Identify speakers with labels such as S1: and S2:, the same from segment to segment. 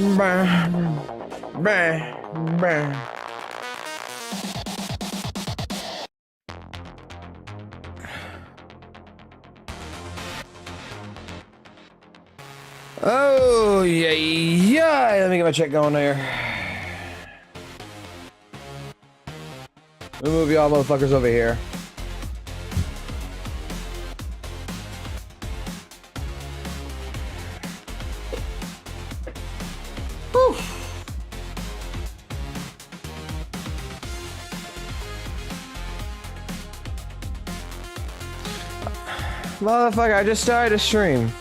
S1: Bah, bah, bah. Oh, yeah, yeah. Let me get my check going there. Let me move y'all motherfuckers over here. Whew. Motherfucker, I just started a stream.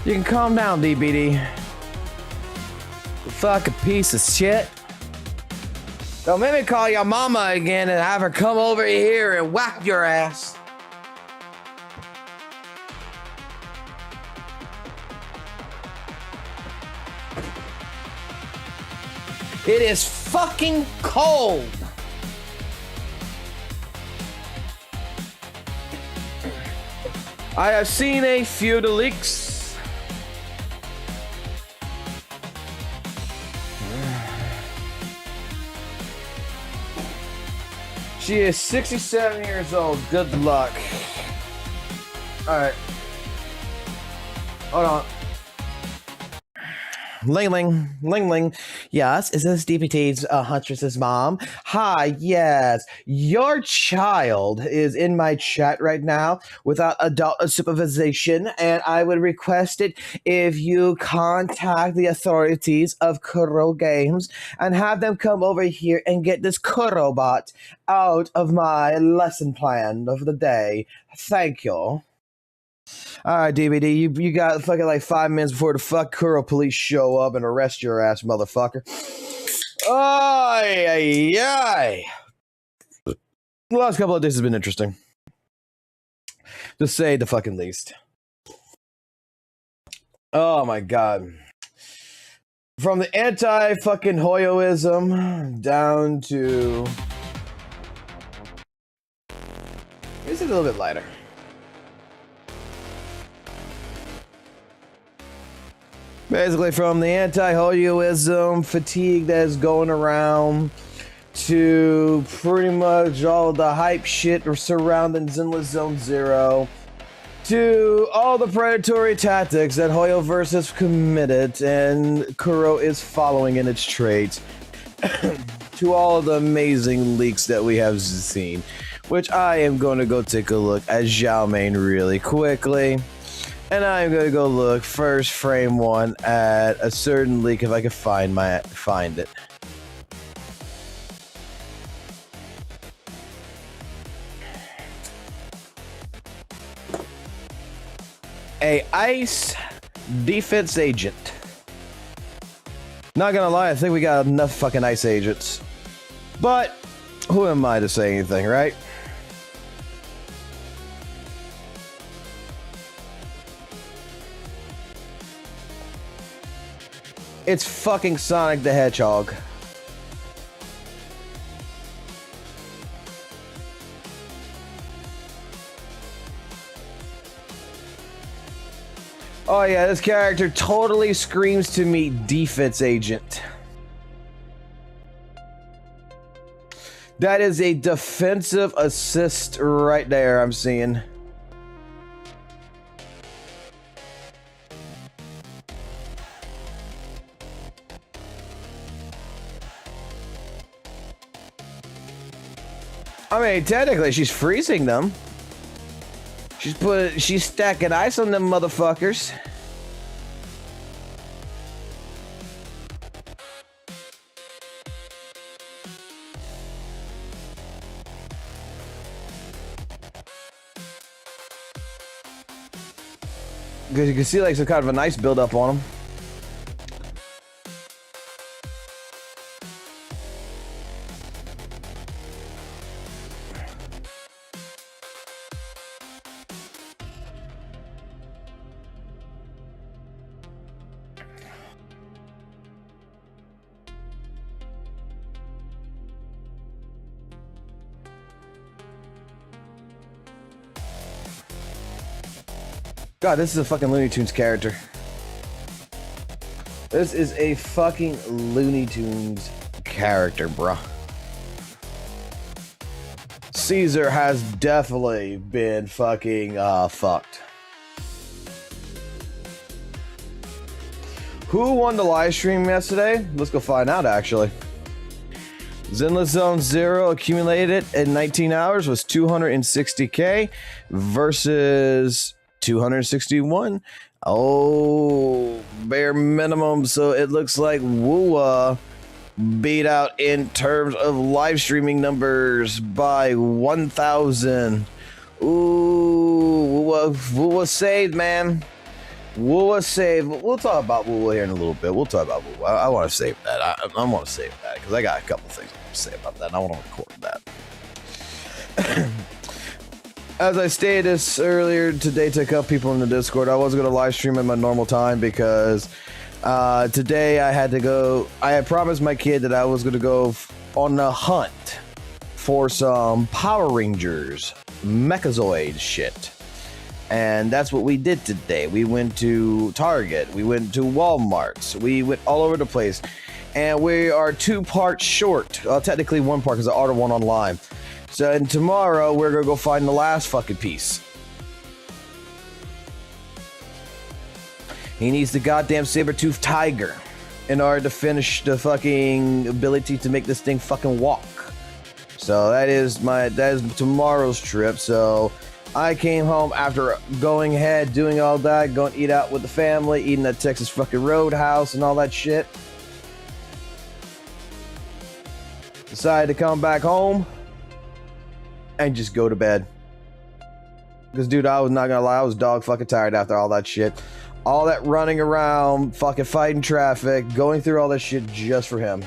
S1: You can calm down, DBD. Fuck a piece of shit. Don't make me call your mama again and have her come over here and whack your ass. It is fucking cold. I have seen a few of the leaks. She is 67 years old. Good luck. Alright. Hold on. Ling Ling. Yes, is this DPT's Huntress's mom? Hi, yes. Your child is in my chat right now without adult supervision, and I would request it if you contact the authorities of Kuro Games and have them come over here and get this Kuro bot out of my lesson plan of the day. Thank you. Alright, DVD, you got fucking like 5 minutes before the fuck Kuro police show up and arrest your ass, motherfucker. Ay, ay, ay. The last couple of days has been interesting. To say the fucking least. Oh my god. From the anti-fucking Hoyoism down to... This is a little bit lighter. Basically, from the anti-Hoyoism fatigue that's going around to pretty much all of the hype shit surrounding Zenless Zone Zero to all the predatory tactics that Hoyoverse has committed and Kuro is following in its traits to all of the amazing leaks that we have seen, which I am going to go take a look at Xiaomain really quickly. And I'm gonna go look first frame one at a certain leak if I can find it. A ice defense agent. Not gonna lie, I think we got enough fucking ice agents. But who am I to say anything, right? It's fucking Sonic the Hedgehog. Oh yeah, this character totally screams to me defense agent. That is a defensive assist right there, I'm seeing. I mean, technically, she's freezing them. She's stacking ice on them motherfuckers. Because you can see like some kind of a nice build up on them. God, this is a fucking Looney Tunes character. This is a fucking Looney Tunes character, bruh. Caesar has definitely been fucking fucked. Who won the live stream yesterday? Let's go find out, actually. Zenless Zone Zero accumulated in 19 hours was 260k versus 261. Oh, bare minimum. So it looks like WUWA beat out in terms of live streaming numbers by 1,000. Ooh, WUWA saved, man. WUWA saved. We'll talk about WUWA here in a little bit. We'll talk about WUWA. I want to save that. I want to save that because I got a couple things to say about that, and I want to record that. As I stated this earlier today to a couple people in the Discord, I wasn't going to live stream at my normal time because today I had to go. I had promised my kid that I was going to go on a hunt for some Power Rangers Mechazoid shit. And that's what we did today. We went to Target. We went to Walmart. We went all over the place. And we are 2 parts short. Technically 1 part because I ordered one online. So and tomorrow we're going to go find the last fucking piece. He needs the goddamn saber-toothed tiger in order to finish the fucking ability to make this thing fucking walk. So that is tomorrow's trip. So I came home after going ahead, doing all that, going to eat out with the family, eating at Texas fucking Roadhouse and all that shit. Decided to come back home and just go to bed. Because, dude, I was not gonna lie, I was dog fucking tired after all that shit. All that running around, fucking fighting traffic, going through all that shit just for him.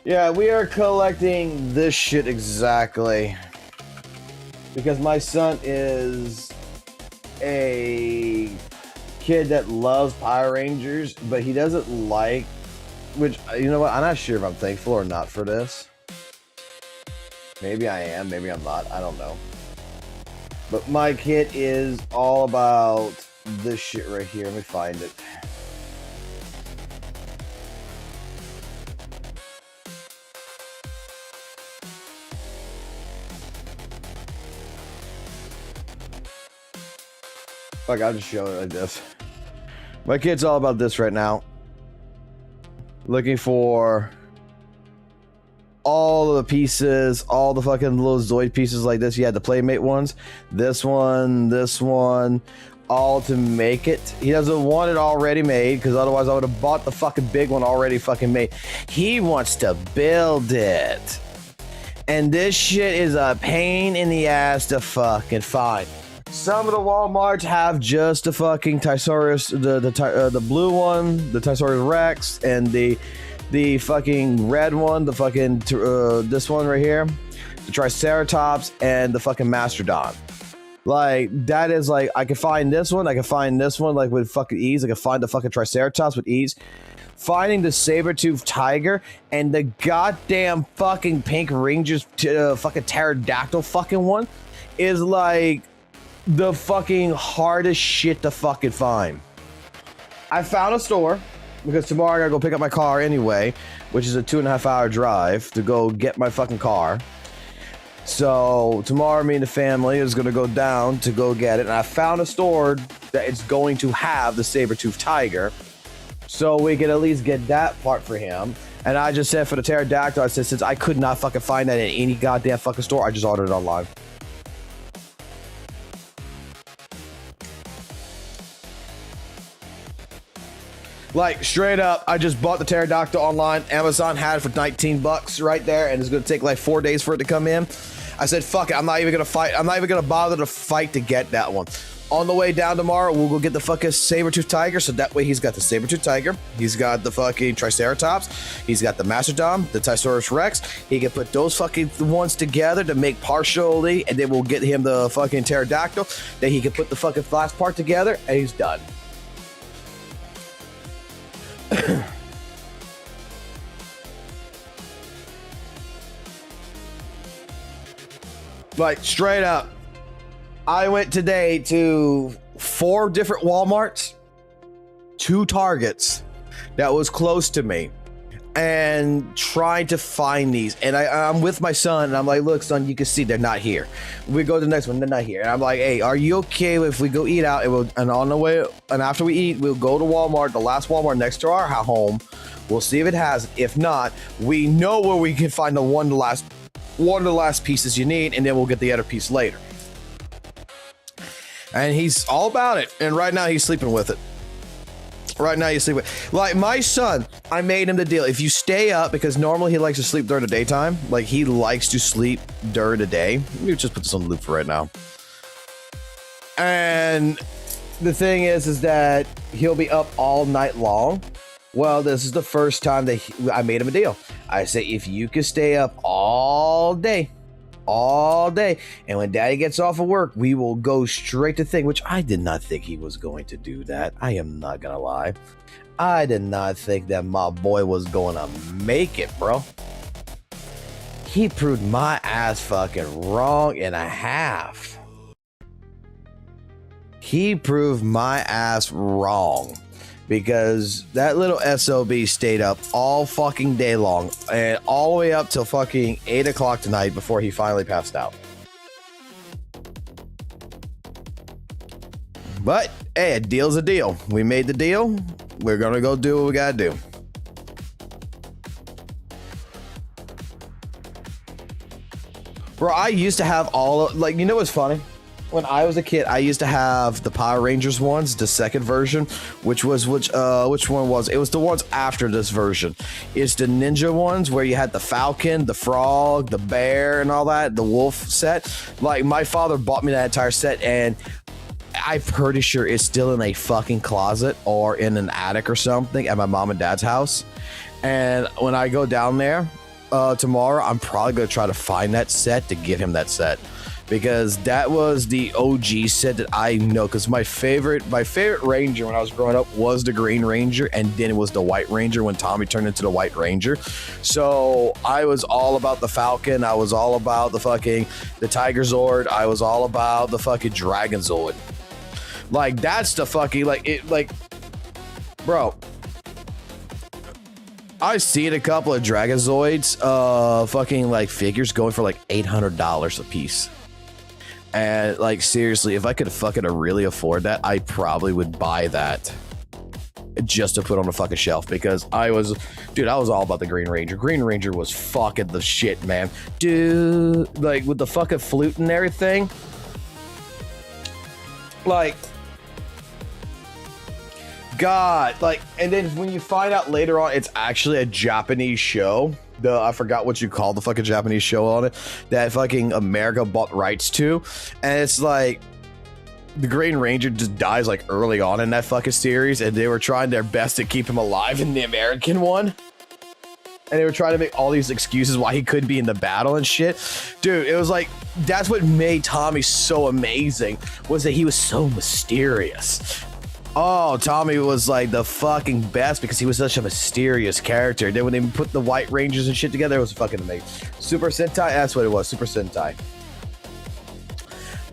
S1: Yeah, we are collecting this shit exactly. Because my son is a kid that loves Power Rangers, but he doesn't like, which, you know what, I'm not sure if I'm thankful or not for this. Maybe I am, maybe I'm not, I don't know. But my kid is all about this shit right here. Let me find it. Fuck, I'll just show it like this. My kid's all about this right now. Looking for all of the pieces, all the fucking little Zoid pieces like this. He had the Playmate ones. This one, all to make it. He doesn't want it already made, because otherwise I would have bought the fucking big one already fucking made. He wants to build it. And this shit is a pain in the ass to fucking find. Some of the Walmarts have just the fucking Tysaurus, the blue one, the Tysaurus Rex, and the fucking red one, the fucking this one right here, the Triceratops, and the fucking Mastodon. Like, that is like, I can find this one like with fucking ease. I can find the fucking Triceratops with ease. Finding the saber-toothed tiger and the goddamn fucking Pink Rangers fucking pterodactyl fucking one is like the fucking hardest shit to fucking find. I found a store because tomorrow I gotta go pick up my car anyway, which is a 2.5 hour drive to go get my fucking car. So tomorrow me and the family is gonna go down to go get it, and I found a store that is going to have the saber-toothed tiger, so we can at least get that part for him. And I just said for the pterodactyl, I said since I could not fucking find that in any goddamn fucking store, I just ordered it online. Like, straight up, I just bought the pterodactyl online. Amazon had it for 19 bucks right there, and it's gonna take like 4 days for it to come in. I said, fuck it, I'm not even gonna fight. I'm not even gonna bother to fight to get that one. On the way down tomorrow, we'll go get the fucking saber-toothed tiger, so that way he's got the saber-toothed tiger, he's got the fucking Triceratops, he's got the Mastodon, the Tysaurus Rex. He can put those fucking ones together to make partially, and then we'll get him the fucking pterodactyl. Then he can put the fucking last part together, and he's done. Like, straight up, I went today to 4 different Walmarts, 2 Targets that was close to me, and trying to find these. And I'm with my son, and I'm like, look, son, you can see they're not here. We go to the next one, they're not here. And I'm like, hey, are you okay if we go eat out? And on the way, and after we eat, we'll go to Walmart, the last Walmart next to our home. We'll see if it has it. If not, we know where we can find the one of the last pieces you need, and then we'll get the other piece later. And he's all about it. And right now he's sleeping with it. Right now you sleep with, like my son, I made him the deal. If you stay up, because normally he likes to sleep during the daytime, like he likes to sleep during the day. Let me just put this on the loop for right now. And the thing is that he'll be up all night long. Well, this is the first time that I made him a deal. I say, if you can stay up all day, and when daddy gets off of work, we will go straight to thing, which I did not think he was going to do that. I am not gonna lie. I did not think that my boy was gonna make it, bro. He proved my ass fucking wrong and a half. He proved my ass wrong. Because that little SOB stayed up all fucking day long and all the way up till fucking 8 o'clock tonight before he finally passed out. But hey, a deal's a deal. We made the deal. We're gonna go do what we gotta do. Bro, I used to have all of, like, you know what's funny? When I was a kid, I used to have the Power Rangers ones, the second version, which one was? It was the ones after this version. It's the ninja ones where you had the Falcon, the Frog, the Bear, and all that, the Wolf set. Like, my father bought me that entire set, and I'm pretty sure it's still in a fucking closet or in an attic or something at my mom and dad's house. And when I go down there tomorrow, I'm probably going to try to find that set to give him that set. Because that was the OG set that I know. Because my favorite Ranger when I was growing up was the Green Ranger, and then it was the White Ranger when Tommy turned into the White Ranger. So I was all about the Falcon. I was all about the Tiger Zord. I was all about the fucking Dragon Zord. Like, that's the fucking bro. I've seen a couple of Dragonzoids figures going for like $800 a piece. And like, seriously, if I could fucking really afford that, I probably would buy that just to put on the fucking shelf, because I was all about the Green Ranger. Green Ranger was fucking the shit, man. Dude, like with the fucking flute and everything. Like, God, like, and then when you find out later on, it's actually a Japanese show. I forgot what you call the fucking Japanese show on it that fucking America bought rights to. And it's like the Green Ranger just dies like early on in that fucking series, and they were trying their best to keep him alive in the American one. And they were trying to make all these excuses why he couldn't be in the battle and shit. Dude, it was like, that's what made Tommy so amazing, was that he was so mysterious. Oh, Tommy was like the fucking best because he was such a mysterious character. Then when they put the White Rangers and shit together, it was fucking amazing. Super Sentai, that's what it was, Super Sentai.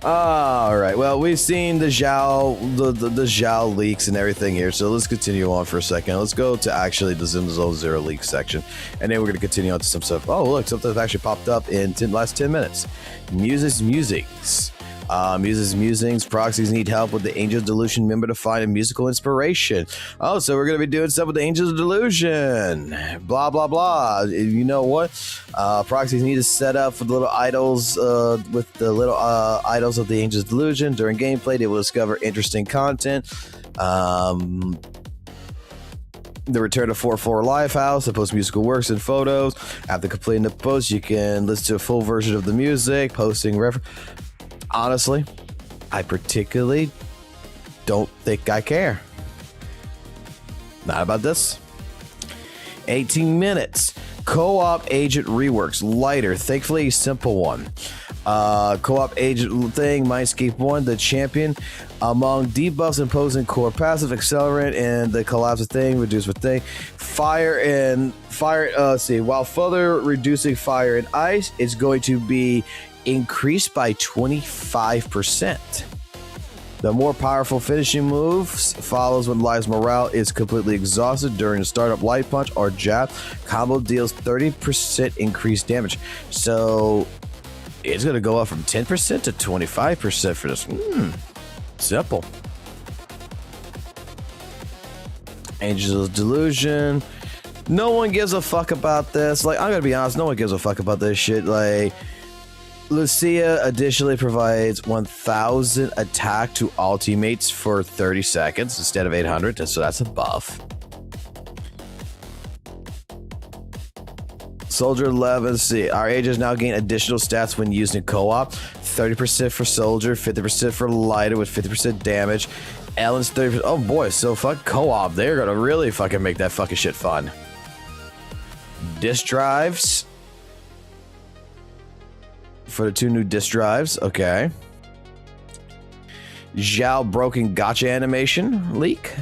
S1: All right, well, we've seen the Zhao leaks and everything here, so let's continue on for a second. Let's go to actually the Zenless Zone Zero leaks section, and then we're going to continue on to some stuff. Oh, look, something that actually popped up in the last 10 minutes. Musings. Proxies need help with the Angels Delusion member to find a musical inspiration. Oh, so we're going to be doing stuff with the Angels Delusion. Blah, blah, blah. You know what? Proxies need to set up for the little idols, with the little idols of the Angels Delusion. During gameplay, they will discover interesting content. The return of 4-4 Lifehouse, the post musical works and photos. After completing the post, you can listen to a full version of the music, posting reference. Honestly, I particularly don't think I care. Not about this. 18 minutes. Co-op agent reworks. Lighter. Thankfully, a simple one. Co-op agent thing. Mindscape 1. The champion. Among debuffs imposing core passive accelerant and the collapse of thing. Reduce with thing. While further reducing fire and ice, it's going to be increased by 25%. The more powerful finishing moves follows when Live's morale is completely exhausted during a startup light punch or jab. Combo deals 30% increased damage. So it's going to go up from 10% to 25% for this. Simple. Angel's Delusion. No one gives a fuck about this. Like, I'm going to be honest, no one gives a fuck about this shit. Like, Lucia additionally provides 1000 attack to all teammates for 30 seconds instead of 800, so that's a buff. Soldier 11, let's see. Our agents now gain additional stats when used in co-op. 30% for Soldier, 50% for Lighter with 50% damage. Ellen's 30%. Oh boy, so fuck co-op. They're gonna really fucking make that fucking shit fun. Disk drives. For the 2 new disk drives, okay. Zhao broken gotcha animation leak.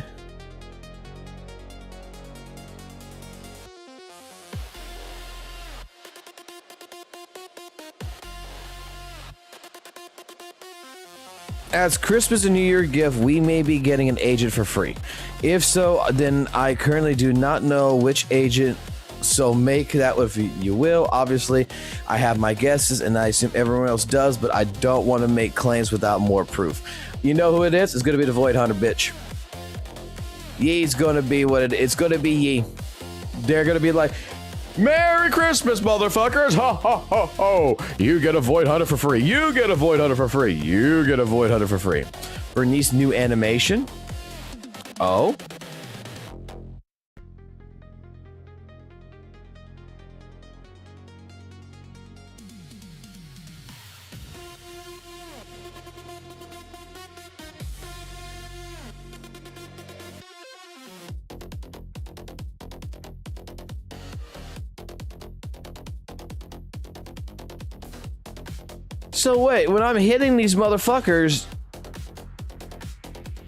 S1: As Christmas and New Year gift, we may be getting an agent for free. If so, then I currently do not know which agent, so make that if you will. Obviously, I have my guesses, and I assume everyone else does, but I don't want to make claims without more proof. You know who it is? It's going to be the Void Hunter, bitch. Ye's going to be what it's going to be Yi. They're going to be like, Merry Christmas, motherfuckers! Ha ha ha ho! You get a Void Hunter for free. You get a Void Hunter for free. You get a Void Hunter for free. Bernice new animation. Oh. So wait, when I'm hitting these motherfuckers,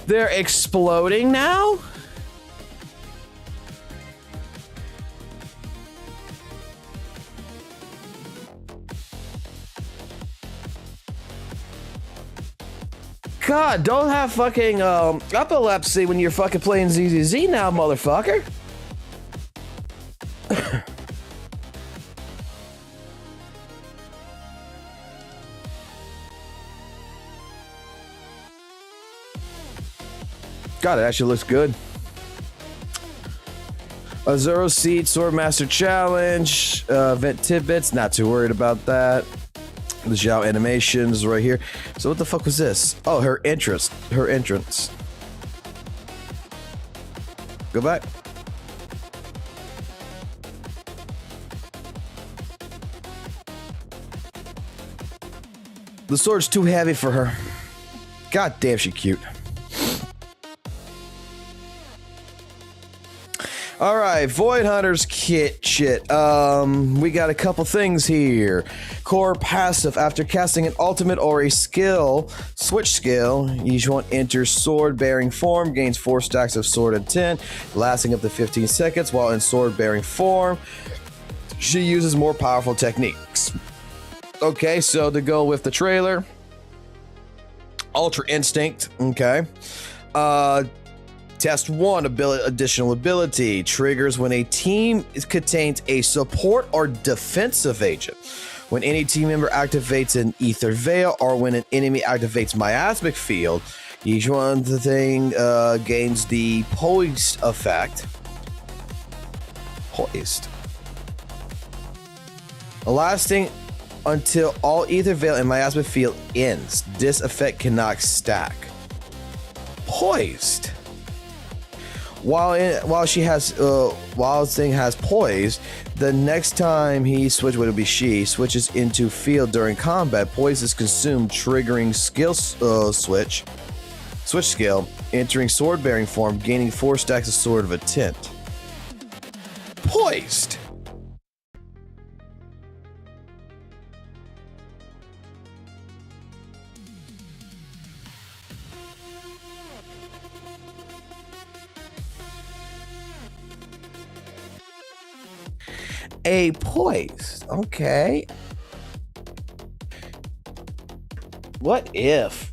S1: they're exploding now? God, don't have fucking epilepsy when you're fucking playing ZZZ now, motherfucker. God, it actually looks good. A Zero Seed Swordmaster Challenge. Vent Tidbits, not too worried about that. The Zhao animations right here. So what the fuck was this? Oh, her entrance. Her entrance. Go back. The sword's too heavy for her. God damn, she cute. All right, Void Hunter's kit shit. We got a couple things here. Core passive. After casting an ultimate or a skill, switch skill, each one enters sword bearing form, gains 4 stacks of sword intent, lasting up to 15 seconds. While in sword bearing form, she uses more powerful techniques. Okay, so to go with the trailer, Ultra Instinct. Okay. Test 1, additional ability. Triggers when a team contains a support or defensive agent. When any team member activates an Ether Veil or when an enemy activates Miasmic Field, each one the thing gains the Poised effect. Poised. Lasting until all Ether Veil and Miasmic Field ends. This effect cannot stack. Poised. While she has while this thing has poise, the next time he switches, would it be she switches into field during combat, poise is consumed, triggering skill switch skill, entering sword bearing form, gaining 4 stacks of sword of intent. Poised. A poised. Okay. What if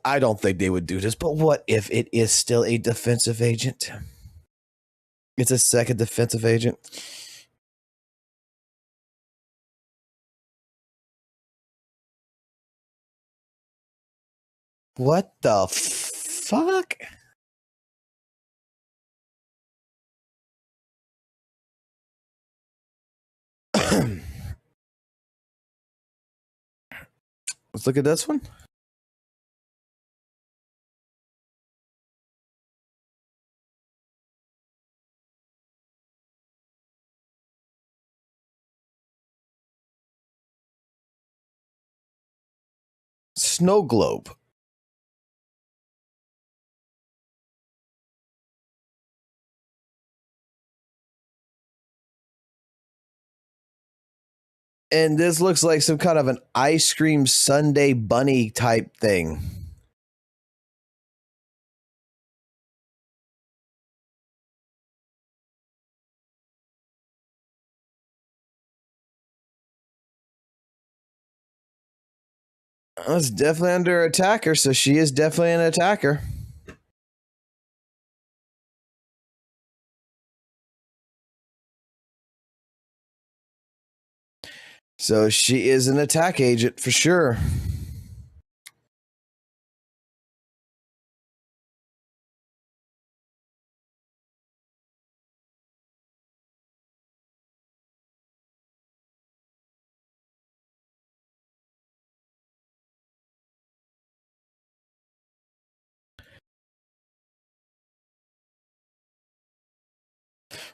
S1: I don't think they would do this, but what if it is still a defensive agent? It's a second defensive agent. What the fuck? Let's look at this one. Snow globe. And this looks like some kind of an ice cream sundae bunny type thing. It's definitely under attacker, so she is definitely an attacker. So she is an attack agent for sure.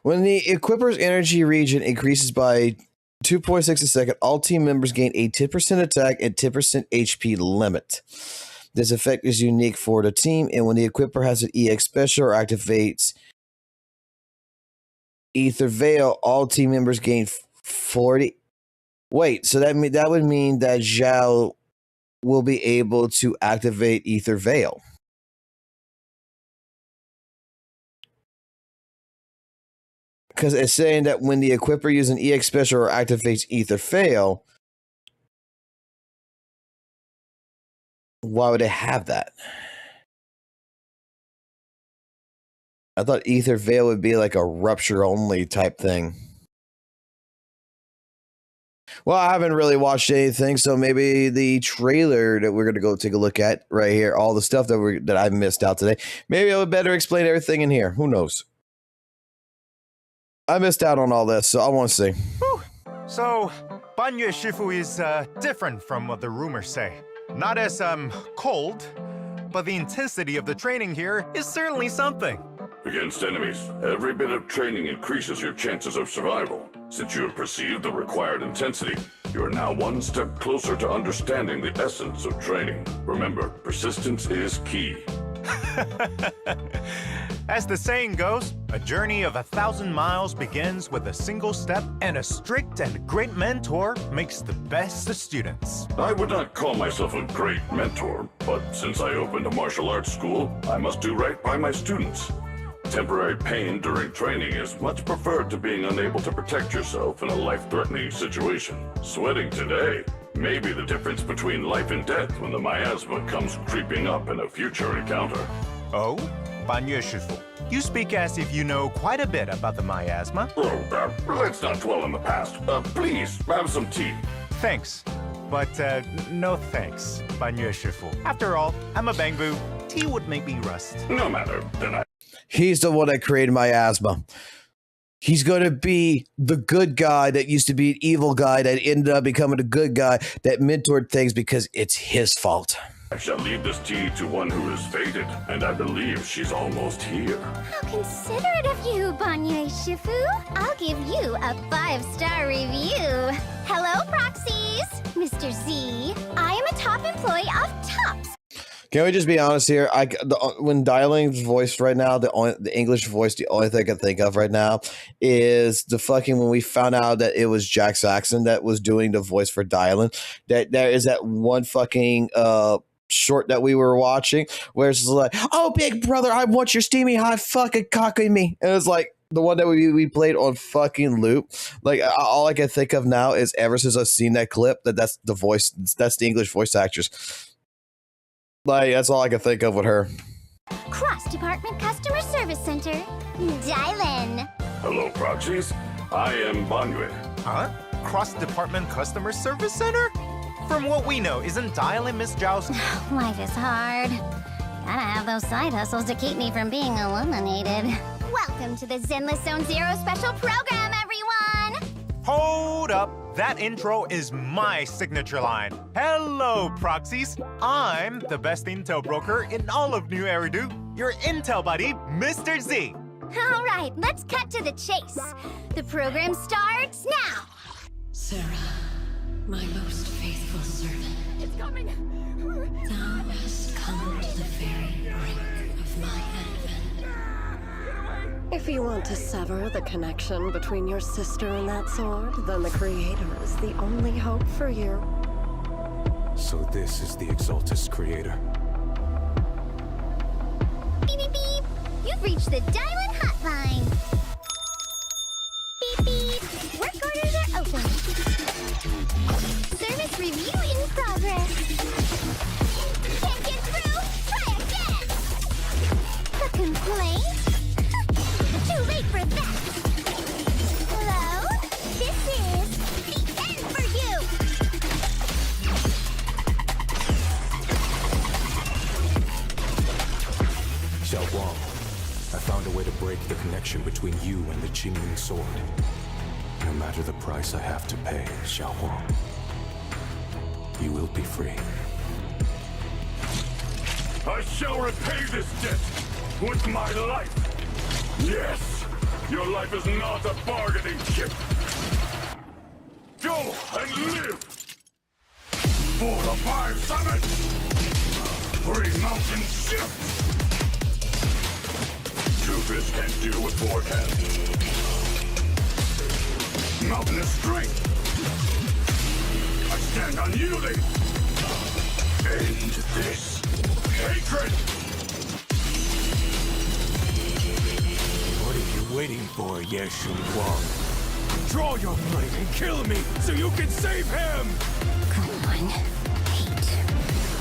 S1: When the equipper's energy region increases by 2.6 a second, all team members gain a 10% attack and 10% HP limit. This effect is unique for the team, and when the equipper has an EX special or activates Ether Veil, all team members gain 40. Wait, so that would mean that Zhao will be able to activate Ether Veil. Because it's saying that when the equipper uses an EX special or activates Ether Veil, why would it have that? I thought Ether Veil would be like a rupture only type thing. Well, I haven't really watched anything, so maybe the trailer that we're gonna go take a look at right here, all the stuff that I missed out today. Maybe I would better explain everything in here. Who knows? I missed out on all this, so I want to see.
S2: Whew. So, Banyue Shifu is different from what the rumors say. Not as cold, but the intensity of the training here is certainly something.
S3: Against enemies, every bit of training increases your chances of survival. Since you have perceived the required intensity, you are now one step closer to understanding the essence of training. Remember, persistence is key.
S2: As the saying goes, a journey of 1,000 miles begins with a single step, and a strict and great mentor makes the best of students.
S3: I would not call myself a great mentor, but since I opened a martial arts school, I must do right by my students. Temporary pain during training is much preferred to being unable to protect yourself in a life-threatening situation. Sweating today may be the difference between life and death when the miasma comes creeping up in a future encounter.
S2: Oh? Banyue Shifu, you speak as if you know quite a bit about the miasma.
S3: Oh, let's not dwell on the past. Please, have some tea.
S2: Thanks, but no thanks, Banyue Shifu. After all, I'm a Bangbu. Tea would make me rust.
S3: No matter, then I...
S1: He's the one that created miasma. He's going to be the good guy that used to be an evil guy that ended up becoming a good guy that mentored things because it's his fault.
S3: I shall leave this tea to one who is fated, and I believe she's almost here.
S4: How considerate of you, Banyue Shifu. I'll give you a 5-star review. Hello, proxies. Mr. Z, I am a top employee of TOPS.
S1: Can we just be honest here? When dialing's voiced right now, the English voice, the only thing I can think of right now is the fucking when we found out that it was Jack Saxon that was doing the voice for dialing. That there is that one fucking short that we were watching where it's like, "Oh, big brother, I want your steamy hot fucking cocking me," and it's like the one that we played on fucking loop. Like all I can think of now is ever since I've seen that clip that's the voice, that's the English voice actress. Like, that's all I can think of with her.
S4: Cross-Department Customer Service Center. Dylan.
S3: Hello, proxies. I am Banyue.
S2: Huh? Cross-Department Customer Service Center? From what we know, isn't Dylan Miss Zhao's...
S4: Life is hard. Gotta have those side hustles to keep me from being eliminated. Welcome to the Zenless Zone Zero special program, everyone!
S2: Hold up. That intro is my signature line. Hello, proxies. I'm the best intel broker in all of New Eridu, your intel buddy, Mr. Z.
S4: All right, let's cut to the chase. The program starts now.
S5: Sarah, my most faithful servant.
S4: It's coming.
S5: Thou hast come to the very brink of my advent. If you want to sever the connection between your sister and that sword, then the Creator is the only hope for you.
S6: So this is the Exaltus Creator.
S4: Beep, beep, beep. You've reached the Dylan Hotline. Beep, beep. Work orders are open. Service review in progress. Can't get through? Try again. A complaint? Too late for that. Hello? This is the end for you.
S6: Xiao Guang, I found a way to break the connection between you and the Qingming sword. No matter the price I have to pay, Xiao Guang, you will be free.
S3: I shall repay this debt with my life. Yes, your life is not a bargaining chip. Go and live for the 5 summits. 3 mountain shifts. Two-Fist can't deal with 4 hands. Mountainous strength. I stand unyielding. End this hatred.
S6: What are you waiting for, Ye Guang? Draw your blade and kill me so you can save him!
S4: Come on. Hate.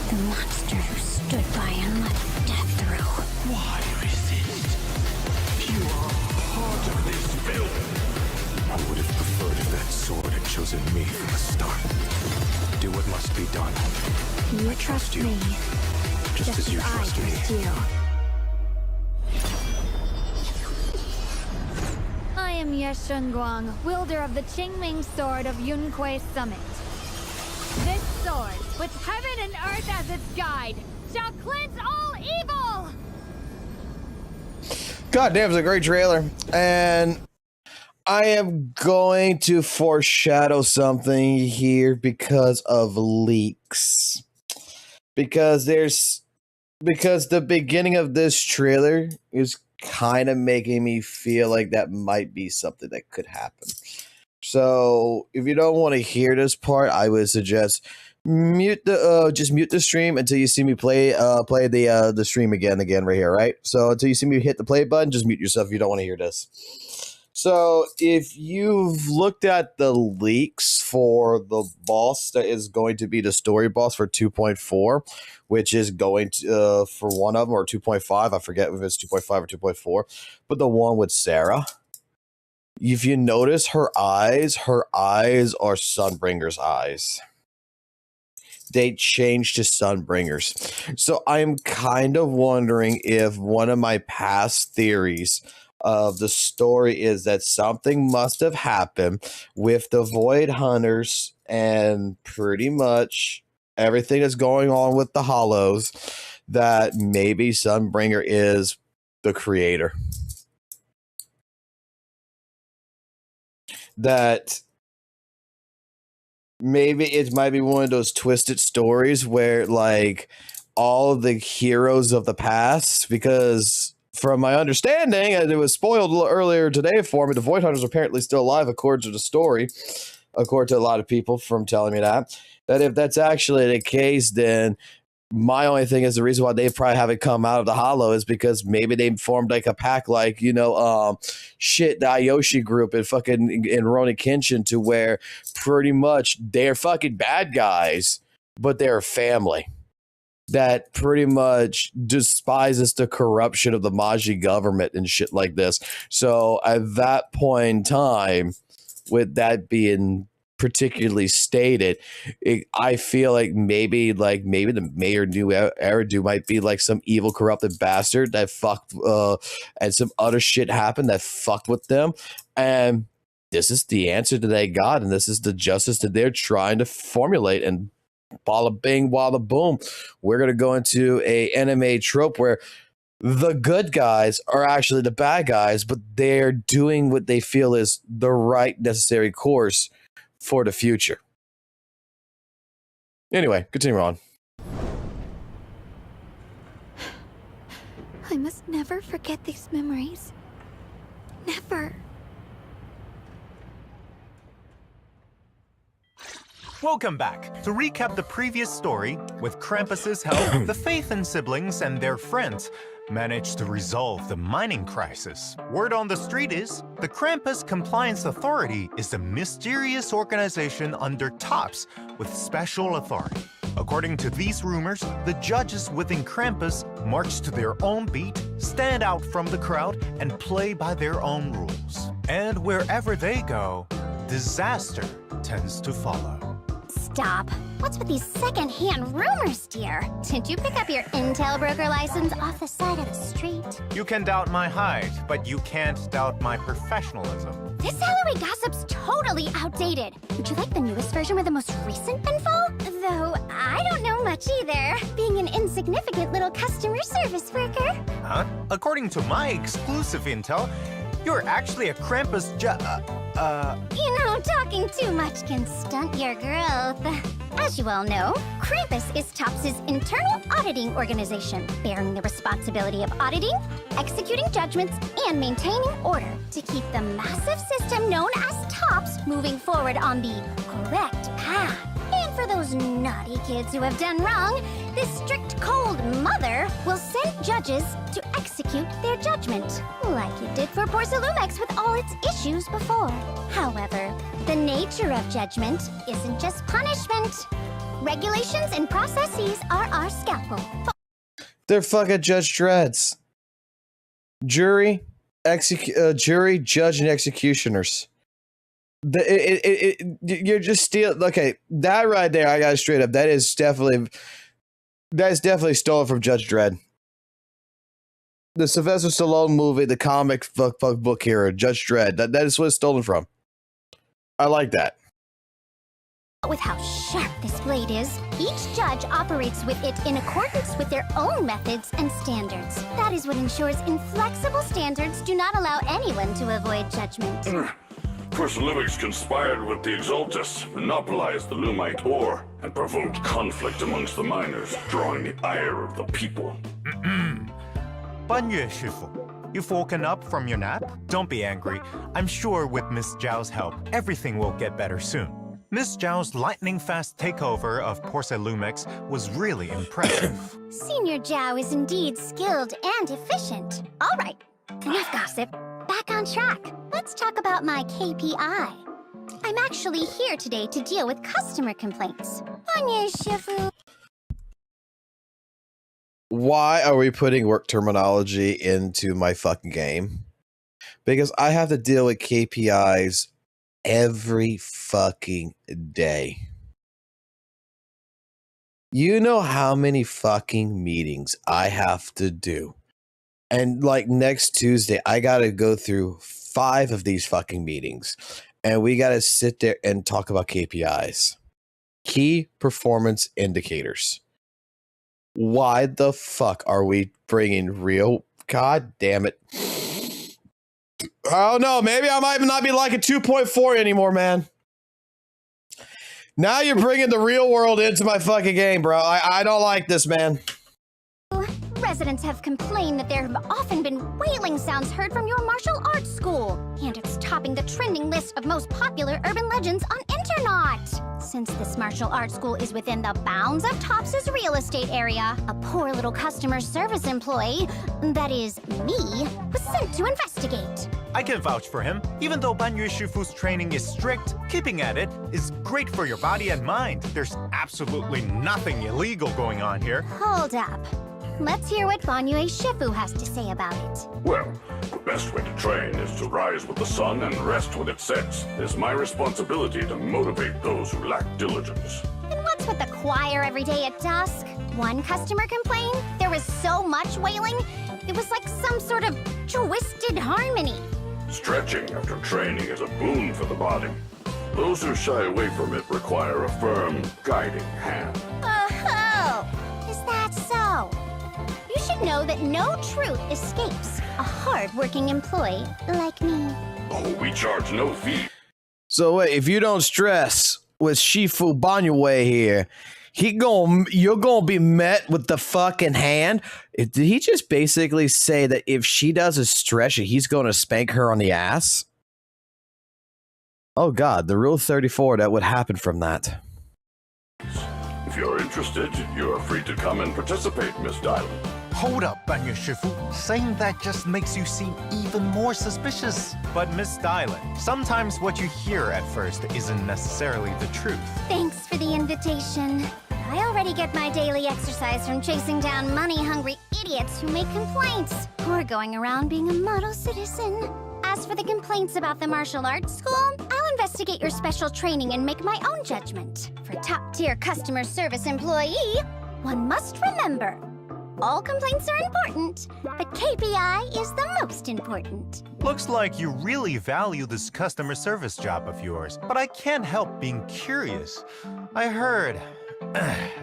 S4: The monster who stood by and let death through.
S6: Why resist? You are part of this building. I would have preferred if that sword had chosen me from the start. Do what must be done.
S4: You
S6: I trust you.
S4: me.
S6: Just as you trust me.
S4: you.
S7: I am Ye Guang, wielder of the Qingming Sword of Yunque Summit. This sword, with heaven and earth as its guide, shall cleanse all evil!
S1: God damn, it's a great trailer. And I am going to foreshadow something here because of leaks. Because the beginning of this trailer is kind of making me feel like that might be something that could happen. So if you don't want to hear this part, I would suggest just mute the stream until you see me play the stream again right here, right? So until you see me hit the play button, just mute yourself if you don't want to hear this. So if you've looked at the leaks for the boss that is going to be the story boss for 2.4, which is going to for one of them, or 2.5, I forget if it's 2.5 or 2.4, but the one with Sarah, if you notice her eyes are Sunbringer's eyes. They changed to Sunbringers. So I'm kind of wondering if one of my past theories of the story is that something must have happened with the Void Hunters and pretty much everything that's going on with the Hollows, that maybe Sunbringer is the creator. That maybe it might be one of those twisted stories where, like, all of the heroes of the past, because from my understanding, and it was spoiled a little earlier today for me, the Void Hunters are apparently still alive according to the story, according to a lot of people from telling me that if that's actually the case, then my only thing is the reason why they probably haven't come out of the Hollow is because maybe they formed like a pack, like, the Ayoshi group in Rurouni Kenshin, to where pretty much they're fucking bad guys, but they're family. that pretty much despises the corruption of the Maji government and shit like this. So at that point in time, with that being particularly stated, I feel like maybe the mayor New Eridu might be like some evil corrupted bastard that fucked and some other shit happened that fucked with them, and this is the answer that they got, and this is the justice that they're trying to formulate. And bada bing, bada boom, we're gonna go into a anime trope where the good guys are actually the bad guys, but they're doing what they feel is the right necessary course for the future. Anyway, continue on.
S7: I must never forget these memories. Never.
S2: Welcome back. To recap the previous story, with Krampus's help, the Phaethon siblings and their friends managed to resolve the mining crisis. Word on the street is, the Krampus Compliance Authority is a mysterious organization under TOPS with special authority. According to these rumors, the judges within Krampus march to their own beat, stand out from the crowd, and play by their own rules. And wherever they go, disaster tends to follow.
S4: Stop. What's with these second-hand rumors, dear? Did you pick up your intel broker license off the side of the street?
S2: You can doubt my height, but you can't doubt my professionalism.
S4: This Halloween gossip's totally outdated. Would you like the newest version with the most recent info? Though, I don't know much either, being an insignificant little customer service worker.
S2: Huh? According to my exclusive intel, you're actually a Krampus
S4: You know, talking too much can stunt your growth. As you all know, Krampus is TOPS's internal auditing organization, bearing the responsibility of auditing, executing judgments, and maintaining order to keep the massive system known as TOPS moving forward on the correct path. And for those naughty kids who have done wrong, this strict cold mother will send judges to execute their judgment, like it did for Porcelumex with all its issues before. However, the nature of judgment isn't just punishment. Regulations and processes are our scalpel.
S1: They're fucking Judge Dreads. Jury, judge, and executioners. You're just stealing. Okay, that right there, I got it straight up. That's definitely stolen from Judge Dredd. The Sylvester Stallone movie, the comic book hero, Judge Dredd. That is what it's stolen from. I like that.
S4: With how sharp this blade is, each judge operates with it in accordance with their own methods and standards. That is what ensures inflexible standards do not allow anyone to avoid judgment.
S3: Porcelumex conspired with the Exaltus, monopolized the Lumite ore, and provoked conflict amongst the miners, drawing the ire of the people.
S2: Banyue Shifu, you've woken up from your nap? Don't be angry. I'm sure with Miss Zhao's help, everything will get better soon. Miss Zhao's lightning-fast takeover of Porcelumex was really impressive.
S4: Senior Zhao is indeed skilled and efficient. All right, enough gossip. Back on track. Let's talk about my KPI. I'm actually here today to deal with customer complaints. Anya Shifu.
S1: Why are we putting work terminology into my fucking game? Because I have to deal with KPIs every fucking day. You know how many fucking meetings I have to do. And like next Tuesday, I got to go through 5 of these fucking meetings. And we got to sit there and talk about KPIs. Key Performance Indicators. Why the fuck are we bringing real? God damn it. I don't know. Maybe I might not be liking 2.4 anymore, man. Now you're bringing the real world into my fucking game, bro. I don't like this, man.
S4: Residents have complained that there have often been wailing sounds heard from your martial arts school, and it's topping the trending list of most popular urban legends on internet. Since this martial arts school is within the bounds of Tops's real estate area, a poor little customer service employee, that is me, was sent to investigate.
S2: I can vouch for him. Even though Ban Yue Shifu's training is strict, keeping at it is great for your body and mind. There's absolutely nothing illegal going on here.
S4: Hold up. Let's hear what Ban Yue Shifu has to say about it.
S3: Well, the best way to train is to rise with the sun and rest when it sets. It's my responsibility to motivate those who lack diligence.
S4: And what's with the choir every day at dusk? One customer complained there was so much wailing, it was like some sort of twisted harmony.
S3: Stretching after training is a boon for the body. Those who shy away from it require a firm, guiding hand.
S4: Oh, is that so? You should know that no truth escapes a hard-working employee like me.
S3: Oh, we charge no fee.
S1: So wait, if you don't stress with Shifu Banyue here, you're gonna be met with the fucking hand. Did he just basically say that if she does a stretch, he's gonna spank her on the ass? Oh god, the rule 34 that would happen from that.
S3: If you're interested, you're free to come and participate, Miss Dylan.
S2: Hold up, Ban Yue Shifu. Saying that just makes you seem even more suspicious. But Miss Dylan, sometimes what you hear at first isn't necessarily the truth.
S4: Thanks for the invitation. I already get my daily exercise from chasing down money-hungry idiots who make complaints, or going around being a model citizen. As for the complaints about the martial arts school, I'll investigate your special training and make my own judgment. For top-tier customer service employee, one must remember, all complaints are important, but KPI is the most important.
S2: Looks like you really value this customer service job of yours, but I can't help being curious. I heard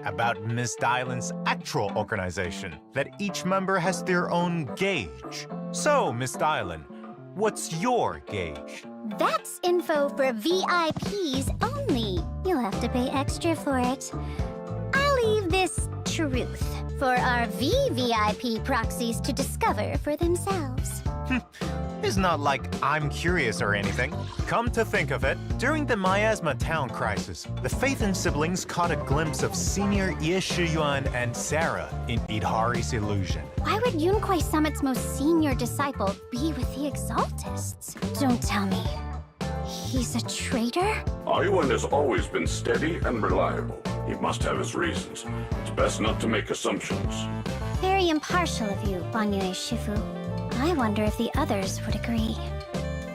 S2: about Miss Dylan's actual organization, that each member has their own gauge. So, Miss Dylan, what's your gauge?
S4: That's info for VIPs only. You'll have to pay extra for it. I'll leave this truth for our VVIP proxies to discover for themselves.
S2: It's not like I'm curious or anything. Come to think of it, during the Miasma Town crisis, the Phaethon siblings caught a glimpse of senior Ye Shiyuan and Sarah in Idhari's illusion.
S4: Why would Yunquai Summit's most senior disciple be with the Exaltists? Don't tell me. He's a traitor?
S3: Ayuan has always been steady and reliable. He must have his reasons. It's best not to make assumptions.
S4: Very impartial of you, Ban Yue Shifu. I wonder if the others would agree.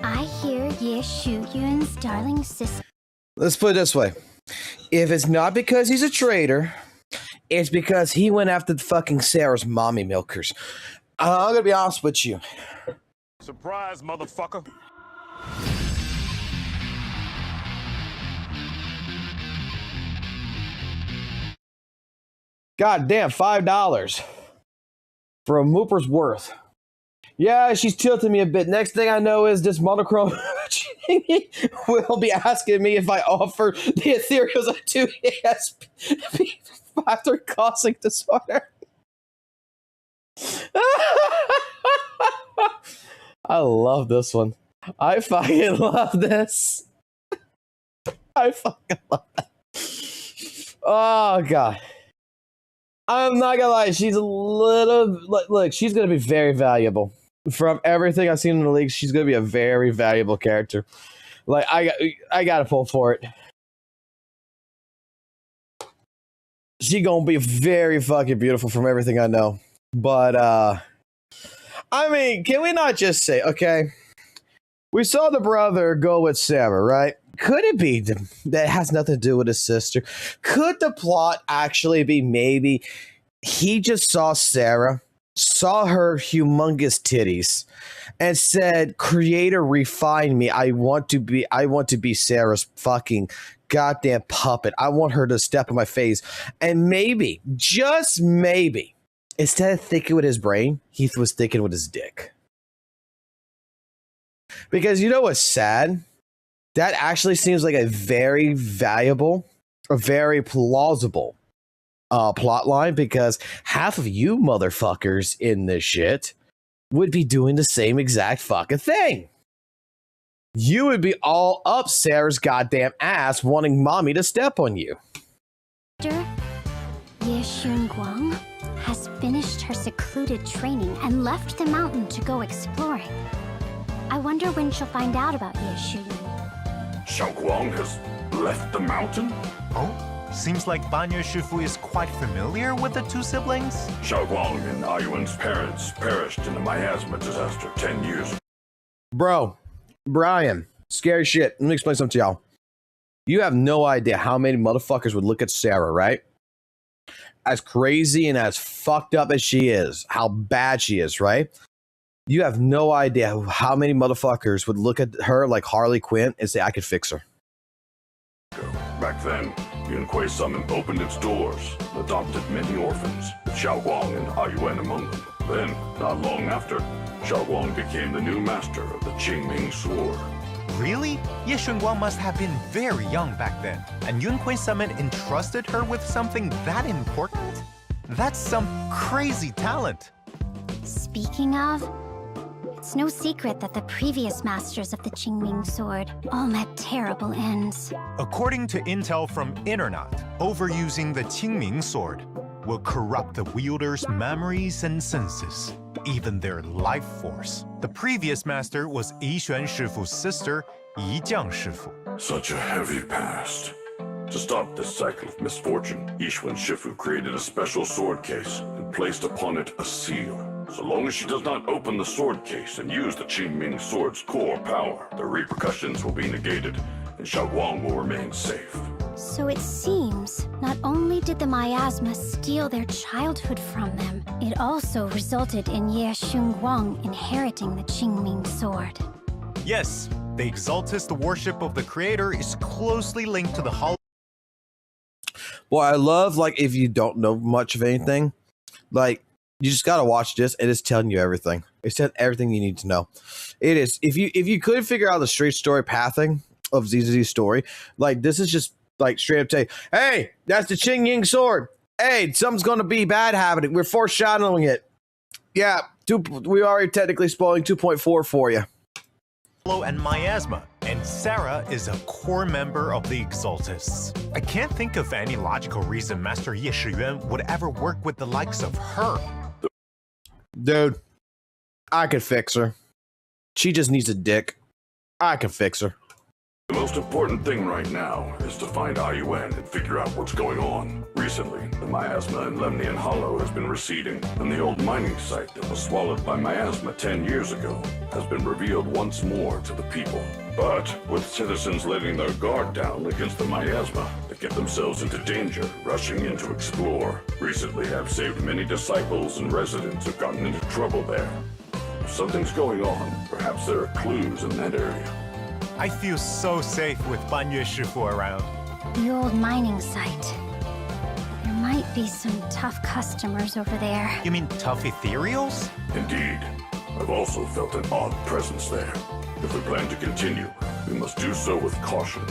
S4: I hear Ye Shuyuan's darling sister.
S1: Let's put it this way. If it's not because he's a traitor, it's because he went after the fucking Sarah's mommy milkers. I'm gonna be honest with you.
S8: Surprise, motherfucker.
S1: God damn, $5 for a Mooper's worth. Yeah, she's tilting me a bit. Next thing I know is this monochrome will be asking me if I offer the ethereals of 2 ESP after causing disorder. I love this one. I fucking love this. I fucking love that. Oh, God. I'm not gonna lie, she's a little... Look, she's gonna be very valuable. From everything I've seen in the league, she's gonna be a very valuable character. Like, I gotta pull for it. She gonna be very fucking beautiful from everything I know. But, I mean, can we not just say, okay, we saw the brother go with Sarah, right? Could it be that has nothing to do with his sister? Could the plot actually be maybe he just saw Sarah, saw her humongous titties, and said, "Creator, refine me. I want to be Sarah's fucking goddamn puppet. I want her to step on my face." And maybe, just maybe, instead of thinking with his brain, he was thinking with his dick. Because you know what's sad? That actually seems like a very valuable, a very plausible plot line, because half of you motherfuckers in this shit would be doing the same exact fucking thing. You would be all up Sarah's goddamn ass wanting mommy to step on you.
S4: Ye Xunguang has finished her secluded training and left the mountain to go exploring. I wonder when she'll find out about Ye Shuyun.
S3: Xiaoguang has left the mountain?
S2: Oh, seems like Banyu Shifu is quite familiar with the two siblings.
S3: Xiaoguang and Ayuan's parents perished in the miasma disaster 10 years ago.
S1: Bro, Brian, scary shit. Let me explain something to y'all. You have no idea how many motherfuckers would look at Sarah, right? As crazy and as fucked up as she is, how bad she is, right? You have no idea how many motherfuckers would look at her like Harley Quinn and say, I could fix her.
S3: Back then, Yunquei Summon opened its doors, adopted many orphans, with Xiaoguang and Ayuan among them. Then, not long after, Xiaoguang became the new master of the Qingming Sword.
S2: Really? Ye Shunguang must have been very young back then, and Yunquei Summon entrusted her with something that important? That's some crazy talent.
S4: Speaking of, it's no secret that the previous masters of the Qingming Sword all met terrible ends.
S2: According to intel from Internet, overusing the Qingming Sword will corrupt the wielder's memories and senses, even their life force. The previous master was Yixuan Shifu's sister, Yijiang Shifu.
S3: Such a heavy past. To stop this cycle of misfortune, Yixuan Shifu created a special sword case and placed upon it a seal. So long as she does not open the sword case and use the Qingming Sword's core power, the repercussions will be negated, and Xiaoguang will remain safe.
S4: So it seems, not only did the miasma steal their childhood from them, it also resulted in Ye Xunguang inheriting the Qingming Sword.
S2: Yes, the exaltist worship of the creator is closely linked to the Hall.
S1: Well, I love, like, if you don't know much of anything, like, you just gotta watch this, and it's telling you everything. It's telling everything you need to know. It is. If you could figure out the straight story pathing of ZZZ's story, like, this is just like straight up say, hey, that's the Qingming Sword. Hey, something's gonna be bad happening. We're foreshadowing it. Yeah, we already technically spoiling 2.4 for you.
S2: And miasma, and Sarah is a core member of the Exaltists. I can't think of any logical reason Master Ye Shiyuan would ever work with the likes of her.
S1: Dude, I could fix her. She just needs a dick. I can fix her.
S3: The most important thing right now is to find Ayuan and figure out what's going on. Recently, the miasma in Lemnian Hollow has been receding, and the old mining site that was swallowed by miasma 10 years ago has been revealed once more to the people. But with citizens letting their guard down against the miasma, they get themselves into danger, rushing in to explore. Recently, I've saved many disciples and residents who've gotten into trouble there. If something's going on, perhaps there are clues in that area.
S2: I feel so safe with Banyu Shifu around.
S4: The old mining site. There might be some tough customers over there.
S2: You mean tough ethereals?
S3: Indeed. I've also felt an odd presence there. If we plan to continue, we must do so with caution.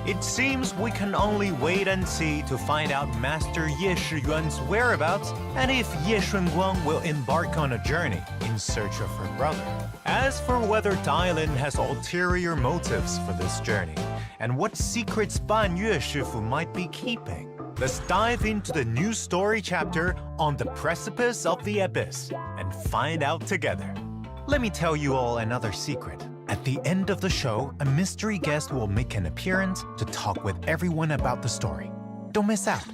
S2: It seems we can only wait and see to find out Master Ye Shiyuan's whereabouts and if Ye Shunguang will embark on a journey in search of her brother. As for whether Dylan has ulterior motives for this journey and what secrets Ban Yue Shifu might be keeping, let's dive into the new story chapter on the precipice of the abyss and find out together. Let me tell you all another secret. At the end of the show, a mystery guest will make an appearance to talk with everyone about the story. Don't miss out.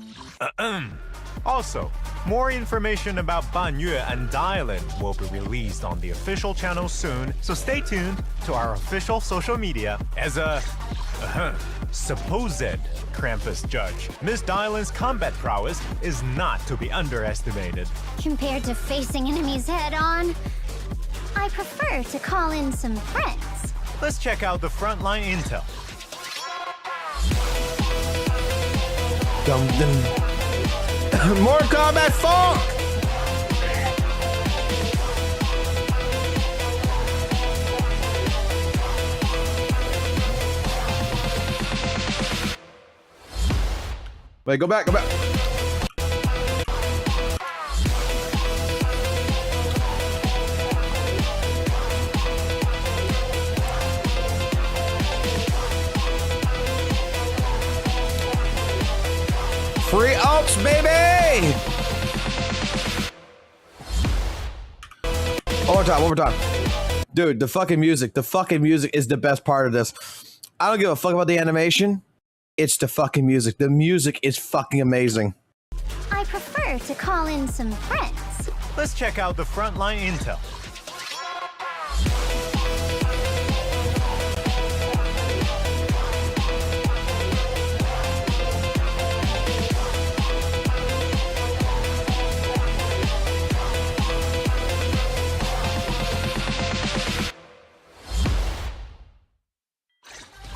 S2: Also, more information about Ban Yue and Dylan will be released on the official channel soon, so stay tuned to our official social media. As a supposed Krampus judge, Miss Dylan's combat prowess is not to be underestimated.
S4: Compared to facing enemies head-on, I prefer to call in some friends.
S2: Let's check out the frontline intel.
S1: Dum dum. More combat funk! Wait, go back. Free ults, baby! One more time. Dude, the fucking music is the best part of this. I don't give a fuck about the animation. It's the fucking music. The music is fucking amazing.
S4: I prefer to call in some friends.
S2: Let's check out the frontline intel.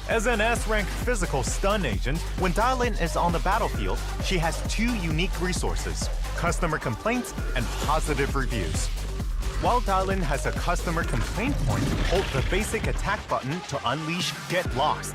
S2: As an S-rank physical stun agent, when Dylan is on the battlefield, she has two unique resources: customer complaints and positive reviews. While Dylan has a customer complaint point, hold the basic attack button to unleash Get Lost.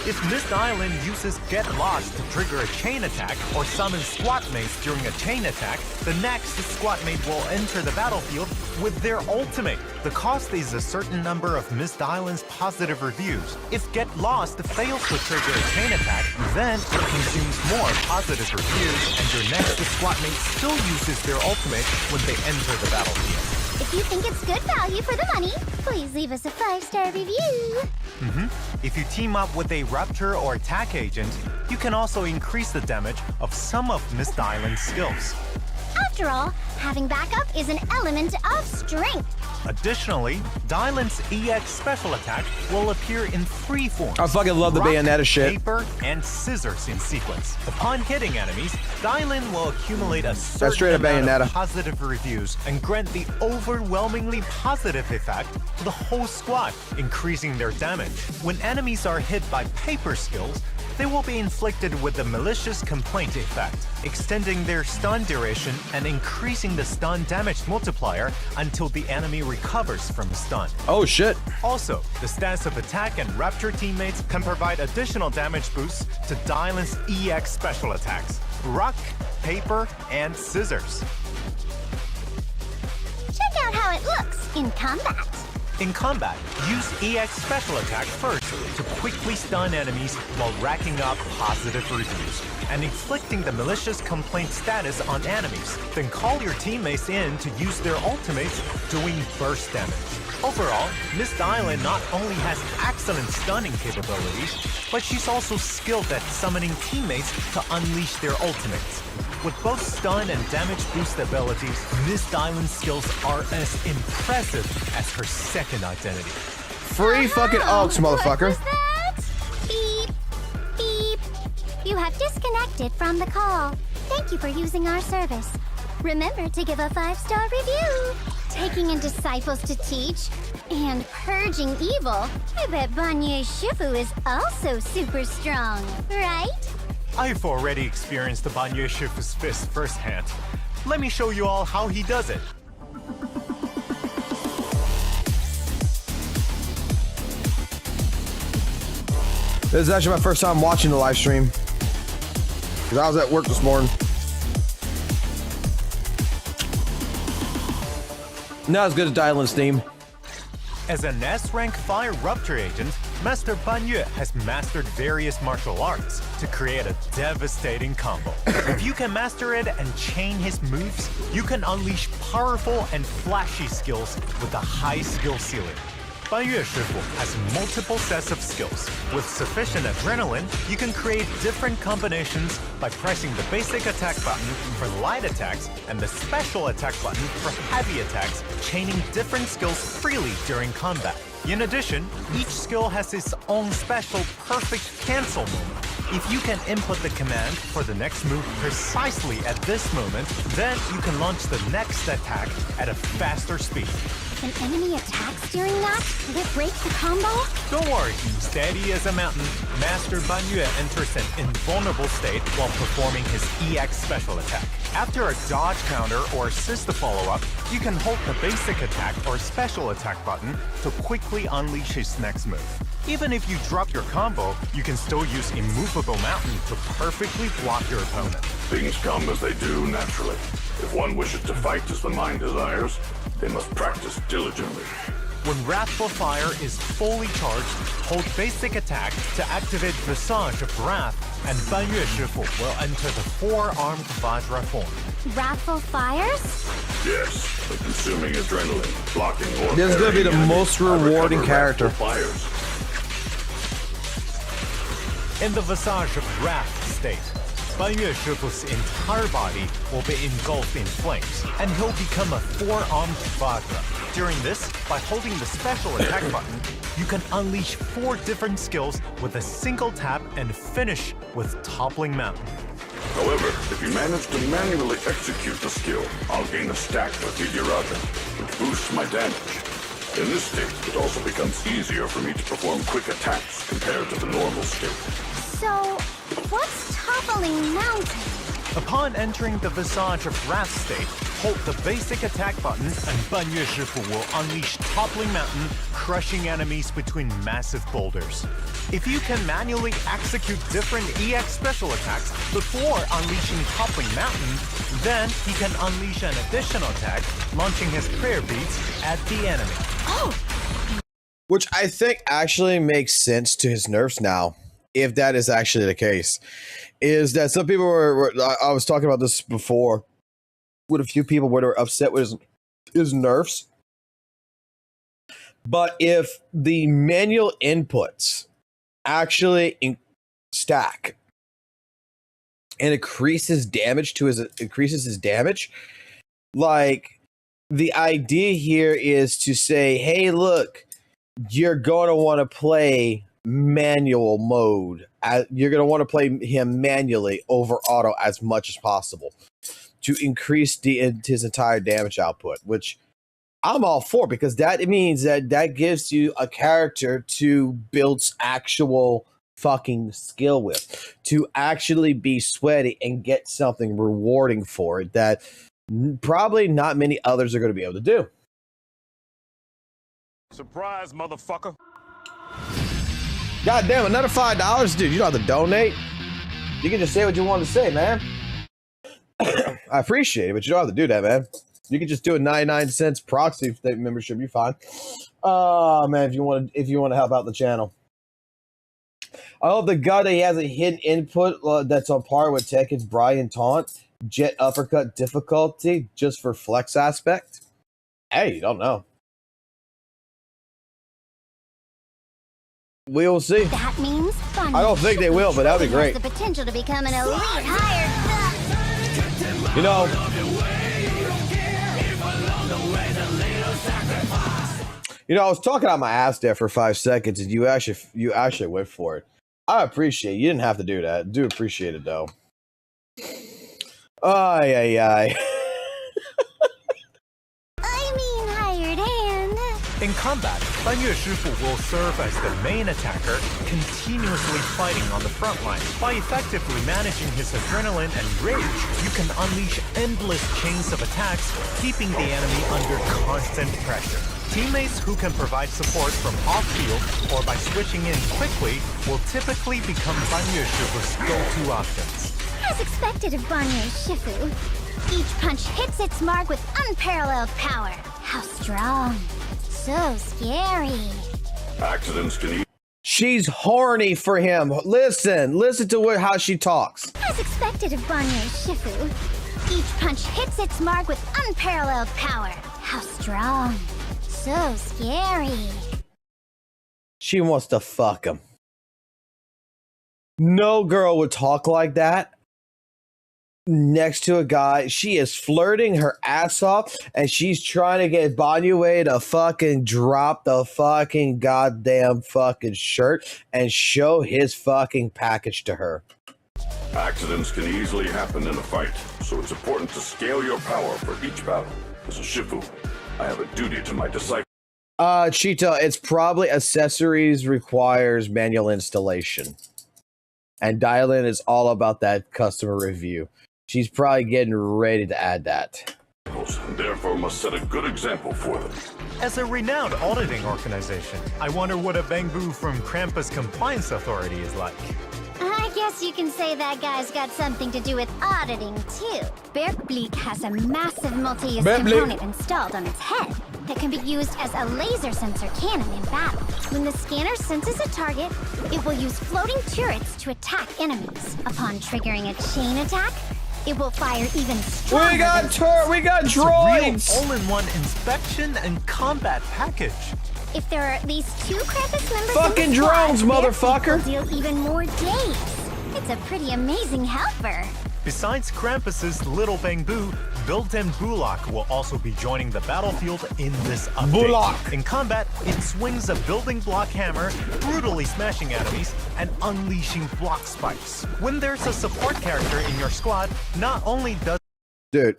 S2: If Miss Dylan uses Get Lost to trigger a chain attack or summon squad mates during a chain attack, the next squad mate will enter the battlefield with their ultimate. The cost is a certain number of Miss Dylan's positive reviews. If Get Lost fails to trigger a chain attack, then it consumes more positive reviews and your next squad mate still uses their ultimate when they enter the battlefield.
S4: If you think it's good value for the money, please leave us a 5-star review.
S2: If you team up with a Rupture or Attack agent, you can also increase the damage of some of Miss Dylan's skills.
S4: After all, having backup is an element of strength.
S2: Additionally, Dylan's EX special attack will appear in three forms.
S1: I fucking love the
S2: rock,
S1: Bayonetta shit.
S2: Paper, and scissors in sequence. Upon hitting enemies, Dylan will accumulate a certain
S1: straight up
S2: amount
S1: Bayonetta.
S2: of positive reviews and grant the overwhelmingly positive effect to the whole squad, increasing their damage. When enemies are hit by paper skills, they will be inflicted with the malicious complaint effect, extending their stun duration and increasing the stun damage multiplier until the enemy recovers from the stun.
S1: Oh shit.
S2: Also, the stance of attack and Rapture teammates can provide additional damage boosts to Dylan's EX special attacks: rock, paper, and scissors.
S4: Check out how it looks in combat.
S2: In combat, use EX special attack first to quickly stun enemies while racking up positive reviews and inflicting the malicious complaint status on enemies. Then call your teammates in to use their ultimates, doing burst damage. Overall, Miss Dylan not only has excellent stunning capabilities, but she's also skilled at summoning teammates to unleash their ultimates. With both stun and damage boost abilities, Miss Dylan's skills are as impressive as her second identity.
S1: Free fucking ults, motherfucker.
S4: What was that? Beep, beep. You have disconnected from the call. Thank you for using our service. Remember to give a 5-star review. Taking in disciples to teach and purging evil. I bet Banyu Shifu is also super strong, right?
S2: I've already experienced the Banyu Shifu's fist firsthand. Let me show you all how he does it.
S1: This is actually my first time watching the live stream, because I was at work this morning. Not as good as Dylan's theme.
S2: As an S-rank fire Rupture agent, Master Banyu has mastered various martial arts to create a devastating combo. If you can master it and chain his moves, you can unleash powerful and flashy skills with a high skill ceiling. Banyu Shifu has multiple sets of skills. With sufficient adrenaline, you can create different combinations by pressing the basic attack button for light attacks and the special attack button for heavy attacks, chaining different skills freely during combat. In addition, each skill has its own special perfect cancel moment. If you can input the command for the next move precisely at this moment, then you can launch the next attack at a faster speed.
S4: If an enemy attacks during that, will it break the combo?
S2: Don't worry, steady as a mountain, Master Banyu enters an invulnerable state while performing his EX special attack. After a dodge counter or assist follow-up, you can hold the basic attack or special attack button to quickly unleash his next move. Even if you drop your combo, you can still use Immovable Mountain to perfectly block your opponent.
S3: Things come as they do naturally. If one wishes to fight as the mind desires, they must practice diligently.
S2: When Wrathful Fire is fully charged, hold basic attack to activate Visage of Wrath, and Banyue Shifu will enter the four-armed Vajra form.
S4: Wrathful fires?
S3: Yes, the consuming adrenaline, blocking or
S1: This is gonna be the
S3: parrying
S1: most
S3: enemies. I
S1: rewarding
S3: recover
S1: character.
S3: wrathful fires.
S2: In the Visage of Wrath state, Banyue Shifu's entire body will be engulfed in flames, and he'll become a four-armed Vajra. During this, by holding the special attack button, you can unleash 4 different skills with a single tap and finish with Toppling Mountain.
S3: However, if you manage to manually execute the skill, I'll gain a stack of Higuraga, which boosts my damage. In this state, it also becomes easier for me to perform quick attacks compared to the normal state.
S4: So, what's Toppling Mountain?
S2: Upon entering the Visage of Wrath state, hold the basic attack button and Banyue Shifu will unleash Toppling Mountain, crushing enemies between massive boulders. If you can manually execute different EX special attacks before unleashing Toppling Mountain, then he can unleash an additional attack, launching his prayer beads at the enemy.
S1: Which I think actually makes sense to his nerfs now, if that is actually the case. Is that some people were I was talking about this before with a few people where they were upset with his nerfs. But if the manual inputs actually stack and increases his damage, like the idea here is to say, hey, look, you're going to want to play manual mode. You're going to want to play him manually over auto as much as possible to increase his entire damage output, which I'm all for, because that means that gives you a character to build actual fucking skill with, to actually be sweaty and get something rewarding for it that probably not many others are going to be able to do.
S8: Surprise, motherfucker.
S1: God damn, another $5, dude. You don't have to donate. You can just say what you want to say, man. I appreciate it, but you don't have to do that, man. You can just do a 99 cents proxy membership. You're fine. Oh man, if you want to help out the channel. I hope the guy that he has a hidden input that's on par with Tekken's Brian Taunt, Jet Uppercut difficulty, just for flex aspect. Hey, you don't know. We will see.
S4: That means fun.
S1: I don't think they will, but that'd be great.
S4: The potential to become an elite hired.
S1: You know, I was talking out my ass there for 5 seconds, and you actually went for it. I appreciate it. You didn't have to do that. I do appreciate it though. Ay.
S4: I mean hired hand.
S2: In combat, Banyue Shifu will serve as the main attacker, continuously fighting on the front line. By effectively managing his adrenaline and rage, you can unleash endless chains of attacks, keeping the enemy under constant pressure. Teammates who can provide support from off-field or by switching in quickly will typically become Banyue Shifu's go-to options.
S4: As expected of Banyue Shifu, each punch hits its mark with unparalleled power. How strong. So scary.
S3: Accidents can
S1: she's horny for him. Listen to how she talks.
S4: As expected of Banyue Shifu, each punch hits its mark with unparalleled power. How strong. So scary.
S1: She wants to fuck him. No girl would talk like that next to a guy. She is flirting her ass off, and she's trying to get Banyue to fucking drop the fucking goddamn fucking shirt and show his fucking package to her.
S3: Accidents can easily happen in a fight, so it's important to scale your power for each battle. As a Shifu, I have a duty to my disciple.
S1: Cheetah, it's probably accessories requires manual installation. And Dial-In is all about that customer review. She's probably getting ready to add that.
S3: And therefore must set a good example for them.
S2: As a renowned auditing organization, I wonder what a Bangbu from Krampus Compliance Authority is like.
S4: I guess you can say that guy's got something to do with auditing, too. Berkbleek has a massive multi-use component installed on its head. that can be used as a laser sensor cannon in battle. When the scanner senses a target, it will use floating turrets to attack enemies. Upon triggering a chain attack, it will fire even stronger.
S1: We got
S2: It's a
S1: droids.
S2: real all-in-one inspection and combat package.
S4: If there are at least 2 Krampus members
S1: Fucking
S4: in the squad,
S1: drones,
S4: their
S1: motherfucker.
S4: feet will deal even more days. It's a pretty amazing helper.
S2: Besides Krampus's Little Bangbu, built-in Bulak will also be joining the battlefield in this update.
S1: Bulak.
S2: In combat, it swings a building block hammer, brutally smashing enemies and unleashing block spikes. When there's a support character in your squad, not only does
S1: Dude.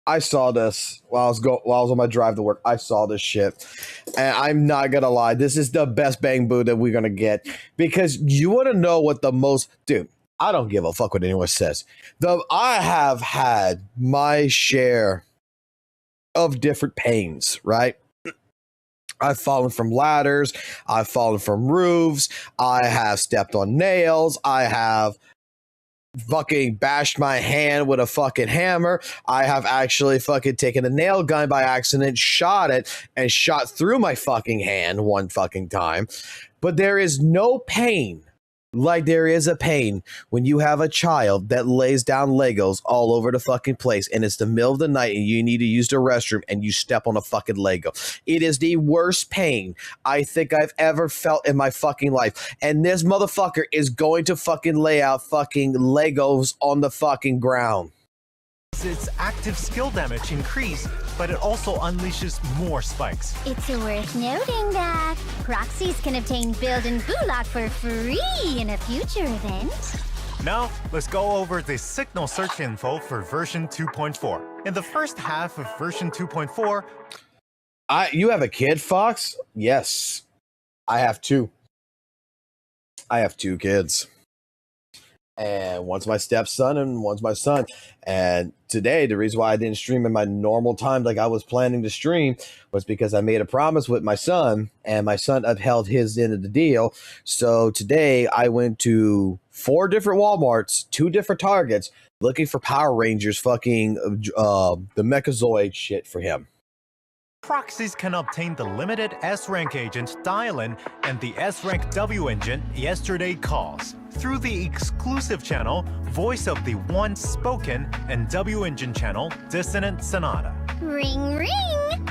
S1: I saw this while I was on my drive to work. I saw this shit, and I'm not gonna lie. This is the best bang boo that we're gonna get, because you want to know what the most, dude. I don't give a fuck what anyone says. I have had my share of different pains, right? I've fallen from ladders. I've fallen from roofs. I have stepped on nails. I have fucking bashed my hand with a fucking hammer. I have actually fucking taken a nail gun by accident, shot it, and shot through my fucking hand one fucking time. But there is no pain like there is a pain when you have a child that lays down Legos all over the fucking place, and it's the middle of the night and you need to use the restroom and you step on a fucking Lego. It is the worst pain I think I've ever felt in my fucking life. And this motherfucker is going to fucking lay out fucking Legos on the fucking ground.
S2: its active skill damage increase, but it also unleashes more spikes.
S4: It's worth noting that proxies can obtain build and Bulak for free in a future event.
S2: Now, let's go over the signal search info for version 2.4. In the first half of version 2.4,
S1: You have a kid, Fox? Yes. I have two. I have two kids. And one's my stepson and one's my son. And today, the reason why I didn't stream in my normal time like I was planning to stream was because I made a promise with my son, and my son upheld his end of the deal. So today, I went to 4 different Walmarts, 2 different Targets, looking for Power Rangers fucking the Mechazoid shit for him.
S2: proxies can obtain the limited S-Rank agent Dialin and the S-Rank W engine Yesterday Calls through the exclusive channel Voice of the Once Spoken and W engine channel Dissonant Sonata.
S4: Ring ring!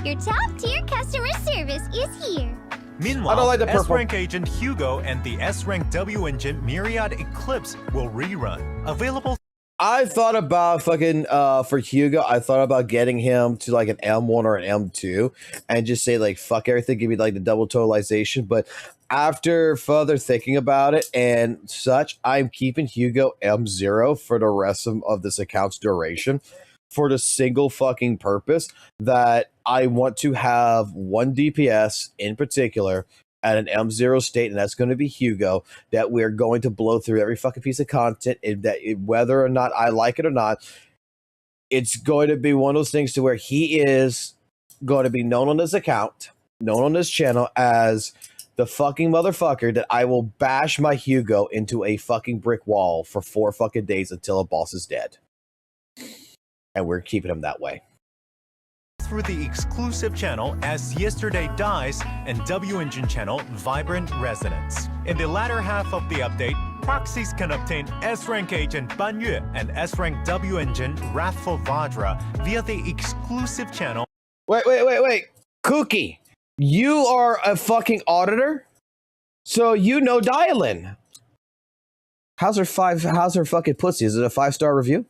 S4: Your top tier customer service is here.
S2: Meanwhile,
S1: I don't like the purple.
S2: S-Rank agent Hugo and the S-Rank W engine Myriad Eclipse will rerun. Available.
S1: I thought about fucking for Hugo, I thought about getting him to like an M1 or an M2 and just say like fuck everything, give me like the double totalization. But after further thinking about it and such, I'm keeping Hugo M0 for the rest of this account's duration for the single fucking purpose that I want to have one DPS in particular at an M0 state, and that's going to be Hugo, that we're going to blow through every fucking piece of content, whether or not I like it or not. It's going to be one of those things to where he is going to be known on this account, known on this channel as the fucking motherfucker that I will bash my Hugo into a fucking brick wall for 4 fucking days until a boss is dead. And we're keeping him that way.
S2: Through the exclusive channel As Yesterday Dies and W Engine channel Vibrant Resonance. In the latter half of the update, proxies can obtain S-Rank agent Banyue and S-Rank W Engine Wrathful Vajra via the exclusive channel.
S1: Wait. Cookie, you are a fucking auditor? So you know Dialin. How's her fucking pussy? Is it a 5-star review?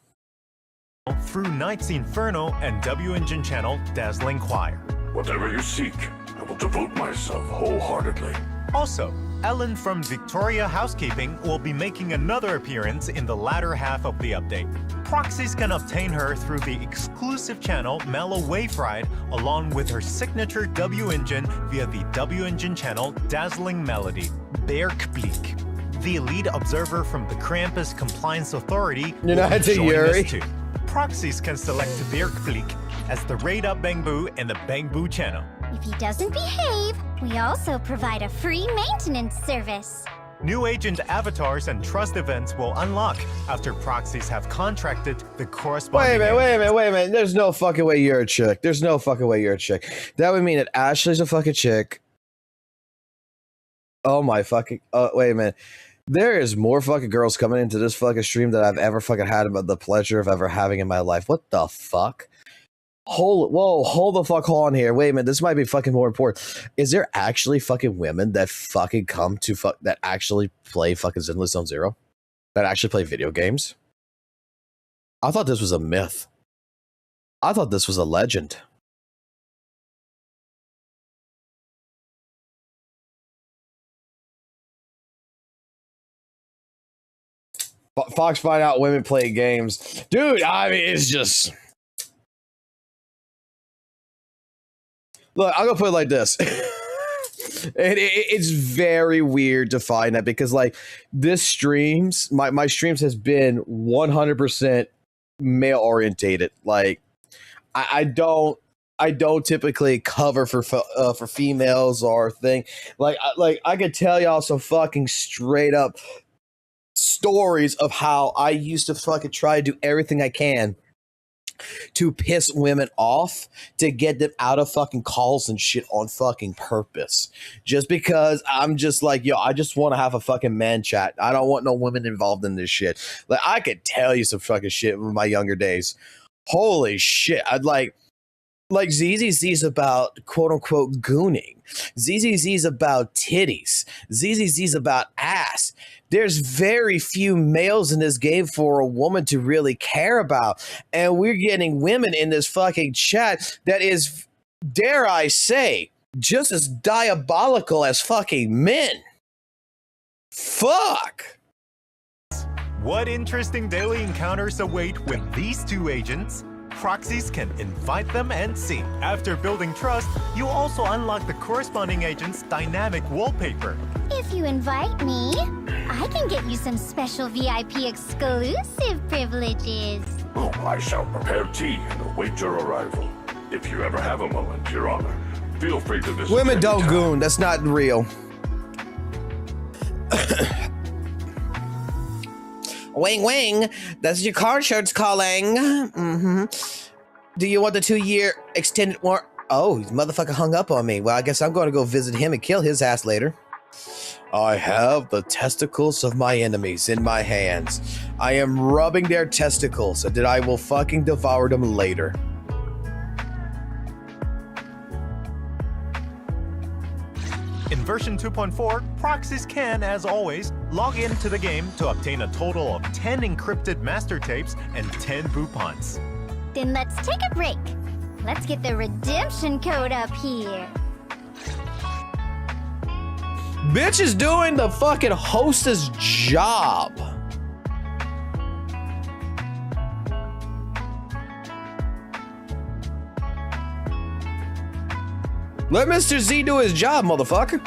S2: Through Knight's Inferno and W Engine channel Dazzling Choir.
S3: Whatever you seek, I will devote myself wholeheartedly.
S2: Also, Ellen from Victoria Housekeeping will be making another appearance in the latter half of the update. Proxies can obtain her through the exclusive channel Mellow Wave Ride along with her signature W Engine via the W Engine channel Dazzling Melody, Berkblick. The elite observer from the Krampus Compliance Authority
S1: You're not
S2: will be
S1: to
S2: joining
S1: Yuri.
S2: us too. Proxies can select Berkblick as the Raid Up Bangbu in the Bangbu channel.
S4: If he doesn't behave, we also provide a free maintenance service.
S2: New agent avatars and trust events will unlock after proxies have contracted the corresponding
S1: Wait a minute. There's no fucking way you're a chick. There's no fucking way you're a chick. That would mean that Ashley's a fucking chick. Oh my fucking... wait a minute. There is more fucking girls coming into this fucking stream that I've ever fucking had about the pleasure of ever having in my life. What the fuck? Hold the fuck on here. Wait a minute, this might be fucking more important. Is there actually fucking women that fucking come to that actually play fucking Zenless Zone Zero? That actually play video games? I thought this was a myth. I thought this was a legend. Fox find out women play games. Dude, I mean, it's just... Look, I'm gonna put it like this. It's very weird to find that because, like, this streams, my streams has been 100% male orientated. Like, I don't typically cover for females or thing. Like I could tell y'all some fucking straight up stories of how I used to fucking try to do everything I can to piss women off, to get them out of fucking calls and shit on fucking purpose. Just because I'm just like, yo, I just want to have a fucking man chat. I don't want no women involved in this shit. Like, I could tell you some fucking shit from my younger days. Holy shit. I'd like ZZZ's about quote unquote gooning. ZZZ's about titties. ZZZ's about ass. There's very few males in this game for a woman to really care about. And we're getting women in this fucking chat that is, dare I say, just as diabolical as fucking men. Fuck.
S2: What interesting daily encounters await with these two agents? Proxies can invite them and see. After building trust, you also unlock the corresponding agent's dynamic wallpaper.
S4: If you invite me, I can get you some special VIP exclusive privileges.
S3: Oh, I shall prepare tea and await your arrival. If you ever have a moment, Your Honor, feel free to visit.
S1: Women don't goon. That's not real. Wing wing, that's your car shirt's calling. Do you want the 2-year extended warrant? Oh, this motherfucker hung up on me. Well, I guess I'm going to go visit him and kill his ass later. I have the testicles of my enemies in my hands. I am rubbing their testicles, and then I will fucking devour them later.
S2: In version 2.4, proxies can, as always, log into the game to obtain a total of 10 encrypted master tapes and 10 boopons.
S4: Then let's take a break. Let's get the redemption code up here.
S1: Bitch is doing the fucking hostess job. Let Mr. Z do his job, motherfucker.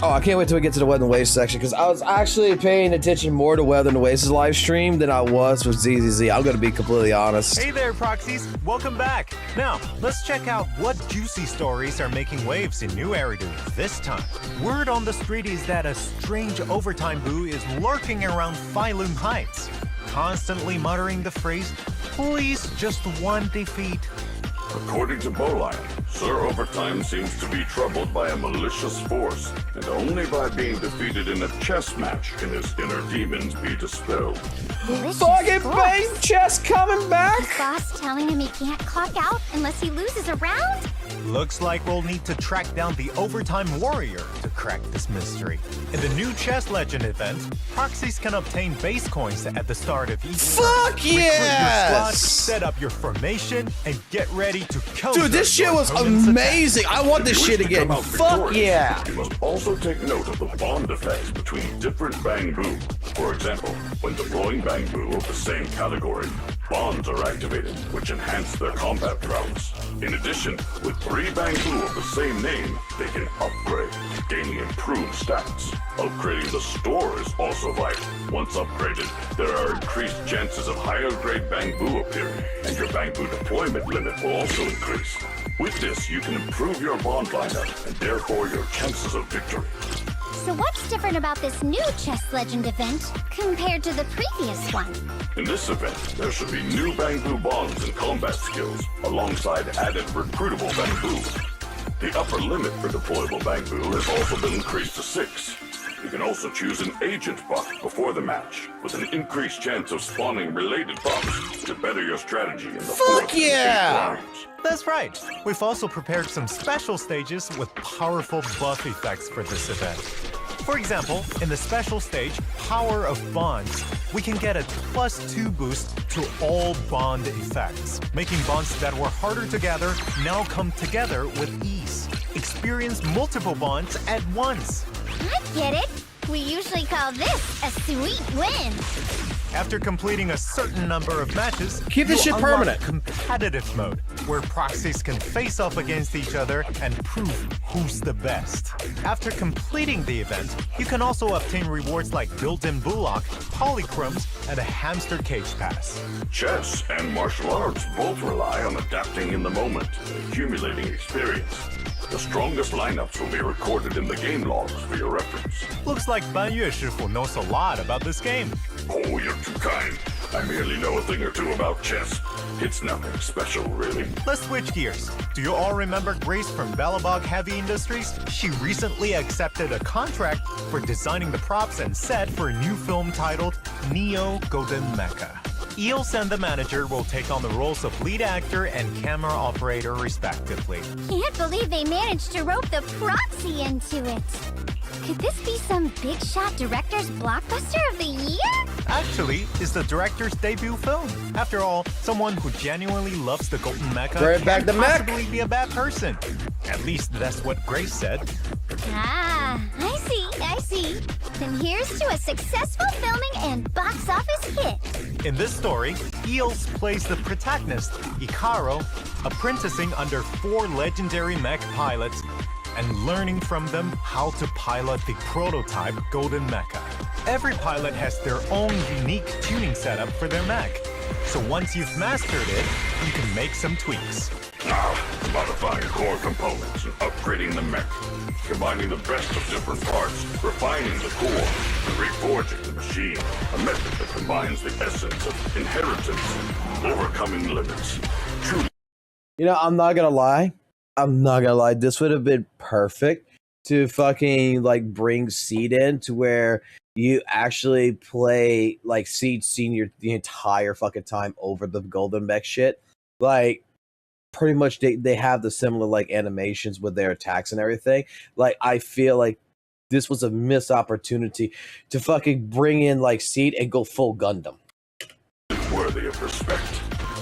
S1: Oh, I can't wait till we get to the Weather and Waves section, because I was actually paying attention more to Weather and Waves' live stream than I was with ZZZ. I'm going to be completely honest.
S2: Hey there, proxies. Welcome back. Now, let's check out what juicy stories are making waves in New Eridu this time. Word on the street is that a strange overtime boo is lurking around Phylum Heights, constantly muttering the phrase, "Please, just one defeat."
S3: According to Bowline, Sir Overtime seems to be troubled by a malicious force, and only by being defeated in a chess match can his inner demons be dispelled.
S1: Fucking bang chess coming back!
S4: Boss telling him he can't clock out unless he loses a round?
S2: Looks like we'll need to track down the Overtime Warrior to crack this mystery. In the new Chess Legend event, proxies can obtain base coins at the start of each
S1: Fuck
S2: turn.
S1: yes!
S2: Recruit your squad, set up your formation, and get ready to counter.
S1: Dude, this shit
S2: your
S1: was
S2: opponent's
S1: amazing. I want this shit again. Fuck yeah!
S3: You must also take note of the bond effects between different Bang Boom. For example, when deploying Bangbu of the same category, bonds are activated, which enhance their combat prowess. In addition, with 3 Bangbu of the same name, they can upgrade, gaining improved stats. Upgrading the store is also vital. Once upgraded, there are increased chances of higher grade Bangbu appearing, and your Bangbu deployment limit will also increase. With this, you can improve your bond lineup, and therefore your chances of victory.
S4: So what's different about this new Chess Legend event compared to the previous one?
S3: In this event, there should be new Bangbu bonds and combat skills, alongside added recruitable Bangbu. The upper limit for deployable Bangbu has also been increased to 6. You can also choose an agent buff before the match, with an increased chance of spawning related buffs to better your strategy in the
S1: Fuck yeah!
S3: rounds.
S2: That's right. We've also prepared some special stages with powerful buff effects for this event. For example, in the special stage, Power of Bonds, we can get a +2 boost to all bond effects, making bonds that were harder to gather now come together with ease. Experience multiple bonds at once.
S4: I get it. We usually call this a sweet win.
S2: After completing a certain number of matches,
S1: Keep this
S2: you
S1: shit
S2: unlock
S1: permanent.
S2: competitive mode, where proxies can face off against each other and prove who's the best. After completing the event, you can also obtain rewards like built-in bullock, polychromes, and a hamster cage pass.
S3: Chess and martial arts both rely on adapting in the moment and accumulating experience. The strongest lineups will be recorded in the game logs for your reference.
S2: Looks like Ban Yue Shifu knows a lot about this game.
S3: Oh, you're too kind. I merely know a thing or two about chess. It's nothing special, really.
S2: Let's switch gears. Do you all remember Grace from Balabog Heavy Industries? She recently accepted a contract for designing the props and set for a new film titled Neo Golden Mecha. Eels and the manager will take on the roles of lead actor and camera operator respectively.
S4: Can't believe they managed to rope the proxy into it. Could this be some big shot director's blockbuster of the year?
S2: Actually, it's the director's debut film. After all, someone who genuinely loves the Golden Mecha
S1: Bring back
S2: can't
S1: the mech.
S2: possibly be a bad person. At least that's what Grace said.
S4: Ah, I see. Then here's to a successful filming and box office hit.
S2: In this story, Eels plays the protagonist, Ikaro, apprenticing under 4 legendary mech pilots and learning from them how to pilot the prototype Golden Mecha. Every pilot has their own unique tuning setup for their mech, so once you've mastered it, you can make some tweaks.
S3: Now, modifying core components and upgrading the mech. Combining the best of different parts, refining the core, and reforging the machine. A method that combines the essence of inheritance and overcoming limits. Truly.
S1: You know, I'm not gonna lie. This would have been perfect to fucking like bring Seed in to where you actually play like Seed Senior the entire fucking time over the Golden Mech shit. Like, pretty much they have the similar like animations with their attacks and everything. Like, I feel like this was a missed opportunity to fucking bring in like Seed and go full Gundam.
S3: Worthy of respect.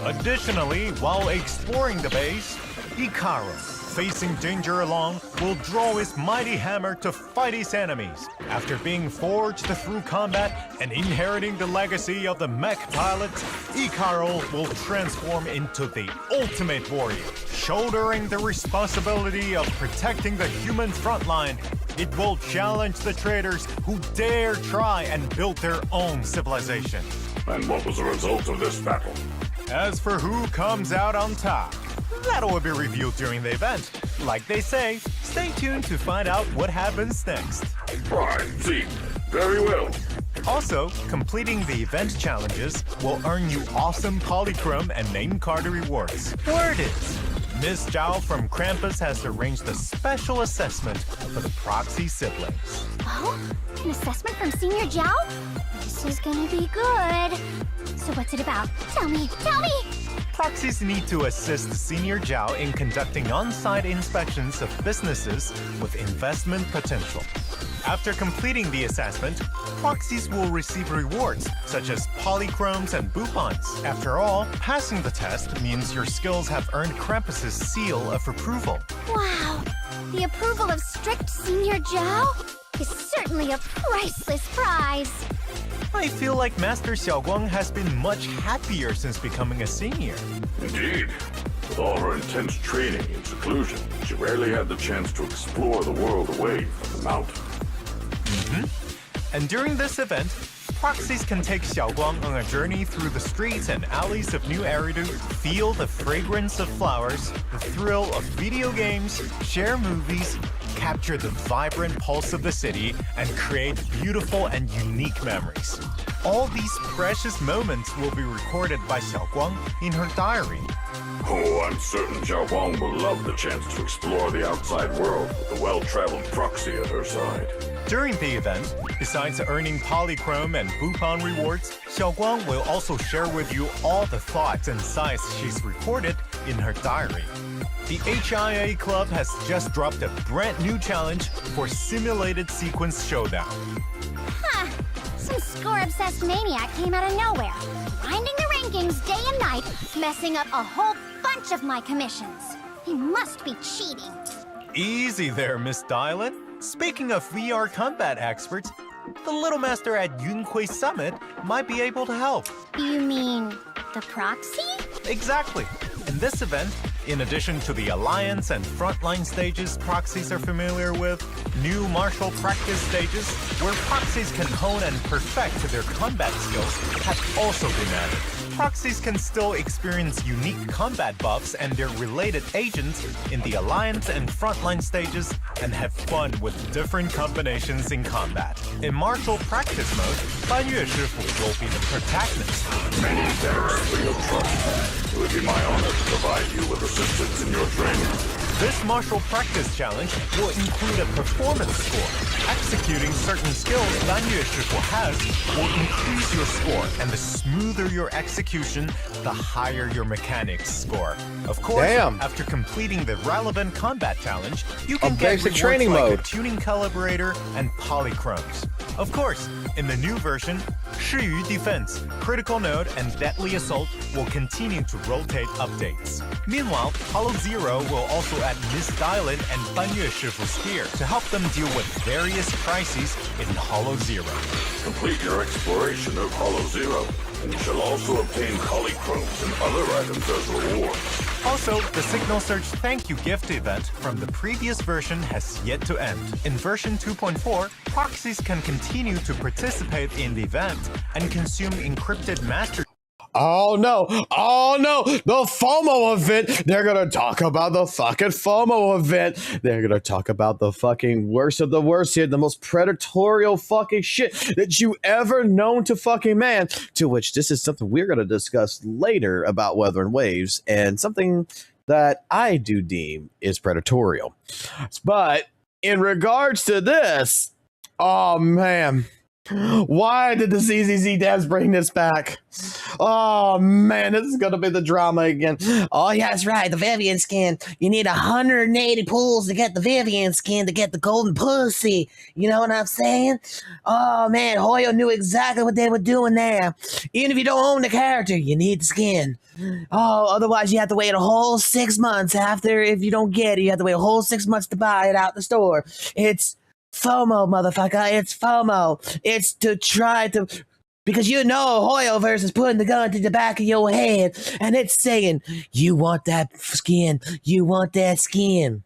S2: Additionally, while exploring the base, Ikaro, facing danger along, will draw his mighty hammer to fight his enemies. After being forged through combat and inheriting the legacy of the mech pilots, Ikaro will transform into the ultimate warrior, shouldering the responsibility of protecting the human frontline. It will challenge the traitors who dare try and build their own civilization.
S3: And what was the result of this battle?
S2: As for who comes out on top, that will be revealed during the event. Like they say, stay tuned to find out what happens next.
S3: Right, see. Very well.
S2: Also, completing the event challenges will earn you awesome polychrome and name card rewards. Word is, Miss Zhao from Krampus has arranged a special assessment for the Proxy siblings.
S4: Oh, an assessment from Senior Zhao? This is gonna be good. So what's it about? Tell me!
S2: Proxies need to assist Senior Zhao in conducting on-site inspections of businesses with investment potential. After completing the assessment, proxies will receive rewards such as polychromes and boopons. After all, passing the test means your skills have earned Krampus's seal of approval.
S4: Wow! The approval of strict Senior Zhao is certainly a priceless prize.
S2: I feel like Master Xiaoguang has been much happier since becoming a senior.
S3: Indeed. With all her intense training and seclusion, she rarely had the chance to explore the world away from the mountain.
S2: And during this event, proxies can take Xiaoguang on a journey through the streets and alleys of New Eridu, feel the fragrance of flowers, the thrill of video games, share movies, capture the vibrant pulse of the city, and create beautiful and unique memories. All these precious moments will be recorded by Xiaoguang in her diary.
S3: Oh, I'm certain Xiao Huang will love the chance to explore the outside world with a well-traveled proxy at her side.
S2: During the event, besides earning Polychrome and Bupon rewards, Xiaoguang will also share with you all the thoughts and sights she's recorded in her diary. The HIA Club has just dropped a brand new challenge for Simulated Sequence Showdown.
S4: Huh. Some score-obsessed maniac came out of nowhere, grinding the rankings day and night, messing up a whole bunch of my commissions. He must be cheating.
S2: Easy there, Miss Dylan. Speaking of VR combat experts, the Little Master at Yunhui Summit might be able to help.
S4: You mean the proxy?
S2: Exactly. In this event, in addition to the Alliance and Frontline stages proxies are familiar with, new martial practice stages where proxies can hone and perfect their combat skills have also been added. Proxies can still experience unique combat buffs and their related agents in the Alliance and Frontline stages and have fun with different combinations in combat. In martial practice mode, Ban Yue Shifu will be the protagonist.
S3: Many thanks for your trust. It would be my honor to provide you with assistance in your training.
S2: This martial practice challenge will include a performance score. Executing certain skills Ban Yue Shifu has will increase your score, and the smoother your execution, the higher your mechanics score. Of course, after completing the relevant combat challenge, you can get
S1: basic
S2: rewards
S1: training
S2: like
S1: mode.
S2: a tuning calibrator and polychromes. Of course, in the new version, Shiyu Defense, Critical Node, and Deadly Assault will continue to rotate updates. Meanwhile, Hollow Zero will also add Miss Dylan and Ban Yue Shifu's gear to help them deal with various crises in Hollow Zero.
S3: Complete your exploration of Hollow Zero, and you shall also obtain polychromes and other items as rewards.
S2: Also, the Signal Surge Thank You gift event from the previous version has yet to end. In version 2.4, proxies can continue to participate in the event and consume encrypted master.
S1: Oh no, the FOMO event. They're gonna talk about the fucking FOMO event. They're gonna talk about the fucking worst of the worst here, the most predatorial fucking shit that you ever known to fucking man. To which this is something we're gonna discuss later about Weather and Waves, and something that I do deem is predatorial. But in regards to this, oh man. Why did the ZZZ devs bring this back? Oh man, this is gonna be the drama again. Oh yeah, that's right, the Vivian skin. You need 180 pulls to get the Vivian skin to get the golden pussy. You know what I'm saying? Oh man, Hoyo knew exactly what they were doing there. Even if you don't own the character, you need the skin. Oh, otherwise you have to wait a whole 6 months after. If you don't get it, you have to wait a whole 6 months to buy it out the store. It's FOMO, motherfucker. It's FOMO. It's to try to... Because you know Hoyoverse is putting the gun to the back of your head, and it's saying, you want that skin. You want that skin.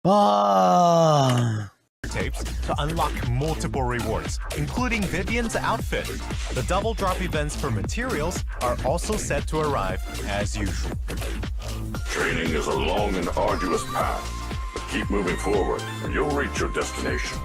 S1: Oh...
S2: tapes to unlock multiple rewards, including Vivian's outfit. The double drop events for materials are also set to arrive as usual.
S3: Training is a long and arduous path, but keep moving forward and you'll reach your destination.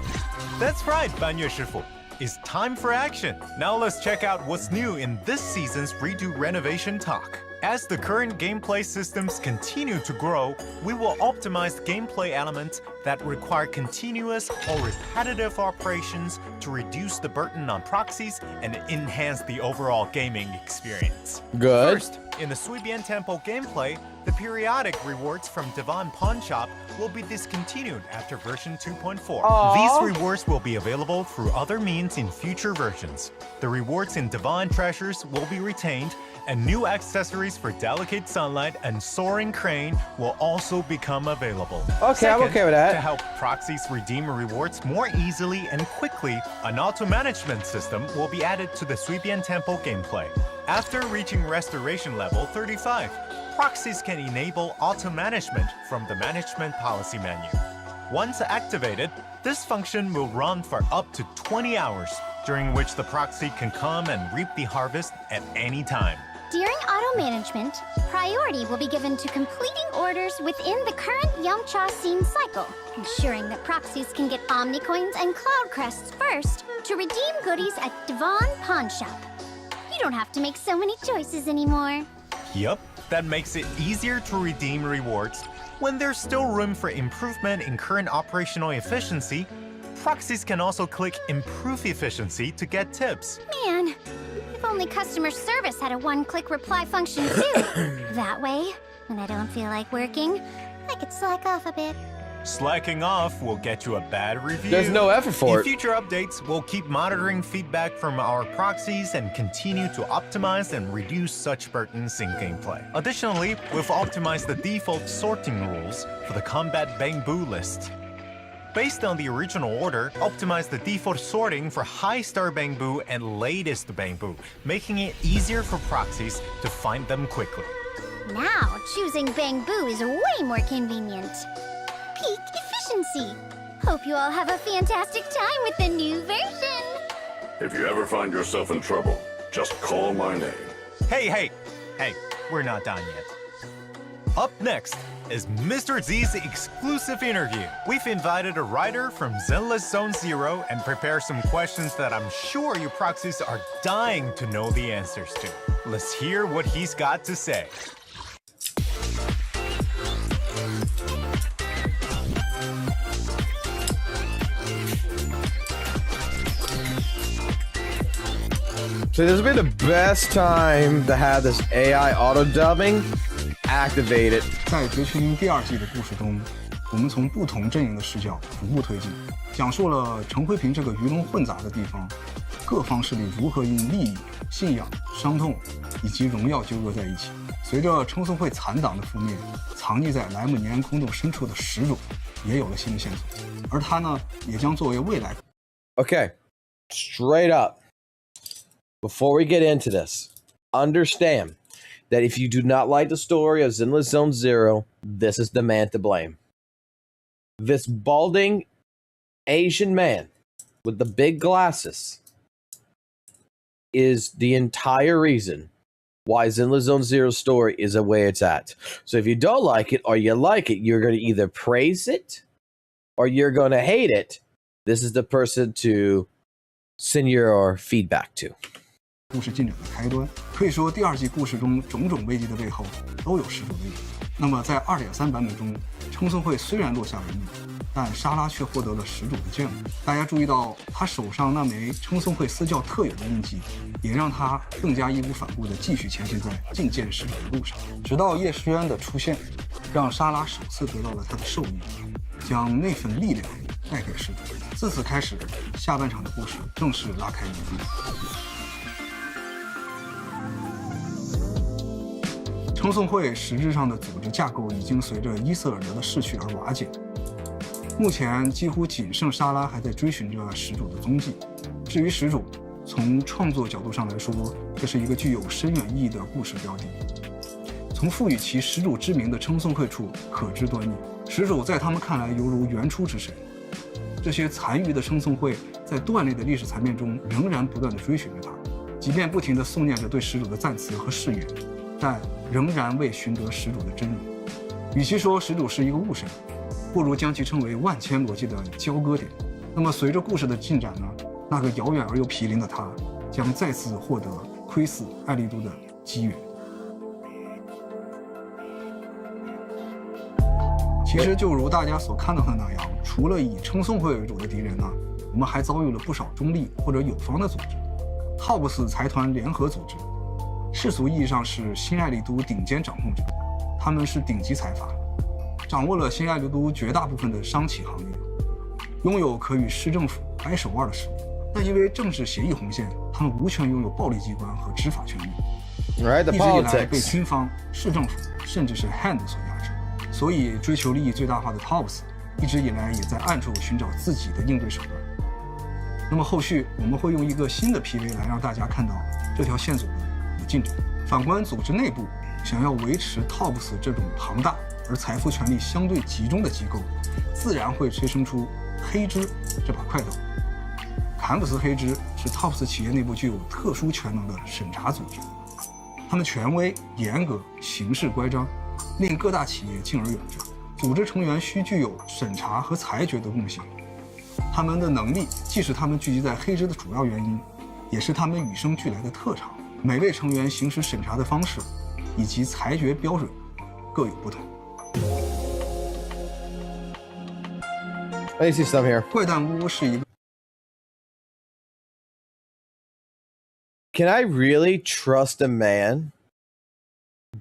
S2: That's right, Ban Yue Shifu. It's time for action. Now let's check out what's new in this season's Redo Renovation Talk. As the current gameplay systems continue to grow, we will optimize gameplay elements that require continuous or repetitive operations to reduce the burden on proxies and enhance the overall gaming experience.
S1: Good.
S2: First, in the Suibian Temple gameplay, The periodic rewards from Devon Pawn Shop will be discontinued after version 2.4. These rewards will be available through other means in future versions. The rewards in Devon Treasures will be retained, and new accessories for delicate sunlight and soaring crane will also become available.
S1: Okay, I'm okay with that.
S2: To help proxies redeem rewards more easily and quickly, an auto-management system will be added to the Suibian Temple gameplay. After reaching restoration level 35, proxies can enable auto-management from the management policy menu. Once activated, this function will run for up to 20 hours, during which the proxy can come and reap the harvest at any time.
S4: During auto-management, priority will be given to completing orders within the current Yamcha scene cycle, ensuring that proxies can get Omni Coins and Cloud Crests first to redeem goodies at Devon Pawn Shop. You don't have to make so many choices anymore.
S2: Yup, that makes it easier to redeem rewards. When there's still room for improvement in current operational efficiency, proxies can also click Improve Efficiency to get tips.
S4: Man, if only customer service had a one-click reply function too. That way, when I don't feel like working, I could slack off a bit.
S2: Slacking off will get you a bad review.
S1: There's no effort for
S2: In
S1: it.
S2: future updates, we'll keep monitoring feedback from our proxies and continue to optimize and reduce such burdens in gameplay. Additionally, we've optimized the default sorting rules for the combat bamboo list. Based on the original order, optimize the default sorting for high star bamboo and latest bamboo, making it easier for proxies to find them quickly.
S4: Now, choosing bamboo is way more convenient. Peak efficiency. Hope you all have a fantastic time with the new version.
S3: If you ever find yourself in trouble, just call my name.
S2: Hey, we're not done yet. Up next is Mr. Z's exclusive interview. We've invited a writer from Zenless Zone Zero and prepared some questions that I'm sure you proxies are dying to know the answers to. Let's hear what he's got to say.
S1: So this would be the best time to have this AI auto dubbing activated.
S9: 在《绝区鹰》第2季的故事中，我们从不同阵营的视角逐步推进，讲述了陈辉平这个鱼龙混杂的地方，各方势力如何因利益、信仰、伤痛以及荣耀纠葛在一起。随着称颂会残党的覆灭，藏匿在莱姆尼安空洞深处的始祖也有了新的线索，而他呢，也将作为未来。
S1: Okay, straight up. Before we get into this, understand that if you do not like the story of Zenless Zone Zero, this is the man to blame. This balding Asian man with the big glasses is the entire reason why Zenless Zone Zero's story is the way it's at. So if you don't like it or you like it, you're going to either praise it or you're going to hate it. This is the person to send your feedback to.
S9: 故事进展的开端，可以说第2季故事中种种危机的背后都有始祖的影子。那么在 2.3 版本中，称颂会虽然落下帷幕，但莎拉却获得了始祖的眷顾。大家注意到他手上那枚称颂会私教特有的印记，也让他更加义无反顾地继续前行在觐见始祖的路上。直到叶诗渊的出现，让莎拉首次得到了他的授意，将那份力量带给始祖。自此开始，下半场的故事正式拉开帷幕。称颂会实质上的组织架构已经随着伊瑟尔德的逝去而瓦解，目前几乎仅剩莎拉还在追寻着始祖的踪迹。至于始祖，从创作角度上来说，这是一个具有深远意义的故事标的。从赋予其始祖之名的称颂会处可知端倪，始祖在他们看来犹如原初之神。这些残余的称颂会在断裂的历史层面中仍然不断地追寻着他，即便不停地诵念着对始祖的赞词和誓言，但仍然未寻得始祖的真容。与其说始祖是一个误神，不如将其称为万千逻辑的交割点。那么随着故事的进展呢，那个遥远而又毗邻的他将再次获得窥伺艾丽都的机缘。其实就如大家所看到的那样，除了以称颂会为主的敌人呢，我们还遭遇了不少中立或者友方的组织。浩布斯财团联合组织，世俗意义上是新艾丽都顶尖掌控者，他们是顶级财阀，掌握了新爱丽都绝大部分的商企行业，拥有可与市政府掰手腕的实力。但因为政治协议红线，他们无权拥有暴力机关和执法权力，一直以来被军方、市政府甚至是 Hand 所压制。所以，追求利益最大化的 TOPS 一直以来也在暗处寻找自己的应对手段。那么后续我们会用一个新的 PV 来让大家看到这条线索的进展。反观组织内部，想要维持 TOPS 这种庞大而财富权力相对集中的机构，自然会催生出黑支这把快刀。坎普斯黑支是 TOPS 企业内部具有特殊权能的审查组织，他们权威、严格、行事乖张，令各大企业敬而远之。组织成员需具有审查和裁决的共性。他们的能力既是他们聚集在黑支的主要原因，也是他们与生俱来的特长。每位成员行使审查的方式以及裁决标准各有不同。
S1: I see some here.
S9: 怪诞屋是一个。
S1: Can I really trust a man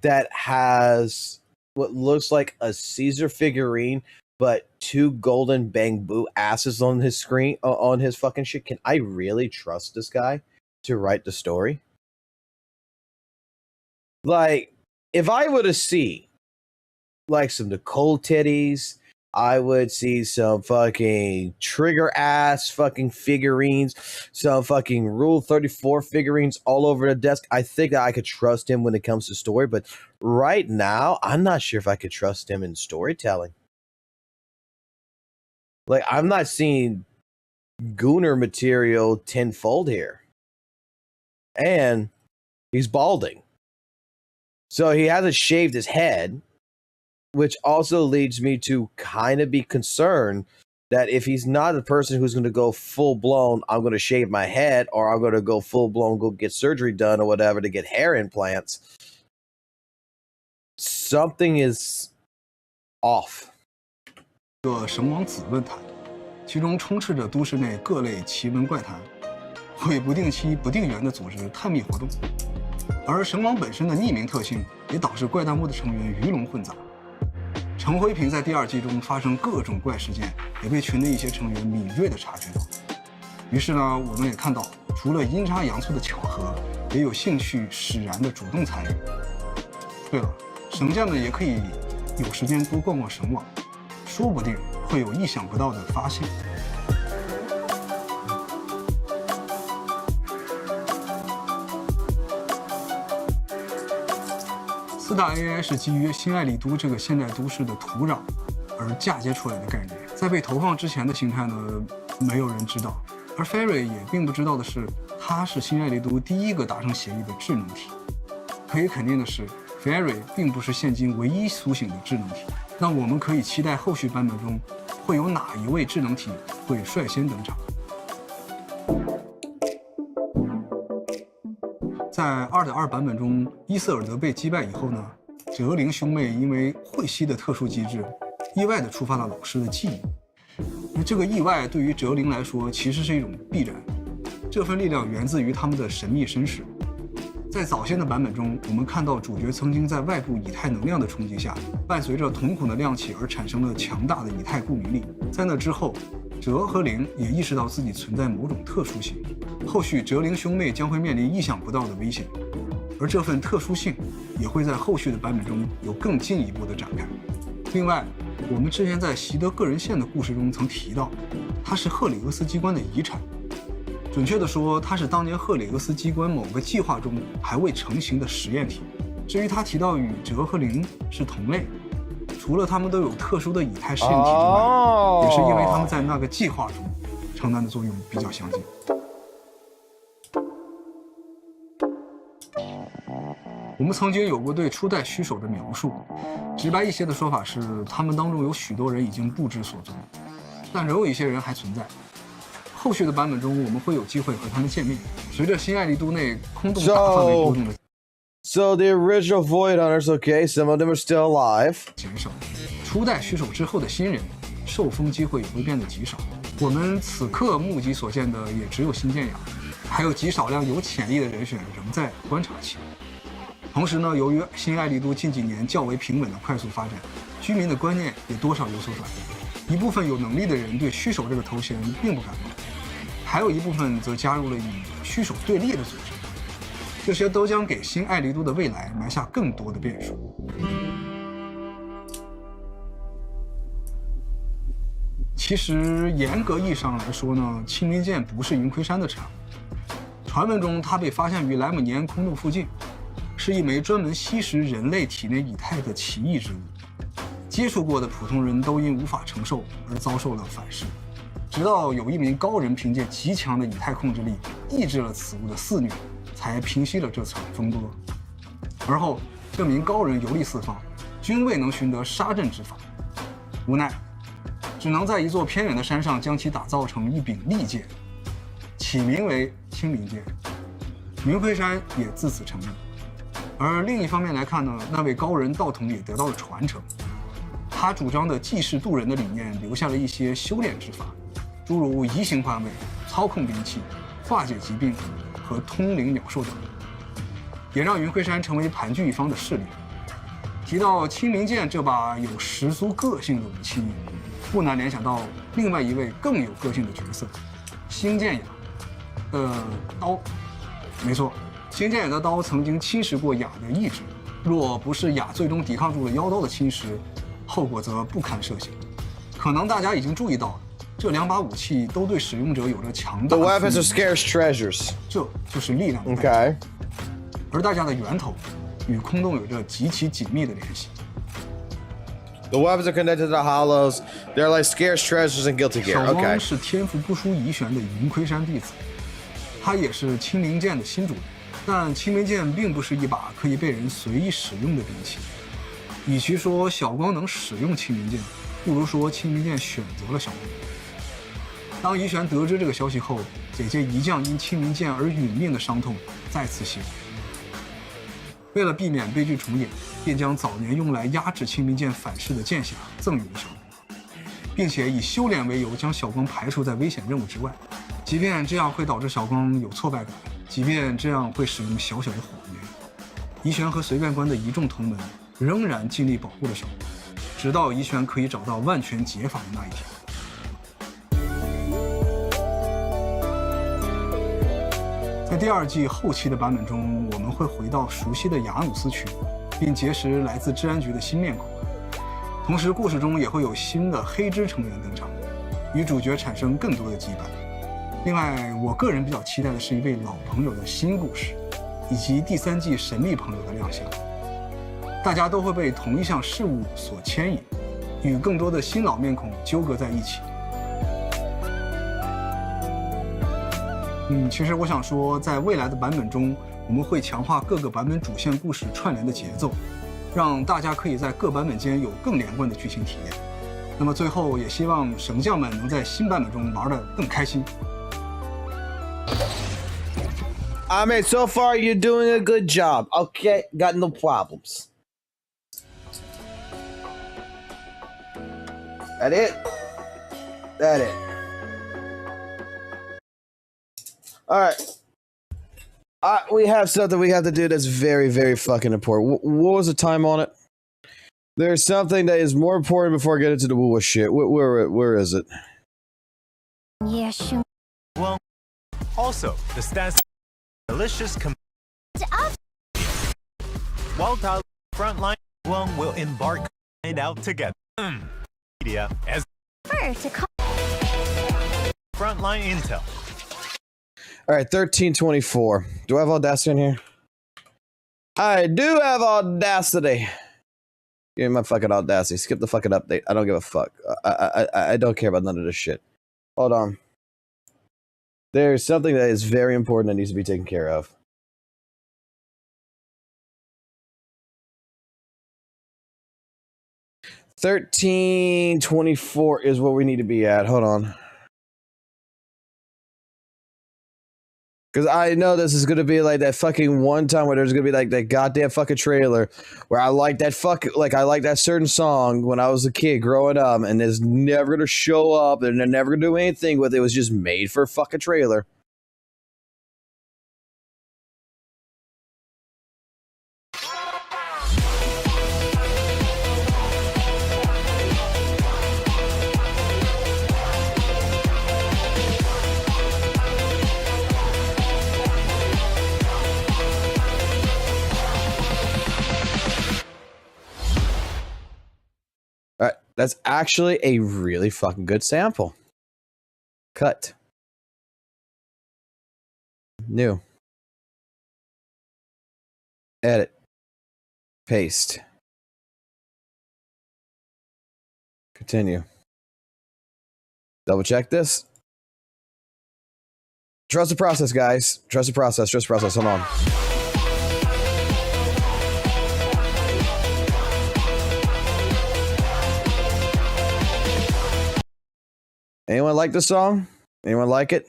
S1: that has what looks like a Caesar figurine, but 2 golden bamboo asses on his screen, on his fucking shit? Can I really trust this guy to write the story? Like, if I were to see, like, some Nicole titties, I would see some fucking trigger ass fucking figurines, some fucking Rule 34 figurines all over the desk. I think that I could trust him when it comes to story, but right now, I'm not sure if I could trust him in storytelling. Like, I'm not seeing Gooner material tenfold here. And he's balding. So he hasn't shaved his head, which also leads me to kind of be concerned that if he's not a person who's going to go full-blown, I'm going to shave my head, or I'm going to go full-blown, go get surgery done or whatever to get hair implants, something is off.
S9: 个神王子论坛，其中充斥着都市内各类奇闻怪谈，会不定期不定员的组织探秘活动。而神王本身的匿名特性也导致怪诞屋的成员鱼龙混杂。陈辉平在第2季中发生各种怪事件，也被群内一些成员敏锐地察觉到。于是呢，我们也看到，除了阴差阳错的巧合，也有兴趣使然的主动参与。对了，神将们也可以有时间多逛逛神网，说不定会有意想不到的发现。4大 AI 是基于新爱丽都这个现代都市的土壤而嫁接出来的概念，在被投放之前的形态呢，没有人知道。而 Ferry 也并不知道的是，它是新爱丽都第一个达成协议的智能体。可以肯定的是 ，Ferry 并不是现今唯一苏醒的智能体。那我们可以期待后续版本中会有哪一位智能体会率先登场。在2.2版本中，伊瑟尔德被击败以后呢，哲灵兄妹因为会吸的特殊机制，意外地触发了老师的记忆。那这个意外对于哲灵来说其实是一种必然，这份力量源自于他们的神秘身世。在早先的版本中，我们看到主角曾经在外部以太能量的冲击下，伴随着瞳孔的亮起而产生了强大的以太共鸣力。在那之后，哲和灵也意识到自己存在某种特殊性，后续哲灵兄妹将会面临意想不到的危险，而这份特殊性也会在后续的版本中有更进一步的展开。另外，我们之前在习德个人线的故事中曾提到，它是赫里俄斯机关的遗产，准确地说，它是当年赫里俄斯机关某个计划中还未成型的实验体。至于他提到与哲和灵是同类，除了他们都有特殊的以太适应体之外，也是因为他们在那个计划中承担的作用比较相近。我们曾经有过对初代虚手的描述，直白一些的说法是，他们当中有许多人已经不知所踪，但仍有一些人还存在。后续的版本中，我们会有机会和他们见面。随着新爱丽都内空洞大范围波动的
S1: So the original Void Hunters, okay, some of them are still alive.
S9: 减少，初代虚手之后的新人受封机会也会变得极少。我们此刻目击所见的也只有新建雅，还有极少量有潜力的人选仍在观察期。同时呢，由于新爱丽都近几年较为平稳的快速发展，居民的观念也多少有所转变。一部分有能力的人对虚手这个头衔并不感冒，还有一部分则加入了与虚手对立的组织。这些都将给新爱丽都的未来埋下更多的变数。其实严格意义上来说呢，青明剑不是云魁山的产物。传闻中，它被发现于莱姆尼安空洞附近，是一枚专门吸食人类体内以太的奇异之物。接触过的普通人都因无法承受而遭受了反噬，直到有一名高人凭借极强的以太控制力，抑制了此物的肆虐，才平息了这场风波。而后，这名高人游历四方，均未能寻得杀阵之法，无奈，只能在一座偏远的山上将其打造成一柄利剑，起名为青明剑。云魁山也自此成立。而另一方面来看呢，那位高人道统也得到了传承。他主张的济世渡人的理念，留下了一些修炼之法，诸如移形换位、操控兵器、化解疾病和通灵鸟兽等，也让云魁山成为盘踞一方的势力。提到青明剑这把有十足个性的武器，不难联想到另外一位更有个性的角色——星剑雅的刀。没错，星剑雅的刀曾经侵蚀过雅的意志，若不是雅最终抵抗住了妖刀的侵蚀，后果则不堪设想。可能大家已经注意到了，这两把武器都对使用者有着强大的
S1: The weapons are scarce treasures.
S9: 这就是力量的代价。
S1: Okay.
S9: 而代价的源头与空洞有着极其紧密的联系。
S1: The weapons are connected to the hollows. They're like scarce treasures in Guilty Gear.
S9: 小光
S1: Okay.
S9: 是天赋不输怡玄的云魁山弟子，他也是青明剑的新主人。但青明剑并不是一把可以被人随意使用的兵器。与其说小光能使用青明剑，不如说青明剑选择了小光。当怡玄得知这个消息后，姐姐一将因青明剑而殒命的伤痛再次袭来。为了避免悲剧重演，便将早年用来压制青明剑反噬的剑匣赠予了小光，并且以修炼为由将小光排除在危险任务之外。即便这样会导致小光有挫败感，即便这样会使用小小的谎言，怡玄和随便官的一众同门仍然尽力保护了小光，直到怡玄可以找到万全解法的那一天。在第二季后期的版本中，我们会回到熟悉的雅努斯区，并结识来自治安局的新面孔。同时，故事中也会有新的黑之成员登场，与主角产生更多的羁绊。另外，我个人比较期待的是一位老朋友的新故事，以及第三季神秘朋友的亮相。大家都会被同一项事物所牵引，与更多的新老面孔纠葛在一起。其实我想说，在未来的版本中，我们会强化各个版本主线故事串联的节奏，让大家可以在各版本间有更连贯的剧情体验。那么最后，也希望神将们能在新版本中玩得更开心。
S1: I mean, so far you're doing a good job. Okay, got no problems. That it? That it. All right. We have something we have to do that's very, very fucking important. What was the time on it? There's something that is more important before I get into the WUWA shit. Where is it?
S4: Yes.
S2: Well, also, the stance delicious while the frontline will embark and out together. Media as frontline intel.
S1: All right, 1324. Do I have Audacity in here? I do have Audacity. Give me my fucking Audacity. Skip the fucking update. I don't give a fuck. I don't care about none of this shit. Hold on. There's something that is very important that needs to be taken care of. $13.24 is what we need to be at. Hold on. Because I know this is going to be like that fucking one time where there's going to be like that goddamn fucking trailer where I like that I like that certain song when I was a kid growing up, and it's never going to show up and they're never going to do anything with it. It was just made for a fucking trailer. That's actually a really fucking good sample. Cut. New. Edit. Paste. Continue. Double check this. Trust the process, guys. Trust the process. Trust the process. Hold on. Anyone like this song? Anyone like it?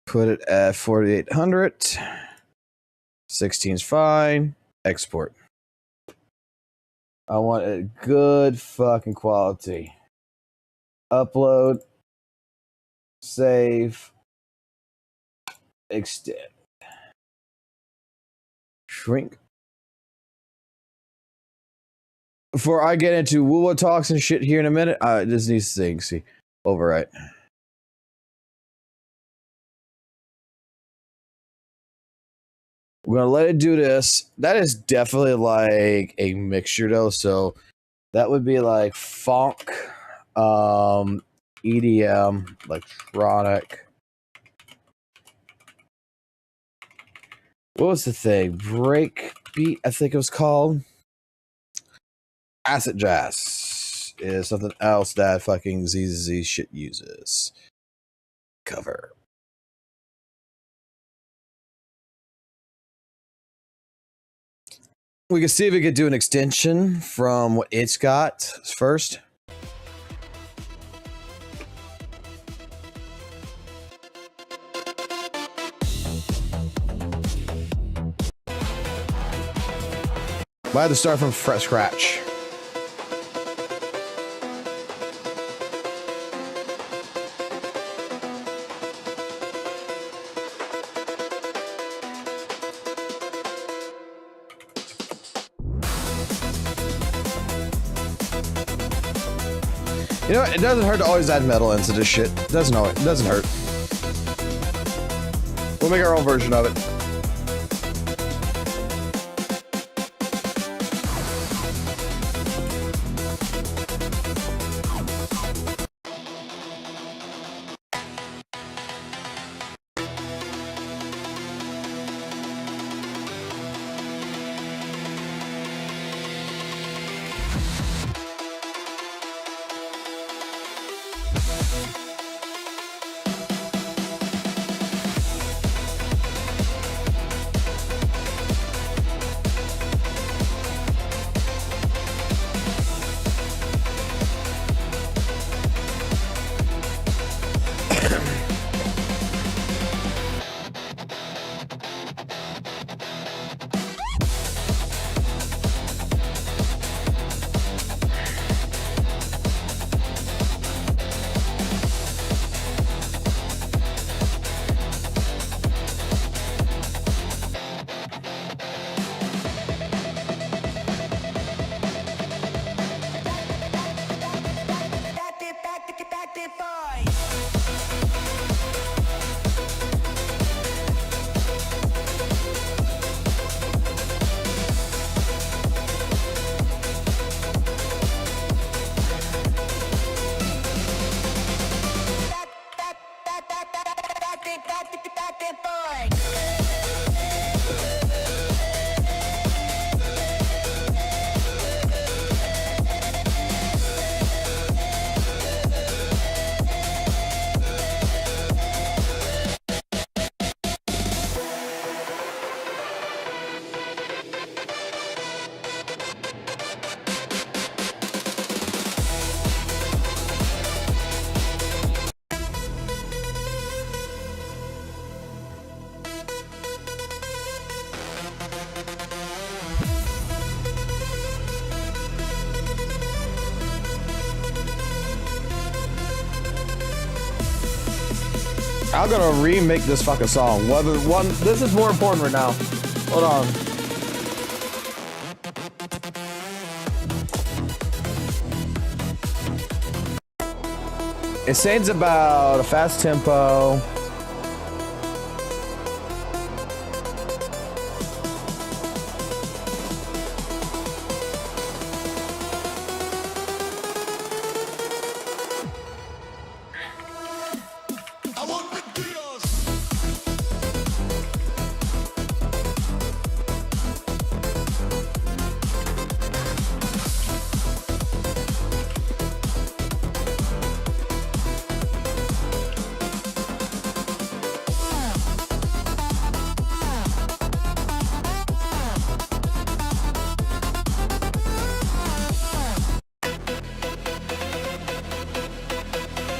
S1: Put it at 4800. 16's fine. Export. I want a good fucking quality. Upload. Save. Extend. Shrink. Before I get into WUWA talks and shit here in a minute, this needs to sing. See. Overwrite. We're gonna let it do this. That is definitely like a mixture though, so that would be like funk, EDM, electronic. What was the thing? Break beat, I think it was called. Acid jazz is something else that fucking ZZZ shit uses. Cover. We can see if we could do an extension from what it's got first. Might have to start from scratch. You know, it doesn't hurt to always add metal into this shit. It doesn't hurt. We'll make our own version of it. I'm gonna remake this fucking song. This is more important right now. Hold on. It's saying it's about a fast tempo.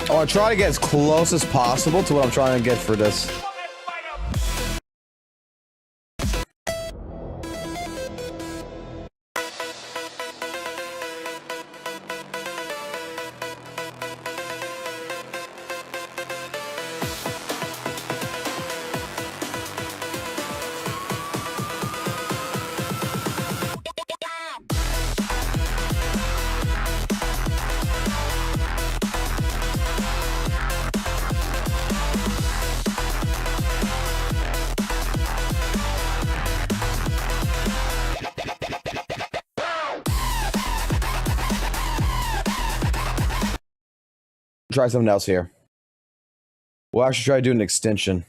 S1: I want to try to get as close as possible to what I'm trying to get for this. Try something else here. We'll actually try to do an extension.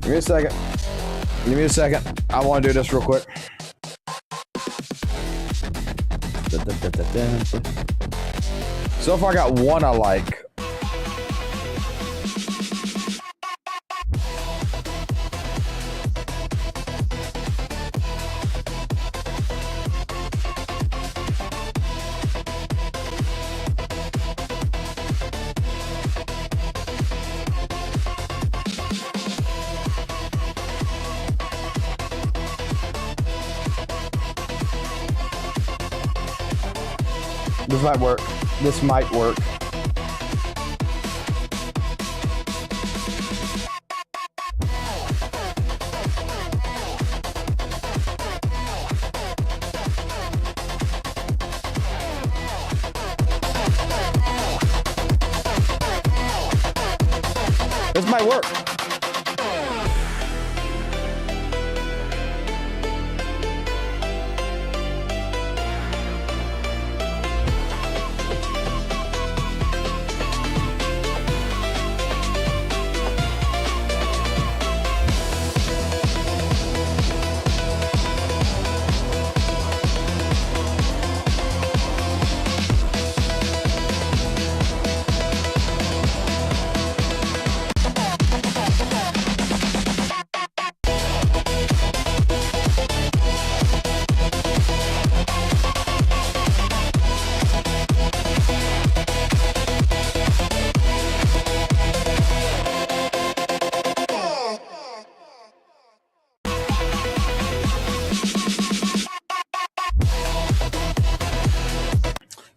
S1: Give me a second. Give me a second. I want to do this real quick. So far I got one I like. This might work. This might work. This might work.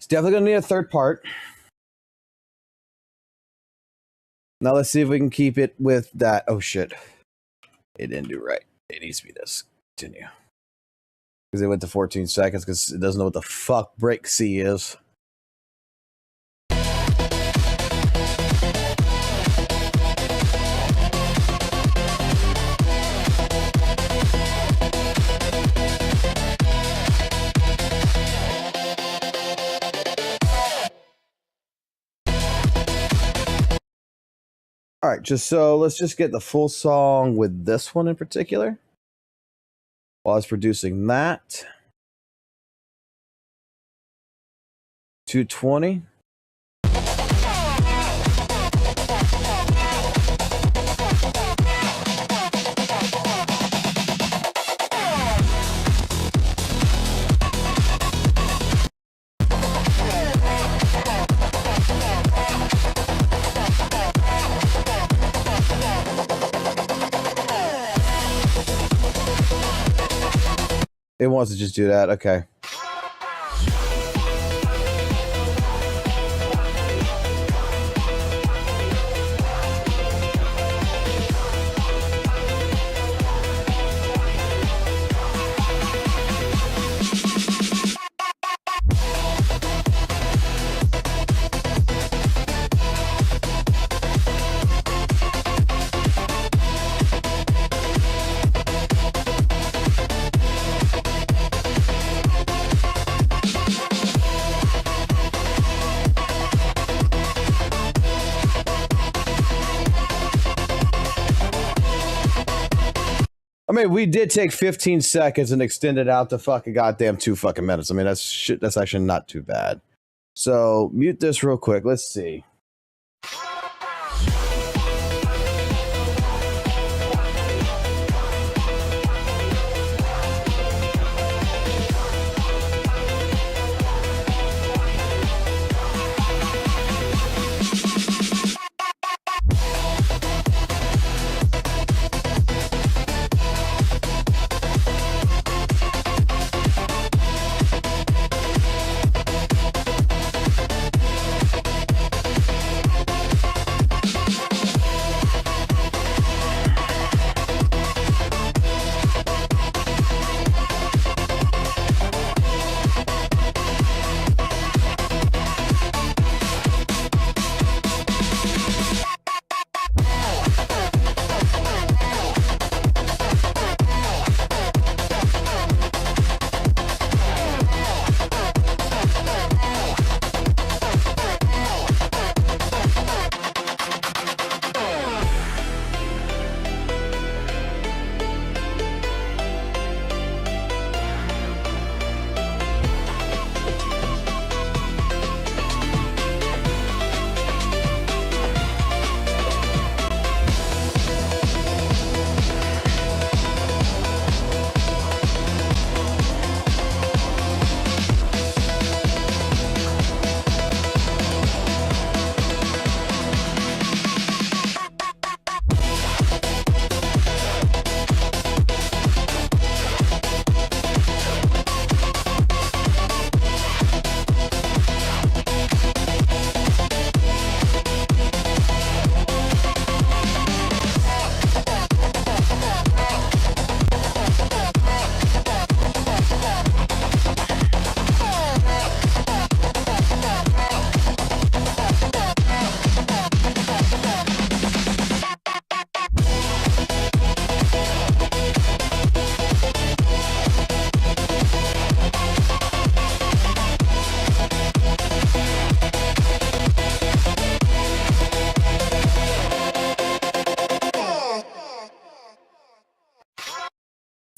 S1: Definitely gonna need a third part. Now let's see if we can keep it with that. Oh shit. It didn't do right. It needs to be this. Continue. Because it went to 14 seconds because it doesn't know what the fuck break C is. All right, let's just get the full song with this one in particular. While I was producing that. 220. wants to just do that. Okay. I mean, we did take 15 seconds and extend it out to fucking goddamn 2 fucking minutes. I mean, that's shit. That's actually not too bad. So mute this real quick. Let's see.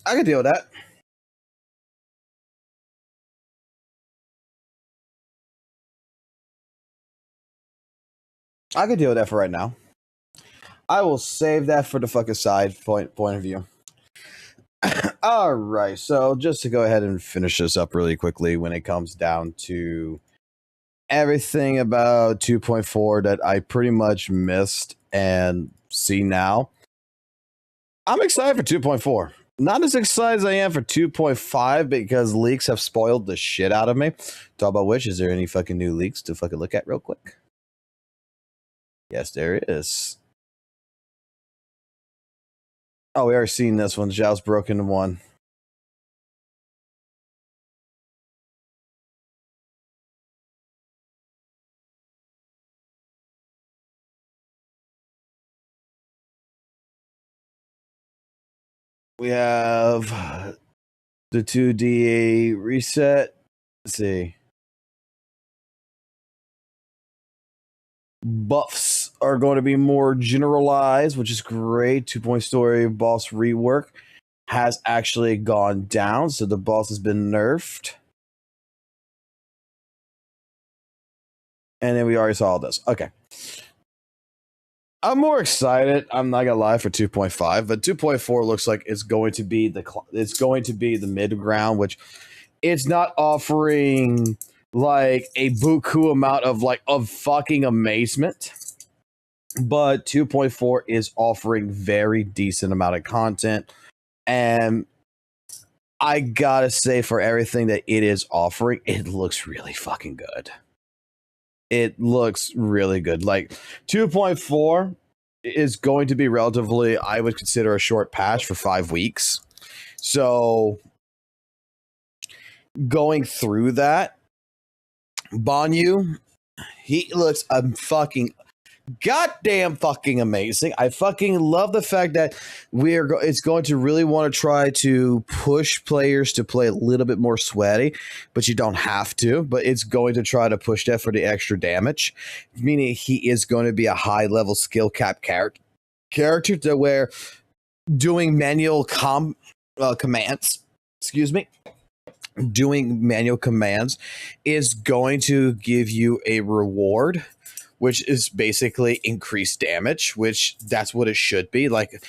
S1: I can deal with that. I can deal with that for right now. I will save that for the fucking side point of view. All right, so just to go ahead and finish this up really quickly when it comes down to everything about 2.4 that I pretty much missed and see now. I'm excited for 2.4. Not as excited as I am for 2.5 because leaks have spoiled the shit out of me. Talk about which, is there any fucking new leaks to fucking look at real quick? Yes, there is. Oh, we already seen this one. Zhao's broken one. We have the 2DA reset. Let's see. Buffs are going to be more generalized, which is great. 2-point story boss rework has actually gone down, so the boss has been nerfed. And then we already saw all this. Okay. I'm more excited. I'm not gonna lie for 2.5, but 2.4 looks like it's going to be the mid ground, which it's not offering like a buku amount of fucking amazement, but 2.4 is offering very decent amount of content, and I gotta say, for everything that it is offering, it looks really fucking good. It looks really good. Like 2.4 is going to be relatively, I would consider, a short patch for 5 weeks. So going through that, Banyu, he looks fucking goddamn fucking amazing. I fucking love the fact that it's going to really want to try to push players to play a little bit more sweaty, but you don't have to. But it's going to try to push that for the extra damage, meaning he is going to be a high level skill cap character to where doing manual commands, doing manual commands is going to give you a reward, which is basically increased damage, which that's what it should be. Like,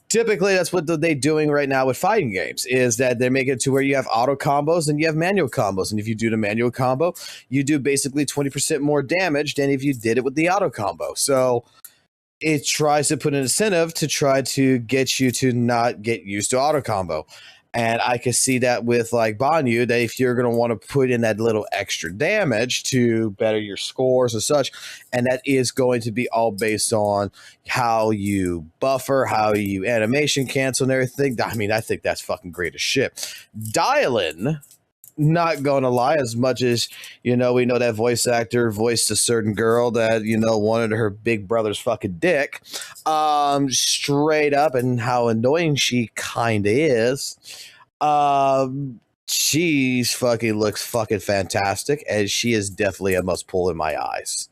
S1: typically, that's what they're doing right now with fighting games, is that they make it to where you have auto combos and you have manual combos. And if you do the manual combo, you do basically 20% more damage than if you did it with the auto combo. So it tries to put an incentive to try to get you to not get used to auto combo. And I can see that with like Banyu, that if you're going to want to put in that little extra damage to better your scores and such, and that is going to be all based on how you buffer, how you animation cancel and everything. I mean, I think that's fucking great as shit. Dylan, not going to lie, as much as, we know that voice actor voiced a certain girl that, wanted her big brother's fucking dick, straight up, and how annoying she kind of is. She's fucking looks fucking fantastic, and she is definitely a must pull in my eyes.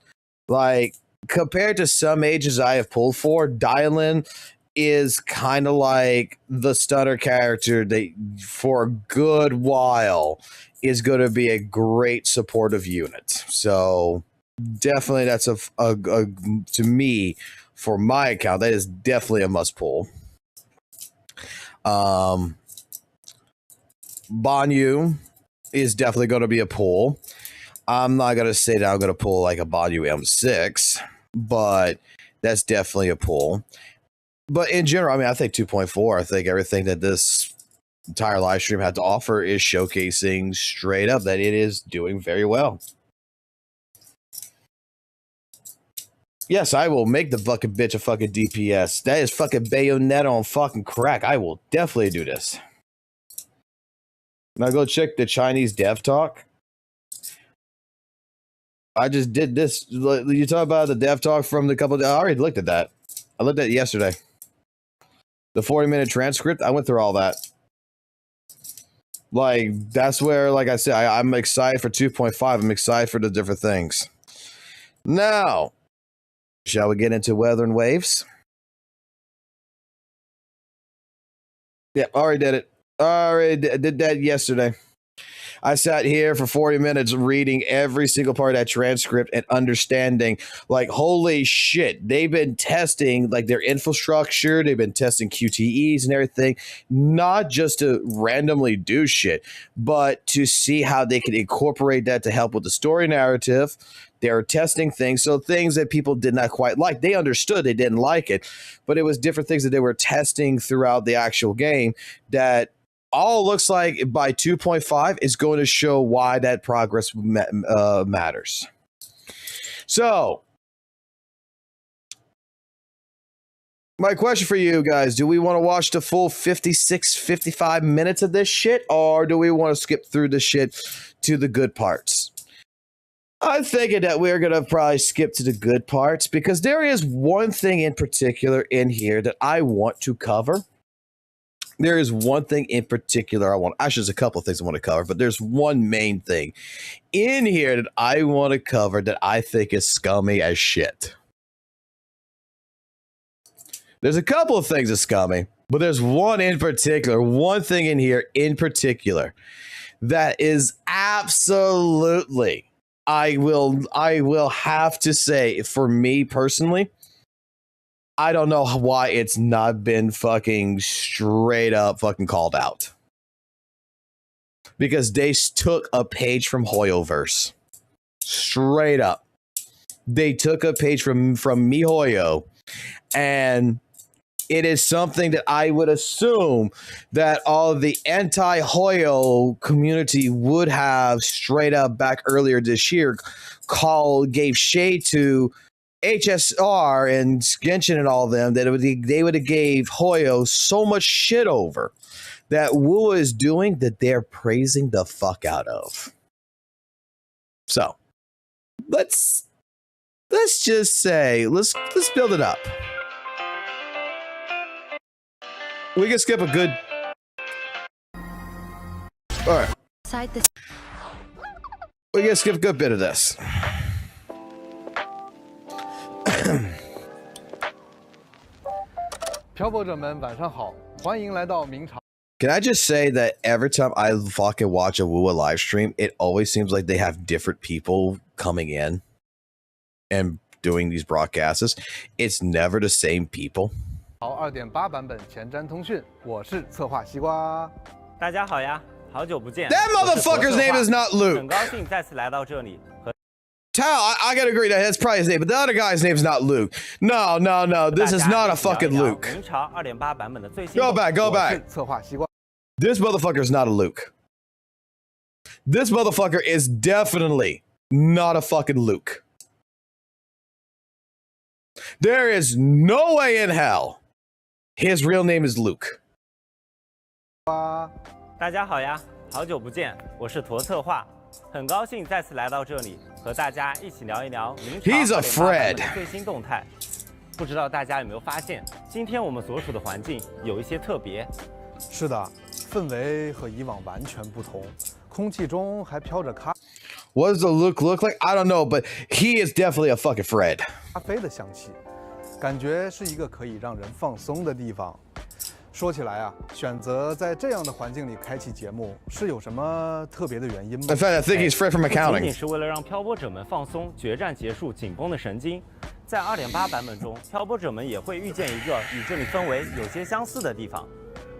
S1: Like, compared to some ages I have pulled for, Dylan is kind of like the stunner character that for a good while is going to be a great supportive unit. So definitely that's a to me, for my account, that is definitely a must pull. Banyu is definitely going to be a pull. I'm not going to say that I'm going to pull like a Banyu M6, but that's definitely a pull. But in general, I mean, I think 2.4, I think everything that this entire live stream had to offer is showcasing straight up that it is doing very well. Yes, I will make the fucking bitch a fucking DPS. That is fucking Bayonetta on fucking crack. I will definitely do this. Now go check the Chinese dev talk. I just did this. You talk about the dev talk from the couple. I already looked at that. I looked at it yesterday. The 40-minute transcript, I went through all that. Like, that's where, like I said, I'm excited for 2.5. I'm excited for the different things. Now, shall we get into weather and waves? Yep, already did it. Already did that yesterday. I sat here for 40 minutes reading every single part of that transcript and understanding, like, holy shit, they've been testing like their infrastructure, they've been testing QTEs and everything, not just to randomly do shit, but to see how they could incorporate that to help with the story narrative. They're testing things, so things that people did not quite like, they understood they didn't like it, but it was different things that they were testing throughout the actual game that all looks like by 2.5 is going to show why that progress matters. So, my question for you guys, do we want to watch the full 55 minutes of this shit, or do we want to skip through the shit to the good parts? I'm thinking that we're going to probably skip to the good parts, because there is one thing in particular in here that I want to cover. There is one thing in particular actually, there's a couple of things I want to cover, but there's one main thing in here that I want to cover that I think is scummy as shit. There's a couple of things that's scummy, but there's one thing in here in particular that is absolutely, I will have to say, for me personally, I don't know why it's not been fucking straight up fucking called out. Because they took a page from Hoyoverse. Straight up. They took a page from MiHoYo and it is something that I would assume that all of the anti-Hoyo community would have straight up back earlier this year gave shade to HSR and Genshin and all of them, that they would have gave Hoyo so much shit over that WUWA is doing that they're praising the fuck out of. So let's just say let's build it up. We can skip a good. All right. We can skip a good bit of this. Can I just say that every time I fucking watch a WUWA live stream, it always seems like they have different people coming in and doing these broadcasts. It's never the same people.
S10: 2.8版本前瞻通讯，我是策划西瓜。
S11: 大家好呀，好久不见。
S1: That motherfucker's name is not Luke.
S11: 很高兴再次来到这里。
S1: I gotta agree that that's probably his name, but the other guy's name's not Luke. No. This is not a fucking Luke.
S11: 明朝2.8版本的最新。
S1: Go back.
S10: 策划西瓜。
S1: This motherfucker's not a Luke. This motherfucker is definitely not a fucking Luke. There is no way in hell his real name is Luke.
S11: 大家好呀，好久不见，我是驼策划，很高兴再次来到这里，和大家一起聊一聊明朝2.8版本的最新动态。不知道大家有没有发现，今天我们所处的环境有一些特别。
S10: 是的，氛围和以往完全不同，空气中还飘着咖。
S1: What does the Luke look like? I don't know, but he is definitely a fucking Fred.
S10: 咖啡的香气，感觉是一个可以让人放松的地方。说起来啊，选择在这样的环境里开启节目，是有什么特别的原因吗
S1: In fact, I think he's Fred from
S11: 不仅
S1: accounting.
S11: 仅是为了让漂泊者们放松决战结束紧绷的神经，在2.8版本中，漂泊者们也会遇见一个与这里氛围有些相似的地方。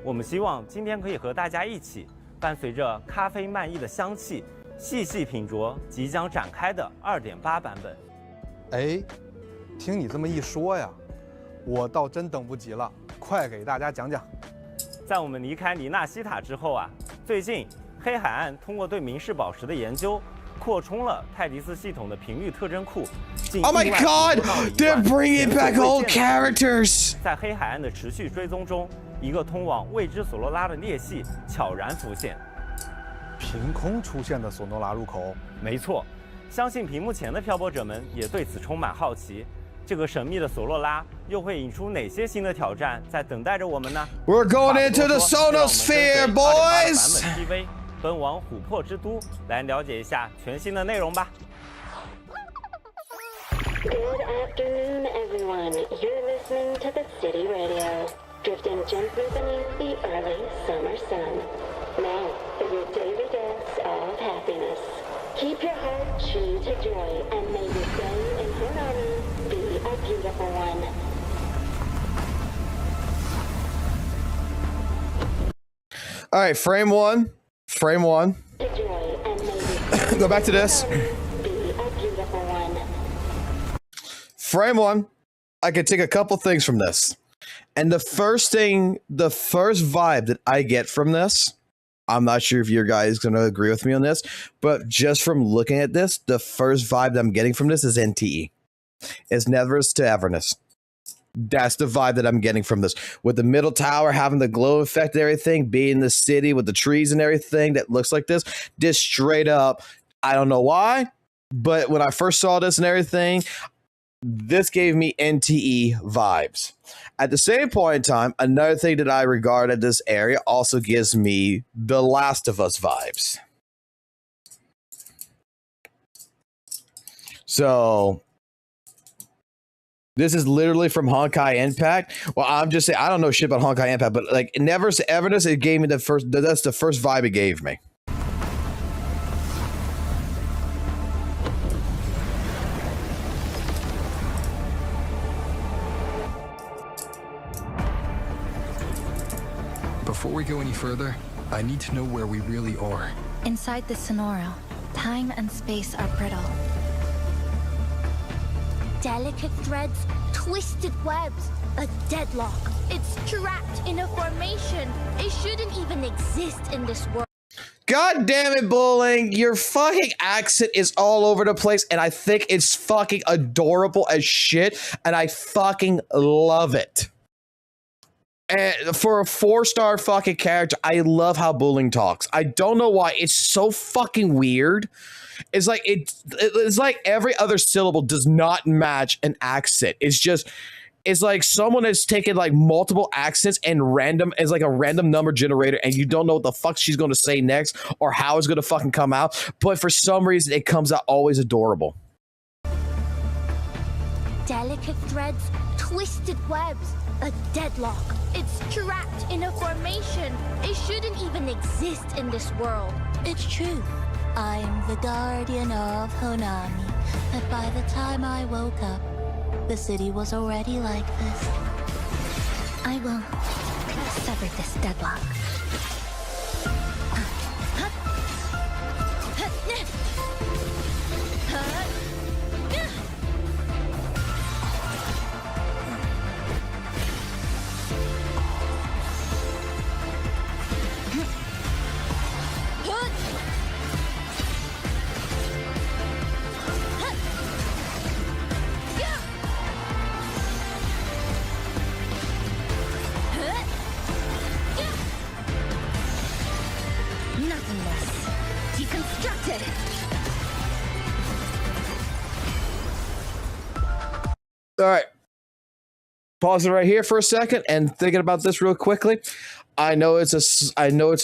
S11: 我们希望今天可以和大家一起，伴随着咖啡漫溢的香气，细细品酌即将展开的2.8版本。
S10: 哎，听你这么一说呀，我倒真等不及了，快给大家讲讲。
S11: 在我们离开尼纳西塔之后啊，最近黑海岸通过对明式宝石的研究，扩充了泰迪斯系统的频率特征库。
S1: Oh my god! They're bringing back old characters!
S11: 在黑海岸的持续追踪中，一个通往未知索罗拉的裂隙悄然浮现。
S10: 凭空出现的索诺拉入口，
S11: 没错，相信屏幕前的漂泊者们也对此充满好奇。这个神秘的索洛拉又会引出哪些新的挑战在等待着我们呢
S1: We're going into the Sonosphere, boys!
S11: 版本 TV 奔往琥珀之都，来了解一下全新的内容吧。
S12: Good afternoon, everyone. You're listening to the City Radio, drifting gently beneath the early summer sun. Now, for your daily dose of happiness. Keep your heart true to joy, and may your day in Hanami be a beautiful one.
S1: All right, frame one. Go back to this. Frame one. I could take a couple things from this. And the first vibe that I get from this, I'm not sure if your guys going to agree with me on this, but just from looking at this, the first vibe that I'm getting from this is NTE. It's Nevers to Everness. That's the vibe that I'm getting from this. With the middle tower having the glow effect and everything, being the city with the trees and everything that looks like this straight up, I don't know why, but when I first saw this and everything, this gave me NTE vibes. At the same point in time, another thing that I regard at this area also gives me The Last of Us vibes. So this is literally from Honkai Impact. Well, I'm just saying I don't know shit about Honkai Impact, but like Never to Everness, it gave me that's the first vibe it gave me.
S6: Before we go any further, I need to know where we really are.
S13: Inside the Sonoro, time and space are brittle.
S4: Delicate threads, twisted webs. A deadlock. It's trapped in a formation. It shouldn't even exist in this world.
S1: God damn it, Bowling. Your fucking accent is all over the place, and I think it's fucking adorable as shit, and I fucking love it. And for a 4-star fucking character, I love how Bowling talks. I don't know why. It's so fucking weird. It's like it's like every other syllable does not match an accent. It's like someone has taken like multiple accents and random as like a random number generator, and you don't know what the fuck she's going to say next or how it's going to fucking come out. But for some reason, it comes out always adorable.
S4: Delicate threads, twisted webs, a deadlock. It's trapped in a formation. It shouldn't even exist in this world.
S13: It's true. I'm the guardian of Honami, but by the time I woke up, the city was already like this. I will sever this deadlock.
S1: All right. Pause it right here for a second and thinking about this real quickly. I know it's a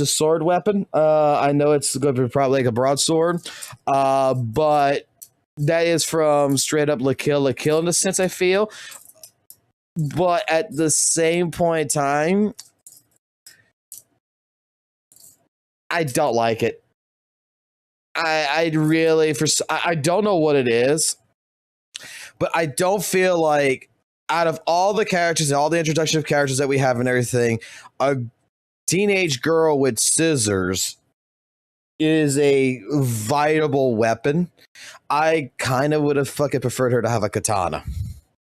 S1: sword weapon. I know it's going to be probably like a broadsword. But that is from straight up La Kill in a sense, I feel. But at the same point in time, I don't like it. I don't know what it is. But I don't feel like out of all the characters and all the introduction of characters that we have and everything, a teenage girl with scissors is a viable weapon. I kind of would have fucking preferred her to have a katana.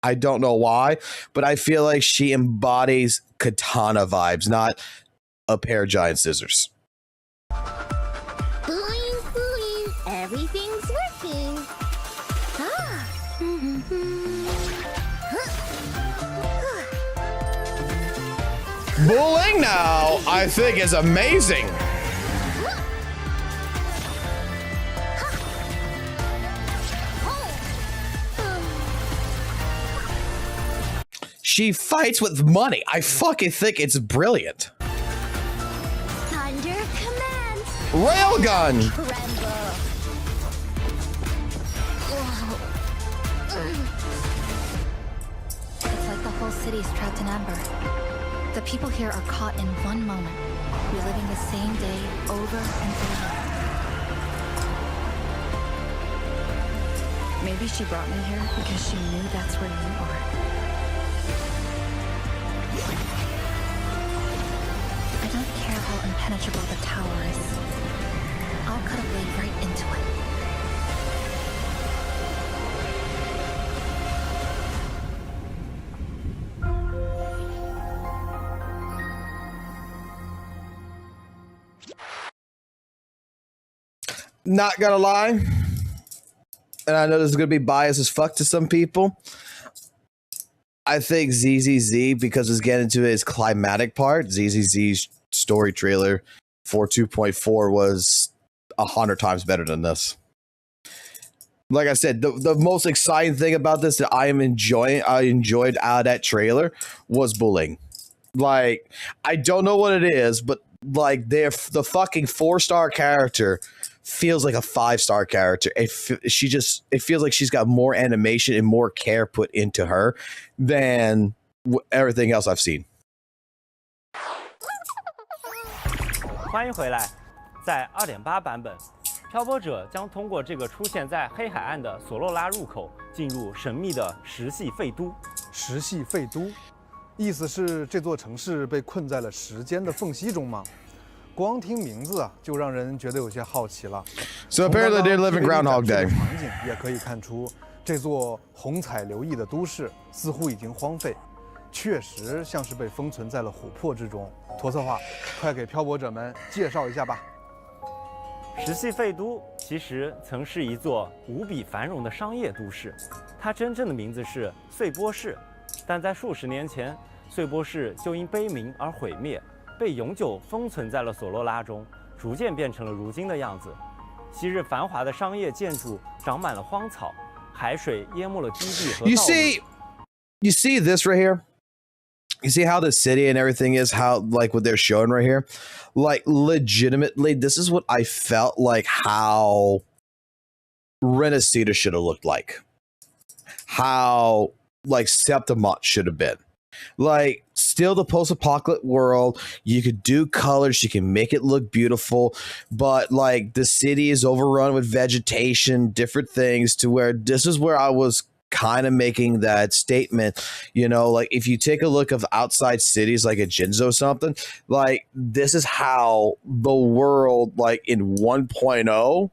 S1: I don't know why, but I feel like she embodies katana vibes, not a pair of giant scissors.
S4: Boing, boing. Everything's working.
S1: Bowling now, I think, is amazing. She fights with money. I fucking think it's brilliant.
S4: Thunder command.
S1: Railgun.
S4: Tremble.
S13: It's like the whole city's trapped in amber. The people here are caught in one moment, reliving the same day over and over. Maybe she brought me here because she knew that's where you are. I don't care how impenetrable the tower is. I'll cut a blade right into it.
S1: Not gonna lie, and I know this is gonna be biased as fuck to some people. I think ZZZ, because it's getting to its climatic part, ZZZ's story trailer for 2.4 was 100 times better than this. Like I said, the most exciting thing about this that I enjoyed out of that trailer was bullying. Like, I don't know what it is, but like the fucking 4-star character feels like a 5-star character. It feels like she's got more animation and more care put into her than everything else I've seen.
S11: 欢迎回来，在 2.8 版本，漂泊者将通过这个出现在黑海岸的索洛拉入口，进入神秘的石系废都。
S10: 石系废都，意思是这座城市被困在了时间的缝隙中吗？光听名字啊，就让人觉得有些好奇了。
S1: So apparently they live in Groundhog Day.
S10: 场景也可以看出，这座红彩流溢的都市似乎已经荒废，确实像是被封存在了琥珀之中。驼策划，快给漂泊者们介绍一下吧。
S11: 石系废都其实曾是一座无比繁荣的商业都市，它真正的名字是穗波市，但在数十年前，穗波市就因悲鸣而毁灭，被永久封存在了索洛拉中，逐渐变成了如今的样子。昔日繁华的商业建筑长满了荒草，海水淹没了基地和道路。
S1: You see this right here? You see how the city and everything is, how like what they're showing right here? Like legitimately, this is what I felt like how Renacida should have looked like. How like Septimont should have been. Like still the post-apocalyptic world, you could do colors, you can make it look beautiful, but like the city is overrun with vegetation, different things to where this is where I was kind of making that statement, you know, like if you take a look of outside cities like a Jinzo or something, like this is how the world like in 1.0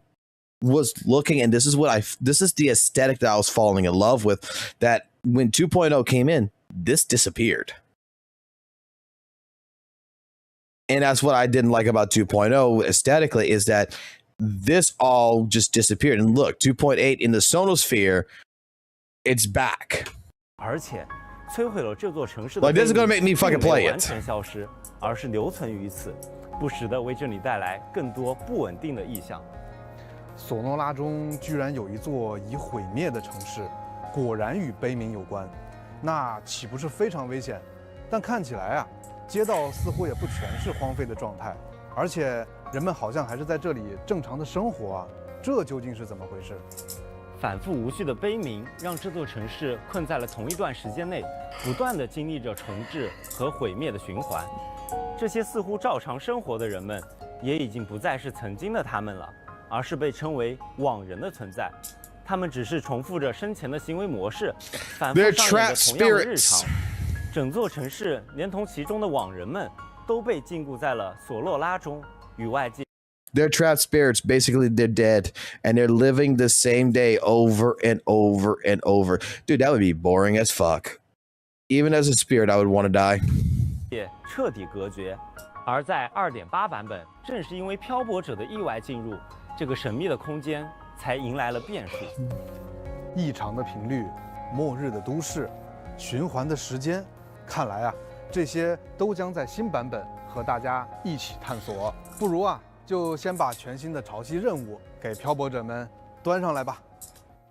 S1: was looking, and this is the aesthetic that I was falling in love with, that when 2.0 came in, this disappeared. And that's what I didn't like about 2.0 aesthetically, is that this all just disappeared. And look, 2.8 in the sonosphere, it's back.
S11: 而且摧毁了这座城市的
S1: Like this is gonna make me fucking play
S11: 完
S1: it.
S11: 全消失，而是留存于此，不时地为这里带来更多不稳定的异象。
S10: 索诺拉中居然有一座已毁灭的城市，果然与悲鸣有关，那岂不是非常危险？但看起来啊，街道似乎也不全是荒废的状态，而且人们好像还是在这里正常的生活啊，这究竟是怎么回事？
S11: 反复无序的悲鸣让这座城市困在了同一段时间内，不断地经历着重置和毁灭的循环。这些似乎照常生活的人们，也已经不再是曾经的他们了，而是被称为网人的存在。他们只是重复着生前的行为模式，反复上演着同样的日常。整座城市连同其中的网人们都被禁锢在了索洛拉中，与外界。
S1: They're trapped spirits. Basically, they're dead, and they're living the same day over and over and over. Dude, that would be boring as fuck. Even as a spirit, I would want to die.
S11: 彻底隔绝。而在 2.8 版本，正是因为漂泊者的意外进入，这个神秘的空间才迎来了变数。
S10: 异常的频率，末日的都市，循环的时间，看来啊，这些都将在新版本和大家一起探索。不如啊，就先把全新的潮汐任务给漂泊者们端上来吧。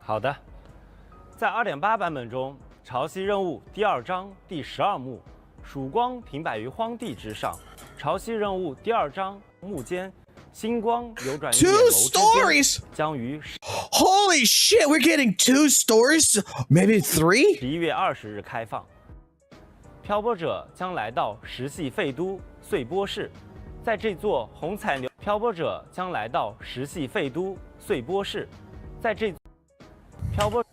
S11: 好的，在 2.8 版本中，潮汐任务第2章第12幕，曙光平摆于荒地之上。潮汐任务第2章幕间，星光流转于眼眸之间，将于
S1: Holy shit, we're getting 2 stories, maybe 3.
S11: 11月20日开放。漂泊者将来到石系废都穗波市，在这座红彩流。漂泊者将来到石系废都穗波市，在这漂泊。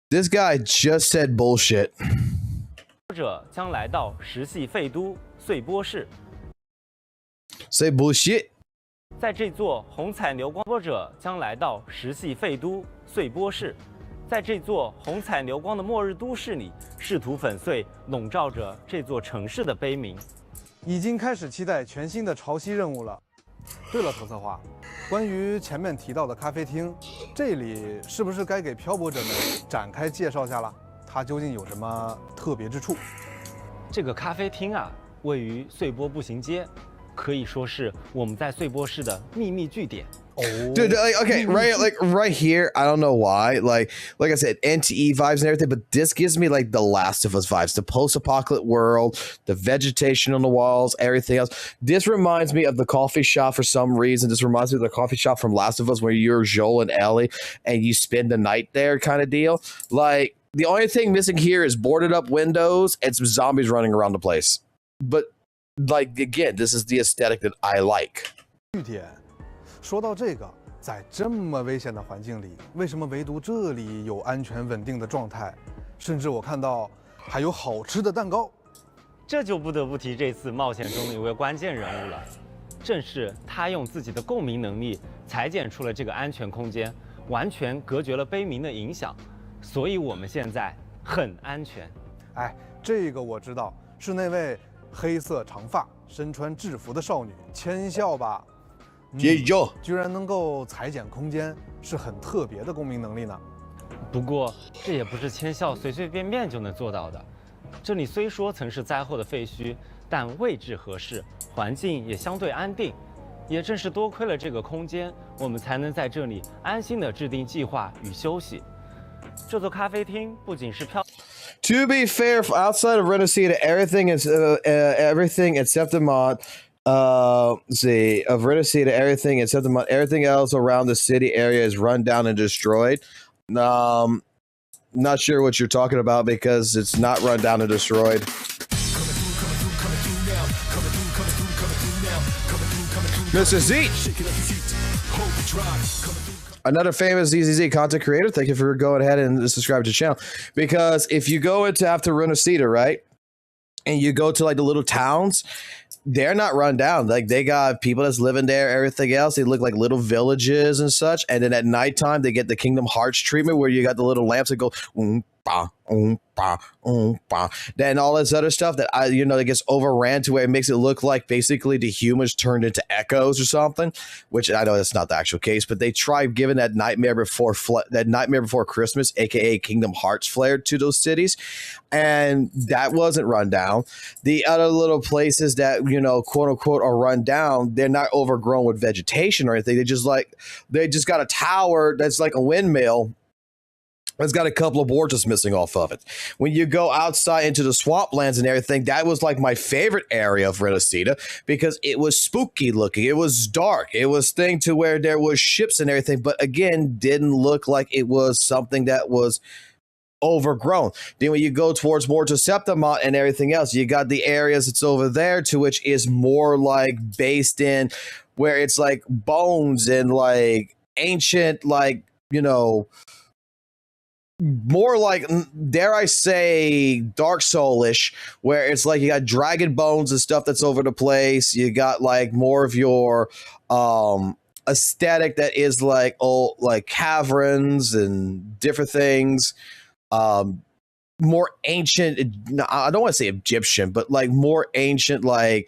S1: This guy just said bullshit.
S11: 漂泊者将来到石系废都穗波市。
S1: Say bullshit.
S11: 在这座红彩流光。漂泊者将来到石系废都穗波市，在这座红彩流光的末日都市里，试图粉碎笼罩着这座城市的悲鸣。
S10: 已经开始期待全新的潮汐任务了。对了，投策划，关于前面提到的咖啡厅，这里是不是该给漂泊者们展开介绍下了？它究竟有什么特别之处？
S11: 这个咖啡厅啊，位于穗波步行街，可以说是我们在穗波市的秘密据点。
S1: Dude, okay, right here, I don't know why. Like I said, NTE vibes and everything, but this gives me like the Last of Us vibes, the post-apocalyptic world, the vegetation on the walls, everything else. This reminds me of the coffee shop for some reason. This reminds me of the coffee shop from Last of Us where you're Joel and Ellie and you spend the night there kind of deal. Like the only thing missing here is boarded up windows and some zombies running around the place. But like again, this is the aesthetic that I like.
S10: 据点。说到这个，在这么危险的环境里，为什么唯独这里有安全稳定的状态？甚至我看到还有好吃的蛋糕。
S11: 这就不得不提这次冒险中的一位关键人物了，正是他用自己的共鸣能力裁剪出了这个安全空间，完全隔绝了悲鸣的影响。所以我们现在很安全。
S10: 哎，这个我知道，是那位黑色长发、身穿制服的少女千笑吧？居然能够裁剪空间，是很特别的公民能力呢。
S11: 不过这也不是千笑随随便便就能做到的。这里虽说曾是灾后的废墟，但位置合适，环境也相对安定。也正是多亏了这个空间，我们才能在这里安心地制定计划与休息。这座咖啡厅不仅是漂。
S1: To be fair, outside of Renacida, everything except the mod. Of Renacida, everything except the mod. Everything else around the city area is run down and destroyed. Not sure what you're talking about because it's not run down and destroyed. Mr. Z, another famous ZZZ content creator. Thank you for going ahead and subscribe to the channel. Because if you go into after Renacida, right, and you go to like the little towns, they're not run down. Like they got people that's living there, everything else. They look like little villages and such. And then at nighttime, they get the Kingdom Hearts treatment where you got the little lamps that go then all this other stuff that that gets overran to where it makes it look like basically the humans turned into echoes or something, which I know that's not the actual case, but they tried giving that Nightmare Before Christmas, aka Kingdom Hearts flair to those cities, and that wasn't run down. The other little places that quote unquote are run down, they're not overgrown with vegetation or anything. They just got a tower that's like a windmill. It's got a couple of boards just missing off of it. When you go outside into the swamplands and everything, that was like my favorite area of Renacida because it was spooky looking. It was dark. It was thing to where there was ships and everything, but again, didn't look like it was something that was overgrown. Then when you go towards more to Septimont and everything else, you got the areas that's over there to which is more like based in where it's like bones and like ancient, like, more like, dare I say, Dark Soul-ish, where it's like you got dragon bones and stuff that's over the place. You got like more of your aesthetic that is like old, like caverns and different things. More ancient, I don't want to say Egyptian, but like more ancient, like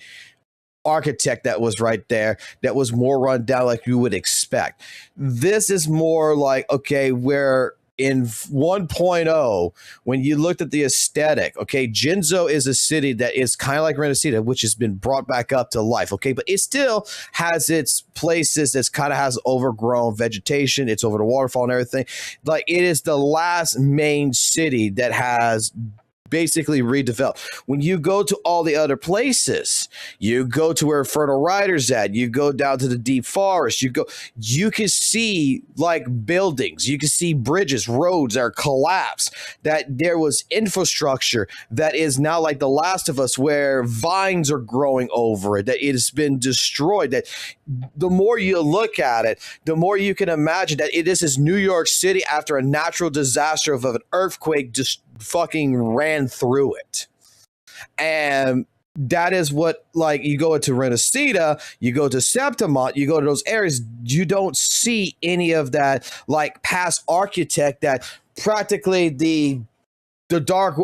S1: architect that was right there that was more run down like you would expect. This is more like, okay, where in 1.0, when you looked at the aesthetic, okay, Jinzo is a city that is kind of like Renacida, which has been brought back up to life, okay, but it still has its places that kind of has overgrown vegetation. It's over the waterfall and everything. Like, it is the last main city that has basically redeveloped. When you go to all the other places, you go to where Infernal Rider's at, you go down to the deep forest, you can see like buildings, you can see bridges, roads are collapsed, that there was infrastructure that is now like The Last of Us where vines are growing over it, that it has been destroyed, that the more you look at it, the more you can imagine that this is New York City after a natural disaster of an earthquake just fucking ran through it. And that is what, like, you go into Renacida, you go to Septimont, you go to those areas, you don't see any of that like past architect that practically the dark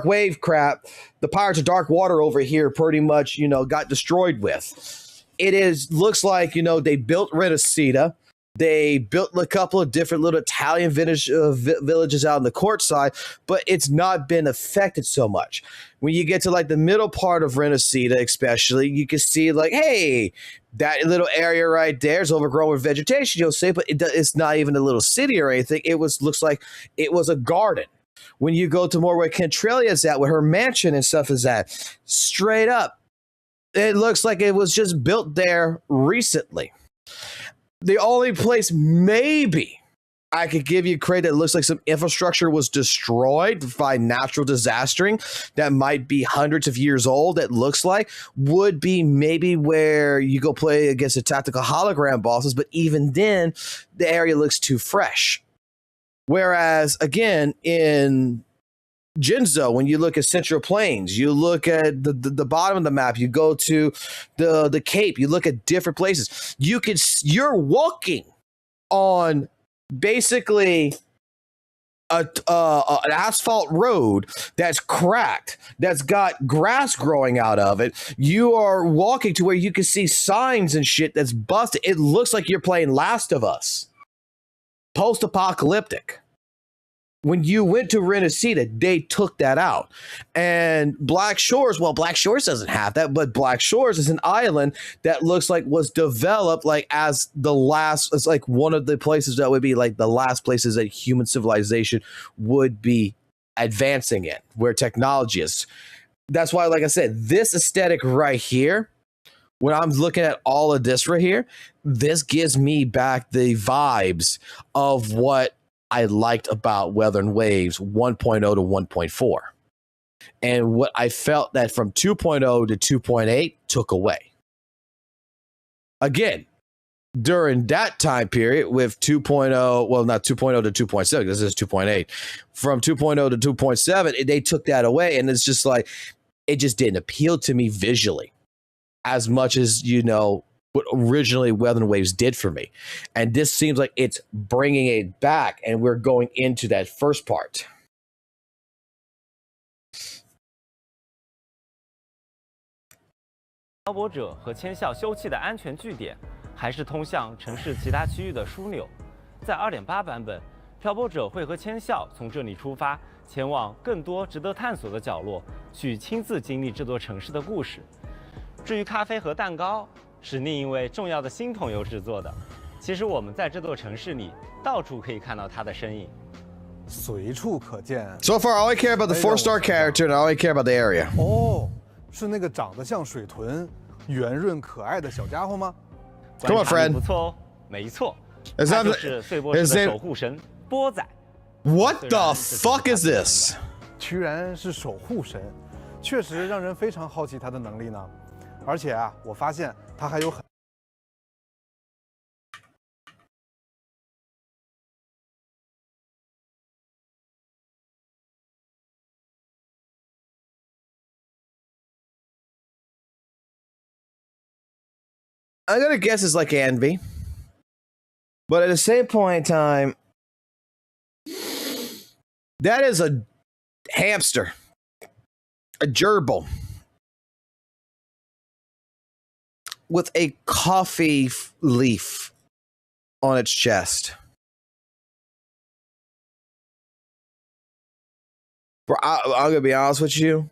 S1: wave crap, the Pirates of Dark Water over here pretty much, got destroyed with. Looks like, they built Renacida. They built a couple of different little Italian villages out on the court side, but it's not been affected so much. When you get to like the middle part of Renacida, especially, you can see like, hey, that little area right there is overgrown with vegetation, you'll say, but it's not even a little city or anything. Looks like it was a garden. When you go to more where Kentrelia's at, where her mansion and stuff is at, straight up, it looks like it was just built there recently. The only place maybe I could give you credit that looks like some infrastructure was destroyed by natural disastering that might be hundreds of years old, that looks like, would be maybe where you go play against the tactical hologram bosses, but even then, the area looks too fresh. Whereas, again, in Jinzo, when you look at Central Plains, you look at the bottom of the map, you go to the Cape, you look at different places. You're walking on basically an asphalt road that's cracked, that's got grass growing out of it. You are walking to where you can see signs and shit that's busted. It looks like you're playing Last of Us. Post-apocalyptic. When you went to Renacida, they took that out. And Black Shores, well, Black Shores doesn't have that, but Black Shores is an island that looks like was developed like as the last, it's like one of the places that would be like the last places that human civilization would be advancing in, where technology is. That's why, like I said, this aesthetic right here, when I'm looking at all of this right here, this gives me back the vibes of what I liked about Weather and Waves 1.0 to 1.4. And what I felt that from 2.0 to 2.8 took away. Again, during that time period with 2.0, well, not 2.0 to 2.7, this is 2.8. From 2.0 to 2.7, they took that away. And it's just like, it just didn't appeal to me visually as much as, you know, what originally Weather and Waves did for me. And this seems like it's bringing it back, and we're going into that first part.
S11: 漂泊者和千校休憩的安全据点，还是通向城市其他区域的枢纽。在 2.8 版本，漂泊者会和千校从这里出发，前往更多值得探索的角落，去亲自经历这座城市的故事。至于咖啡和蛋糕，是另一位重要的新朋友制作的。其实我们在这座城市里，到处可以看到他的身影，
S10: 随处可见。
S1: So far, I only care about the 4-star character, and I only care about the area.
S10: 哦，是那个长得像水豚、圆润可爱的小家伙吗
S1: ？Come on, friend.
S11: 不错哦，没错，
S1: 他
S11: 就是碎波士的守护神波仔。
S1: What the fuck is this?
S10: 居然是守护神，确实让人非常好奇他的能力呢。而且啊，我发现他还有很。
S1: I'm gonna guess it's like Envy, but at the same point in time, that is a hamster, a gerbil, with a coffee leaf on its chest. Bro, I'm gonna be honest with you.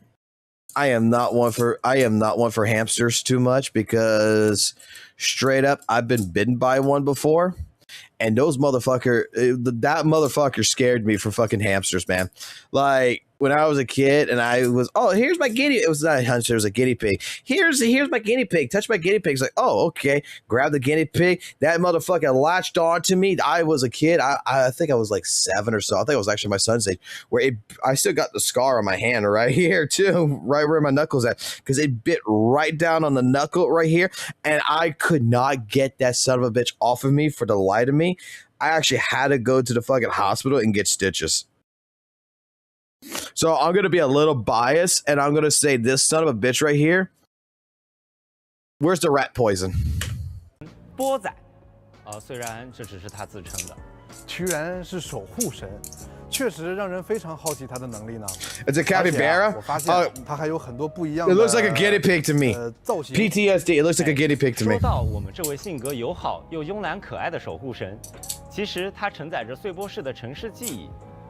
S1: I am not one for hamsters too much, because straight up, I've been bitten by one before, and that motherfucker scared me for fucking hamsters, man. Like, when I was a kid and I was, oh, here's my guinea. It was not a hunter, it was a guinea pig. Here's my guinea pig. Touch my guinea pig. It's like, oh, okay. Grab the guinea pig. That motherfucker latched on to me. I was a kid. I think I was like 7 or so. I think it was actually my son's age, where I still got the scar on my hand right here too, right where my knuckle's at, because it bit right down on the knuckle right here, and I could not get that son of a bitch off of me for the life of me. I actually had to go to the fucking hospital and get stitches. So I'm going to be a little biased, and I'm going to say this son of a bitch right here. Where's the rat poison?
S11: 波仔，虽然这只是他自称的，
S10: 居然是守护神，确实让人非常好奇他的能力呢。
S1: It's a capybara.
S10: 我发现他还有很多不一样的。
S1: It looks like a guinea pig to me.
S10: 造型
S1: PTSD. It looks like a guinea pig to me.
S11: 说到我们这位性格友好又慵懒可爱的守护神，其实他承载着碎波市的城市记忆。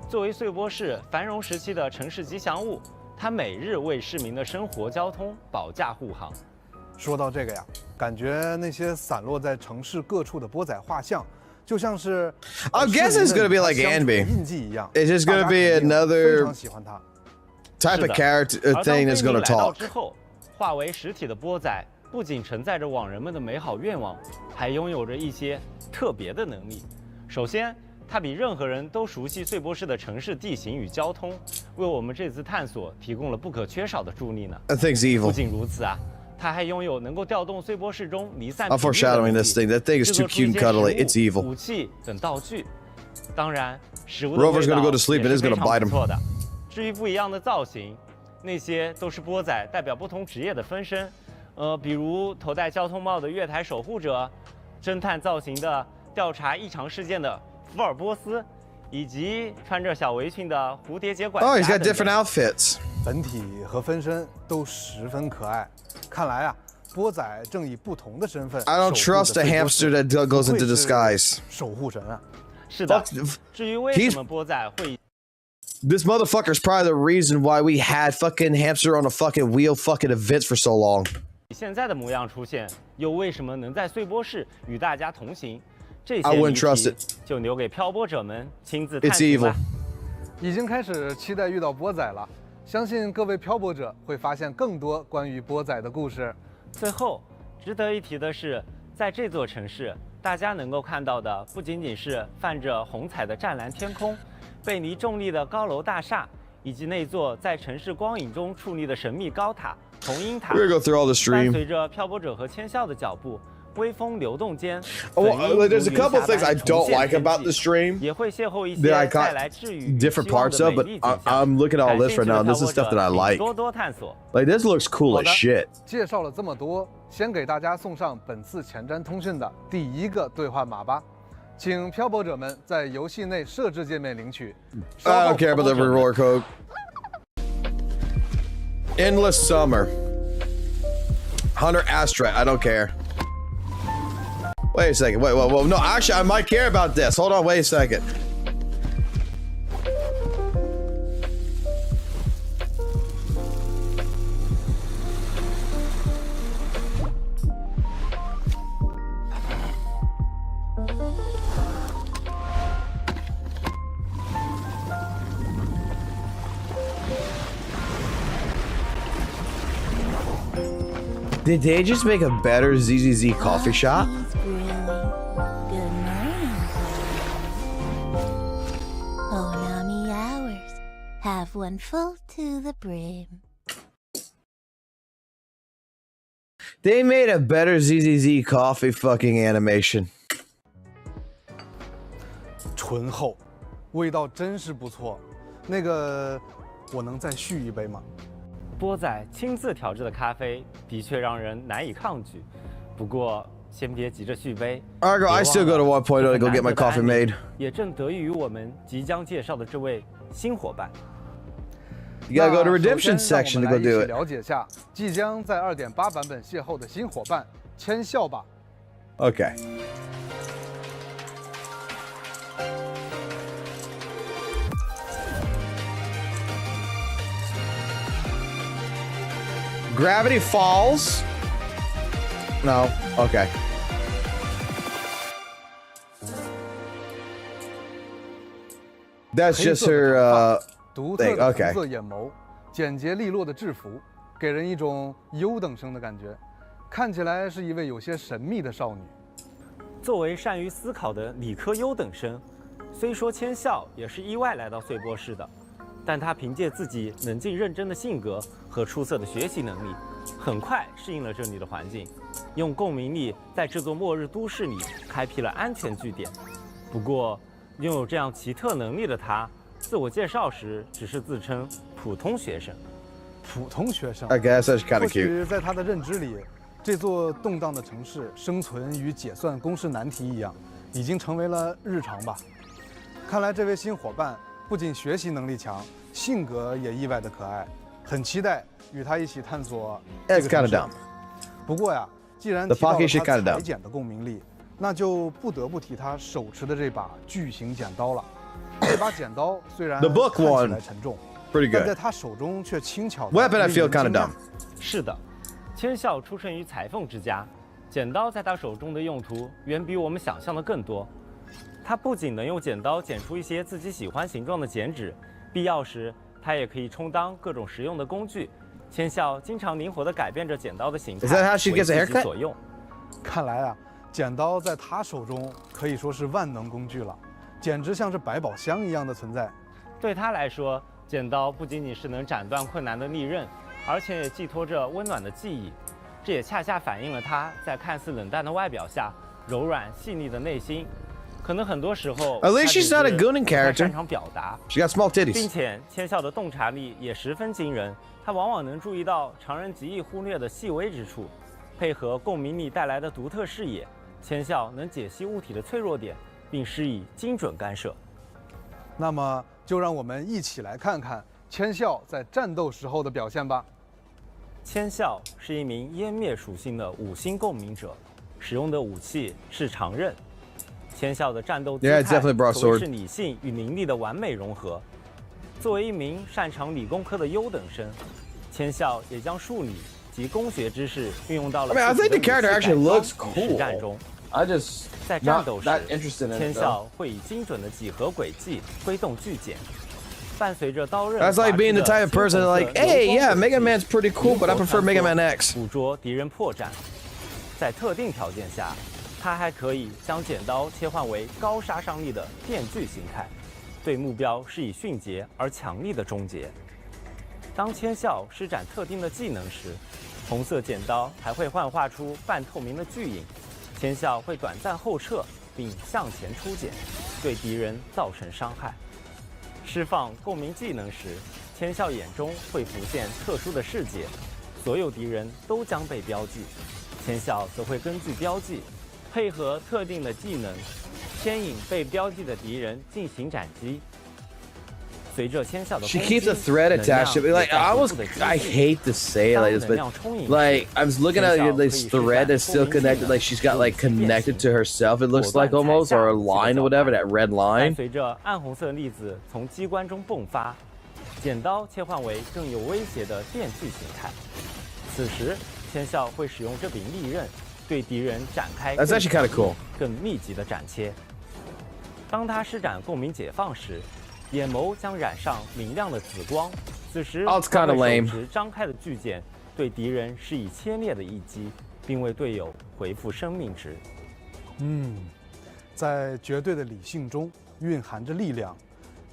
S11: 作为碎波市繁荣时期的城市吉祥物，它每日为市民的生活交通保驾护航。
S10: 说到这个呀，感觉那些散落在城市各处的波仔画像，就像是
S1: I guess it's gonna be like Anby.
S10: 印记一样。
S1: It's just gonna be another
S10: 非常喜欢它
S1: type of character thing that's gonna talk.
S11: 之后，化为实体的波仔不仅承载着网人们的美好愿望，还拥有着一些特别的能力。首先，它比任何人都熟悉碎波市的城市地形与交通，为我们这次探索提供了不可缺少的助力呢。
S1: That thing's evil.
S11: 不仅如此啊，它还拥有能够调动碎波市中离散。
S1: I'm foreshadowing this thing. That thing is too cute and cuddly. It's evil.
S11: 武器等道具，当然，食物
S1: Rover's gonna go to sleep and it's gonna bite him.
S11: 错的。至于不一样的造型，那些都是波仔代表不同职业的分身。比如头戴交通帽的月台守护者，侦探造型的调查异常事件的福尔波斯，以及穿着小围裙的蝴蝶结管家
S1: Oh, he's got
S11: 等等
S1: different outfits.
S10: 本体和分身都十分可爱。看来啊，波仔正以不同的身份。
S1: I don't trust a hamster that goes into disguise.
S10: 守护神啊！
S11: 是的。至于为什么波仔会
S1: This motherfucker's probably the reason why we had fucking hamster on a fucking wheel fucking events for so long.
S11: 现在的模样出现，又为什么能在碎波室与大家同行？这些
S1: I
S11: 谜
S1: wouldn't trust
S11: 题
S1: it.
S11: 就留给漂泊者们亲自探
S1: It's
S11: 寻
S1: evil.
S11: 吧。
S10: 已经开始期待遇到波仔了，相信各位漂泊者会发现更多关于波仔的故事。
S11: 最后，值得一提的是，在这座城市，大家能够看到的不仅仅是泛着红彩的湛蓝天空、背离重力的高楼大厦，以及那座在城市光影中矗立的神秘高塔——红鹰塔。
S1: We're gonna go through all the stream.
S11: 伴随着漂泊者和千笑的脚步，微风流动间，
S1: There's a couple things I don't like about the stream
S11: 也会邂逅一些
S1: that I
S11: 带来治愈
S1: different parts of, but I'm looking at all this right now. And this is stuff that I like.
S11: 多多探索。
S1: Like this looks cool as shit.
S10: 介绍了这么多，先给大家送上本次前瞻通讯的第一个兑换码吧，请漂泊者们在游戏内设置界面领取。
S1: I don't care about the reward code. Endless Summer. Hunter Astrat. I don't care. Wait a second. Wait. No, actually, I might care about this. Hold on. Wait a second. Did they just make a better ZZZ coffee shop?
S13: Good morning. Honami hours. Have one full to the brim.
S1: They made a better ZZZ coffee fucking animation.
S10: 醇厚，味道真是不错。那个，我能再续一杯吗？
S11: 波仔亲自调制的咖啡的确让人难以抗拒，不过先别急着续杯。
S1: Argo, I still go to 1.0 to go get my coffee made.
S11: 也正得益于我们即将介绍的这位新伙伴。
S1: You gotta go to redemption section to go do it.
S10: 了解下即将在2.8版本邂逅的新伙伴千笑吧。
S1: Okay. Gravity Falls? No. Okay. That's just her
S10: 独特
S1: thing.
S10: 的
S1: Okay.
S10: 红色眼眸，简洁利落的制服，给人一种优等生的感觉，看起来是一位有些神秘的少女。
S11: 作为善于思考的理科优等生，虽说千笑也是意外来到碎波室的，但他凭借自己冷静认真的性格和出色的学习能力，很快适应了这里的环境，用共鸣力在这座末日都市里开辟了安全据点。不过，拥有这样奇特能力的他，自我介绍时只是自称普通学生。
S10: 普通学生
S1: I guess that's kind
S10: 或
S1: of cute.
S10: 许在他的认知里，这座动荡的城市生存与解算公式难题一样，已经成为了日常吧。看来这位新伙伴不仅学习能力强，性格也意外的可爱，很期待与他一起探索这
S1: It's
S10: 个
S1: kind
S10: 城
S1: of
S10: 市。
S1: dumb.
S10: 不过呀，既然
S1: The
S10: 提到了
S1: pocket shit
S10: 他
S1: kinda dumb.
S10: 裁剪的共鸣力，那就不得不提他手持的这把巨型剪刀了。这把剪刀虽然
S1: The book
S10: 看起
S1: one
S10: 来沉重，
S1: Pretty
S10: 但在
S1: good.
S10: 他手中却轻巧。
S1: Weapon I feel kind of dumb.
S11: 是的，千笑出生于裁缝之家，剪刀在他手中的用途远比我们想象的更多。他不仅能用剪刀剪出一些自己喜欢形状的剪纸，必要时他也可以充当各种实用的工具。千笑经常灵活地改变着剪刀的形态，
S1: Is that how she
S11: 为
S1: gets a
S11: 自己
S1: haircut?
S11: 所用。
S10: 看来啊，剪刀在他手中可以说是万能工具了，简直像是百宝箱一样的存在。
S11: 对他来说，剪刀不仅仅是能斩断困难的利刃，而且也寄托着温暖的记忆。这也恰恰反映了他在看似冷淡的外表下柔软细腻的内心。可能很多时候
S1: At least she's not a Goonin
S11: 不太
S1: character.
S11: 擅长表达，
S1: She got small
S11: 并
S1: titties.
S11: 且千笑的洞察力也十分惊人。他往往能注意到常人极易忽略的细微之处，配合共鸣力带来的独特视野，千笑能解析物体的脆弱点，并施以精准干涉。
S10: 那么就让我们一起来看看千笑在战斗时候的表现吧。
S11: 千笑是一名湮灭属性的5星共鸣者，使用的武器是长刃。千笑的战斗姿态可谓是理性与灵力的完美融合。作为一名擅长理工科的优等生，千笑也将数理及工学知识运用到了
S1: I think the character actually looks cool.
S11: 实战中。在战斗时，千笑会以精准的几何轨迹挥动巨剑，伴随着刀刃。
S1: That's like being the type of person like, hey, yeah, Mega Man's pretty cool, but I prefer Mega Man X.
S11: 捕捉敌人破绽，在特定条件下，它还可以将剪刀切换为高杀伤力的电锯形态，对目标施以迅捷而强力的终结。当千笑施展特定的技能时，红色剪刀还会幻化出半透明的巨影。千笑会短暂后撤，并向前出剪，对敌人造成伤害。释放共鸣技能时，千笑眼中会浮现特殊的世界，所有敌人都将被标记。千笑则会根据标记，配合特定的技能，牵引被标记的敌人进行斩击。随着千笑的
S1: She keeps a thread attached to it. Like I hate to say it like this, but like I was looking at this thread that's still connected. Like she's got like connected to herself. It looks like almost, or a line or whatever. That red line.
S11: 随着暗红色粒子从机关中迸发，剪刀切换为更有威胁的电锯形态。此时，千笑会使用这柄利刃对敌人展开
S1: That's actually kind of cool.
S11: 更密集的斩切。当他施展共鸣解放时，眼眸将染上明亮的紫光。此时，他会手持张开的巨剑，对敌人施以切裂的一击，并为队友回复生命值。
S10: 在绝对的理性中蕴含着力量。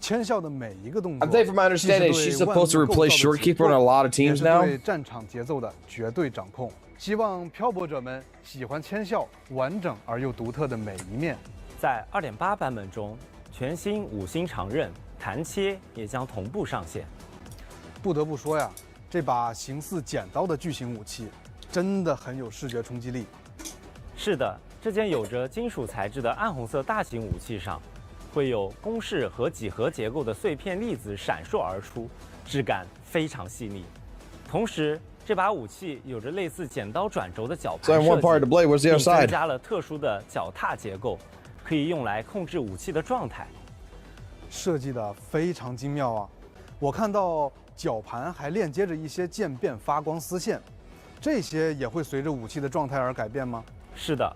S10: 千笑的每一个动作，
S1: I think from my understanding, she's supposed to replace Shorekeeper on a lot of teams now.
S10: 对战场节奏的绝对掌控。希望漂泊者们喜欢千笑完整而又独特的每一面。
S11: 在2.8版本中，全新5星长刃弹切也将同步上线。
S10: 不得不说呀，这把形似剪刀的巨型武器，真的很有视觉冲击力。
S11: 是的，这件有着金属材质的暗红色大型武器上，会有公式和几何结构的碎片粒子闪烁而出，质感非常细腻。同时，这把武器有着类似剪刀转轴的绞盘设计，并增加了特殊的脚踏结构，可以用来控制武器的状态。
S10: 设计的非常精妙啊！我看到绞盘还链接着一些渐变发光丝线，这些也会随着武器的状态而改变吗？
S11: 是的，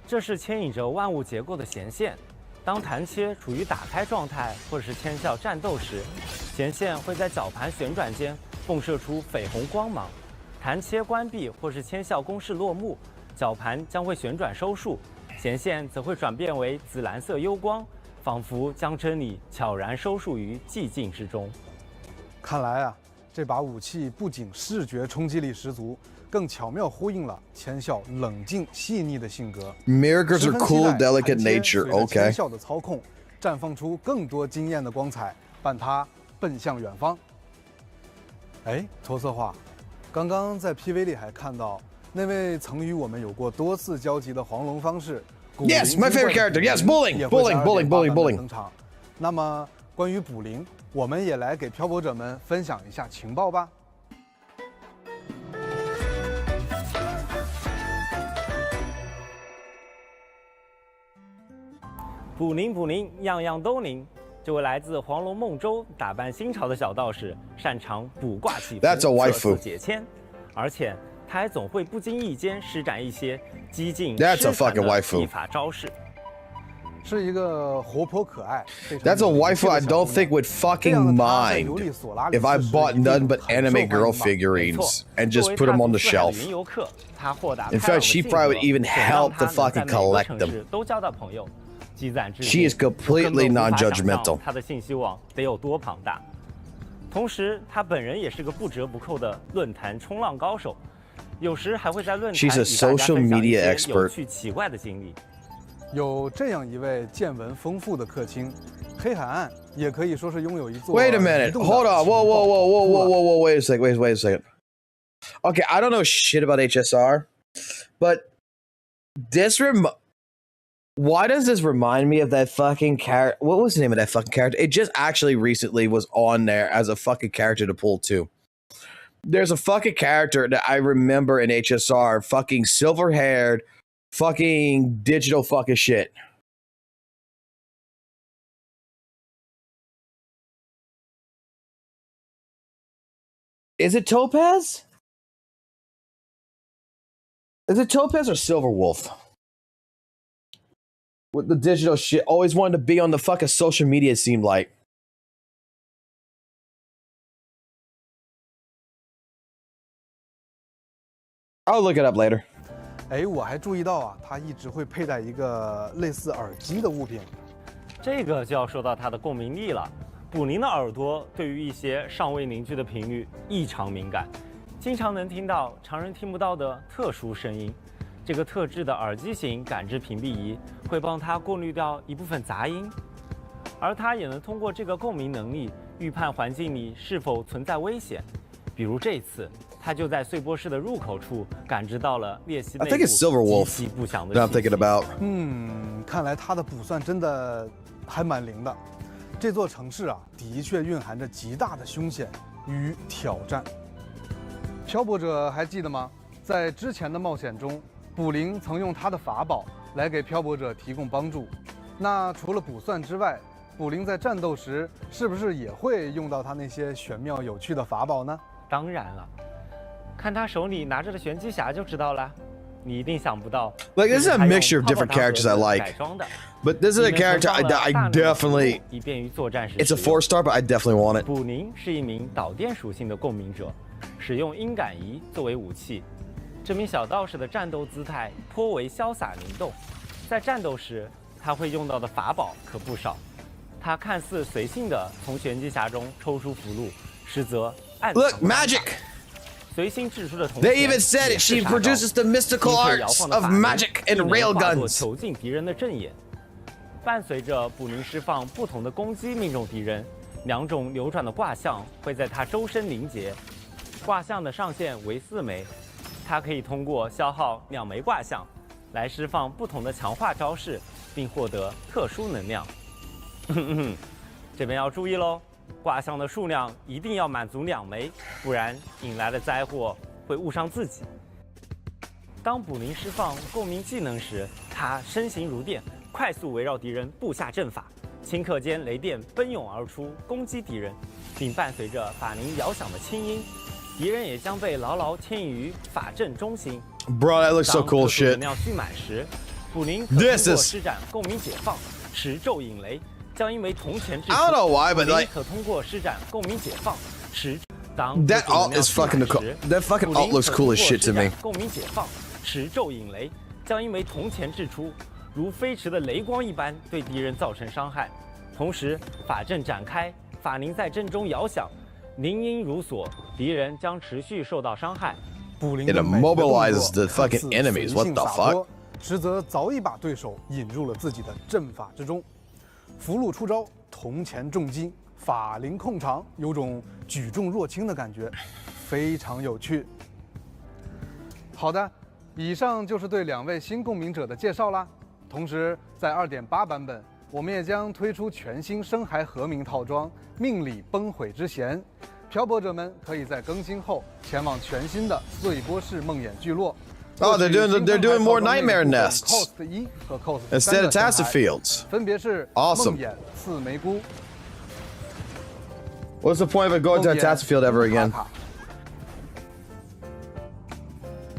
S11: 这是牵引着万物结构的弦线。当弹切处于打开状态或者是千笑战斗时，弦线会在绞盘旋转间迸射出绯红光芒。弹切关闭或是千笑攻势落幕，绞盘将会旋转收束，弦线则会转变为紫蓝色幽光，仿佛将真理悄然收束于寂静之中。
S10: 看来啊，这把武器不仅视觉冲击力十足，更巧妙呼应了千笑冷静细腻的性格。
S1: Miracles are cool, delicate nature. OK.
S10: 千笑的操控，绽放出更多惊艳的光彩，伴他奔向远方。哎，托策划，刚刚在 PV 里还看到那位曾与我们有过多次交集的黄龙方士。
S1: Yes, my favorite character. Yes, bullying.
S10: 登场。那么关于卜灵，我们也来给漂泊者们分享一下情报吧。
S11: 卜灵，样样都灵。这位来自黄龙梦州、打扮新潮的小道士，擅长卜卦祈福、测字解签，而且他还总会不经意间施展一些激进失传的技法招式。
S10: 是一个活泼可爱。
S1: That's a waifu I don't think would fucking mind if I bought none but anime girl figurines and just put them on the shelf. In fact, she probably would even help to fucking collect them. She is completely non-judgmental.
S11: 他的信息网得有多庞大？同时，他本人也是个不折不扣的论坛冲浪高手，有时还会在论坛与大家分享一些有趣奇怪的经历。
S10: 有这样一位见闻丰富的客卿，黑海岸也可以说是拥有一座。
S1: Wait a minute, hold on, whoa, wait a second. Okay, I don't know shit about HSR, but this Why does this remind me of that fucking character? What was the name of that fucking character? It just actually recently was on there as a fucking character to pull too. There's a fucking character that I remember in HSR, fucking silver-haired, fucking digital fucking shit. Is it Topaz? Is it Topaz or Silver Wolf? With the digital shit, always wanted to be on the fucking social media, it seemed like. I'll look it up later.
S10: 哎，我还注意到啊，他一直会佩戴一个类似耳机的物品。
S11: 这个就要说到它的共鸣力了。捕灵的耳朵对于一些尚未凝聚的频率异常敏感，经常能听到常人听不到的特殊声音。这个特制的耳机型感知屏蔽仪会帮它过滤掉一部分杂音，而它也能通过这个共鸣能力预判环境里是否存在危险。比如这次，它就在碎波室的入口处感知到了裂隙内部极其不祥的气息。
S10: 看来它的卜算真的还蛮灵的。这座城市啊，的确蕴含着极大的凶险与挑战。漂泊者还记得吗？在之前的冒险中，卜灵曾用他的法宝来给漂泊者提供帮助。那除了卜算之外，卜灵在战斗时是不是也会用到他那些玄妙有趣的法宝呢？
S11: 当然了，看他手里拿着的玄机匣就知道了。你一定想不到。
S1: Like this is a mixture of different characters I like, but this is a character I definitely. It's a 4-star, but I definitely want it.
S11: 卜灵是一名导电属性的共鸣者，使用音感仪作为武器。这名小道士的战斗姿态颇为潇洒灵动，在战斗时他会用到的法宝可不少。他看似随性地从玄机匣中抽出符箓，实则暗藏。
S1: Look, magic.
S11: 随心制出的同时，
S1: They even said it. She produces the mystical arts of magic and railguns.
S11: 囚禁敌人的阵眼。伴随着卜灵释放不同的攻击命中敌人，2种流转的卦象会在他周身凝结。卦象的上限为4枚，他可以通过消耗2枚卦象来释放不同的强化招式，并获得特殊能量。这边要注意喽。卦象的数量一定要满足2枚，不然引来的灾祸会误伤自己。当卜灵释放共鸣技能时，他身形如电，快速围绕敌人布下阵法，顷刻间雷电奔涌而出，攻击敌人，并伴随着法铃摇响的轻音，敌人也将被牢牢牵引于法阵中心。
S1: Bro, that looks so cool shit.
S11: 能量蓄满时，卜灵可通过施展共鸣解放，持咒引雷。将因为铜钱制出，
S1: I don't know why, but like
S11: 可通过施展共鸣解放，持当
S1: that alt is fucking cool. That fucking alt looks cool as shit to me.
S11: 共鸣解放，持咒引雷，将因为铜钱制出，如飞驰的雷光一般对敌人造成伤害。同时，法阵展开，法铃在阵中摇响，铃音如锁，敌人将持续受到伤害。
S10: It
S1: immobilizes the fucking enemies. What the fuck?
S10: 实则早已把对手引入了自己的阵法之中。符箓出招，铜钱重击，法铃控场，有种举重若轻的感觉，非常有趣。好的，以上就是对2位新共鸣者的介绍啦。同时，在2.8版本，我们也将推出全新深海和鸣套装“命里崩毁之弦”，漂泊者们可以在更新后前往全新的碎波式梦魇聚落。
S1: Oh, they're doing more nightmare nests instead of tassel fields.
S10: 分别是
S1: Awesome.
S10: 梦魇4枚菇。
S1: What's the point of going to a tassel field ever again?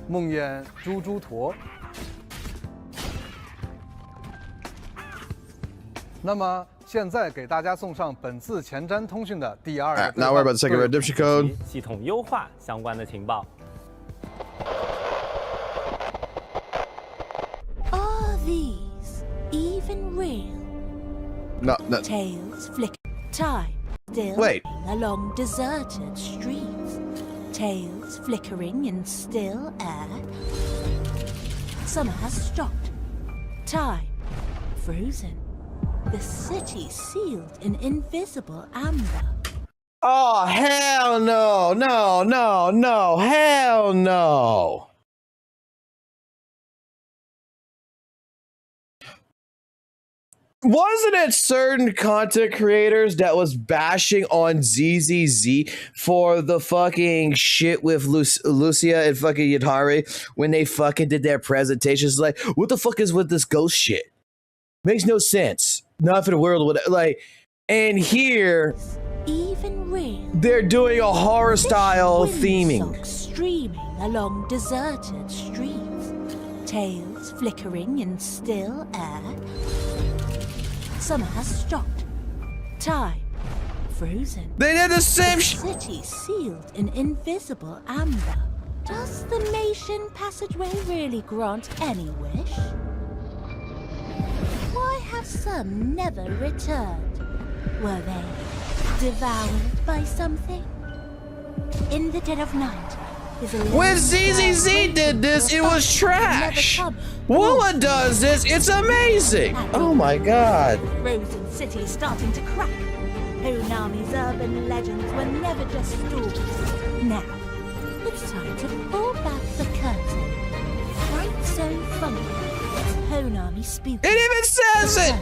S10: 梦魇猪猪驼。那么现在给大家送上本次前瞻通讯的第2个。
S1: Now we're about to take a redemption code.
S11: 系统优化相关的情报。
S13: These even real?
S1: No.
S13: Tails flicker, time still along deserted streets. Tails flickering in still air. Summer has stopped. Time frozen. The city sealed in invisible amber.
S1: Oh, hell no. No. Hell no. Wasn't it certain content creators that was bashing on ZZZ for the fucking shit with Lucia and fucking Yadhari when they fucking did their presentations? Like, what the fuck is with this ghost shit? Makes no sense. Not for the world. Like, and here,
S13: even real.
S1: They're doing a horror style theming.
S13: Streaming along deserted streets, tails flickering in still air. Summer has stopped. Time frozen.
S1: They did the same
S13: city sealed in invisible amber. Does the nation passageway really grant any wish? Why have some never returned? Were they devoured by something? In the dead of night,
S1: when ZZZ did this, it was trash. WUWA does this, it's amazing. Oh my god.
S13: Frozen city starting to crack. Honami's urban legends were never just stories. Now, it's time to pull back the curtain. Right so funky, it's Honami spooky.
S1: It even says it.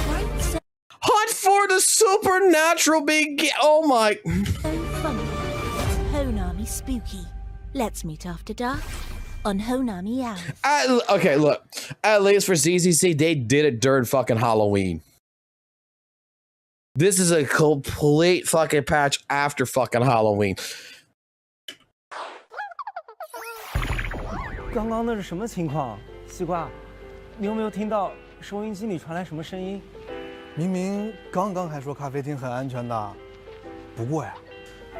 S13: Right so
S1: Hunt for the supernatural begin. Oh my.
S13: funky, it's Honami spooky. Let's meet after dark on Honami Hours.
S1: Okay, look. At least for ZZC, they did it during fucking Halloween. This is a complete fucking patch after fucking Halloween.
S11: 刚刚那是什么情况？西瓜，你有没有听到收音机里传来什么声音？
S10: 明明刚刚还说咖啡厅很安全的，不过呀，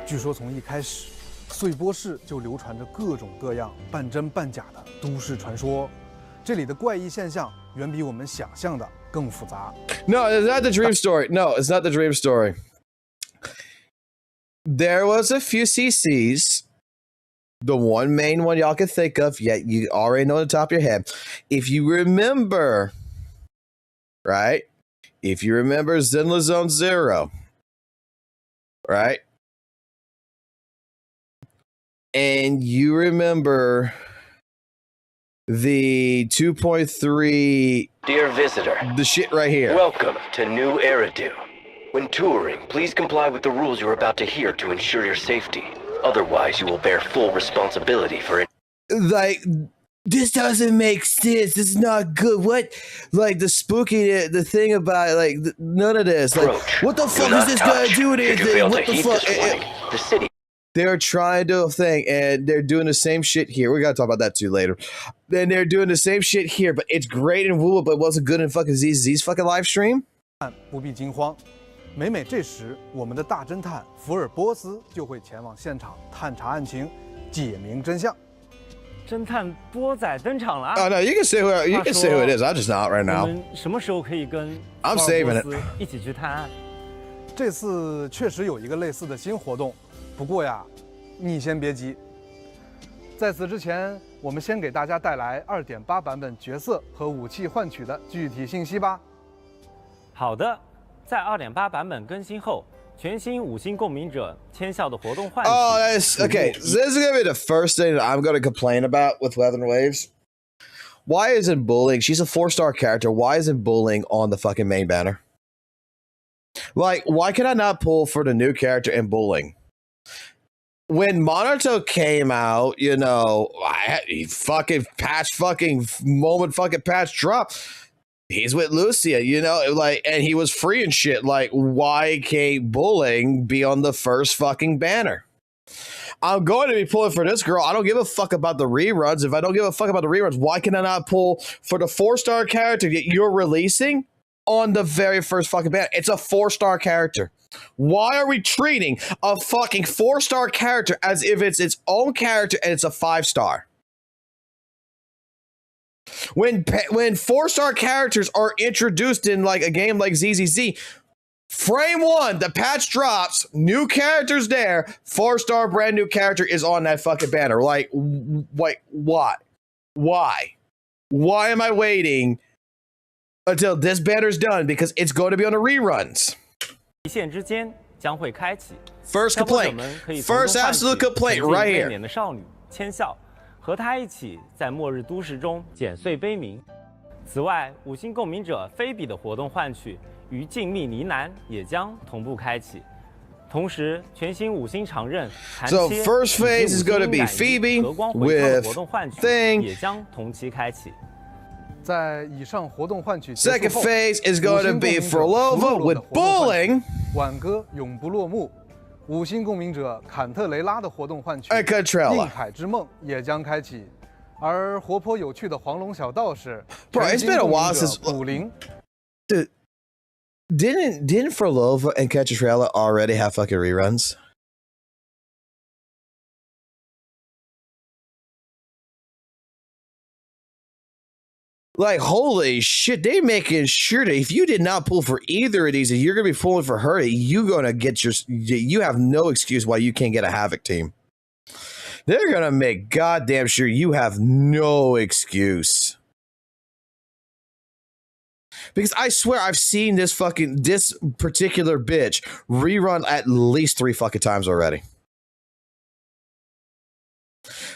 S10: 据说从一开始，碎波市就流传着各种各样半真半假的都市传说。这里的怪异现象远比我们想象的更复杂。
S1: No, it's not the dream story. No, it's not the dream story. There was a few CCs. The one main one y'all can think of, yet you already know on the top of your head. If you remember, right? If you remember Zenless Zone Zero, right? And you remember the 2.3...
S14: Dear visitor,
S1: the shit right here.
S14: Welcome to New Eridu. When touring, please comply with the rules you're about to hear to ensure your safety. Otherwise, you will bear full responsibility for it.
S1: Like, this doesn't make sense. This is not good. What? Like, the spooky, the thing about, like, none of this. Like, what the fuck is this gonna do with anything? What the fuck?
S14: The city.
S1: They're trying to do a thing, and they're doing the same shit here. We gotta talk about that too later. Then they're doing the same shit here, but it's great in WUWA, but it wasn't good in fucking ZZZ's fucking live stream.
S10: 不必惊慌，每每这时，我们的大侦探福尔波斯就会前往现场探查案情，解明真相。
S11: 侦探波仔登场了啊！
S1: Oh no, you can say who it is. I'm just not right now.
S11: 我们什么时候可以跟
S1: I'm saving it.
S11: 一起去探案？
S10: 这次确实有一个类似的新活动，不过呀，你先别急。在此之前，我们先给大家带来2.8版本角色和武器换取的具体信息吧。
S11: 好的，在2.8版本更新后，全新5星共鸣者签效的活动换取。
S1: Oh, that's okay. So this is gonna be the first thing that I'm gonna complain about with Weather Waves. Why isn't bullying? She's a 4-star character. Why isn't bullying on the fucking main banner? Like, why can I not pull for the new character in bullying? When Monato came out, you know, he fucking patch fucking moment fucking patch drop. He's with Lucia, you know, like, and he was free and shit. Like, why can't bullying be on the first fucking banner? I'm going to be pulling for this girl. I don't give a fuck about the reruns. If I don't give a fuck about the reruns, why can I not pull for the 4-star character that you're releasing on the very first fucking banner? It's a 4-star character. Why are we treating a fucking 4-star character as if it's its own character and it's a 5-star? When 4-star characters are introduced in like a game like ZZZ, frame 1, the patch drops, new characters there, 4-star brand new character is on that fucking banner. Like, what? Why? Why am I waiting until this banner's done? Because it's going to be on the reruns.
S11: 一线之间将会开启。
S1: First complaint. First absolute complaint right here.
S11: 年的少女签效，和她一起在末日都市中剪碎悲鸣。此外，五星共鸣者菲比的活动换取与静谧呢喃也将同步开启。同时，全新五星长刃残切
S1: So first phase is going to be Phoebe
S11: 和光回放的
S1: with
S11: 活动换取
S1: Thing.
S11: 也将同期开启。
S10: 在以上活动换取结束
S1: Second
S10: 后
S1: phase is going to be Frolova with bowling.
S10: 挽歌永不落幕。五星共鸣者坎特雷拉的活动换取
S1: And Contrella.
S10: 硬海之梦也将开启，而活泼有趣的黄龙小道士
S1: Bro, it's been a while
S10: 全
S1: since
S10: 新共鸣者古灵
S1: Dude, didn't Frolova and Cachatrella already have fucking reruns? Like, holy shit, they making sure that if you did not pull for either of these, and you're gonna be pulling for her, you gonna get you have no excuse why you can't get a Havoc team. They're gonna make goddamn sure you have no excuse. Because I swear I've seen this particular bitch rerun at least 3 fucking times already.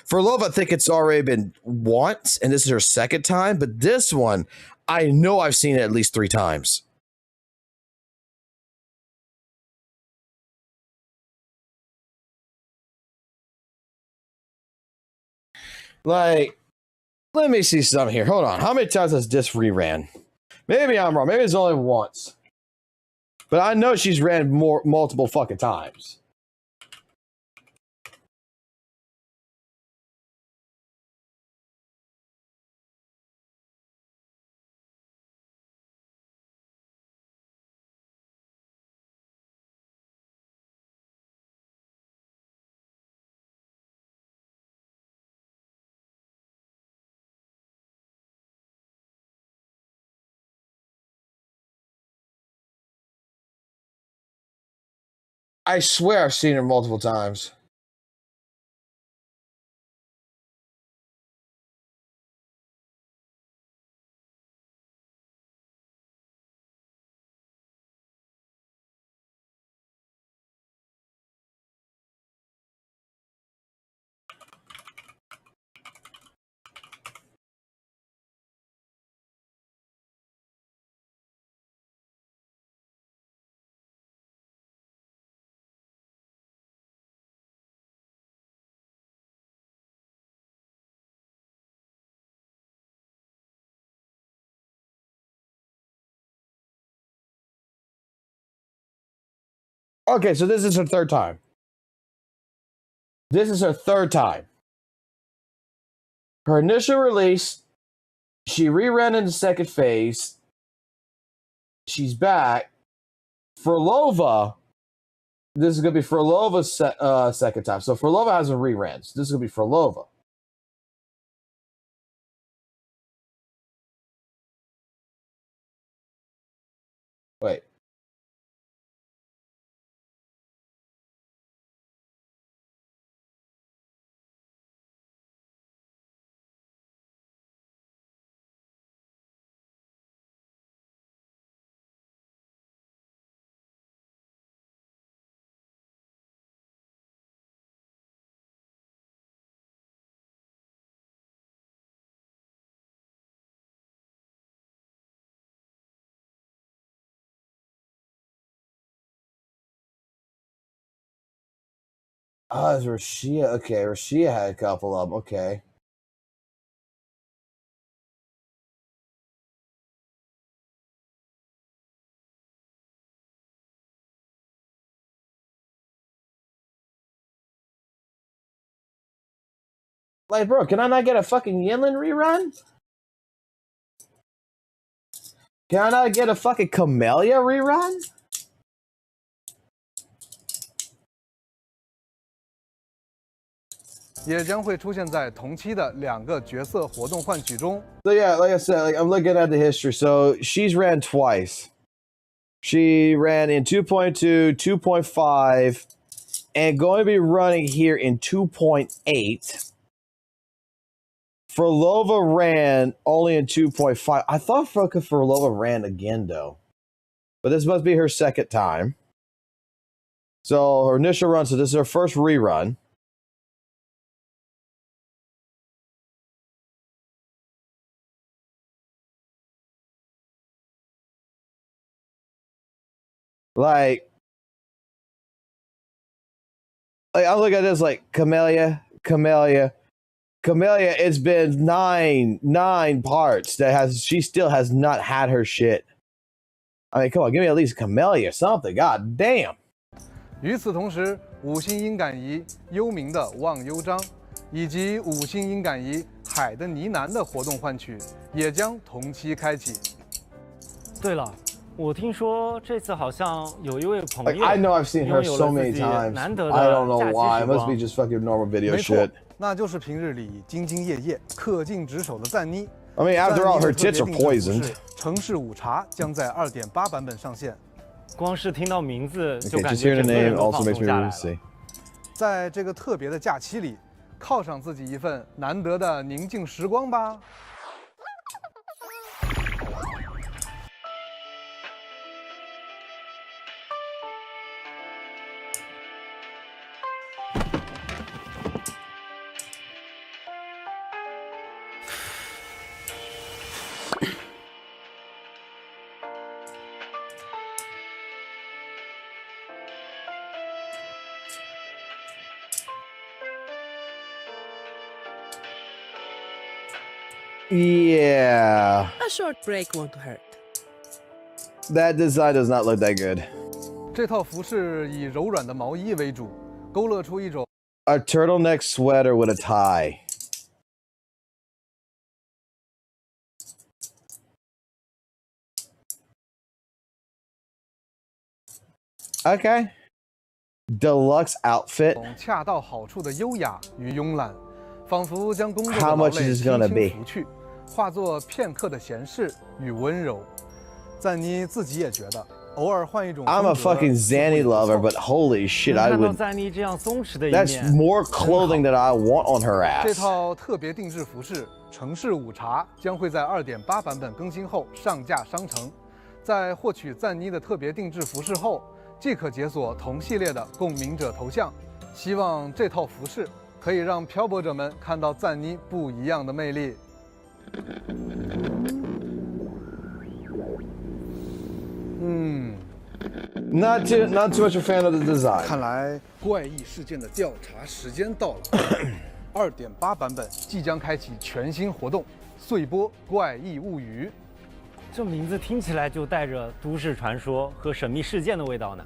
S1: For Love, I think it's already been once, and this is her second time, but this one, I know I've seen it at least 3 times. Like, let me see something here. Hold on. How many times has this reran? Maybe I'm wrong. Maybe it's only once. But I know she's ran multiple fucking times. I swear I've seen her multiple times. Okay, so this is her third time. This is her third time. Her initial release, she reran in the second phase. She's back. Frolova, this is going to be Frolova's second time. So Frolova has a rerun. So this is going to be Frolova. Wait. Oh, it's Rashia. Okay, Rashia had a couple of them. Okay. Like, bro, can I not get a fucking Yinlin rerun? Can I not get a fucking Camellia rerun?
S10: 也将会出现在同期的2个角色活动换取中。
S1: So yeah, like I said, like I'm looking at the history. So she's ran twice. She ran in 2.2, 2.5, and going to be running here in 2.8. Frolova ran only in 2.5. I thought Frolova ran again though, but this must be her second time. So her initial run. So this is her first rerun. Like I look at this like Camellia. It's been nine parts that she still has not had her shit. I mean, come on, give me at least Camellia something. God damn.
S10: 与此同时，5星音感仪幽冥的忘忧章，以及5星音感仪海的呢喃的活动换取也将同期开启。
S11: 对了，我听说这次好像有一位朋友
S1: I know I've seen her so many times.
S11: 难得的
S1: I don't know
S11: 假期
S1: why. It
S11: 时
S1: must
S11: 光
S1: be just fucking normal video
S10: 没错
S1: shit.
S10: 那就是平日里兢兢业业、恪尽职守的赞妮。
S1: I mean, after all, her tits are
S10: 赞妮的特别定制服
S1: poisoned.
S10: 饰城市午茶将在2.8版本上线。
S11: 光是听到名字就
S1: Okay,
S11: 感
S1: just
S11: 觉
S1: hearing the
S11: 整个人
S1: name
S11: 都
S1: also
S11: 放
S1: makes
S11: 松
S1: me
S11: 下来
S1: really
S11: 了。
S1: see.
S10: 在这个特别的假期里，犒赏自己一份难得的宁静时光吧。
S1: Yeah.
S15: A short break won't hurt.
S1: That design does not look that good.
S10: 这套服饰以柔软的毛衣为主，勾勒出一种
S1: A turtleneck sweater with a tie. Okay. Deluxe outfit.
S10: 恰到好处的优雅与慵懒，仿佛将工作的
S1: How
S10: 劳
S1: much
S10: 累
S1: is it
S10: 轻
S1: gonna
S10: 轻
S1: be?
S10: 拂去，化作片刻的闲适与温柔。赞妮自己也觉得，偶尔换一种
S1: I'm a
S10: 风格
S1: fucking
S10: 似乎也
S1: Zanny
S10: 不错
S1: lover, but holy shit,
S11: 能
S1: I
S11: 看到
S1: would.
S11: 赞妮这样松弛的一
S1: That's
S11: 面，
S1: more clothing that I want on her
S10: 这
S1: ass.
S10: 套特别定制服饰城市午茶将会在2.8版本更新后上架商城。在获取赞妮的特别定制服饰后，即可解锁同系列的共鸣者头像。希望这套服饰可以让漂泊者们看到赞妮不一样的魅力。
S1: Not too much a fan of the design.
S10: 看来怪异事件的调查时间到了。2.8版本即将开启全新活动——碎波怪异物语。
S11: 这名字听起来就带着都市传说和神秘事件的味道呢。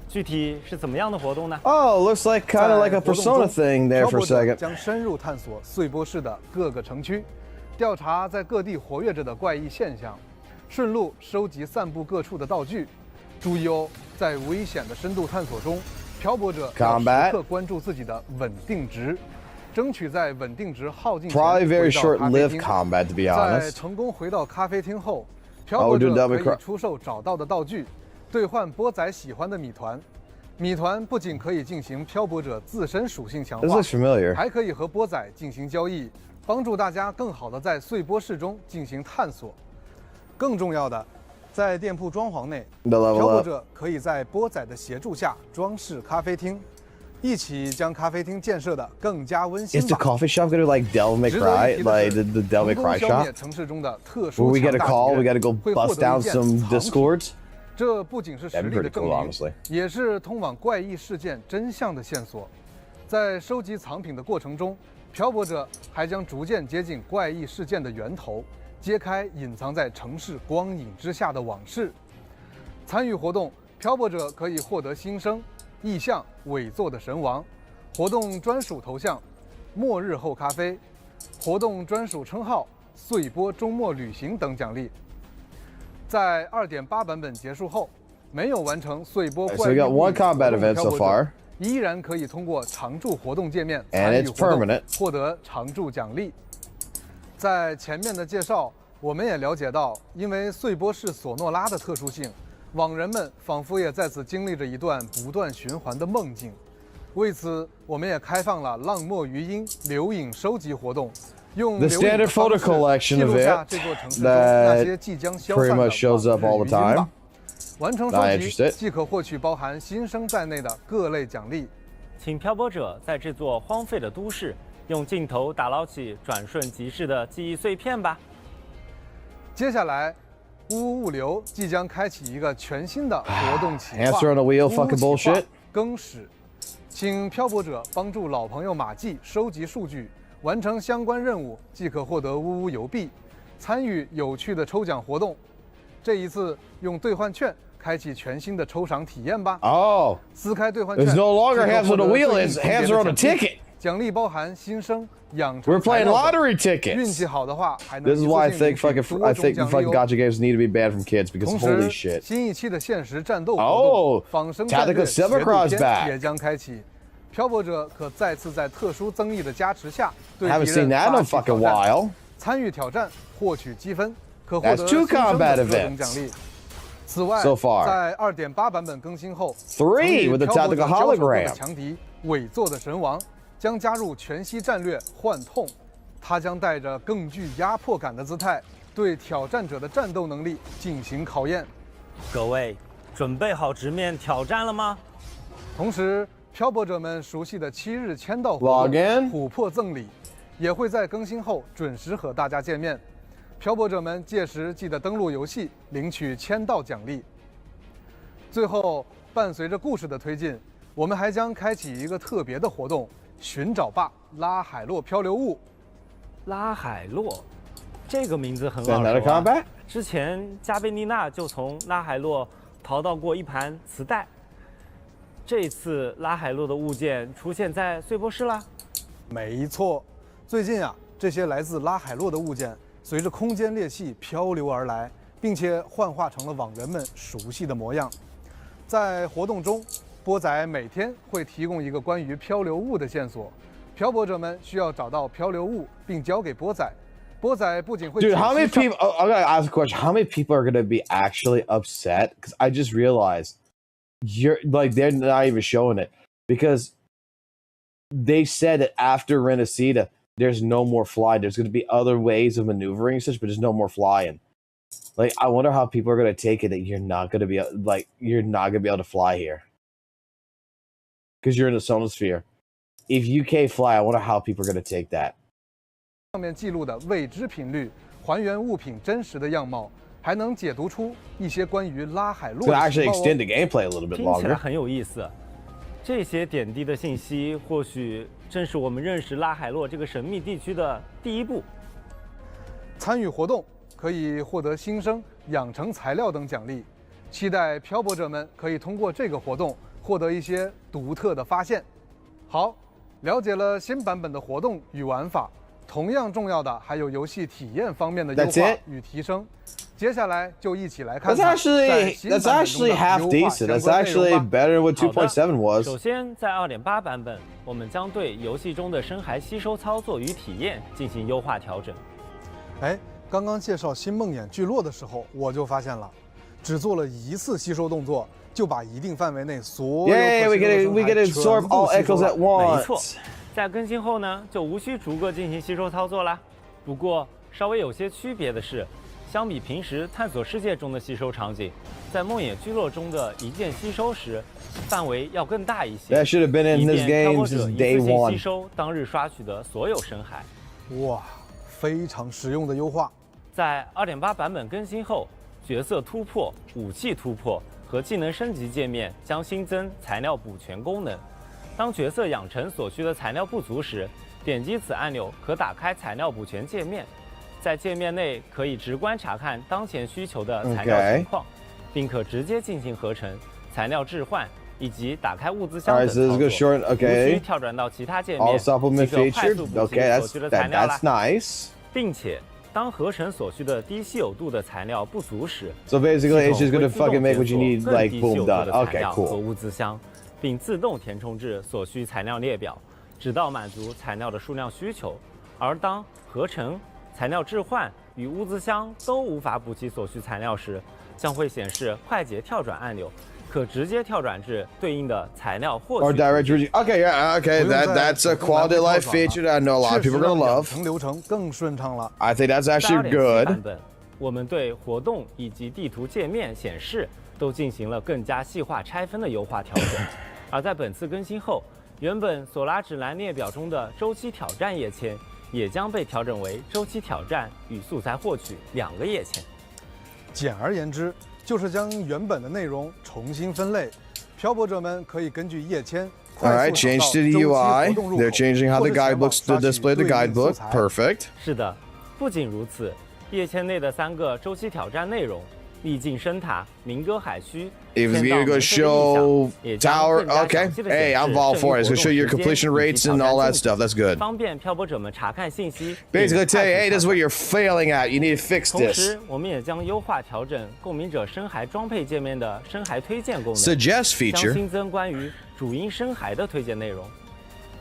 S11: 具体是怎么样的活动呢？
S1: Oh, looks like kind of like a
S10: 在活动
S1: Persona
S10: 中
S1: thing there
S10: 漂
S1: for
S10: 泊
S1: a
S10: 者
S1: second.
S10: 将深入探索碎波市的各个城区，调查在各地活跃着的怪异现象，顺路收集散布各处的道具。注意哦，在危险的深度探索中，漂泊者要
S1: Combat
S10: 时刻关注自己的稳定值，争取在稳定值耗尽前
S1: Probably very
S10: 回到咖啡
S1: short-lived
S10: 厅。
S1: combat, to be
S10: 在
S1: honest.
S10: 成功回到咖啡厅后，漂泊者
S1: double
S10: 可以
S1: cro-
S10: 出售找到的道具，兑换波仔喜欢的米团。米团不仅可以进行漂泊者自身属性强
S1: This
S10: 化，
S1: looks familiar.
S10: 还可以和波仔进行交易，帮助大家更好地在碎波市中进行探索。更重要的，在店铺装潢内，
S1: The level
S10: 漂泊
S1: up.
S10: 者可以在波仔的协助下装饰咖啡厅，一起将咖啡厅建设得更加温馨
S1: Is the
S10: 吧。
S1: coffee shop gonna like Devil May
S10: 值得一
S1: Cry?
S10: 提的
S1: Like
S10: 是
S1: the Devil May
S10: 成功
S1: Cry
S10: 消灭
S1: shop?
S10: 城市中的特
S1: Where
S10: 殊
S1: we get
S10: 强
S1: a
S10: 大
S1: call,
S10: 敌
S1: we
S10: 人
S1: gotta go
S10: 会获
S1: bust
S10: 得
S1: down
S10: 一件
S1: some
S10: 藏品
S1: discords.
S10: 这不仅是实
S1: That'd be
S10: 力的
S1: pretty
S10: 证
S1: cool,
S10: 明
S1: honestly.，
S10: 也是通往怪异事件真相的线索。在收集藏品的过程中，漂泊者还将逐渐接近怪异事件的源头，揭开隐藏在城市光影之下的往事。参与活动，漂泊者可以获得新生、意象、伪作的神王、活动专属头像、末日后咖啡、活动专属称号、碎波周末旅行等奖励。在2.8版本结束后，没有完成碎波
S1: So
S10: 怪
S1: we
S10: 异
S1: got
S10: 物
S1: one
S10: 语
S1: combat
S10: 活动的
S1: event
S10: 漂
S1: so
S10: 泊者
S1: far.
S10: 依然可以通过常驻活动界面
S1: And
S10: 参与
S1: it's
S10: 活动
S1: permanent.
S10: 获得常驻奖励。在前面的介绍，我们也了解到，因为碎波市索诺拉的特殊性，网人们仿佛也在此经历着一段不断循环的梦境。为此，我们也开放了浪墨余音留影收集活动，用
S1: The
S10: 留影的
S1: standard photo
S10: 方式
S1: collection
S10: 记
S1: of
S10: 录下
S1: it
S10: 这座城市中那些即将消散
S1: pretty
S10: 的
S1: much shows up
S10: 往
S1: all
S10: 日
S1: the
S10: 余音吧
S1: time.
S10: 完成
S1: Not
S10: 收集
S1: interested.
S10: 即可获取包含新生在内的各类奖励。
S11: 请漂泊者在这座荒废的都市，用镜头打捞起转瞬即逝的记忆碎片吧。
S10: 接下来，呜物流即将开启一个全新的活动企划
S1: Answer on the wheel,
S10: 呜
S1: fucking
S10: 企划
S1: bullshit
S10: 更始，请漂泊者帮助老朋友马季收集数据，完成相关任务即可获得呜邮币，参与有趣的抽奖活动。这一次用兑换券开启全新的抽赏体验吧。
S1: Oh,
S10: 撕开兑换券
S1: it's no longer
S10: 即可
S1: hands
S10: 获
S1: on the
S10: 得
S1: wheel,
S10: 对应
S1: it's
S10: 级别
S1: hands
S10: 的
S1: on a
S10: 奖励
S1: ticket.
S10: 奖励包含新生、养成
S1: We're playing
S10: 材料等
S1: lottery
S10: 运
S1: tickets.
S10: 气好的话，还能
S1: This is why I
S10: 一次性
S1: think
S10: 领取
S1: fucking
S10: 多
S1: I
S10: 种
S1: think
S10: 奖励
S1: fucking
S10: 哦。
S1: gacha games need to be banned from kids because
S10: 同
S1: holy
S10: 时，
S1: shit.
S10: 新一期的限时战斗活
S1: Oh,
S10: 动“仿生战
S1: Tactical
S10: 略
S1: Silver
S10: 决斗
S1: Cross
S10: 篇”
S1: back.
S10: 也将开启，漂泊者可再次在特殊增益的加持下对
S1: Haven't
S10: 敌
S1: seen
S10: 人
S1: that in
S10: 发
S1: a
S10: 起
S1: fucking
S10: 挑战，
S1: while.
S10: 参与挑战获取积分，可获
S1: That's
S10: 得
S1: two
S10: 新生
S1: combat
S10: 的各种
S1: events
S10: 奖励。此外
S1: so far.
S10: 在2.8版本更新后
S1: Three
S10: 曾与
S1: with the
S10: 漂泊者
S1: tactical
S10: 交手过的
S1: hologram.
S10: 强敌伪作的神王将加入全息战略幻痛，他将带着更具压迫感的姿态，对挑战者的战斗能力进行考验。
S11: 各位，准备好直面挑战了吗？
S10: 同时，漂泊者们熟悉的7日签到活
S1: Log
S10: 动
S1: in
S10: 琥珀赠礼也会在更新后准时和大家见面。漂泊者们届时记得登录游戏，领取签到奖励。最后，伴随着故事的推进，我们还将开启一个特别的活动——寻找吧拉海洛漂流物。
S11: 拉海洛，这个名字很
S1: Is that
S11: 耳
S1: a
S11: 熟啊。
S1: combat?
S11: 之前加贝妮娜就从拉海洛淘到过一盘磁带。这一次拉海洛的物件出现在碎波室啦。
S10: 没错，最近啊，这些来自拉海洛的物件随着空间裂隙漂流而来，并且幻化成了网人们熟悉的模样。在活动中，波仔每天会提供一个关于漂流物的线索，漂泊者们需要找到漂流物并交给波仔。波仔不仅会
S1: Dude, how many
S10: 解析上
S1: people? Oh, I gotta ask a question. How many people are gonna be actually upset? Because I just realized you're like they're not even showing it because they said that after Renacida, there's no more flying. There's gonna be other ways of maneuvering and such, but there's no more flying. Like, I wonder how people are gonna take it that you're not gonna be able to fly here because you're in the sonosphere. If you can't fly, I wonder how people are gonna take that.
S10: 上面记录的未知频率，还原物品真实的样貌，还能解读出一些关于拉海洛
S1: Could
S10: 的
S1: actually
S10: 情报
S1: extend
S10: 哦。
S1: the gameplay a little bit
S11: 听起来
S1: longer.
S11: 很有意思。这些点滴的信息，或许正是我们认识拉海洛这个神秘地区的第一步。
S10: 参与活动可以获得新生、养成材料等奖励，期待漂泊者们可以通过这个活动获得一些独特的发现。好，了解了新版本的活动与玩法，同样重要的还有游戏体验方面的优
S1: That's
S10: 化
S1: it?
S10: 与提升。接下来就一起来看
S1: That's
S10: 看
S1: actually
S10: 在新版
S1: that's
S10: 本中
S1: actually
S10: 的
S1: half
S10: 优化
S1: decent.
S10: 相
S1: That's
S10: 关内容
S1: actually
S10: 吧。
S1: better than what
S11: 好的
S1: 2.7 was.
S11: 首先，在2.8版本，我们将对游戏中的深海吸收操作与体验进行优化调整。
S10: 哎，刚刚介绍新梦魇聚落的时候，我就发现了，只做了一次吸收动作，就把一定范围内所有
S1: Yay,
S10: 可
S1: we
S10: 吸收
S1: get
S10: 的
S1: to
S10: 生
S1: we
S10: 态
S1: get to
S10: 全
S1: absorb
S10: 部
S1: all
S10: 吸收
S1: echoes
S10: 了
S1: at
S11: 没错
S1: once.
S11: 在更新后呢，就无需逐个进行吸收操作啦。不过稍微有些区别的是，相比平时探索世界中的吸收场景，在梦魇聚落中的一键吸收时，范围要更大一些。
S1: That should have been in
S11: 以
S1: this
S11: 便漂
S1: game
S11: 泊
S1: since
S11: 者一
S1: day
S11: 次性吸
S1: one.
S11: 收当日刷取的所有深海。
S10: 哇，非常实用的优化。
S11: 在2.8版本更新后，角色突破、武器突破和技能升级界面将新增材料补全功能。当角色养成所需的材料不足时，点击此按钮可打开材料补全界面，在界面内可以直观查看当前需求的材料情况，并可直接进行合成、材料置换以及打开物资箱等
S1: Alright, so this
S11: 操
S1: is
S11: 作，
S1: good short.
S11: 无需
S1: Okay.
S11: 跳转到其他界
S1: All
S11: 面
S1: supplement
S11: 即可快
S1: featured.
S11: 速补
S1: Okay,
S11: 齐所需的材料啦
S1: that's。nice.
S11: 并且，当合成所需的低稀有度的材料不足时，
S1: So basically, it's
S11: 系
S1: just
S11: 统
S1: gonna
S11: 会自动
S1: fucking make
S11: 检
S1: what you
S11: 索
S1: need,
S11: 更
S1: like
S11: 低稀
S1: boom
S11: 有度
S1: done.
S11: 的材
S1: Okay,
S11: 料和
S1: cool.
S11: 物资箱，并自动填充至所需材料列表，直到满足材料的数量需求。而当合成、材料置换与物资箱都无法补齐所需材料时，将会显示快捷跳转按钮，可直接跳转至对应的材料获
S1: Or
S11: 取。
S1: direct route. Okay, yeah, okay. That's a quality of life feature that I know a lot of people are gonna
S10: 养
S1: love.
S10: 成流程更顺畅了。
S1: I think that's
S11: 在
S1: actually
S11: 2.7版
S1: good.
S11: 本，我们对活动以及地图界面显示都进行了更加细化拆分的优化调整。而在本次更新后，原本索拉指南列表中的周期挑战页签也将被调整为周期挑战与素材获取2个页签。
S10: 简而言之，就是将原本的内容重新分类。漂泊者们可以根据页签。
S1: All right, change to the UI. They're changing how the guidebooks to display the guidebook. Perfect.
S11: 是的，不仅如此，页签内的3个周期挑战内容——历尽深塔、鸣歌海区、
S1: If it's gonna go show tower, okay. Hey, I'm all for it. It's gonna show your completion rates and all that stuff. That's good.
S11: 方便漂泊者们查看信息。
S1: Basically, tell you, hey, this is what you're failing at. You need to fix
S11: 同
S1: this.
S11: 时，我们也将优化调整共鸣者深海装配界面的深海推荐功能，
S1: Suggest
S11: 将
S1: feature.
S11: 新增关于主音深海的推荐内容。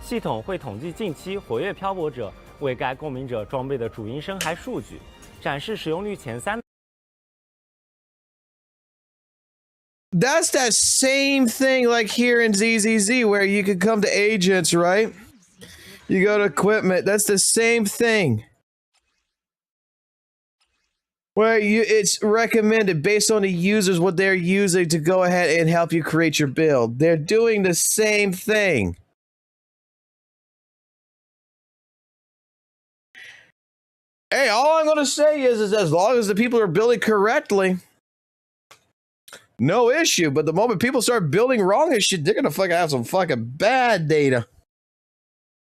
S11: 系统会统计近期活跃漂泊者为该共鸣者装备的主音深海数据，展示使用率前3。
S1: That's that same thing like here in ZZZ where you could come to agents, right? You go to equipment. That's the same thing. Where it's recommended based on the users, what they're using to go ahead and help you create your build. They're doing the same thing. Hey, all I'm going to say is as long as the people are building correctly, no issue. But the moment people start building wrong and shit, they're going to fucking have some fucking bad data.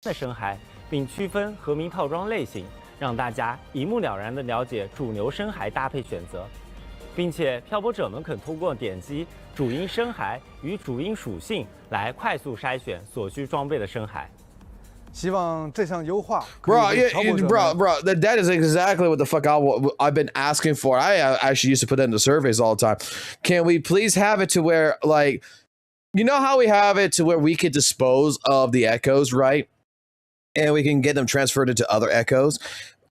S11: 的深海，并区分和鸣套装类型，让大家一目了然地了解主流深海搭配选择，并且漂泊者们可通过点击主音深海与主音属性来快速筛选所需装备的深海。
S10: 希望这项优化
S1: Bro, that is exactly what the fuck I've been asking for. I actually used to put that in the surveys all the time. Can we please have it to where, like, you know how we have it to where we could dispose of the echoes, right? And we can get them transferred into other echoes.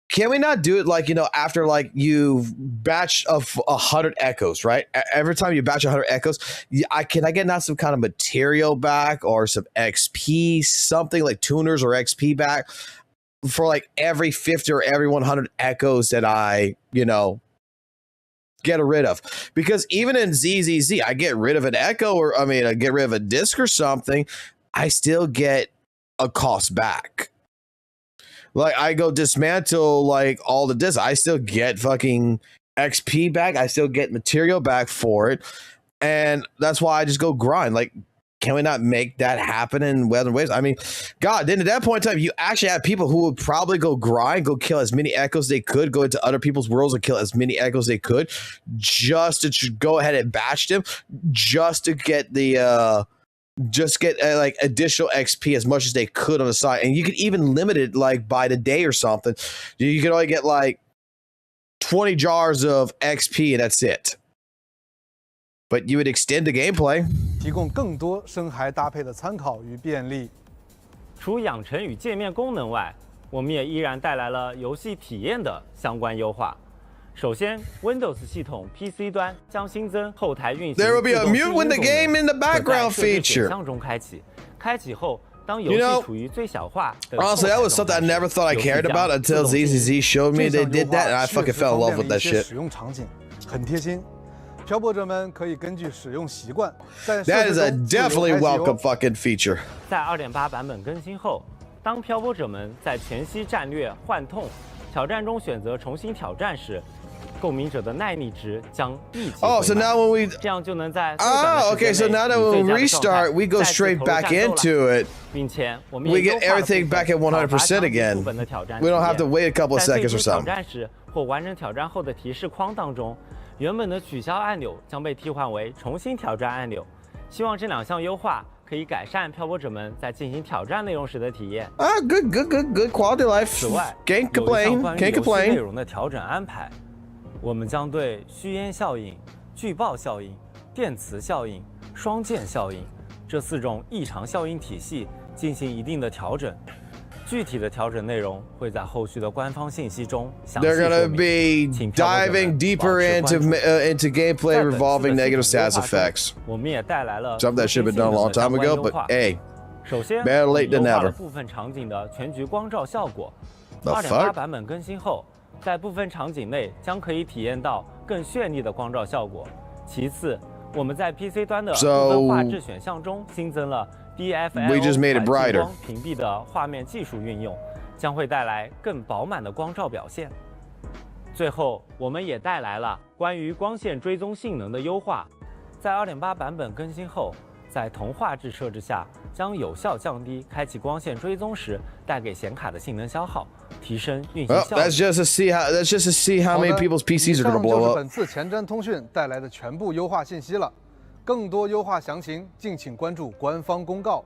S1: Can we not do it like, you know, after like you batch of 100 echoes, right? Every time you batch 100 echoes, can I get not some kind of material back or some XP, something like tuners or XP back for like every 50 or every 100 echoes that I, you know, get rid of? Because even in ZZZ, I get rid of an echo or I get rid of a disc or something, I still get a cost back. Like, I go dismantle, like, all the discs. I still get fucking XP back. I still get material back for it. And that's why I just go grind. Like, can we not make that happen in other ways? I mean, God, then at that point in time, you actually have people who would probably go grind, go kill as many echoes they could, go into other people's worlds and kill as many echoes they could, just to go ahead and batch them, just to get the... like additional XP as much as they could on the side, and you could even limit it like by the day or something. You could only get like 20 jars of XP and that's it. But you would extend the gameplay.
S10: 提供更多深海搭配的参考与便利。
S11: 除养成与界面功能外，我们也依然带来了游戏体验的相关优化。首先 ，Windows 系统 PC 端将新增后台运行
S1: There will be a mute when the game in the background feature.
S11: 项中开启，开启后，当游戏处于最小化的
S1: honestly, that was something I never thought I cared about until ZZZ showed me they did that, and I fucking fell in love with that shit.
S10: 使用场景很贴心，漂泊者们可以根据使用习惯，在
S1: That is a definitely welcome fucking feature.
S11: 在 2.8 版本更新后，当漂泊者们在全息战略幻痛挑战中选择重新挑战时，共鸣者的耐力值将立即
S1: so now when we
S11: 这样就能在
S1: okay, so now that when we restart, we go straight back into it.
S11: 并且我们
S1: We get everything back at 100% again. We don't have to wait a couple of seconds or
S11: 挑
S1: something.
S11: 战时或完成挑战后的提示框当中，原本的取消按钮将被替换为重新挑战按钮。希望这2项优化可以改善漂泊者们在进行挑战内容时的体验。
S1: Good quality life.
S11: 此外，
S1: Can't complain.
S11: 关于
S1: Can't
S11: 游戏
S1: complain.
S11: 内容的调整安排。我们将对虚烟效应、巨爆效应、电磁效应、双剑效应这4种异常效应体系进行一定的调整。具体的调整内容会在后续的官方信息中详细
S1: They're
S11: 说
S1: gonna
S11: 明。
S1: be diving deeper into gameplay revolving negative stats effects.
S11: 我们也带来了
S1: Something that should have been done a long time ago, but hey,
S11: 首先
S1: better late than
S11: 优化了
S1: never.
S11: 部分场景的全局光照效果。
S1: The
S11: 2.8
S1: fuck?
S11: 版本更新后，在部分场景内将可以体验到更绚丽的光照效果。其次，我们在 PC 端的部分画质选项中新增了 BFL
S1: We just made it brighter.
S11: 光屏蔽的画面技术运用，将会带来更饱满的光照表现。最后，我们也带来了关于光线追踪性能的优化。在2.8版本更新后，在同画质设置下，将有效降低开启光线追踪时带给显卡的性能消耗，提升运行效率。
S1: That's just to see how many people's PCs are going to blow
S10: 以上就是
S1: up.
S10: 本次前瞻通讯带来的全部优化信息了。更多优化详情，敬请关注官方公告。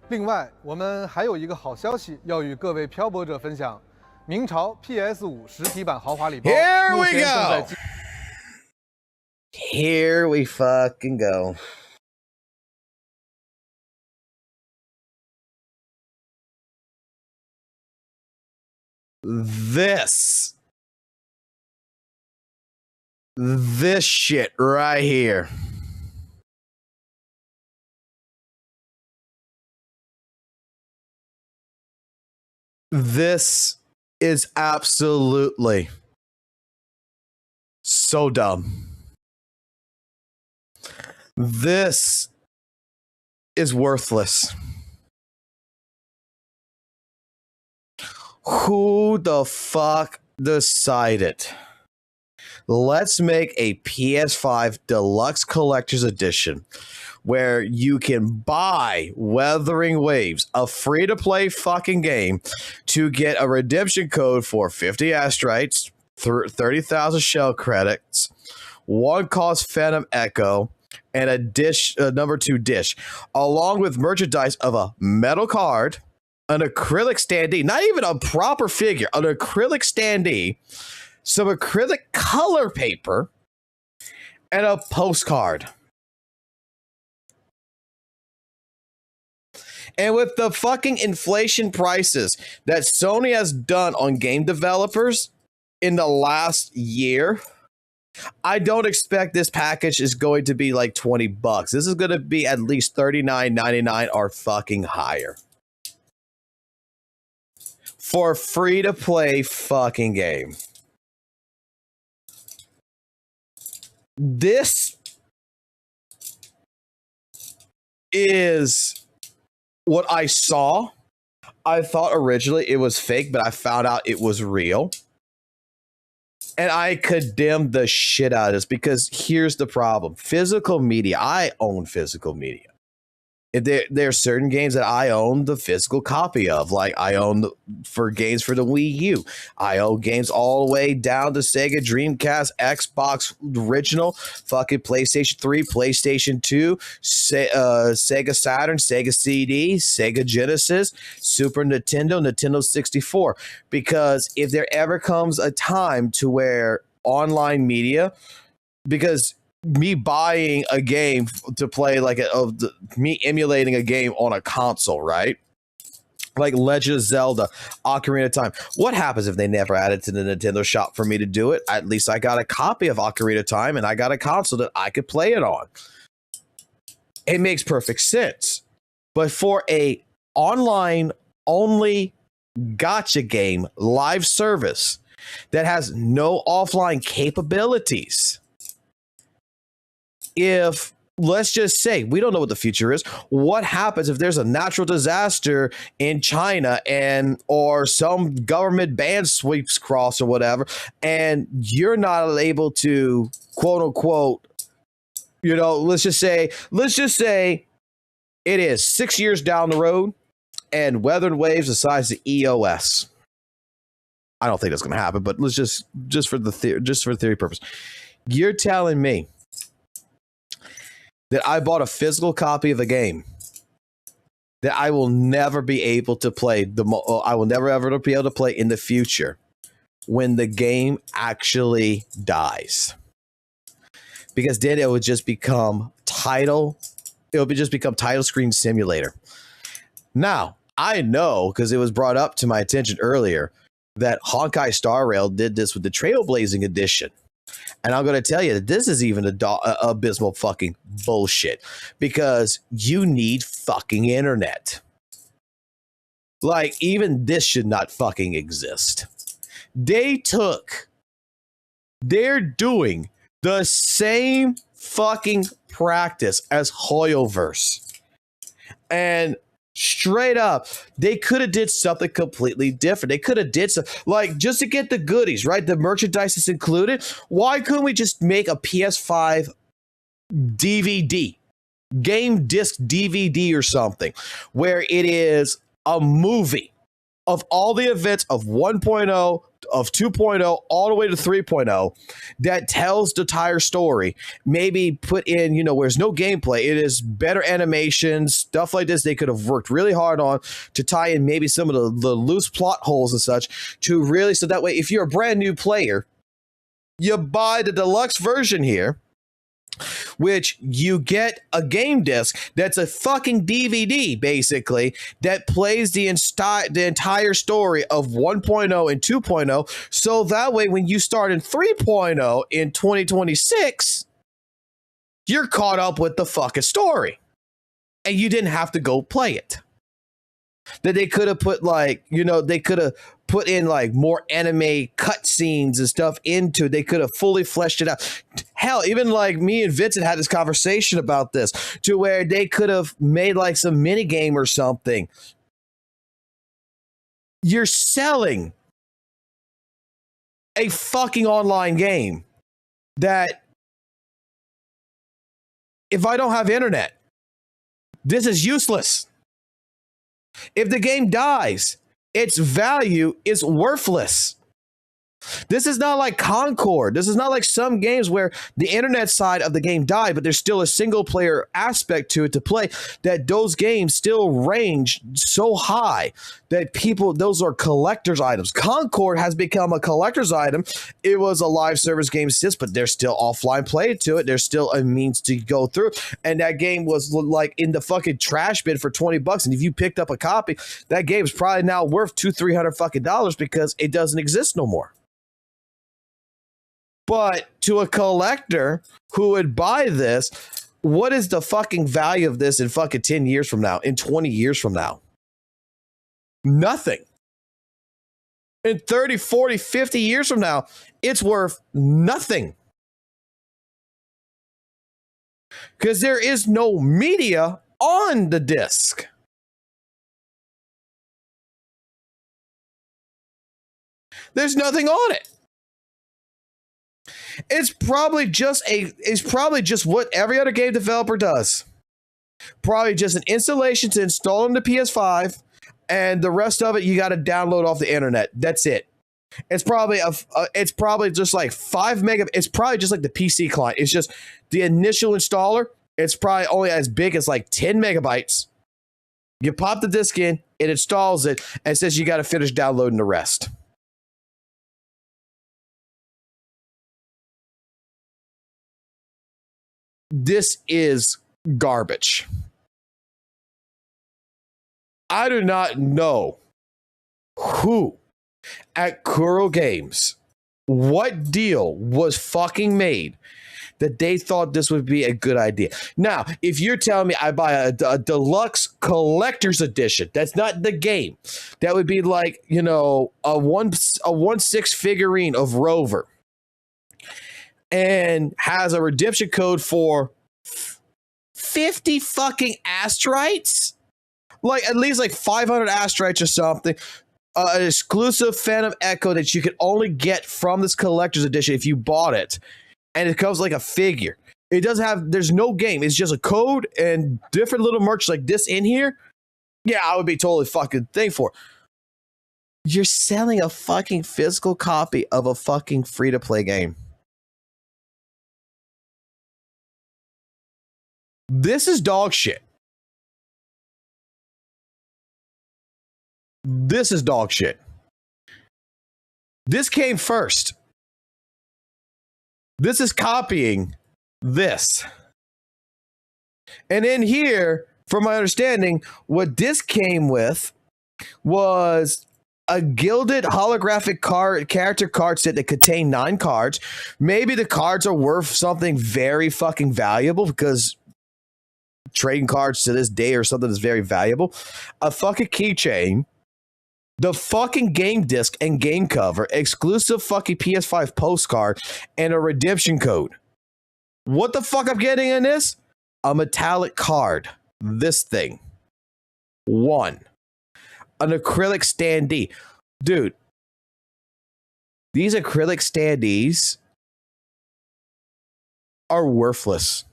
S10: 另外，我们还有一个好消息要与各位漂泊者分享：明朝 PS5 实体版豪华礼包
S1: Here
S10: 目
S1: we
S10: 前正在
S1: go. Here we fucking go. This shit right here. This is absolutely so dumb. This is worthless. Who the fuck decided? Let's make a PS5 Deluxe Collector's Edition where you can buy Wuthering Waves, a free-to-play fucking game, to get a redemption code for 50 astrites, 30,000 shell credits, 1 cost Phantom Echo, and a number 2 dish, along with merchandise of a metal card, an acrylic standee, not even a proper figure, an acrylic standee, some acrylic color paper, and a postcard. And with the fucking inflation prices that Sony has done on game developers in the last year, I don't expect this package is going to be like $20. This is going to be at least $39.99 or fucking higher. For a free-to-play fucking game. This is what I saw. I thought originally it was fake, but I found out it was real. And I condemn the shit out of this because here's the problem. Physical media. I own physical media. There are certain games that I own the physical copy of, like I own for games for the Wii U. I own games all the way down to Sega Dreamcast, Xbox original, fucking PlayStation 3, PlayStation 2, Sega Saturn, Sega CD, Sega Genesis, Super Nintendo, Nintendo 64. Because if there ever comes a time to where online media, because me buying a game to play me emulating a game on a console, right? Like Legend of Zelda, Ocarina of Time. What happens if they never add it to the Nintendo shop for me to do it? At least I got a copy of Ocarina of Time and I got a console that I could play it on. It makes perfect sense. But for a online only gacha game live service that has no offline capabilities, if, let's just say, we don't know what the future is, what happens if there's a natural disaster in China or some government ban sweeps across or whatever, and you're not able to, quote unquote, let's just say it is 6 years down the road and Wuthering Waves the size of EOS. I don't think that's going to happen, but let's just for theory purpose. You're telling me that I bought a physical copy of a game that I will never be able to play. I will never ever be able to play in the future when the game actually dies, because then it would just become title. It would just become title screen simulator. Now I know, because it was brought up to my attention earlier, that Honkai Star Rail did this with the Trailblazing edition. And I'm going to tell you that this is even abysmal fucking bullshit, because you need fucking internet. Like, even this should not fucking exist. They're doing the same fucking practice as Hoyoverse. And Straight up, they could have did something completely different. They could have did some, like, just to get the goodies, right? The merchandise is included. Why couldn't we just make a PS5 DVD, game disc DVD or something, where it is a movie of all the events of 1.0, of 2.0, all the way to 3.0 that tells the entire story. Maybe put in, you know, where there's no gameplay, it is better animations, stuff like this they could have worked really hard on to tie in maybe some of the loose plot holes and such to really, so that way if you're a brand new player, you buy the deluxe version here, which you get a game disc that's a fucking DVD, basically, that plays the entire story of 1.0 and 2.0. So that way, when you start in 3.0 in 2026, you're caught up with the fucking story. And you didn't have to go play it. That they could have put, like, you know, they could have put in like more anime cutscenes and stuff into it. They could have fully fleshed it out. Hell, even like me and Vincent had this conversation about this, to where they could have made like some mini game or something. You're selling a fucking online game that, if I don't have internet, this is useless. If the game dies, its value is worthless. This is not like Concord. This is not like some games where the internet side of the game died, but there's still a single player aspect to it to play, that those games still range so high that people, those are collector's items. Concord has become a collector's item. It was a live service game since, but there's still offline play to it. There's still a means to go through. And that game was like in the fucking trash bin for $20. And if you picked up a copy, that game is probably now worth $200-300 fucking dollars because it doesn't exist no more. But to a collector who would buy this, what is the fucking value of this in fucking 10 years from now, in 20 years from now? Nothing. In 30, 40, 50 years from now, it's worth nothing. Because there is no media on the disc. There's nothing on it. It's probably just what every other game developer does. Probably just an installation to install on the PS5, and the rest of it you got to download off the internet. That's it. It's probably just like 5 meg. It's probably just like the PC client. It's just the initial installer. It's probably only as big as like 10 megabytes. You pop the disc in, it installs it, and says you got to finish downloading the rest. This is garbage. I do not know who at Kuro Games, what deal was fucking made that they thought this would be a good idea. Now, if you're telling me I buy a deluxe collector's edition, that's not the game. That would be like, you know, a 1/6 figurine of Rover, and has a redemption code for 50 fucking astrites, like at least like 500 astrites or something, an exclusive Phantom Echo that you can only get from this collector's edition if you bought it, and it comes like a figure. It doesn't have, there's no game, it's just a code and different little merch like this in here. Yeah, I would be totally fucking thing for it. You're selling a fucking physical copy of a fucking free-to-play game. This is dog shit. This is dog shit. This came first. This is copying this. And in here, from my understanding, what this came with was a gilded holographic character card set that contained 9 cards. Maybe the cards are worth something very fucking valuable, because trading cards to this day or something is very valuable. A fucking keychain, the fucking game disc and game cover, exclusive fucking PS5 postcard, and a redemption code. What the fuck I'm getting in this? A metallic card. This thing. One. An acrylic standee. Dude, these acrylic standees are worthless.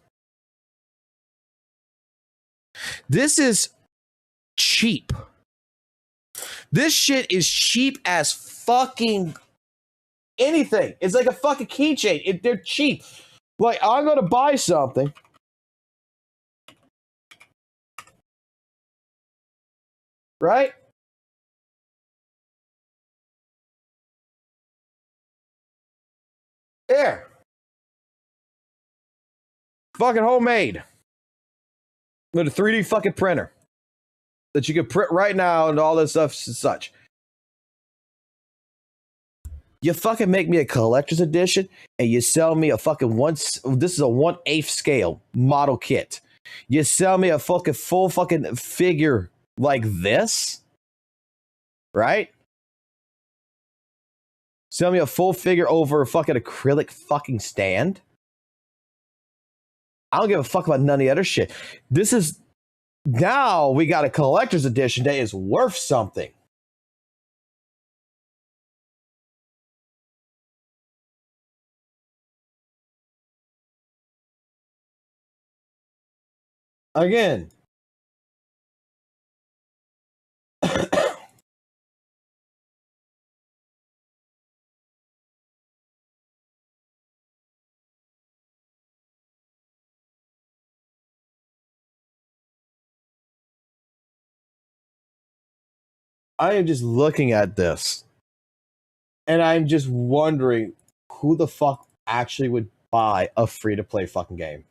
S1: This is cheap. This shit is cheap as fucking anything. It's like a fucking keychain. They're cheap. Like, I'm going to buy something. Right? There. Fucking homemade. With a 3D fucking printer. That you can print right now and all this stuff and such. You fucking make me a collector's edition and you sell me a fucking this is a 1/8 scale model kit. You sell me a fucking full fucking figure like this, right? Sell me a full figure over a fucking acrylic fucking stand. I don't give a fuck about none of the other shit. This is, now we got a collector's edition that is worth something. Again. I am just looking at this and I'm just wondering who the fuck actually would buy a free-to-play fucking game.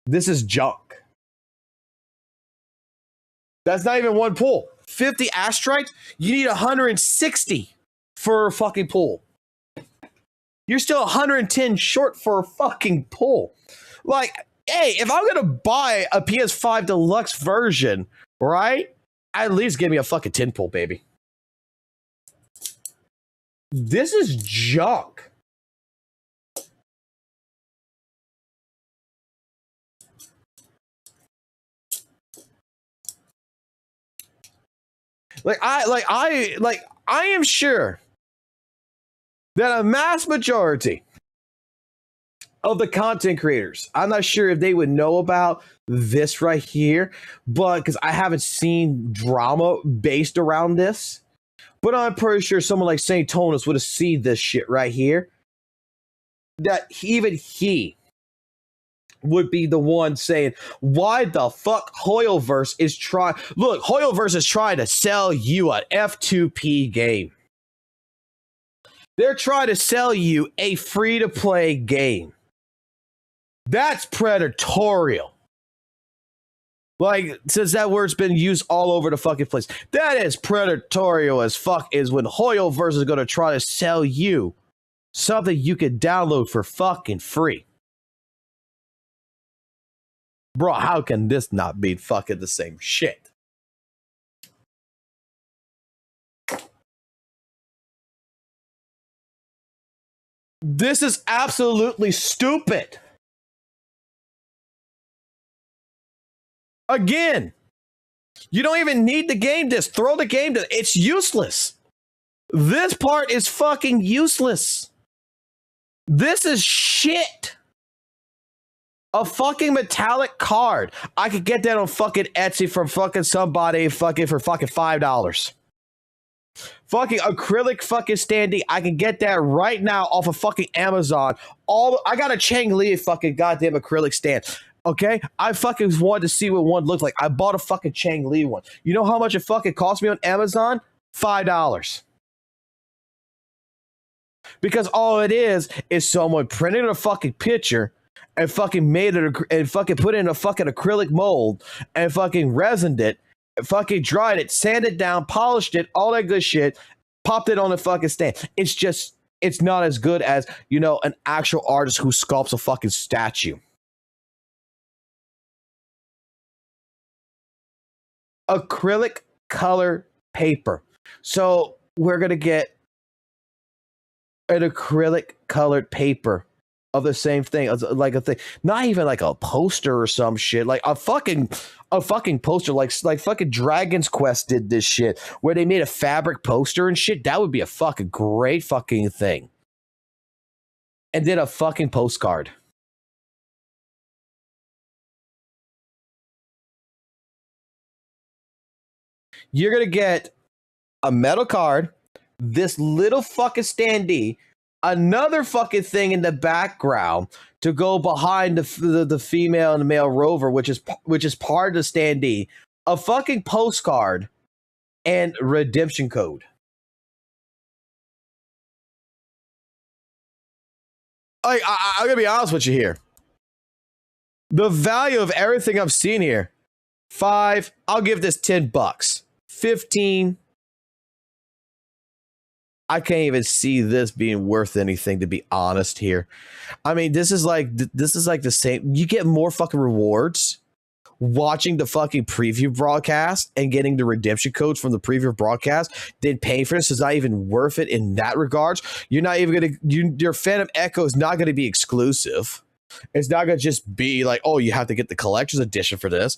S1: This is junk. That's not even one pull. 50 asteroids? You need 160 for a fucking pull. You're still 110 short for a fucking pull. Like, hey, if I'm gonna buy a PS5 deluxe version, right? At least give me a fucking 10 pull, baby. This is junk. I am sure that a mass majority of the content creators, I'm not sure if they would know about this right here, but because I haven't seen drama based around this, but I'm pretty sure someone like St. Tonus would have seen this shit right here. That even he would be the one saying, why the fuck Hoyoverse is trying... Look, Hoyoverse is trying to sell you an F2P game. They're trying to sell you a free-to-play game. That's predatorial. Like, since that word's been used all over the fucking place. That is predatorial as fuck, is when Hoyoverse is going to try to sell you something you can download for fucking free. Bro, how can this not be fucking the same shit? This is absolutely stupid. Again, you don't even need the game disc. Throw the game disc. It's useless. This part is fucking useless. This is shit. A fucking metallic card. I could get that on fucking Etsy from fucking somebody fucking for fucking $5. Fucking acrylic fucking standee. I can get that right now off of fucking Amazon. I got a Chang Li fucking goddamn acrylic stand. Okay? I fucking wanted to see what one looked like. I bought a fucking Chang Li one. You know how much it fucking cost me on Amazon? $5. Because all it is someone printed a fucking picture and fucking made it and fucking put it in a fucking acrylic mold and fucking resined it, and fucking dried it, sanded it down, polished it, all that good shit, popped it on the fucking stand. It's not as good as, you know, an actual artist who sculpts a fucking statue. Acrylic color paper. So we're going to get an acrylic colored paper of the same thing, like a thing, not even like a poster or some shit, like a fucking poster, like fucking Dragon's Quest did this shit where they made a fabric poster and shit. That would be a fucking great fucking thing. And did a fucking postcard. You're gonna get a metal card, this little fucking standee, another fucking thing in the background to go behind the female and the male rover, which is part of the standee, a fucking postcard, and redemption code. I'm gonna be honest with you here. The value of everything I've seen here, 5. I'll give this $10. 15. I can't even see this being worth anything, to be honest here. I mean, this is like the same. You get more fucking rewards watching the fucking preview broadcast and getting the redemption codes from the preview broadcast than paying for this. Is not even worth it in that regards. You're not even gonna. Your Phantom Echo is not going to be exclusive. It's not going to just be like, oh, you have to get the collector's edition for this.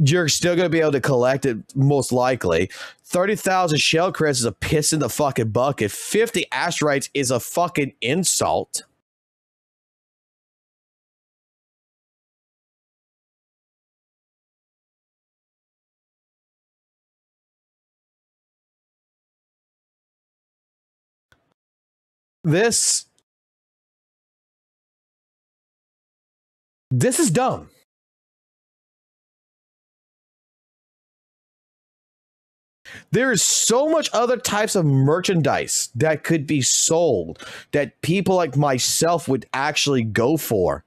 S1: You're still going to be able to collect it, most likely. 30,000 shell credits is a piss in the fucking bucket. 50 asteroids is a fucking insult. This is dumb. There is so much other types of merchandise that could be sold that people like myself would actually go for.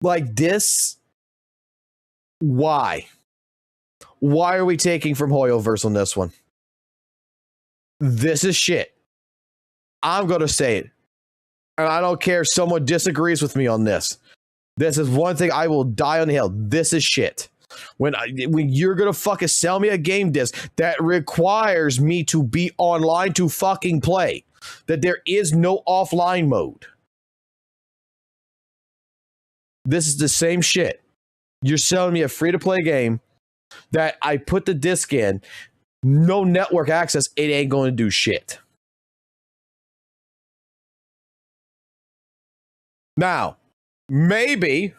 S1: Like this. Why? Why are we taking from Hoyoverse on this one? This is shit. I'm going to say it. And I don't care if someone disagrees with me on this. This is one thing I will die on the hill. This is shit. When you're going to fucking sell me a game disc that requires me to be online to fucking play, that there is no offline mode. This is the same shit. You're selling me a free-to-play game that I put the disc in, no network access, it ain't going to do shit. Now, maybe,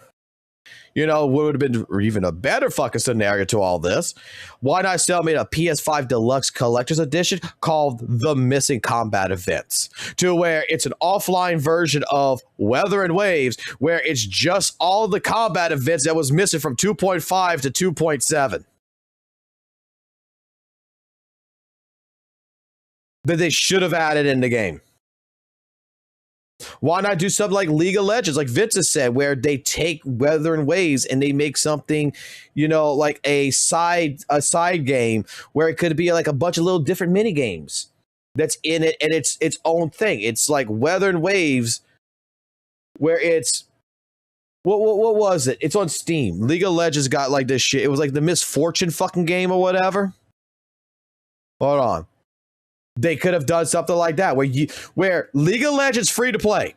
S1: what would have been even a better fucking scenario to all this? Why not sell me a PS5 Deluxe Collector's Edition called The Missing Combat Events, to where it's an offline version of Weather and Waves, where it's just all the combat events that was missing from 2.5 to 2.7. That they should have added in the game. Why not do something like League of Legends, like Vince has said, where they take Weather and Waves and they make something, like a side game where it could be like a bunch of little different mini games that's in it, and it's its own thing. It's like Weather and Waves, where it's what was it? It's on Steam. League of Legends got like this shit. It was like the Misfortune fucking game or whatever. Hold on. They could have done something like that where League of Legends free to play.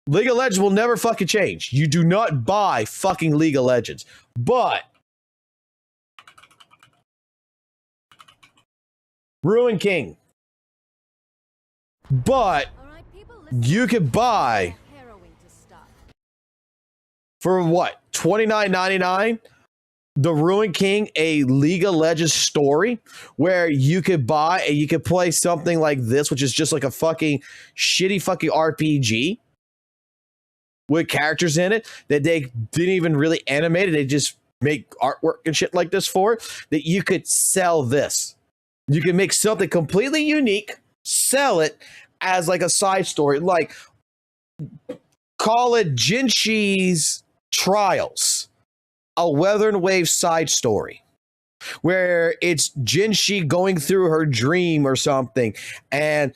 S1: League of Legends will never fucking change. You do not buy fucking League of Legends. But Ruin King. But you could buy for what? $29.99? The Ruin King, a League of Legends story where you could buy and you could play something like this, which is just like a fucking shitty fucking RPG with characters in it that they didn't even really animate it. They just make artwork and shit like this for it, that you could sell this. You can make something completely unique, sell it as like a side story, like call it Jinshi's Trials. A Weather and Wave side story where it's Jinshi going through her dream or something, and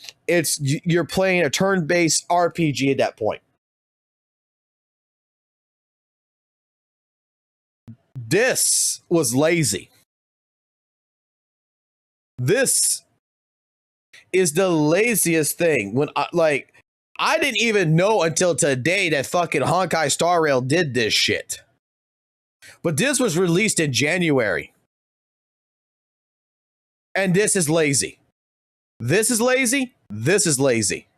S1: you're playing a turn-based RPG at that point. This was lazy. This is the laziest thing when I didn't even know until today that fucking Honkai Star Rail did this shit. But this was released in January. And this is lazy. This is lazy. This is lazy.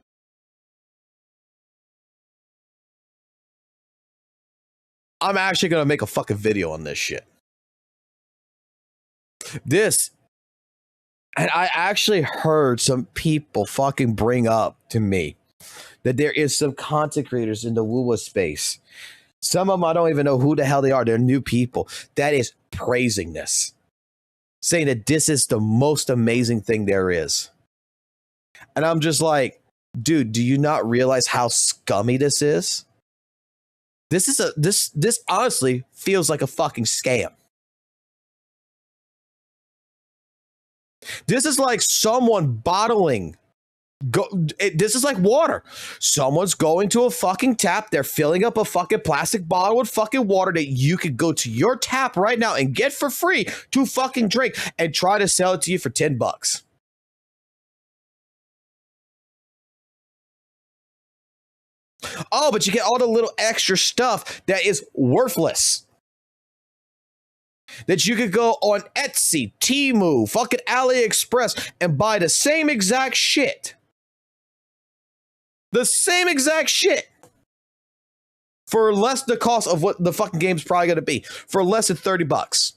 S1: I'm actually going to make a fucking video on this shit. This, and I actually heard some people fucking bring up to me that there is some content creators in the WUWA space. Some of them I don't even know who the hell they are. They're new people. That is praising this. Saying that this is the most amazing thing there is. And I'm just like, dude, do you not realize how scummy this is? This honestly feels like a fucking scam. This is like someone bottling. This is like water. Someone's going to a fucking tap. They're filling up a fucking plastic bottle with fucking water that you could go to your tap right now and get for free to fucking drink and try to sell it to you for $10. Oh, but you get all the little extra stuff that is worthless. That you could go on Etsy, Temu, fucking AliExpress and buy the same exact shit. The same exact shit. For less the cost of what the fucking game's probably going to be. For less than $30.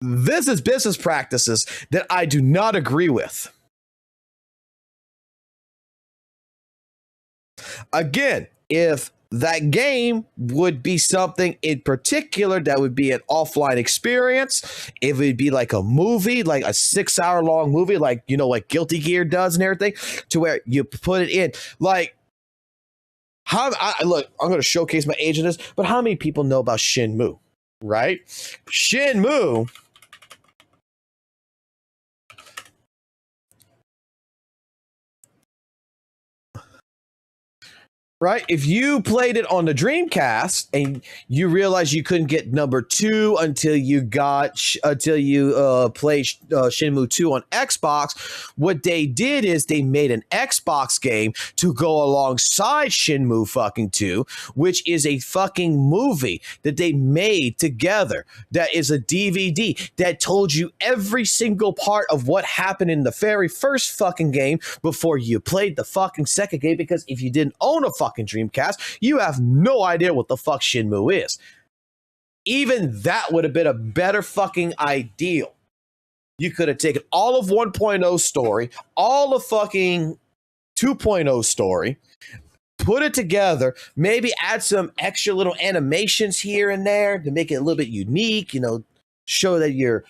S1: This is business practices that I do not agree with. Again, if that game would be something in particular that would be an offline experience, if it would be like a movie, like a 6-hour long movie, like, you know, like Guilty Gear does and everything, to where you put it in. Like, look, I'm going to showcase my age in this, but how many people know about Shenmue, right? Shenmue. Right? If you played it on the Dreamcast and you realized you couldn't get number 2 until you played Shenmue 2 on Xbox, what they did is they made an Xbox game to go alongside Shenmue fucking 2, which is a fucking movie that they made together. That is a DVD that told you every single part of what happened in the very first fucking game before you played the fucking second game, because if you didn't own a fucking Dreamcast, you have no idea what the fuck Shenmue is. Even that would have been a better fucking ideal. You could have taken all of 1.0 story, all of fucking 2.0 story, put it together, maybe add some extra little animations here and there to make it a little bit unique, you know, show that you're,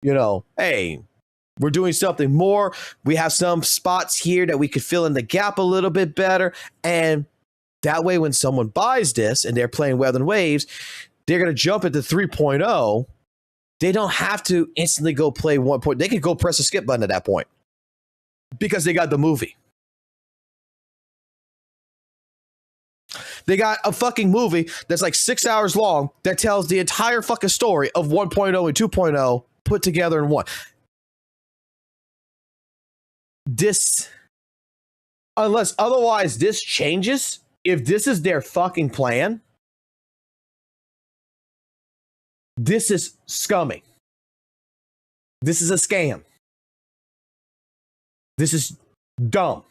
S1: you know, hey, we're doing something more. We have some spots here that we could fill in the gap a little bit better. And that way, when someone buys this and they're playing Weather and Waves, they're going to jump into 3.0. They don't have to instantly go play 1. They could go press a skip button at that point because they got the movie. They got a fucking movie that's like 6 hours long that tells the entire fucking story of 1.0 and 2.0 put together in one. This, unless otherwise this changes, if this is their fucking plan, this is scummy. This is a scam. This is dumb.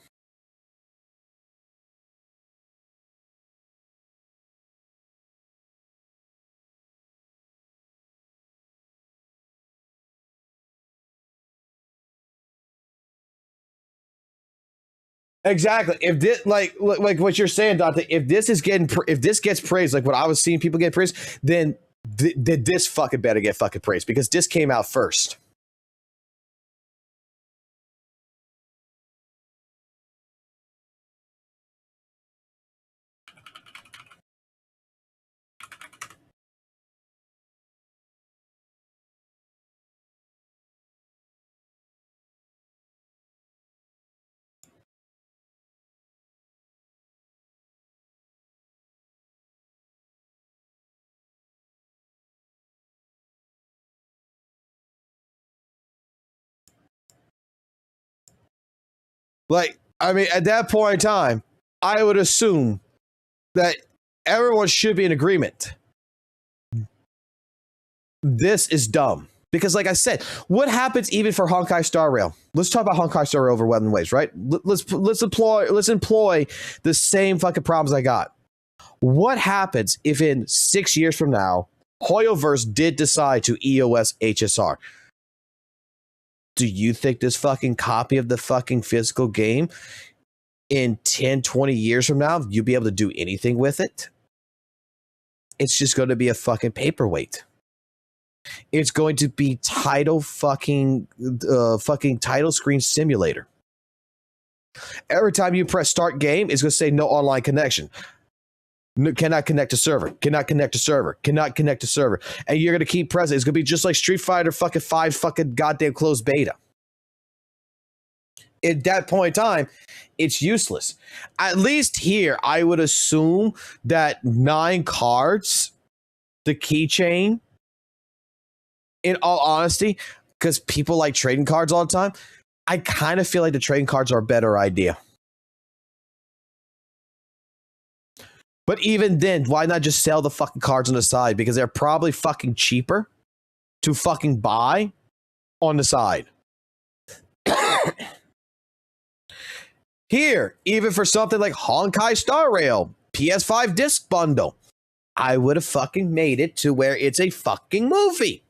S1: Exactly. If this, like what you're saying, Dante, if this gets praised, like what I was seeing people get praised, then this fucking better get fucking praised because this came out first. Like, I mean, at that point in time, I would assume that everyone should be in agreement. This is dumb. Because like I said, what happens even for Honkai Star Rail? Let's talk about Honkai Star Rail over Weather and Waves, right? Let's employ the same fucking problems I got. What happens if in 6 years from now, Hoyoverse did decide to EOS HSR? Do you think this fucking copy of the fucking physical game in 10, 20 years from now, you'll be able to do anything with it? It's just going to be a fucking paperweight. It's going to be title screen simulator. Every time you press start game, it's going to say no online connection. No, cannot connect to server. Cannot connect to server. Cannot connect to server. And you're going to keep pressing. It's going to be just like Street Fighter fucking 5 fucking goddamn closed beta. At that point in time, it's useless. At least here, I would assume that 9 cards, the keychain, in all honesty, because people like trading cards all the time, I kind of feel like the trading cards are a better idea. But even then, why not just sell the fucking cards on the side? Because they're probably fucking cheaper to fucking buy on the side. Here, even for something like Honkai Star Rail, PS5 disc bundle, I would have fucking made it to where it's a fucking movie.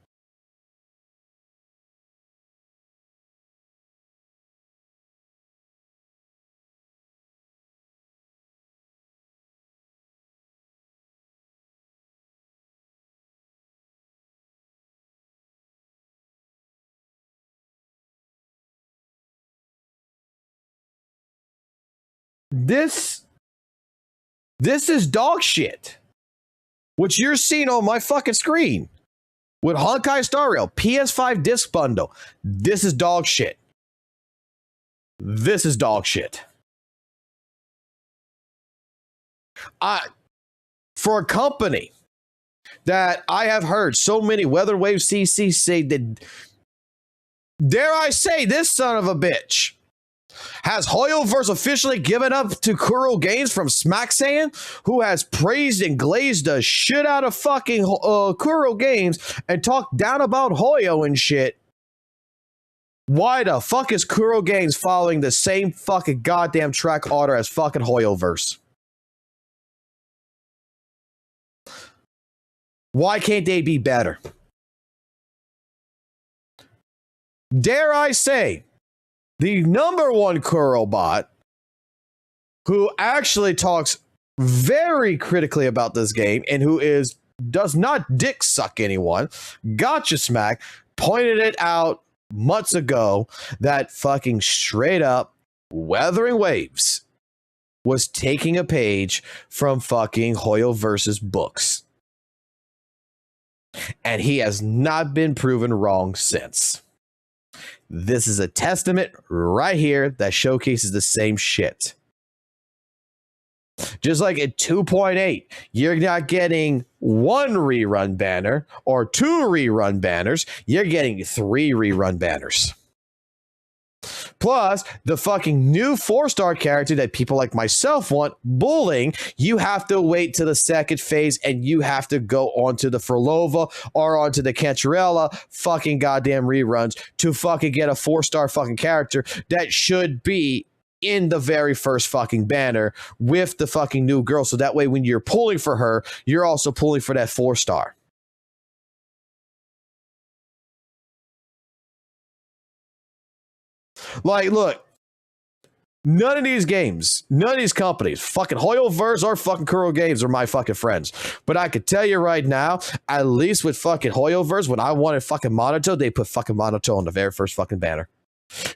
S1: This is dog shit. What you're seeing on my fucking screen with Honkai Star Rail, PS5 disc bundle, this is dog shit. This is dog shit. For a company that I have heard so many Weather Wave CC say that, dare I say, this son of a bitch. Has Hoyoverse officially given up to Kuro Games from Smacksayan, who has praised and glazed the shit out of fucking Kuro Games and talked down about Hoyo and shit? Why the fuck is Kuro Games following the same fucking goddamn track order as fucking Hoyoverse? Why can't they be better? Dare I say, the number one Kuro bot, who actually talks very critically about this game and who does not dick suck anyone, Gotcha Smack, pointed it out months ago that fucking straight up Weathering Waves was taking a page from fucking Hoyoverse's books. And he has not been proven wrong since. This is a testament right here that showcases the same shit. Just like at 2.8, you're not getting 1 rerun banner or 2 rerun banners. You're getting 3 rerun banners. Plus, the fucking new 4-star character that people like myself want, Bullying, you have to wait to the second phase and you have to go onto the Frolova or onto the Cantarella fucking goddamn reruns to fucking get a 4-star fucking character that should be in the very first fucking banner with the fucking new girl. So that way when you're pulling for her, you're also pulling for that 4-star. Like, look, none of these games, none of these companies, fucking Hoyoverse or fucking Kuro Games are my fucking friends. But I could tell you right now, at least with fucking Hoyoverse, when I wanted fucking Monato, they put fucking Monato on the very first fucking banner.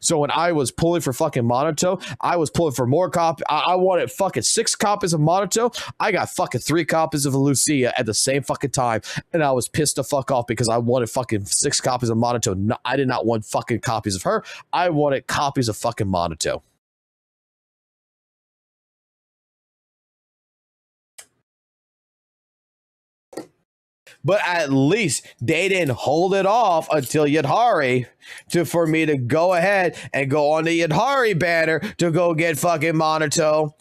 S1: So when I was pulling for fucking Monato, I was pulling for more copies. I wanted fucking 6 copies of Monato. I got fucking 3 copies of Lucia at the same fucking time. And I was pissed the fuck off because I wanted fucking 6 copies of Monato. No, I did not want fucking copies of her. I wanted copies of fucking Monato. But at least they didn't hold it off until Yadhari for me to go ahead and go on the Yadhari banner to go get fucking Monato.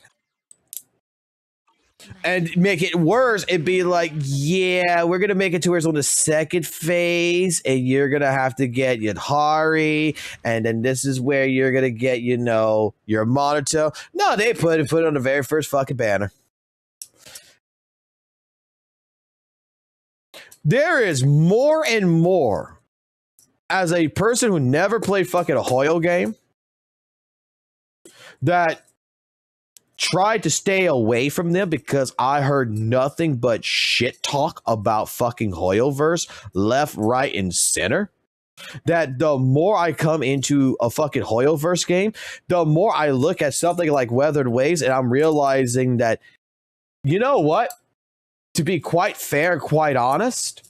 S1: And make it worse, it'd be like, yeah, we're going to make it to where it's on the second phase, and you're going to have to get Yadhari, and then this is where you're going to get, you know, your Monato. No, they put it on the very first fucking banner. There is more and more, as a person who never played fucking a Hoyo game, that tried to stay away from them because I heard nothing but shit talk about fucking Hoyoverse left, right, and center. That the more I come into a fucking Hoyoverse game, the more I look at something like Weathered Waves, and I'm realizing that, you know what? To be quite fair and quite honest,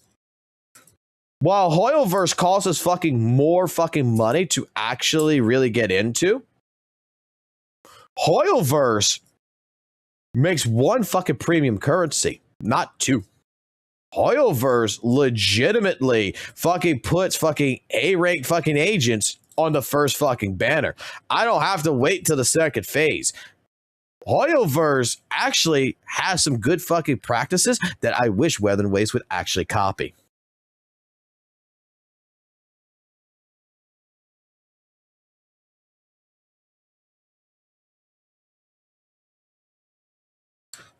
S1: while Hoyoverse costs us fucking more fucking money to actually really get into, Hoyoverse makes one fucking premium currency, not two. Hoyoverse legitimately fucking puts fucking A-rank fucking agents on the first fucking banner. I don't have to wait till the second phase. Hoyoverse actually has some good fucking practices that I wish Weathered Waves would actually copy.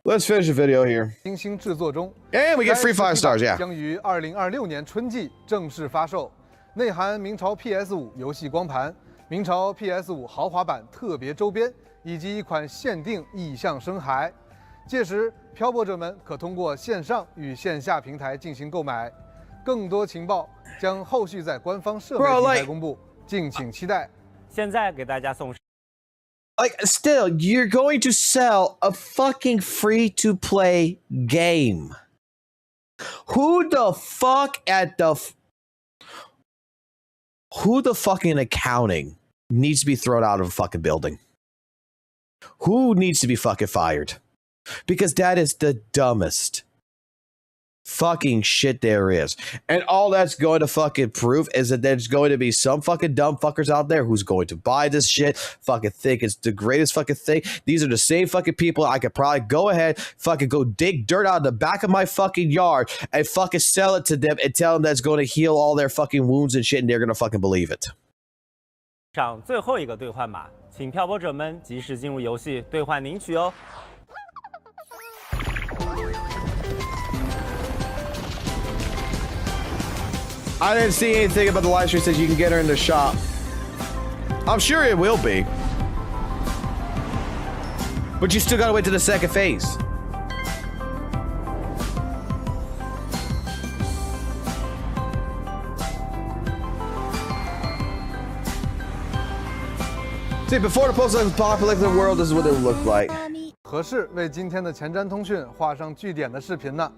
S1: Let's finish the video here.
S10: 精心制作中
S1: And we get free 5 stars, yeah.
S10: 将于2026年春季正式发售，内含明朝 PS5 游戏光盘、明朝 PS5 豪华版特别周边以及一款限定意象深海。届时，漂泊者们可通过线上与线下平台进行购买。更多情报将后续在官方社媒平台公布，敬请期待。
S11: 现在给大家送。
S1: Like, still, you're going to sell a fucking free-to-play game. Who the fuck who the fucking accounting needs to be thrown out of a fucking building? Who needs to be fucking fired? Because that is the dumbest fucking shit there is. And all that's going to fucking prove is that there's going to be some fucking dumb fuckers out there who's going to buy this shit, fucking think it's the greatest fucking thing. These are the same fucking people I could probably go ahead, fucking go dig dirt out of the back of my fucking yard and fucking sell it to them and tell them that's going to heal all their fucking wounds and shit, and they're going to fucking believe it.
S11: 上最后一个兑换码，请漂泊者们及时进入游戏兑换领取哦。
S1: I didn't see anything about the live stream says you can get her in the shop. I'm sure it will be. But you still gotta wait to the second phase. See, before the post-apocalyptic world, this is what it would look like.
S10: 合适为今天的前瞻通讯画上句点的视频呢？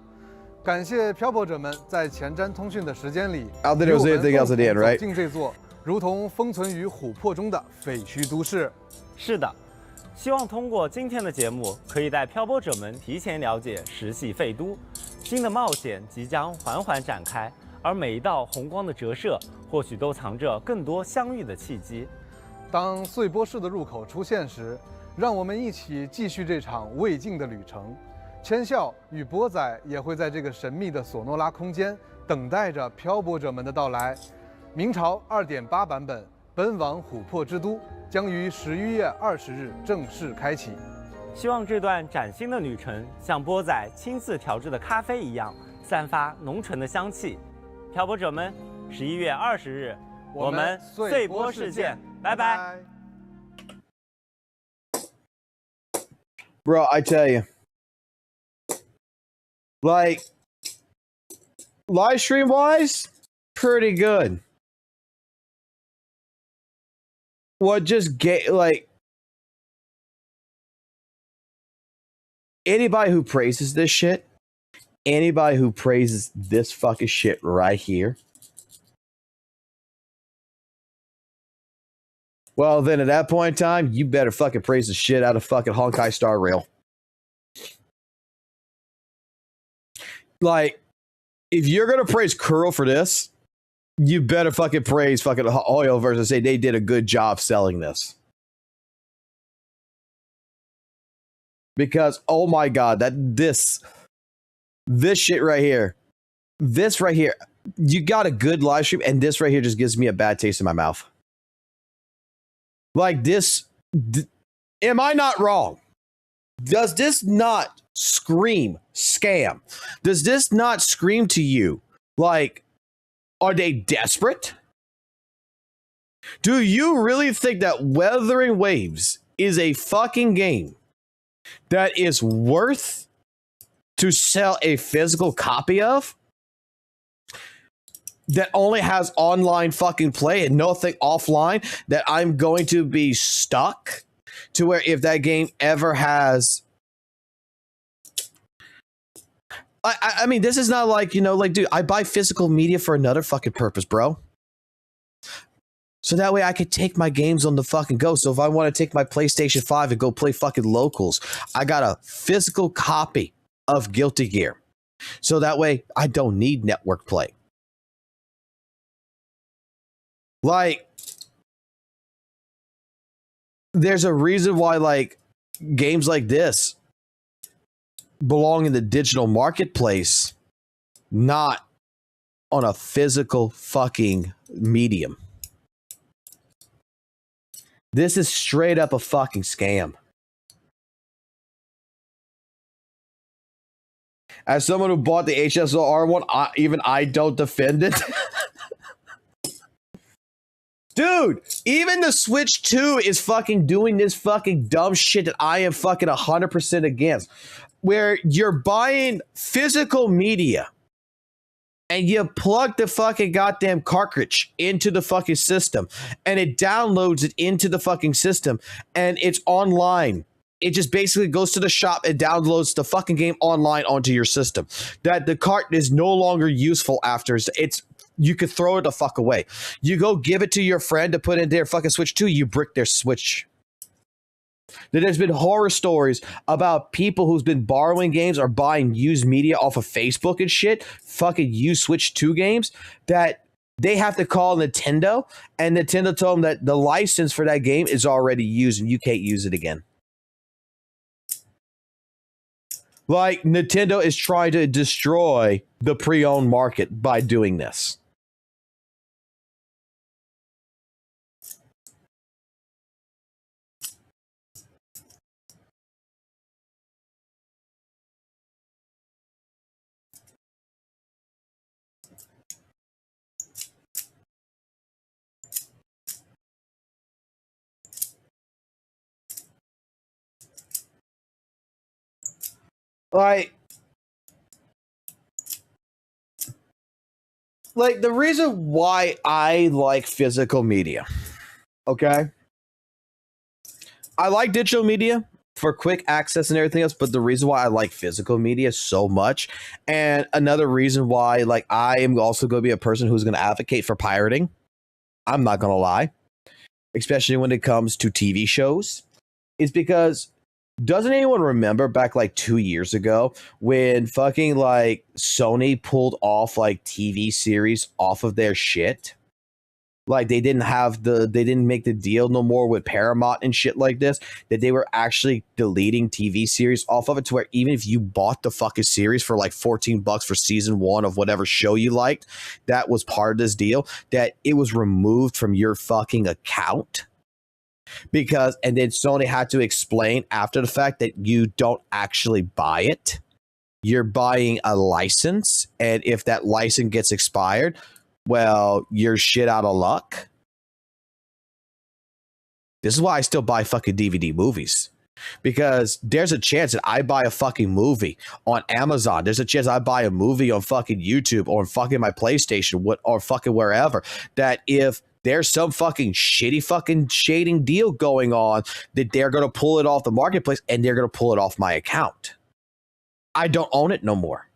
S10: 感谢漂泊者们在前瞻通讯的时间里，与我们走进这座如同封存于琥珀中的废墟都市。
S11: 是的，希望通过今天的节目，可以带漂泊者们提前了解石系废都，新的冒险即将缓缓展开，而每一道红光的折射，或许都藏着更多相遇的契机。
S10: 当碎波式的入口出现时，让我们一起继续这场未尽的旅程。 千笑与波仔也会在这个神秘的索诺拉空间等待着漂泊者们的到来。明朝2.8版本《奔往琥珀之都》将于11月20日正式开启。
S11: 希望这段崭新的旅程像波仔亲自调制的咖啡一样，散发浓醇的香气。漂泊者们，11月20日，我们碎波世见，拜拜。
S1: Bro, I tell you. Like, live stream wise, pretty good. What just get like anybody who praises this shit, anybody who praises this fucking shit right here, well, then at that point in time, you better fucking praise the shit out of fucking Honkai Star Rail. Like, if you're gonna praise Curl for this, you better fucking praise fucking Hoyo versus say they did a good job selling this. Because oh my god, this shit right here, you got a good live stream, and this right here just gives me a bad taste in my mouth. Like this, am I not wrong? Does this not scream scam? Does this not scream to you like, are they desperate? Do you really think that Wuthering Waves is a fucking game that is worth to sell a physical copy of? That only has online fucking play and nothing offline, that I'm going to be stuck to where if that game ever has... I mean, this is not like, you know, like, dude, I buy physical media for another fucking purpose, bro. So that way I could take my games on the fucking go. So if I want to take my PlayStation 5 and go play fucking locals, I got a physical copy of Guilty Gear. So that way I don't need network play. Like, there's a reason why, like, games like this belong in the digital marketplace, not on a physical fucking medium. This is straight up a fucking scam. As someone who bought the HSR one, I don't defend it. Dude, even the Switch 2 is fucking doing this fucking dumb shit that I am fucking 100% against. Where you're buying physical media and you plug the fucking goddamn cartridge into the fucking system and it downloads it into the fucking system and it's online. It just basically goes to the shop and downloads the fucking game online onto your system. That the cart is no longer useful after it's you could throw it the fuck away. You go give it to your friend to put in their fucking Switch 2, you brick their Switch. There's been horror stories about people who's been borrowing games or buying used media off of Facebook and shit, fucking used Switch 2 games, that they have to call Nintendo, and Nintendo told them that the license for that game is already used and you can't use it again. Like, Nintendo is trying to destroy the pre-owned market by doing this. Like the reason why I like physical media, okay? I like digital media for quick access and everything else, but the reason why I like physical media so much, and another reason why, like, I am also going to be a person who's going to advocate for pirating, I'm not going to lie, especially when it comes to TV shows, is because doesn't anyone remember back like 2 years ago when fucking like Sony pulled off like TV series off of their shit? Like they didn't make the deal no more with Paramount and shit like this, that they were actually deleting TV series off of it, to where even if you bought the fucking series for like $14 for season 1 of whatever show you liked, that was part of this deal, that it was removed from your fucking account. Because, and then Sony had to explain after the fact that you don't actually buy it. You're buying a license, and if that license gets expired, well, you're shit out of luck. This is why I still buy fucking DVD movies. Because there's a chance that I buy a fucking movie on Amazon. There's a chance I buy a movie on fucking YouTube or on fucking my PlayStation or fucking wherever, that if there's some fucking shitty fucking shading deal going on, that they're going to pull it off the marketplace and they're going to pull it off my account. I don't own it no more.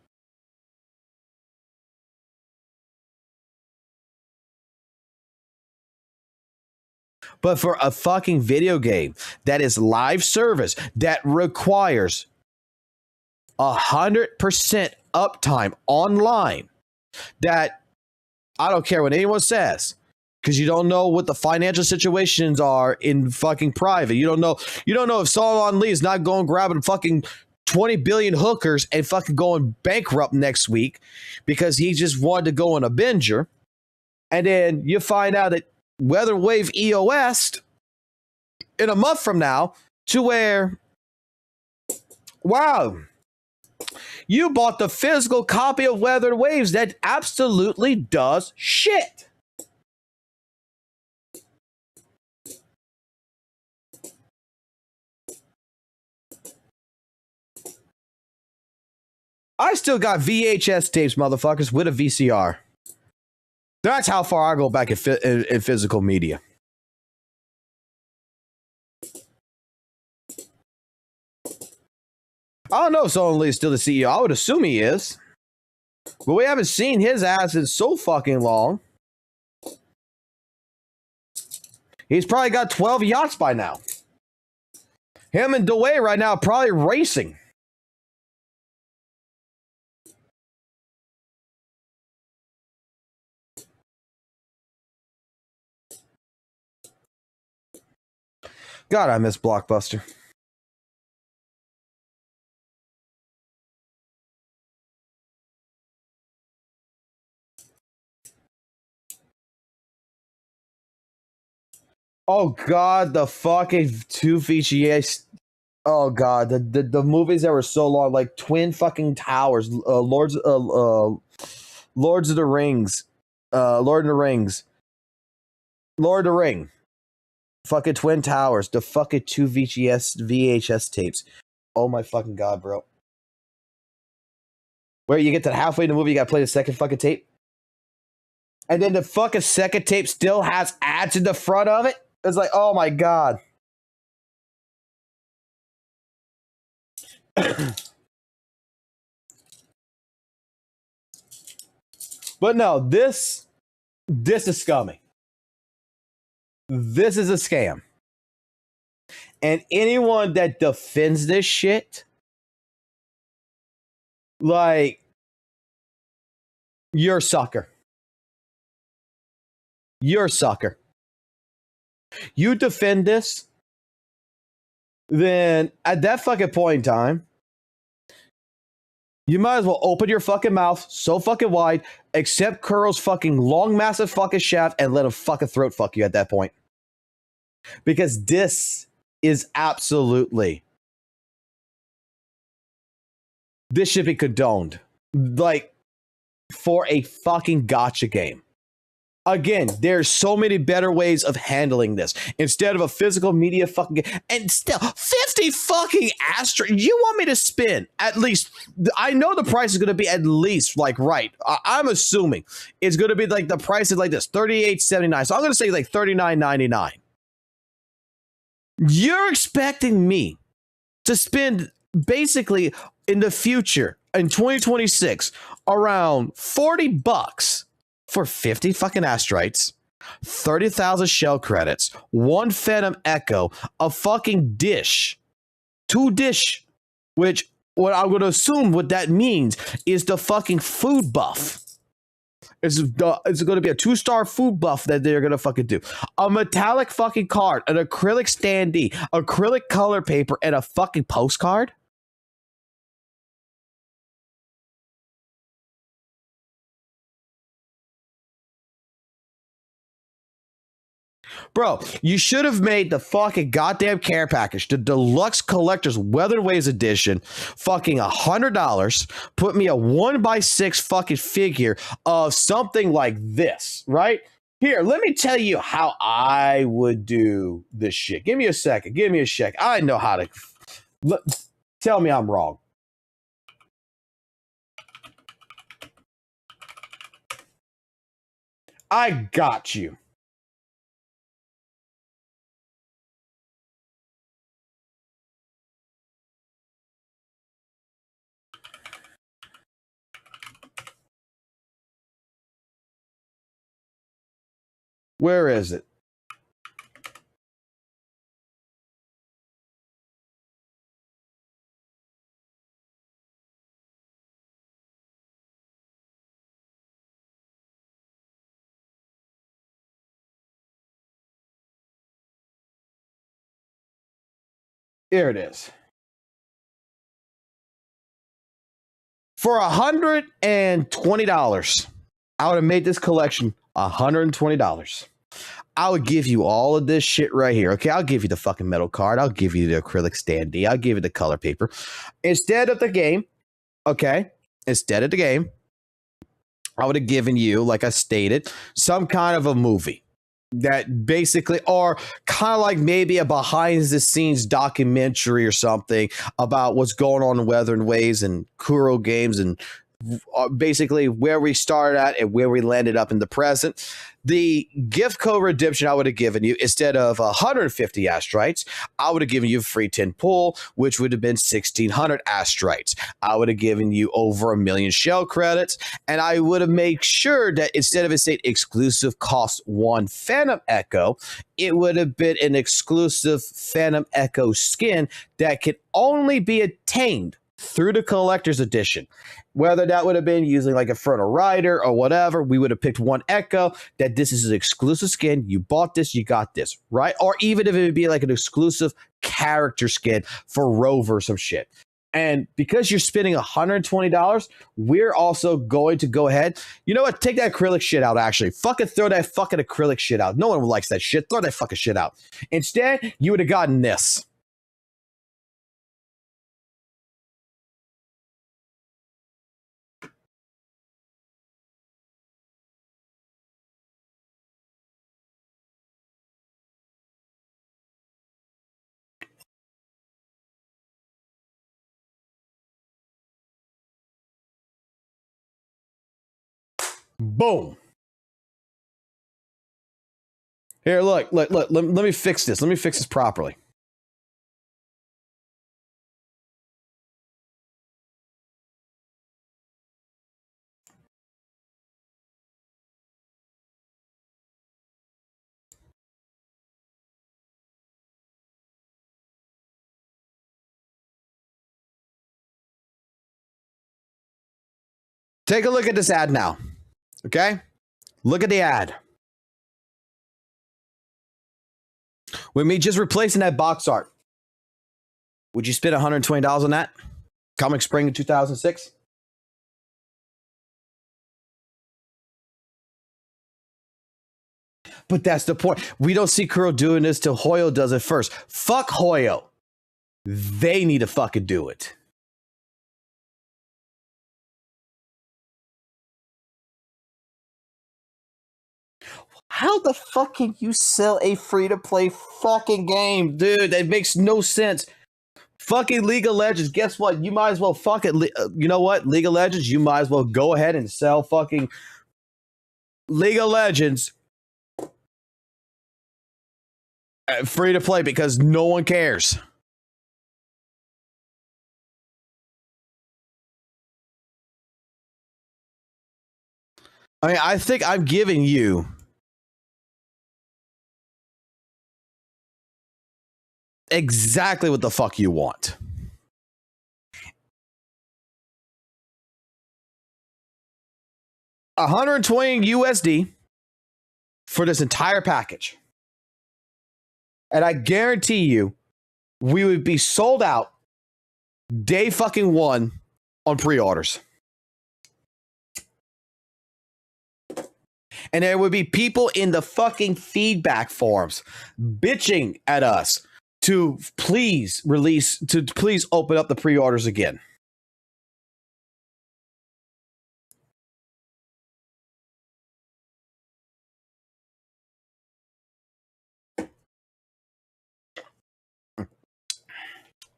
S1: But for a fucking video game that is live service, that requires 100% uptime online, that I don't care what anyone says, because you don't know what the financial situations are in fucking private. You don't know if Solomon Lee is not going grabbing fucking 20 billion hookers and fucking going bankrupt next week because he just wanted to go on a binger. And then you find out that Weather Wave EOS in a month from now to where, wow, you bought the physical copy of Weather Waves that absolutely does shit. I still got VHS tapes, motherfuckers, with a VCR. That's how far I go back in physical media. I don't know if Solomon Lee is still the CEO. I would assume he is. But we haven't seen his ass in so fucking long. He's probably got 12 yachts by now. Him and DeWay right now are probably racing. God, I miss Blockbuster. Oh God, the fucking two VGS. Oh God, the movies that were so long, like Twin fucking Towers, Lords of the Rings, Lord of the Rings, Lord of the Ring, fucking Twin Towers, the fucking two VHS tapes. Oh my fucking God, bro. Where you get to halfway in the movie, you gotta play the second fucking tape, and then the fucking second tape still has ads in the front of it. It's like, oh my God. But no, this is scummy. This is a scam. And anyone that defends this shit, like, you're a sucker. You're a sucker. You defend this, then at that fucking point in time, you might as well open your fucking mouth so fucking wide, accept Kuro's fucking long, massive fucking shaft, and let him fucking throat fuck you at that point. Because this is absolutely... This should be condoned. Like, for a fucking gotcha game. Again, there's so many better ways of handling this. Instead of a physical media fucking game. And still, 50 fucking asteroids. You want me to spend at least... I know the price is going to be at least, like, right. I'm assuming it's going to be like the price is like this, $38.79. So I'm going to say like $39.99. You're expecting me to spend basically in the future, in 2026, around $40 for 50 fucking asteroids, 30,000 shell credits, 1 Phantom Echo, a fucking dish, 2 dish, which what I'm going to assume what that means is the fucking food buff. It's going to be a 2-star food buff that they're going to fucking do. A metallic fucking card, an acrylic standee, acrylic color paper, and a fucking postcard? Bro, you should have made the fucking goddamn care package, the deluxe collector's Weathered Waves edition, fucking $100. Put me a 1x6 fucking figure of something like this, right? Here, let me tell you how I would do this shit. Give me a second. Give me a sec. I know how to. Tell me I'm wrong. I got you. Where is it? Here it is. For $120, I would have made this collection $120. I would give you all of this shit right here. Okay, I'll give you the fucking metal card. I'll give you the acrylic standee. I'll give you the color paper. Instead of the game, okay, instead of the game, I would have given you, like I stated, some kind of a movie that basically, or kind of like maybe a behind the scenes documentary or something about what's going on in Weathering Ways and Kuro games and basically where we started at and where we landed up in the present. The gift code redemption I would have given you, instead of 150 astrites, I would have given you a free 10 pull, which would have been 1,600 astrites. I would have given you over 1 million shell credits, and I would have made sure that instead of it saying exclusive cost 1 Phantom Echo, it would have been an exclusive Phantom Echo skin that could only be attained through the collector's edition. Whether that would have been using like Infernal Rider or whatever, we would have picked one Echo that this is an exclusive skin. You bought this, you got this, right? Or even if it would be like an exclusive character skin for Rover or some shit. And because you're spending $120, we're also going to go ahead. You know what? Take that acrylic shit out, actually. Fucking throw that fucking acrylic shit out. No one likes that shit. Throw that fucking shit out. Instead, you would have gotten this. Boom. Here, look. Let me fix this. Let me fix this properly. Take a look at this ad now. Okay? Look at the ad. With me just replacing that box art, would you spend $120 on that? Comic Spring in 2006? But that's the point. We don't see Kuro doing this till Hoyo does it first. Fuck Hoyo. They need to fucking do it. How the fuck can you sell a free-to-play fucking game? Dude, that makes no sense. Fucking League of Legends, guess what? You might as well fuck it. You know what? League of Legends, you might as well go ahead and sell fucking League of Legends free-to-play because no one cares. I mean, I think I'm giving you exactly what the fuck you want. $120 USD for this entire package. And I guarantee you, we would be sold out day fucking one on pre-orders. And there would be people in the fucking feedback forums bitching at us to please open up the pre-orders again.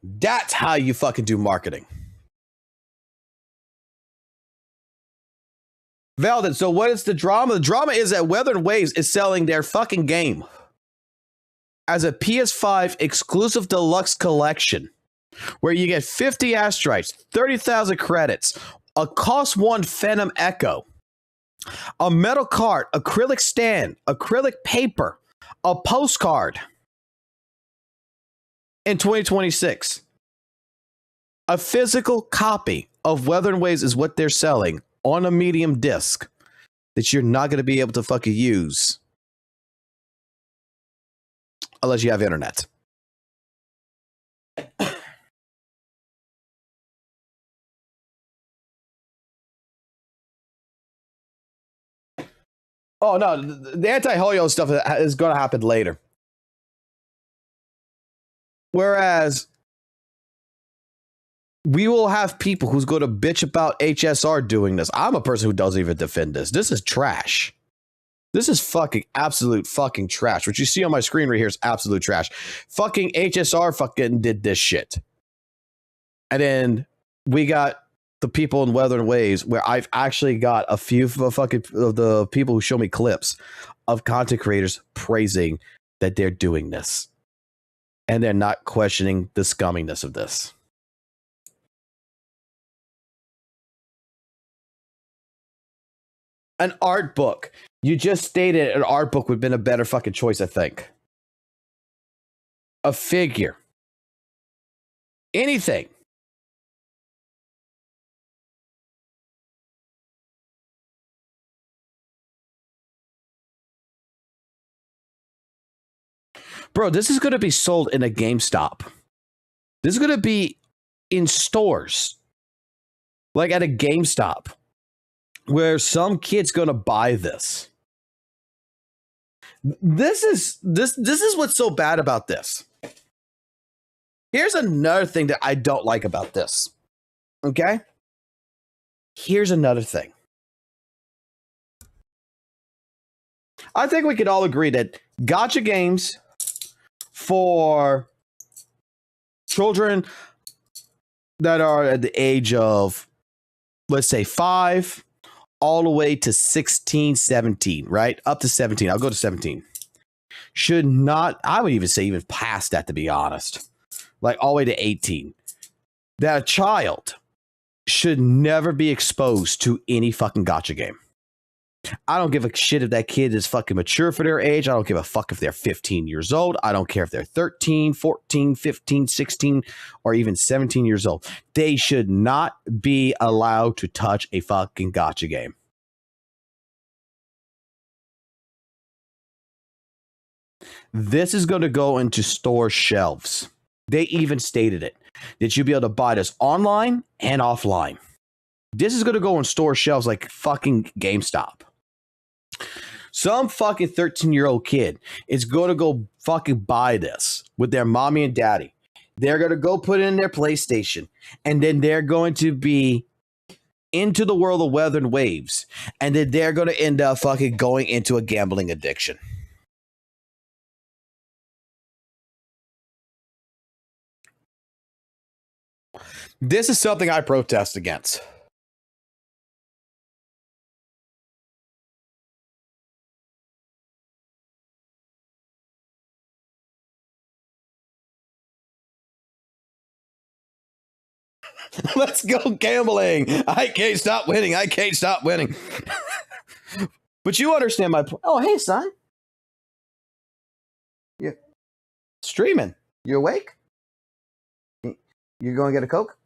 S1: That's how you fucking do marketing. Veldon, so what is the drama? The drama is that Weathered Waves is selling their fucking game as a PS5 exclusive deluxe collection where you get 50 astrites, 30,000 credits, a cost 1 Phantom Echo, a metal cart, acrylic stand, acrylic paper, a postcard in 2026. A physical copy of Weathered Waves is what they're selling on a medium disc that you're not going to be able to fucking use unless you have internet. Oh no, the Anti-Hoyo stuff is going to happen later. Whereas we will have people who's going to bitch about HSR doing this. I'm a person who doesn't even defend this. This is trash. This is fucking absolute fucking trash. What you see on my screen right here is absolute trash. Fucking HSR fucking did this shit. And then we got the people in Weather and Waves, where I've actually got a few of the people who show me clips of content creators praising that they're doing this. And they're not questioning the scumminess of this. An art book. You just stated an art book would have been a better fucking choice, I think. A figure. Anything. Bro, this is going to be sold in a GameStop. This is going to be in stores. Like at a GameStop. Where some kid's going to buy this. This is what's so bad about this. Here's another thing that I don't like about this. Okay? Here's another thing. I think we could all agree that gacha games for children that are at the age of, let's say, 5 all the way to 16, 17, right? Up to 17. I'll go to 17. Should not, I would even say even past that, to be honest. Like all the way to 18. That a child should never be exposed to any fucking gacha game. I don't give a shit if that kid is fucking mature for their age. I don't give a fuck if they're 15 years old. I don't care if they're 13, 14, 15, 16, or even 17 years old. They should not be allowed to touch a fucking gacha game. This is going to go into store shelves. They even stated it. That you'll be able to buy this online and offline. This is going to go on store shelves like fucking GameStop. Some fucking 13-year-old kid is going to go fucking buy this with their mommy and daddy. They're going to go put it in their PlayStation. And then they're going to be into the world of Weather and Waves. And then they're going to end up fucking going into a gambling addiction. This is something I protest against. Let's go gambling. I can't stop winning. I can't stop winning. But you understand my point. Oh, hey, son. You streaming. You awake? You going to get a Coke?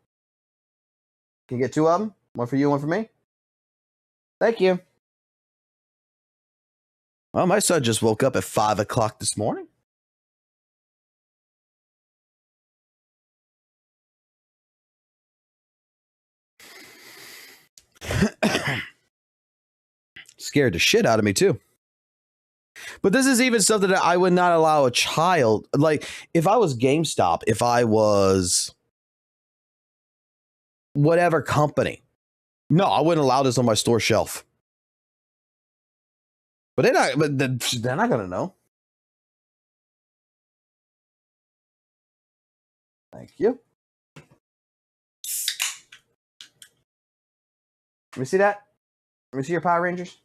S1: Can you get 2 of them? One for you, one for me? Thank you. Well, my son just woke up at 5 o'clock this morning. Scared the shit out of me, too. But this is even something that I would not allow a child. Like, if I was GameStop, if I was whatever company, no, I wouldn't allow this on my store shelf. But they're not going to know. Thank you. Let me see that. Let me see your Power Rangers.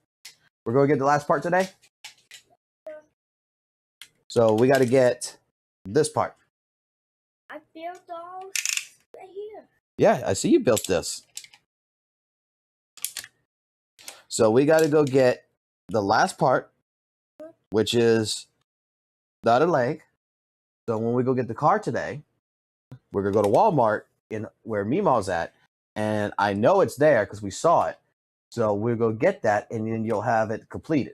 S1: We're going to get the last part today. So we got to get this part.
S15: I built all right here.
S1: Yeah, I see you built this. So we got to go get the last part, which is the other leg. So when we go get the car today, we're going to go to Walmart in where Meemaw's at. And I know it's there because we saw it. So we'll go get that, and then you'll have it completed.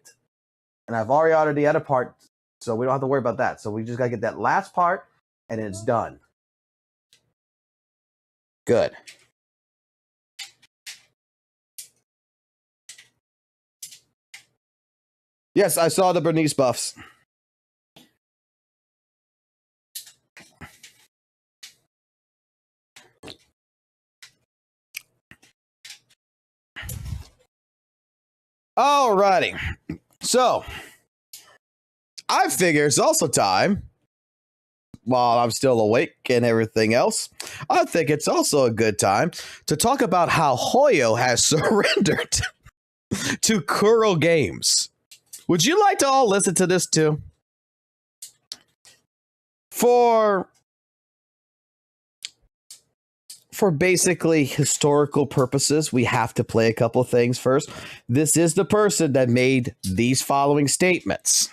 S1: And I've already ordered the other part, so we don't have to worry about that. So we just got to get that last part, and it's done. Good. Yes, I saw the Bernice buffs. Alrighty. So, I figure it's also time, while I'm still awake and everything else, I think it's also a good time to talk about how Hoyo has surrendered to Kuro Games. Would you like to all listen to this too? For basically historical purposes, we have to play a couple things first. This is the person that made these following statements.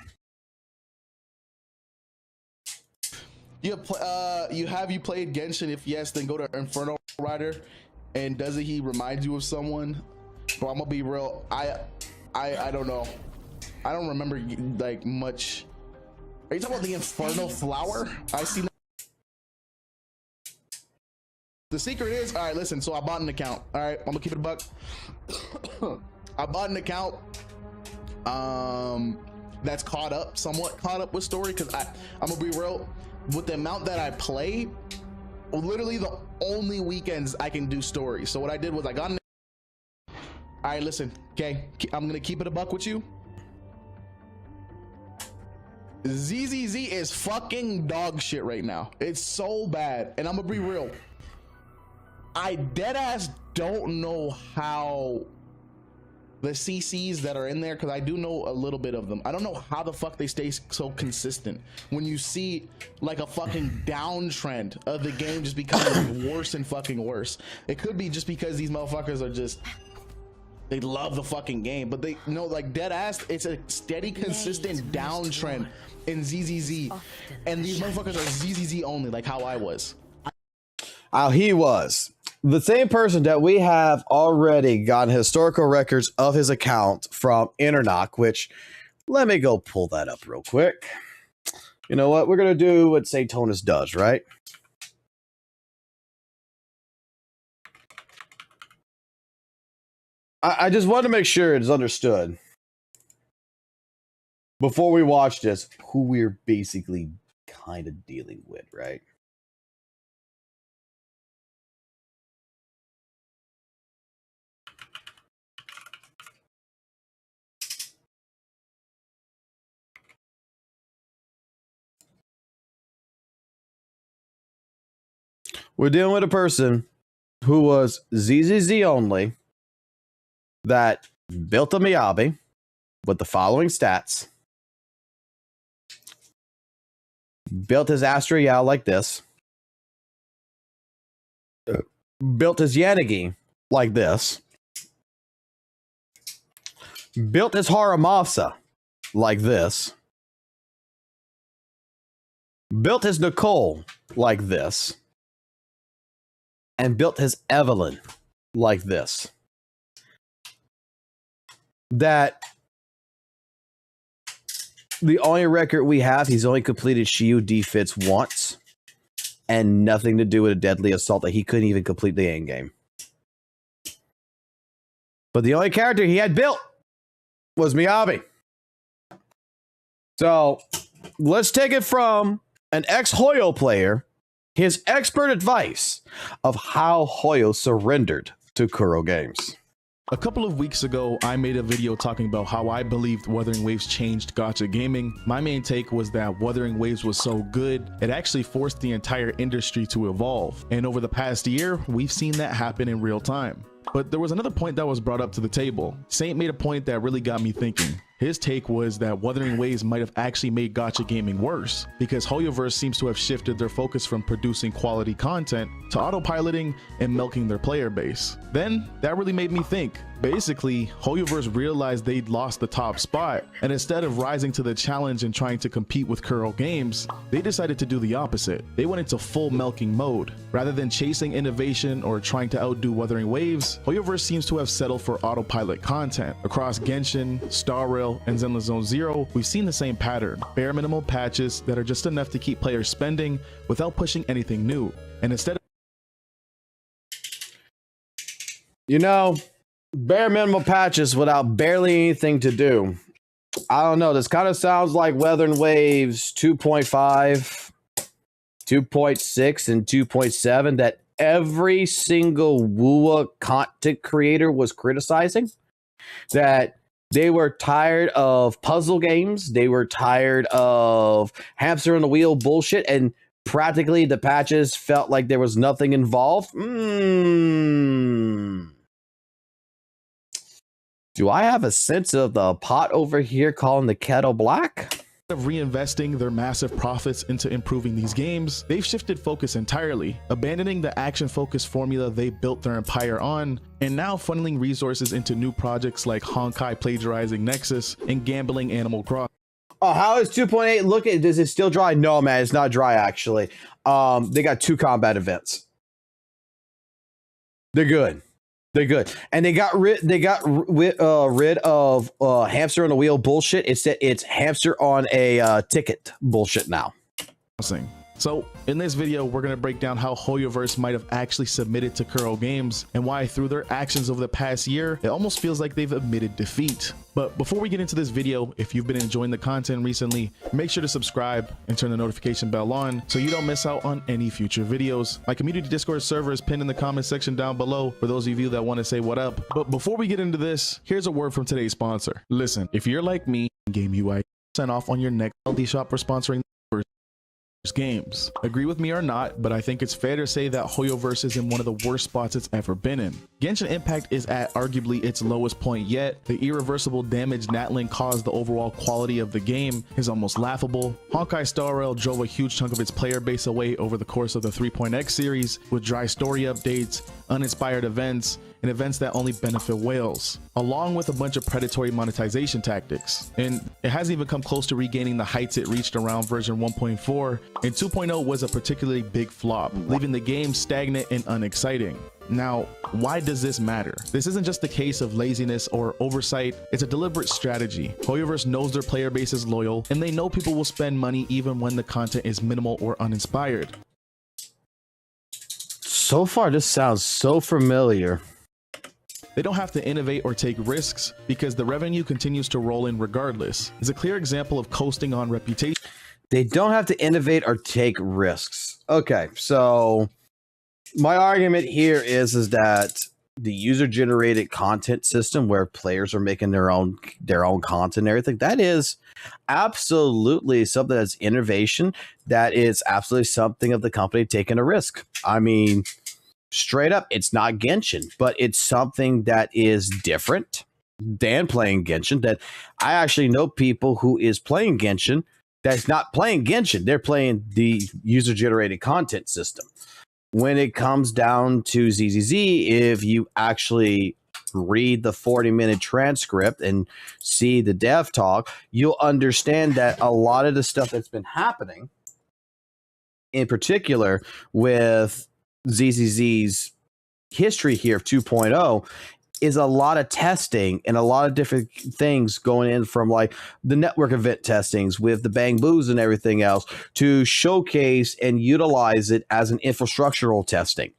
S16: You played Genshin? If yes, then go to Inferno Rider. And doesn't he remind you of someone? Bro, I'm gonna be real. I don't know. I don't remember like much. Are you talking about the Inferno Flower? I see. The secret is, all right, listen, so I bought an account. All right, I'm gonna keep it a buck. I bought an account that's somewhat caught up with story, because I'm gonna be real, with the amount that I play, literally the only weekends I can do stories. So what I did was I got an, all right, listen, okay, I'm gonna keep it a buck with you. ZZZ is fucking dog shit right now. It's so bad, and I'm gonna be real. I deadass don't know how the CCs that are in there, because I do know a little bit of them. I don't know how the fuck they stay so consistent when you see like a fucking downtrend of the game just becoming worse and fucking worse. It could be just because these motherfuckers are just, they love the fucking game, but they know, like, deadass, it's a steady, consistent downtrend in ZZZ, and these motherfuckers are ZZZ only, like how I was.
S1: How he was. The same person that we have already gotten historical records of his account from Internock, which, let me go pull that up real quick. You know what? We're going to do what Satonus does, right? I just want to make sure it's understood before we watch this who we're basically kind of dealing with, right? We're dealing with a person who was ZZZ only, that built a Miyabi with the following stats. Built his Astra Yao like this. Built his Yanagi like this. Built his Haramasa like this. Built his Nicole like this. And built his Evelyn like this. That the only record we have, he's only completed Shiyu defits once, and nothing to do with a deadly assault that he couldn't even complete the end game. But the only character he had built was Miyabi. So let's take it from an ex-Hoyo player, his expert advice of how Hoyo surrendered to Kuro Games.
S16: A couple of weeks ago, I made a video talking about how I believed Wuthering Waves changed gacha gaming. My main take was that Wuthering Waves was so good, it actually forced the entire industry to evolve. And over the past year, we've seen that happen in real time. But there was another point that was brought up to the table. Saint made a point that really got me thinking. His take was that Wuthering Waves might have actually made gacha gaming worse, because Hoyoverse seems to have shifted their focus from producing quality content to autopiloting and milking their player base. Then, that really made me think. Basically, Hoyoverse realized they'd lost the top spot, and instead of rising to the challenge and trying to compete with Kuro Games, they decided to do the opposite. They went into full milking mode. Rather than chasing innovation or trying to outdo Wuthering Waves, Hoyoverse seems to have settled for autopilot content. Across Genshin, Star Rail, and Zenless Zone Zero, we've seen the same pattern. Bare minimal patches that are just enough to keep players spending without pushing anything new. And instead of...
S1: You know, bare minimal patches without barely anything to do I don't know. This kind of sounds like Weathering Waves 2.5, 2.6, and 2.7 that every single WUWA content creator was criticizing. That they were tired of puzzle games. They were tired of hamster on the wheel bullshit. And practically the patches felt like there was nothing involved. Do I have a sense of the pot over here calling the kettle black?
S16: Of reinvesting their massive profits into improving these games, they've shifted focus entirely, abandoning the action-focused formula they built their empire on, and now funneling resources into new projects like Honkai plagiarizing Nexus and gambling Animal Crossing.
S1: Oh, how is 2.8 looking? Does it still dry? No, man, it's not dry actually. They got 2 combat events. They're good. They're good, and they got rid of hamster on the wheel bullshit. It's hamster on a ticket bullshit now.
S16: So in this video, we're going to break down how Hoyoverse might have actually submitted to Kuro Games and why through their actions over the past year, it almost feels like they've admitted defeat. But before we get into this video, if you've been enjoying the content recently, make sure to subscribe and turn the notification bell on so you don't miss out on any future videos. My community Discord server is pinned in the comment section down below for those of you that want to say what up. But before we get into this, here's a word from today's sponsor. Listen, if you're like me, Game UI, sign off on your next LDSHOP for sponsoring games. Agree with me or not, but I think it's fair to say that Hoyoverse is in one of the worst spots it's ever been in. Genshin Impact is at arguably its lowest point yet. The irreversible damage Natlink caused the overall quality of the game is almost laughable. Honkai Star Rail drove a huge chunk of its player base away over the course of the 3.x series with dry story updates, uninspired events, and events that only benefit whales, along with a bunch of predatory monetization tactics. And it hasn't even come close to regaining the heights it reached around version 1.4, and 2.0 was a particularly big flop, leaving the game stagnant and unexciting. Now, why does this matter? This isn't just a case of laziness or oversight, it's a deliberate strategy. Hoyoverse knows their player base is loyal, and they know people will spend money even when the content is minimal or uninspired.
S1: So far, this sounds so familiar.
S16: They don't have to innovate or take risks because the revenue continues to roll in regardless. It's a clear example of coasting on reputation.
S1: They don't have to innovate or take risks. Okay, so my argument here is that the user-generated content system where players are making their own content and everything, that is absolutely something that's innovation. That is absolutely something of the company taking a risk. I mean, straight up, it's not Genshin, but it's something that is different than playing Genshin. That I actually know people who is playing Genshin that's not playing Genshin. They're playing the user-generated content system. When it comes down to ZZZ, if you actually read the 40-minute transcript and see the dev talk, you'll understand that a lot of the stuff that's been happening, in particular with ZZZ's history here of 2.0, is a lot of testing and a lot of different things going in, from like the network event testings with the Bang Boos and everything else, to showcase and utilize it as an infrastructural testing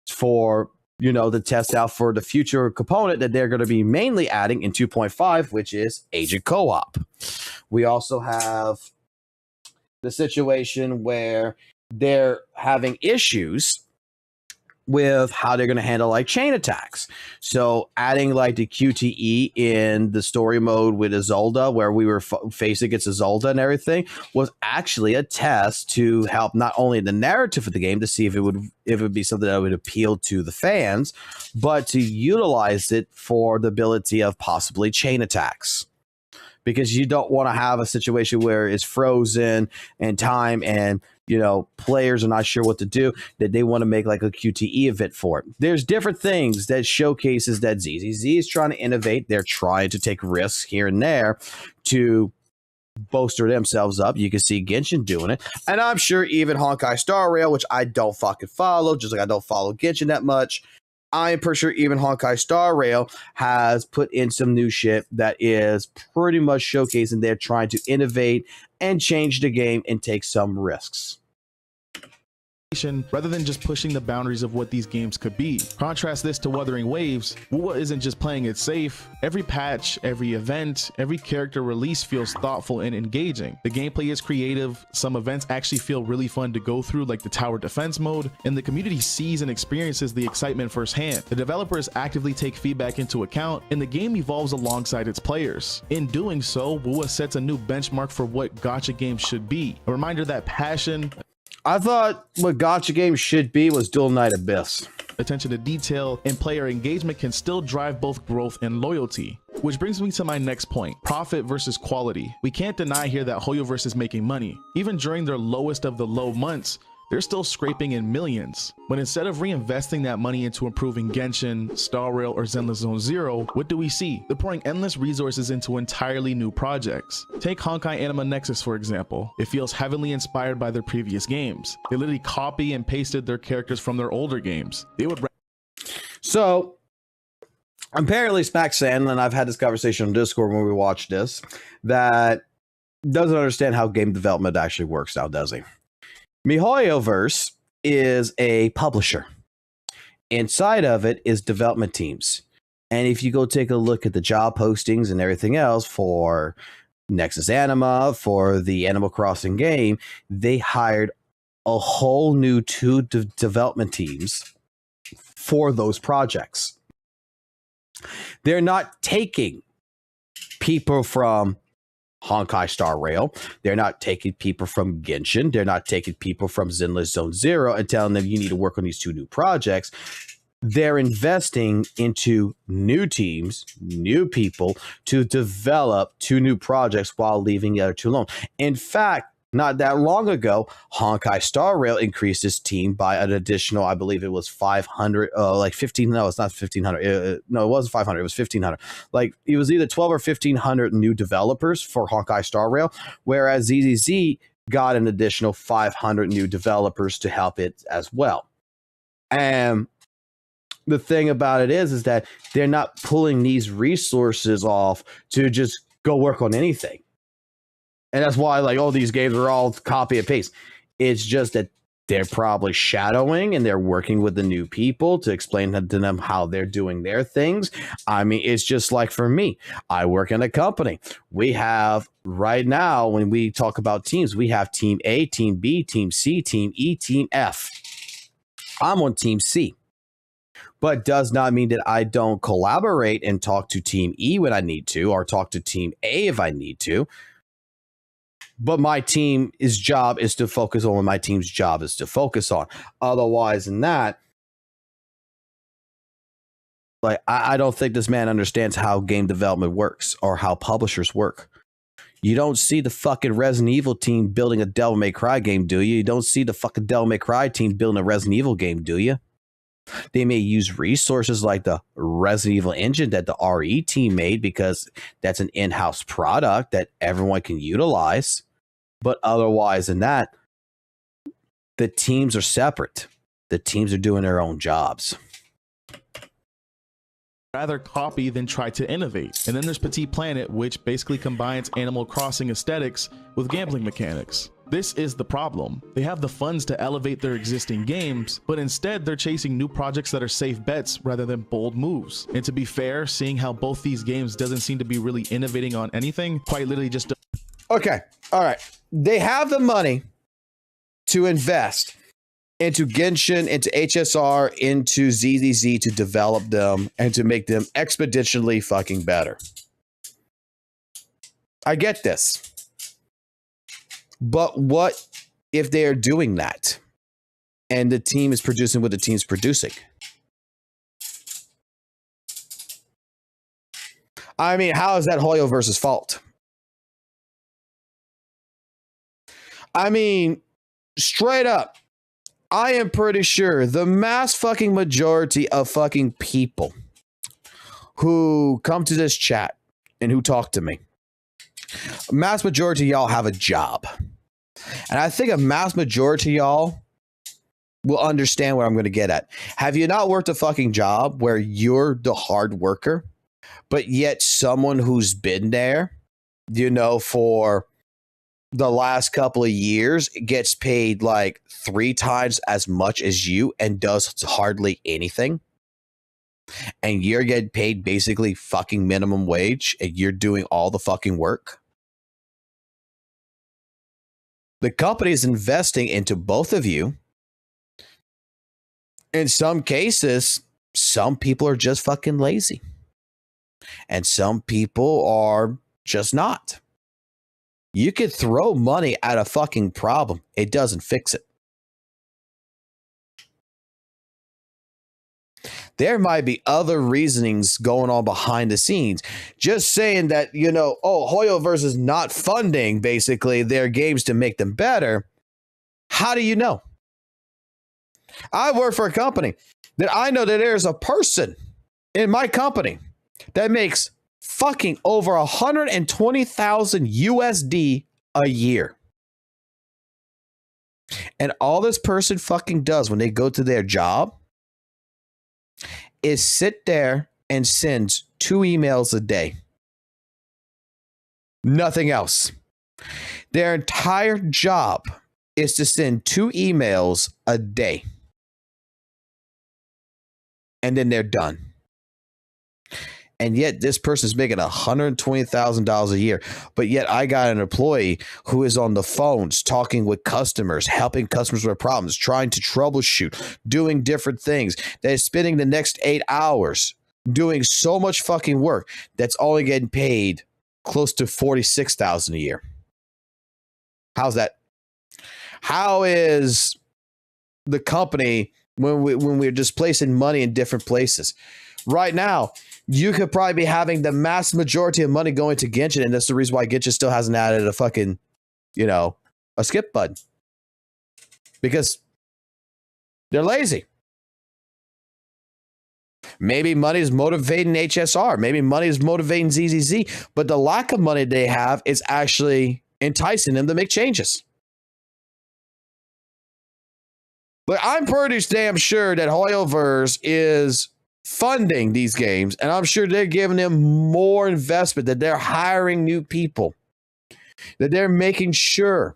S1: for, you know, the test out for the future component that they're going to be mainly adding in 2.5, which is agent co-op. We also have the situation where they're having issues with how they're going to handle like chain attacks. So adding like the QTE in the story mode with Isolde, where we were facing against Isolde and everything, was actually a test to help not only the narrative of the game to see if it would be something that would appeal to the fans, but to utilize it for the ability of possibly chain attacks. Because you don't want to have a situation where it's frozen and time and, you know, players are not sure what to do, that they want to make like a QTE event for it. There's different things that showcases that ZZZ is trying to innovate. They're trying to take risks here and there to bolster themselves up. You can see Genshin doing it. And I'm sure even Honkai Star Rail, which I don't fucking follow, just like I don't follow Genshin that much, I'm pretty sure even Honkai Star Rail has put in some new shit that is pretty much showcasing they're trying to innovate and change the game and take some risks.
S16: rather than just pushing the boundaries of what these games could be. Contrast this to Wuthering Waves. WUWA isn't just playing it safe. Every patch, every event, every character release feels thoughtful and engaging. The gameplay is creative. Some events actually feel really fun to go through, like the tower defense mode, and the community sees and experiences the excitement firsthand. The developers actively take feedback into account, and the game evolves alongside its players. In doing so, WUWA sets a new benchmark for what gacha games should be. A reminder that passion,
S1: I thought what gacha games should be was Dual Knight Abyss.
S16: attention to detail, and player engagement can still drive both growth and loyalty. Which brings me to my next point, profit versus quality. We can't deny here that Hoyoverse is making money. Even during their lowest of the low months, they're still scraping in millions. But instead of reinvesting that money into improving Genshin, Star Rail, or Zenless Zone Zero, what do we see? They're pouring endless resources into entirely new projects. Take Honkai Anima Nexus for example. It feels heavily inspired by their previous games. They literally copy and pasted their characters from their older games. They would
S1: So apparently Smack Sand, and I've had this conversation on Discord when we watched this, that doesn't understand how game development actually works now, does he? MiHoYoverse is a publisher. Inside of it is development teams. And if you go take a look at the job postings and everything else for Nexus Anima, for the Animal Crossing game, they hired a whole new two development teams for those projects. They're not taking people from Honkai Star Rail. They're not taking people from Genshin. They're not taking people from Zenless Zone Zero and telling them you need to work on these two new projects. They're investing into new teams, new people to develop two new projects while leaving the other two alone. In fact, not that long ago, Honkai Star Rail increased its team by an additional, I believe it was 500, like 15. No, it's not 1,500. No, it wasn't 500. It was 1,500. Like it was either 12 or 1,500 new developers for Honkai Star Rail, whereas ZZZ got an additional 500 new developers to help it as well. And the thing about it is that they're not pulling these resources off to just go work on anything. And that's why, like, all these games are all copy and paste. It's just that they're probably shadowing and they're working with the new people to explain to them how they're doing their things. I mean, it's just like for me, I work in a company. We have right now, when we talk about teams, we have Team A, Team B, Team C, Team E, Team F. I'm on Team C. But does not mean that I don't collaborate and talk to Team E when I need to, or talk to Team A if I need to. But my team's job is to focus on what my team's job is to focus on. Otherwise than that, like I don't think this man understands how game development works or how publishers work. You don't see the fucking Resident Evil team building a Devil May Cry game, do you? You don't see the fucking Devil May Cry team building a Resident Evil game, do you? They may use resources like the Resident Evil engine that the RE team made because that's an in-house product that everyone can utilize. But otherwise than that, the teams are separate. The teams are doing their own jobs.
S16: Rather copy than try to innovate. And then there's Petit Planet, which basically combines Animal Crossing aesthetics with gambling mechanics. This is the problem. They have the funds to elevate their existing games, but instead they're chasing new projects that are safe bets rather than bold moves. And to be fair, seeing how both these games doesn't seem to be really innovating on anything, quite literally just...
S1: Okay, all right. They have the money to invest into Genshin, into HSR, into ZZZ to develop them and to make them exponentially fucking better. I get this. But what if they are doing that and the team is producing what the team's producing? I mean, how is that Hoyoverse's fault? I mean, straight up, I am pretty sure the mass fucking majority of fucking people who come to this chat and who talk to me, a mass majority of y'all have a job. And I think a mass majority of y'all will understand what I'm going to get at. Have you not worked a fucking job where you're the hard worker, but yet someone who's been there, you know, for the last couple of years gets paid like 3 times as much as you and does hardly anything, and you're getting paid basically fucking minimum wage and you're doing all the fucking work. The company is investing into both of you. In some cases, some people are just fucking lazy. And some people are just not. You could throw money at a fucking problem. It doesn't fix it. There might be other reasonings going on behind the scenes. Just saying that, you know, oh, Hoyoverse is not funding basically their games to make them better. How do you know? I work for a company that I know that there's a person in my company that makes fucking over 120,000 USD a year. And all this person fucking does when they go to their job is sit there and sends 2 emails a day. Nothing else. Their entire job is to send 2 emails a day. And then they're done. And yet this person's making $120,000 a year. But yet I got an employee who is on the phones talking with customers, helping customers with problems, trying to troubleshoot, doing different things. That is spending the next 8 hours doing so much fucking work that's only getting paid close to $46,000 a year. How's that? How is the company when we're just placing money in different places? Right now, you could probably be having the mass majority of money going to Genshin, and that's the reason why Genshin still hasn't added a fucking, you know, a skip button. Because they're lazy. Maybe money is motivating HSR. Maybe money is motivating ZZZ. But the lack of money they have is actually enticing them to make changes. But I'm pretty damn sure that Hoyoverse is funding these games, and I'm sure they're giving them more investment, that they're hiring new people, that they're making sure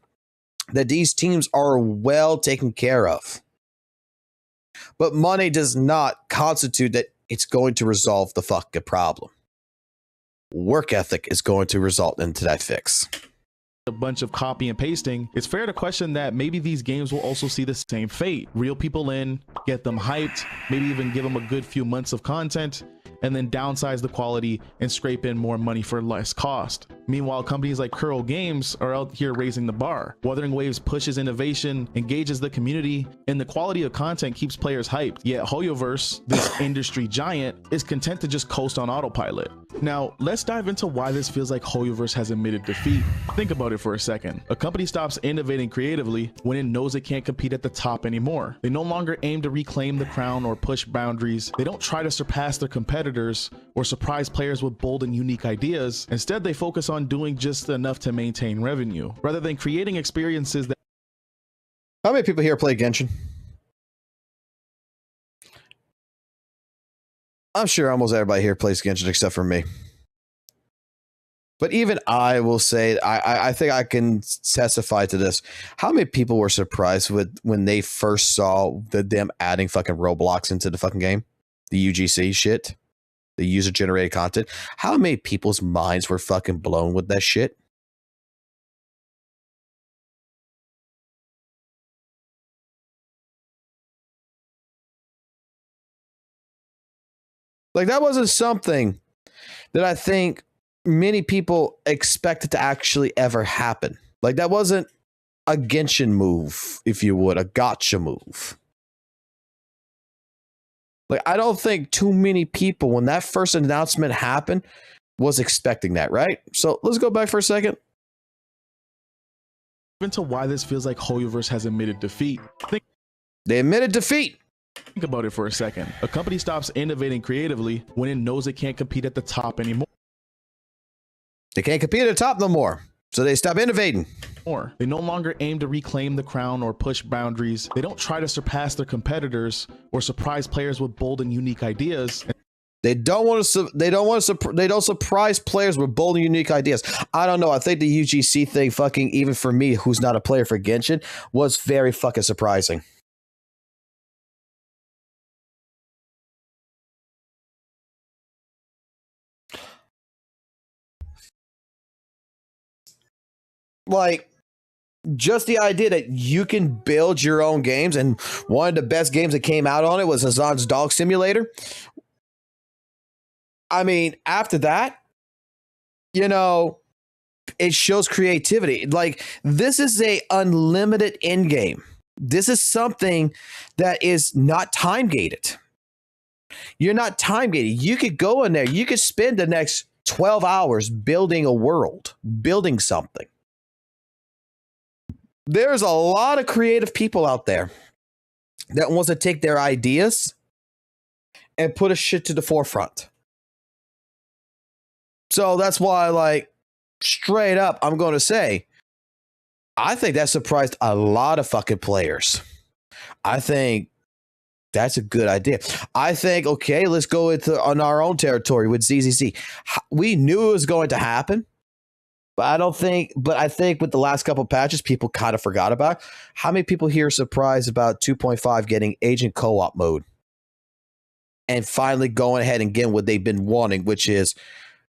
S1: that these teams are well taken care of. But money does not constitute that it's going to resolve the fucking problem. Work ethic is going to result into that fix.
S16: A bunch of copy and pasting, it's fair to question that maybe these games will also see the same fate. Reel people in, get them hyped, maybe even give them a good few months of content, and then downsize the quality and scrape in more money for less cost. Meanwhile, companies like Curl Games are out here raising the bar. Wuthering Waves pushes innovation, engages the community, and the quality of content keeps players hyped. Yet Hoyoverse, this industry giant, is content to just coast on autopilot. Now, let's dive into why this feels like Hoyoverse has admitted defeat. Think about it for a second. A company stops innovating creatively when it knows it can't compete at the top anymore. They no longer aim to reclaim the crown or push boundaries. They don't try to surpass their competitors or surprise players with bold and unique ideas. Instead, they focus on doing just enough to maintain revenue, rather than creating experiences that...
S1: How many people here play Genshin? I'm sure almost everybody here plays Genshin except for me. But even I will say, I think I can testify to this. How many people were surprised with when they first saw them adding fucking Roblox into the fucking game? The UGC shit? The user-generated content? How many people's minds were fucking blown with that shit? Like, that wasn't something that I think many people expected to actually ever happen. Like, that wasn't a Genshin move, if you would, a gotcha move. Like, I don't think too many people, when that first announcement happened, was expecting that, right? So let's go back for a second.
S16: Into why this feels like Hoyoverse has admitted defeat.
S1: They admitted defeat.
S16: Think about it for a second. A company stops innovating creatively when it knows it can't compete at the top anymore.
S1: They can't compete at the top no more, so they stop innovating.
S16: They no longer aim to reclaim the crown or push boundaries. They don't try to surpass their competitors or surprise players with bold and unique ideas.
S1: They don't want to. They don't surprise players with bold and unique ideas. I don't know. I think the UGC thing, fucking, even for me, who's not a player for Genshin, was very fucking surprising. Like, just the idea that you can build your own games, and one of the best games that came out on it was Hazan's Dog Simulator. I mean, after that, you know, it shows creativity. Like, this is a unlimited end game. This is something that is not time gated. You're not time gated. You could go in there. You could spend the next 12 hours building a world, building something. There's a lot of creative people out there that wants to take their ideas and put a shit to the forefront. So that's why, like, straight up, I'm going to say, I think that surprised a lot of fucking players. I think that's a good idea. I think, okay, let's go on our own territory with ZZZ. We knew it was going to happen, but I think with the last couple patches, people kind of forgot about it. How many people here are surprised about 2.5 getting agent co-op mode and finally going ahead and getting what they've been wanting, which is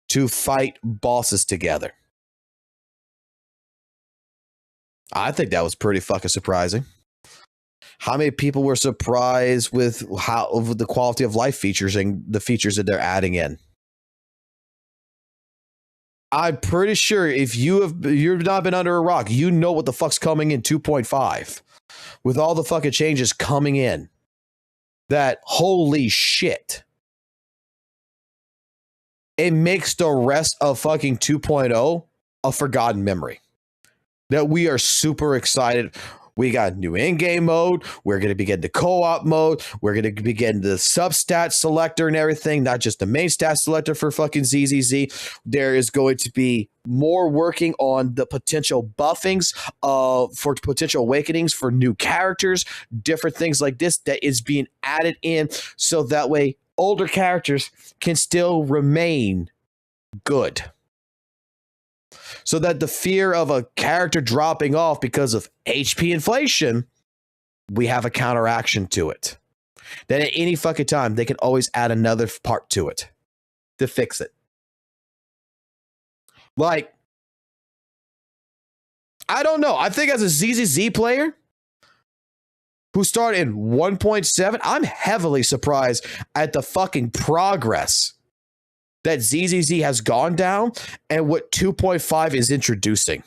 S1: to fight bosses together? I think that was pretty fucking surprising. How many people were surprised with the quality of life features and the features that they're adding in? I'm pretty sure if you've not been under a rock, you know what the fuck's coming in 2.5 with all the fucking changes coming in. That holy shit. It makes the rest of fucking 2.0 a forgotten memory. That we are super excited. We got new in-game mode. We're going to be getting the co-op mode. We're going to be getting the sub-stat selector and everything, not just the main stat selector for fucking ZZZ. There is going to be more working on the potential buffings for potential awakenings for new characters, different things like this that is being added in so that way older characters can still remain good. So that the fear of a character dropping off because of HP inflation, we have a counteraction to it. That at any fucking time, they can always add another part to it to fix it. Like, I don't know. I think as a ZZZ player who started in 1.7, I'm heavily surprised at the fucking progress that ZZZ has gone down and what 2.5 is introducing.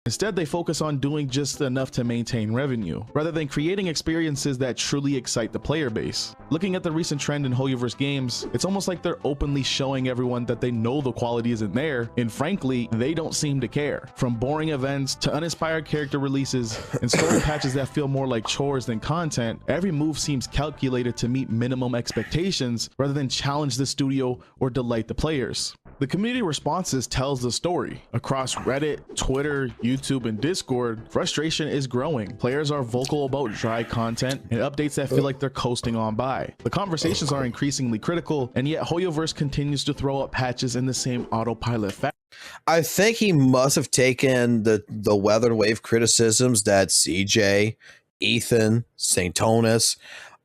S16: Instead, they focus on doing just enough to maintain revenue, rather than creating experiences that truly excite the player base. Looking at the recent trend in Hoyoverse games, it's almost like they're openly showing everyone that they know the quality isn't there, and frankly, they don't seem to care. From boring events to uninspired character releases and story patches that feel more like chores than content, every move seems calculated to meet minimum expectations rather than challenge the studio or delight the players. The community responses tells the story. Across Reddit, Twitter, YouTube, and Discord, frustration is growing. Players are vocal about dry content and updates that feel like they're coasting on by. The conversations are increasingly critical, and yet Hoyoverse continues to throw up patches in the same autopilot fashion.
S1: I think he must have taken the weather and wave criticisms that CJ, Ethan, Saintonis,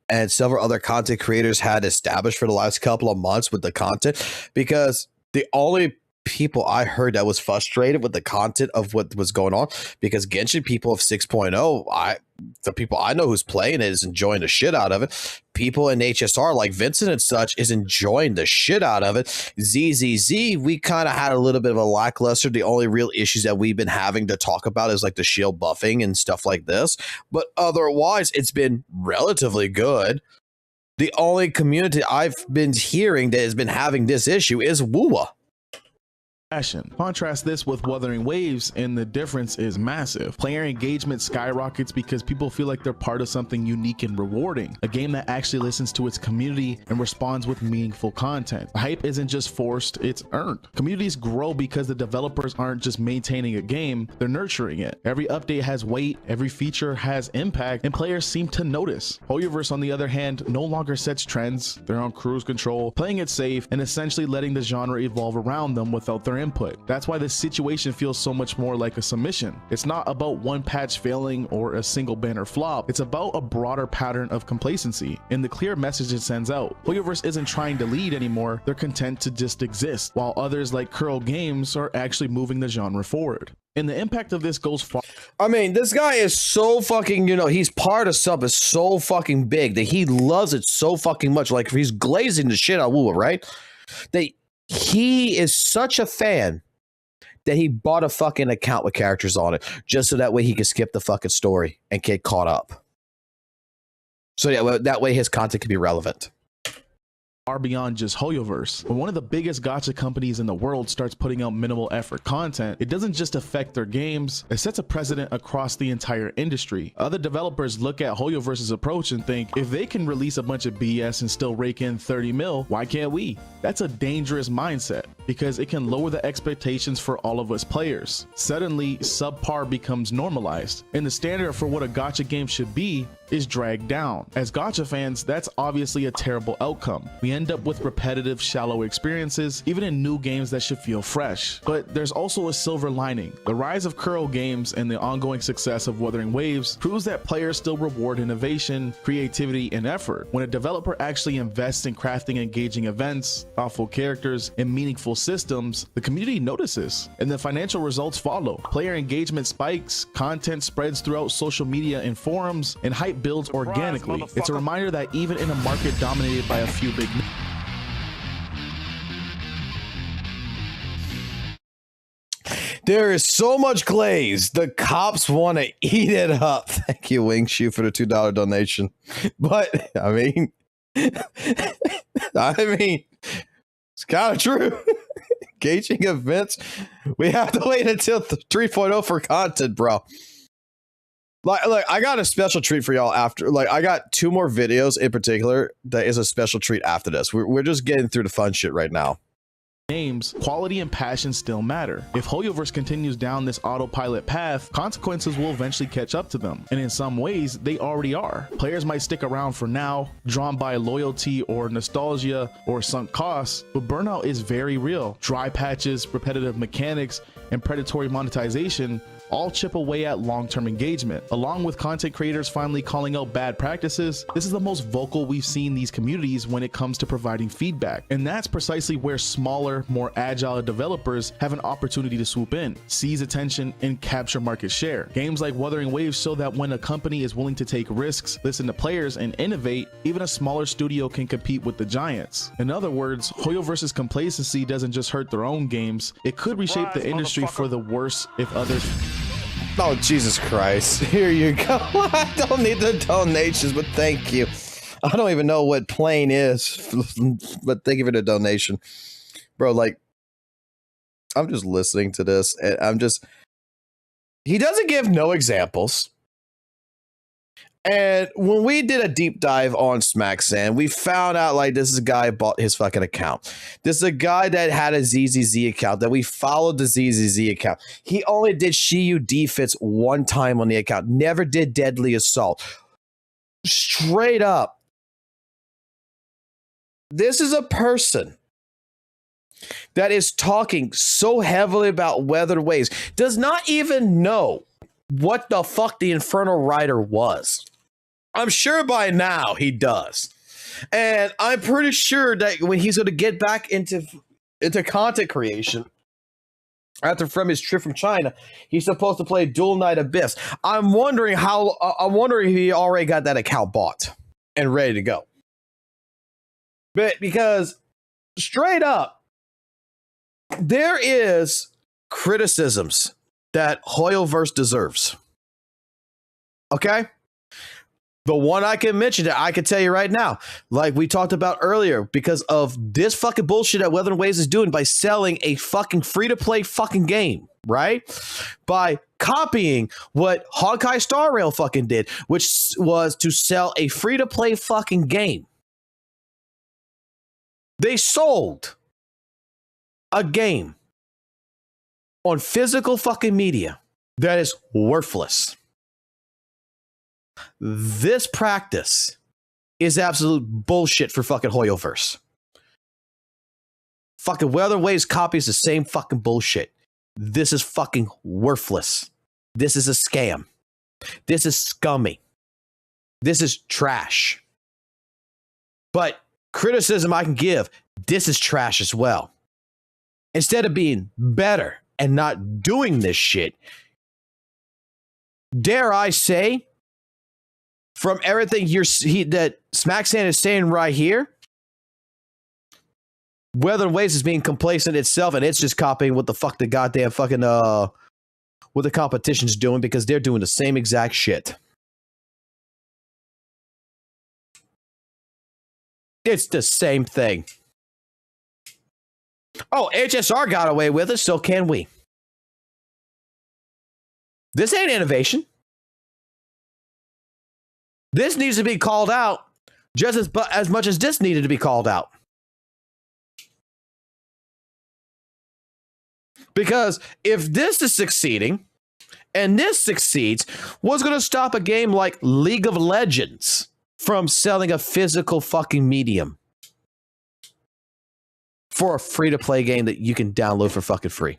S1: and several other content creators had established for the last couple of months with the content, because the only people I heard that was frustrated with the content of what was going on, because Genshin people of 6.0, the people I know who's playing it is enjoying the shit out of it. People in HSR like Vincent and such is enjoying the shit out of it. ZZZ, we kind of had a little bit of a lackluster. The only real issues that we've been having to talk about is like the shield buffing and stuff like this. But otherwise, it's been relatively good. The only community I've been hearing that has been having this issue is WUWA.
S16: passion. Contrast this with Wuthering Waves and the difference is massive. Player engagement skyrockets because people feel like they're part of something unique and rewarding, a game that actually listens to its community and responds with meaningful content. The hype isn't just forced, it's earned. Communities grow because the developers aren't just maintaining a game, they're nurturing it. Every update has weight, every feature has impact, and players seem to notice. Hoyoverse, on the other hand, no longer sets trends. They're on cruise control, playing it safe, and essentially letting the genre evolve around them without their input. That's why this situation feels so much more like a submission. It's not about one patch failing or a single banner flop. It's about a broader pattern of complacency and the clear message it sends out. Hoyoverse isn't trying to lead anymore. They're content to just exist, while others like Curl Games are actually moving the genre forward. And the impact of this goes far.
S1: I mean, this guy is so fucking, he's part of something so fucking big that he loves it so fucking much. Like, he's glazing the shit out of WUWA, right? That he is such a fan that he bought a fucking account with characters on it just so that way he could skip the fucking story and get caught up. So yeah, that way his content can be relevant.
S16: Far beyond just Hoyoverse. When one of the biggest gacha companies in the world starts putting out minimal effort content, it doesn't just affect their games, it sets a precedent across the entire industry. Other developers look at Hoyoverse's approach and think, if they can release a bunch of BS and still rake in 30 mil, why can't we? That's a dangerous mindset because it can lower the expectations for all of us players. Suddenly, subpar becomes normalized, and the standard for what a gacha game should be is dragged down. As gacha fans, that's obviously a terrible outcome. We end up with repetitive, shallow experiences, even in new games that should feel fresh. But there's also a silver lining. The rise of Curl Games and the ongoing success of Wuthering Waves proves that players still reward innovation, creativity, and effort. When a developer actually invests in crafting engaging events, thoughtful characters, and meaningful systems, the community notices, and the financial results follow. Player engagement spikes, content spreads throughout social media and forums, and hype builds organically. It's a reminder that even in a market dominated by a few big
S1: there is so much glaze. The cops want to eat it up. Thank you, Wing Shoe, for the $2 donation. But I mean, it's kind of true. Gauging events, we have to wait until 3.0 for content, bro. Like, I got a special treat for y'all after. Like, I got 2 more videos in particular that is a special treat after this. We're just getting through the fun shit right now.
S16: Games, quality and passion still matter. If Hoyoverse continues down this autopilot path, consequences will eventually catch up to them, and in some ways, they already are. Players might stick around for now, drawn by loyalty or nostalgia or sunk costs, but burnout is very real. Dry patches, repetitive mechanics, and predatory monetization all chip away at long-term engagement. Along with content creators finally calling out bad practices, this is the most vocal we've seen these communities when it comes to providing feedback. And that's precisely where smaller, more agile developers have an opportunity to swoop in, seize attention, and capture market share. Games like Wuthering Waves show that when a company is willing to take risks, listen to players, and innovate, even a smaller studio can compete with the giants. In other words, Hoyoverse's complacency doesn't just hurt their own games, it could reshape the industry for the worse if others...
S1: Oh, Jesus Christ. Here you go. I don't need the donations, but thank you. I don't even know what plane is, but thank you for the donation. Bro, like, I'm just listening to this, and he doesn't give no examples. And when we did a deep dive on SmackSand, we found out like this is a guy bought his fucking account. This is a guy that had a ZZZ account that we followed the ZZZ account. He only did Shiyu defense one time on the account. Never did Deadly Assault. Straight up. This is a person that is talking so heavily about Wuthering Waves, does not even know what the fuck the Infernal Rider was. I'm sure by now he does. And I'm pretty sure that when he's going to get back into content creation from his trip from China, he's supposed to play Dual Knight Abyss. I'm wondering if he already got that account bought and ready to go. But because straight up, there is criticisms that Hoyoverse deserves. Okay? The one I can mention that I can tell you right now, like we talked about earlier, because of this fucking bullshit that Wuthering Waves is doing by selling a fucking free-to-play fucking game, right? By copying what Honkai Star Rail fucking did, which was to sell a free-to-play fucking game. They sold a game on physical fucking media that is worthless. This practice is absolute bullshit for fucking Hoyoverse. Fucking Wuthering Waves copies the same fucking bullshit. This is fucking worthless. This is a scam. This is scummy. This is trash. But criticism I can give, this is trash as well. Instead of being better and not doing this shit, dare I say, from everything that Smacksand is saying right here, Wuthering Waves is being complacent itself, and it's just copying what the fuck the goddamn fucking what the competition's doing, because they're doing the same exact shit. It's the same thing. Oh, HSR got away with it, so can we. This ain't innovation. This needs to be called out just as much as this needed to be called out. Because if this is succeeding and this succeeds, what's going to stop a game like League of Legends from selling a physical fucking medium for a free-to-play game that you can download for fucking free?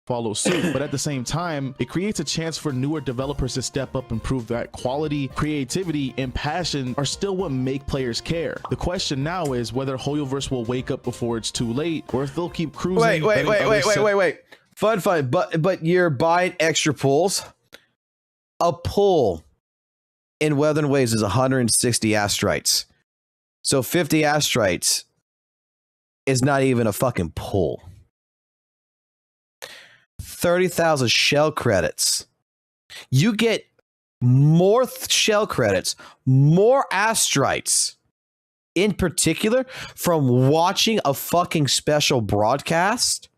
S16: Follow suit, but at the same time, it creates a chance for newer developers to step up and prove that quality, creativity, and passion are still what make players care. The question now is whether Hoyoverse will wake up before it's too late, or if they'll keep cruising.
S1: Wait. Fun. But you're buying extra pulls. A pull in Wuthering Waves is 160 astrites. So 50 astrites is not even a fucking pull. 30,000 shell credits. You get more shell credits, more astrites, in particular, from watching a fucking special broadcast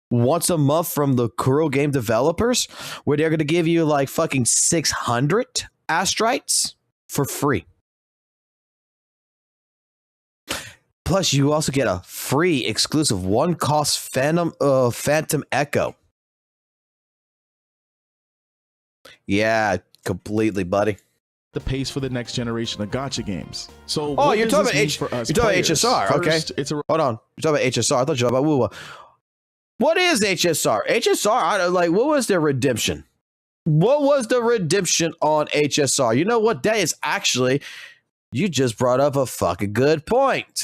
S1: once a month from the Kuro game developers, where they're going to give you like fucking 600 astrites for free. Plus, you also get a free exclusive one-cost Phantom Echo. Yeah, completely, buddy.
S16: The pace for the next generation of gacha games. So,
S1: you're talking about HSR.
S16: First,
S1: okay, hold on. You're talking about HSR. I thought you were talking about WUWA. What is HSR? HSR. What was their redemption? What was the redemption on HSR? You know what? That is actually, you just brought up a fucking good point.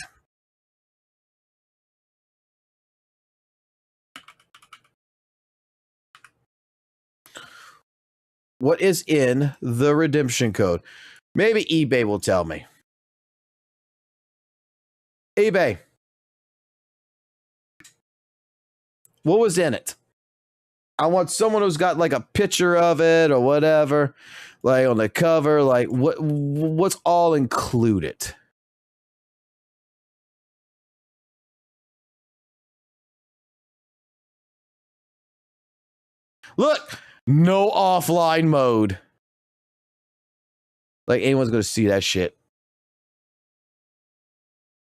S1: What is in the redemption code? Maybe eBay will tell me. eBay. What was in it? I want someone who's got like a picture of it or whatever, like on the cover, like what's all included? Look, no offline mode. Like anyone's going to see that shit.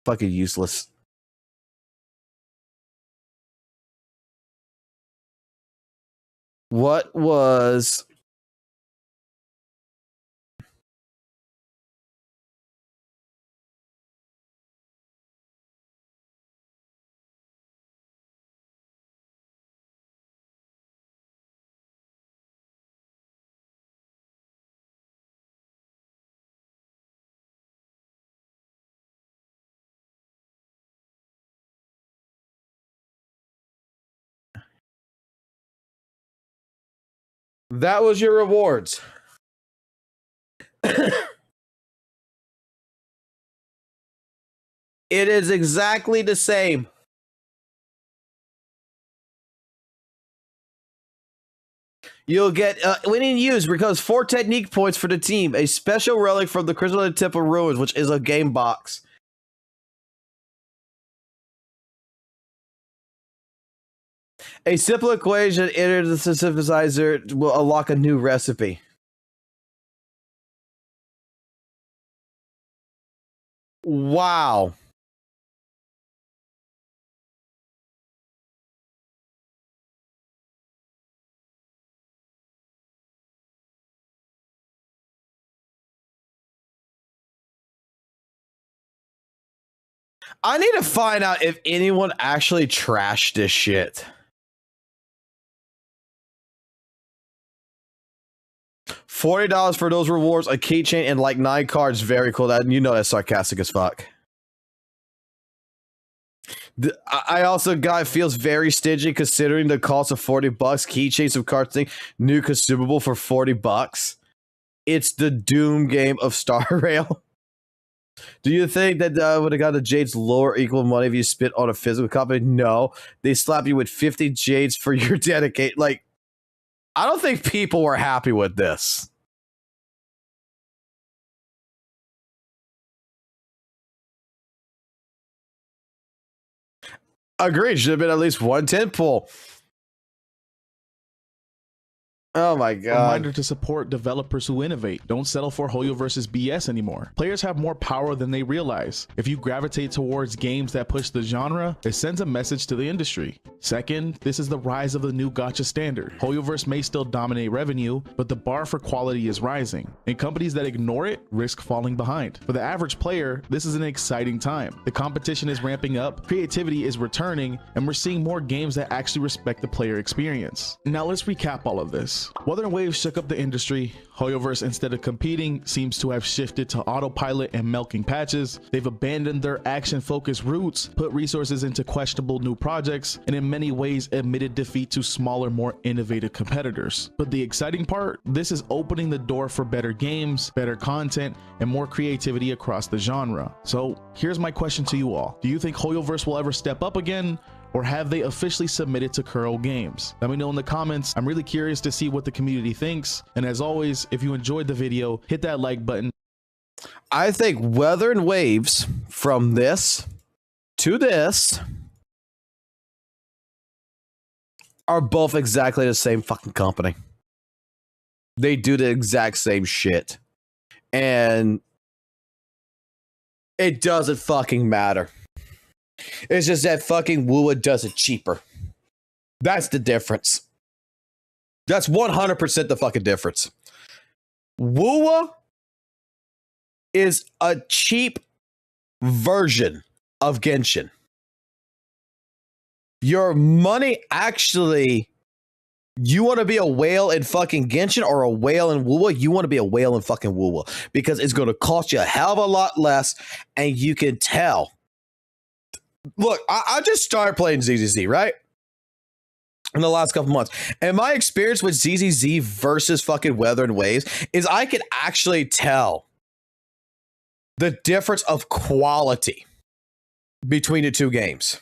S1: Fucking useless. What was... That was your rewards. It is exactly the same. You'll get, when in use, becomes 4 technique points for the team. A special relic from the Crystal Temple Ruins, which is a game box. A simple equation entered the synthesizer will unlock a new recipe. Wow. I need to find out if anyone actually trashed this shit. $40 for those rewards, a keychain, and like 9 cards. Very cool. That, you know, that's sarcastic as fuck. I also got, it feels very stingy considering the cost of $40. Keychains of cards thing, new consumable for $40. It's the Doom game of Star Rail. Do you think that would have got the Jades lower equal money if you spit on a physical copy? No, they slap you with 50 Jades for your dedicate. Like, I don't think people were happy with this. Agreed. Should have been at least 110 pull. Oh my god.
S16: Reminder to support developers who innovate. Don't settle for Hoyo versus BS anymore. Players have more power than they realize. If you gravitate towards games that push the genre, it sends a message to the industry. Second, this is the rise of the new gacha standard. Hoyoverse may still dominate revenue, but the bar for quality is rising, and companies that ignore it risk falling behind. For the average player, this is an exciting time. The competition is ramping up, creativity is returning, and we're seeing more games that actually respect the player experience. Now let's recap all of this. Wuthering Waves shook up the industry. Hoyoverse, instead of competing, seems to have shifted to autopilot and milking patches. They've abandoned their action-focused roots, put resources into questionable new projects, and in many ways admitted defeat to smaller, more innovative competitors. But the exciting part, this is opening the door for better games, better content, and more creativity across the genre. So here's my question to you all. Do you think Hoyoverse will ever step up again? Or have they officially submitted to Kuro Games? Let me know in the comments. I'm really curious to see what the community thinks. And as always, if you enjoyed the video, hit that like button.
S1: I think Wuthering Waves from this to this are both exactly the same fucking company. They do the exact same shit. And it doesn't fucking matter. It's just that fucking WUWA does it cheaper. That's the difference. That's 100% the fucking difference. WUWA is a cheap version of Genshin. Your money actually... You want to be a whale in fucking Genshin or a whale in WUWA? You want to be a whale in fucking WUWA. Because it's going to cost you a hell of a lot less, and you can tell. Look, I just started playing ZZZ, right? In the last couple months. And my experience with ZZZ versus fucking Wuthering Waves is I can actually tell the difference of quality between the two games.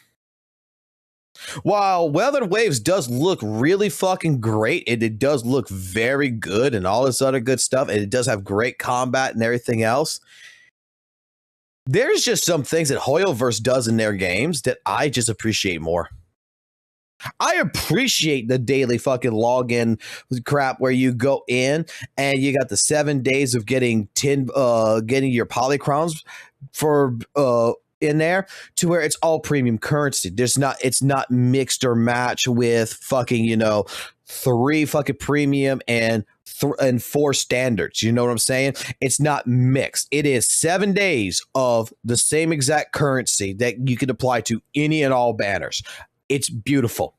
S1: While Wuthering Waves does look really fucking great, and it does look very good and all this other good stuff, and it does have great combat and everything else, there's just some things that Hoyoverse does in their games that I just appreciate more. I appreciate the daily fucking login crap where you go in and you got the 7 days of getting getting your polycrons for in there to where it's all premium currency. It's not mixed or matched with fucking, you know, 3 fucking premium and 4 standards. You know what I'm saying? It's not mixed. It is 7 days of the same exact currency that you can apply to any and all banners. It's beautiful.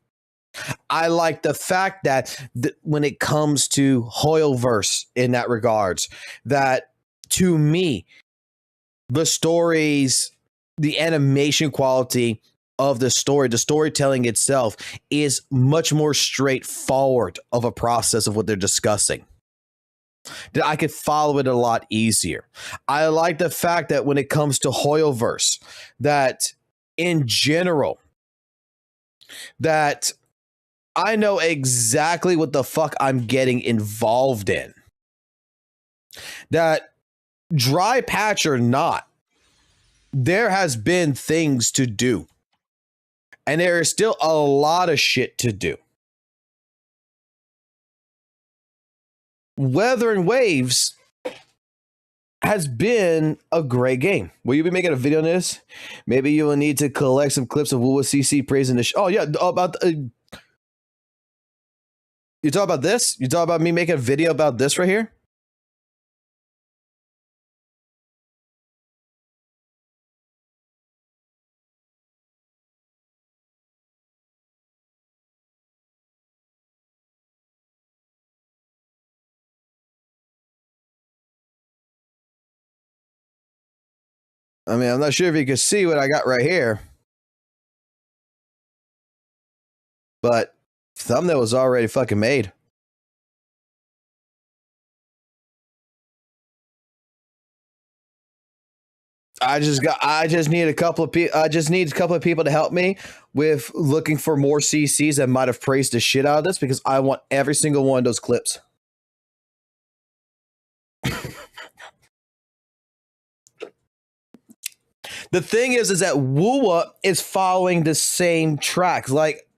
S1: I like the fact that when it comes to Hoyoverse in that regards, that to me, the stories, the animation quality of the storytelling itself is much more straightforward of a process of what they're discussing. That I could follow it a lot easier. I like the fact that when it comes to Hoyoverse, that in general, that I know exactly what the fuck I'm getting involved in. That dry patch or not, there has been things to do. And there is still a lot of shit to do. Weathering Waves has been a great game. Will you be making a video on this? Maybe you will need to collect some clips of WUWA CC praising the oh yeah, about you talk about this? You talk about me making a video about this right here? I mean, I'm not sure if you can see what I got right here. But thumbnail was already fucking made. I just need a couple of people to help me with looking for more CCs that might have praised the shit out of this because I want every single one of those clips. The thing is that WUWA is following the same tracks. Like,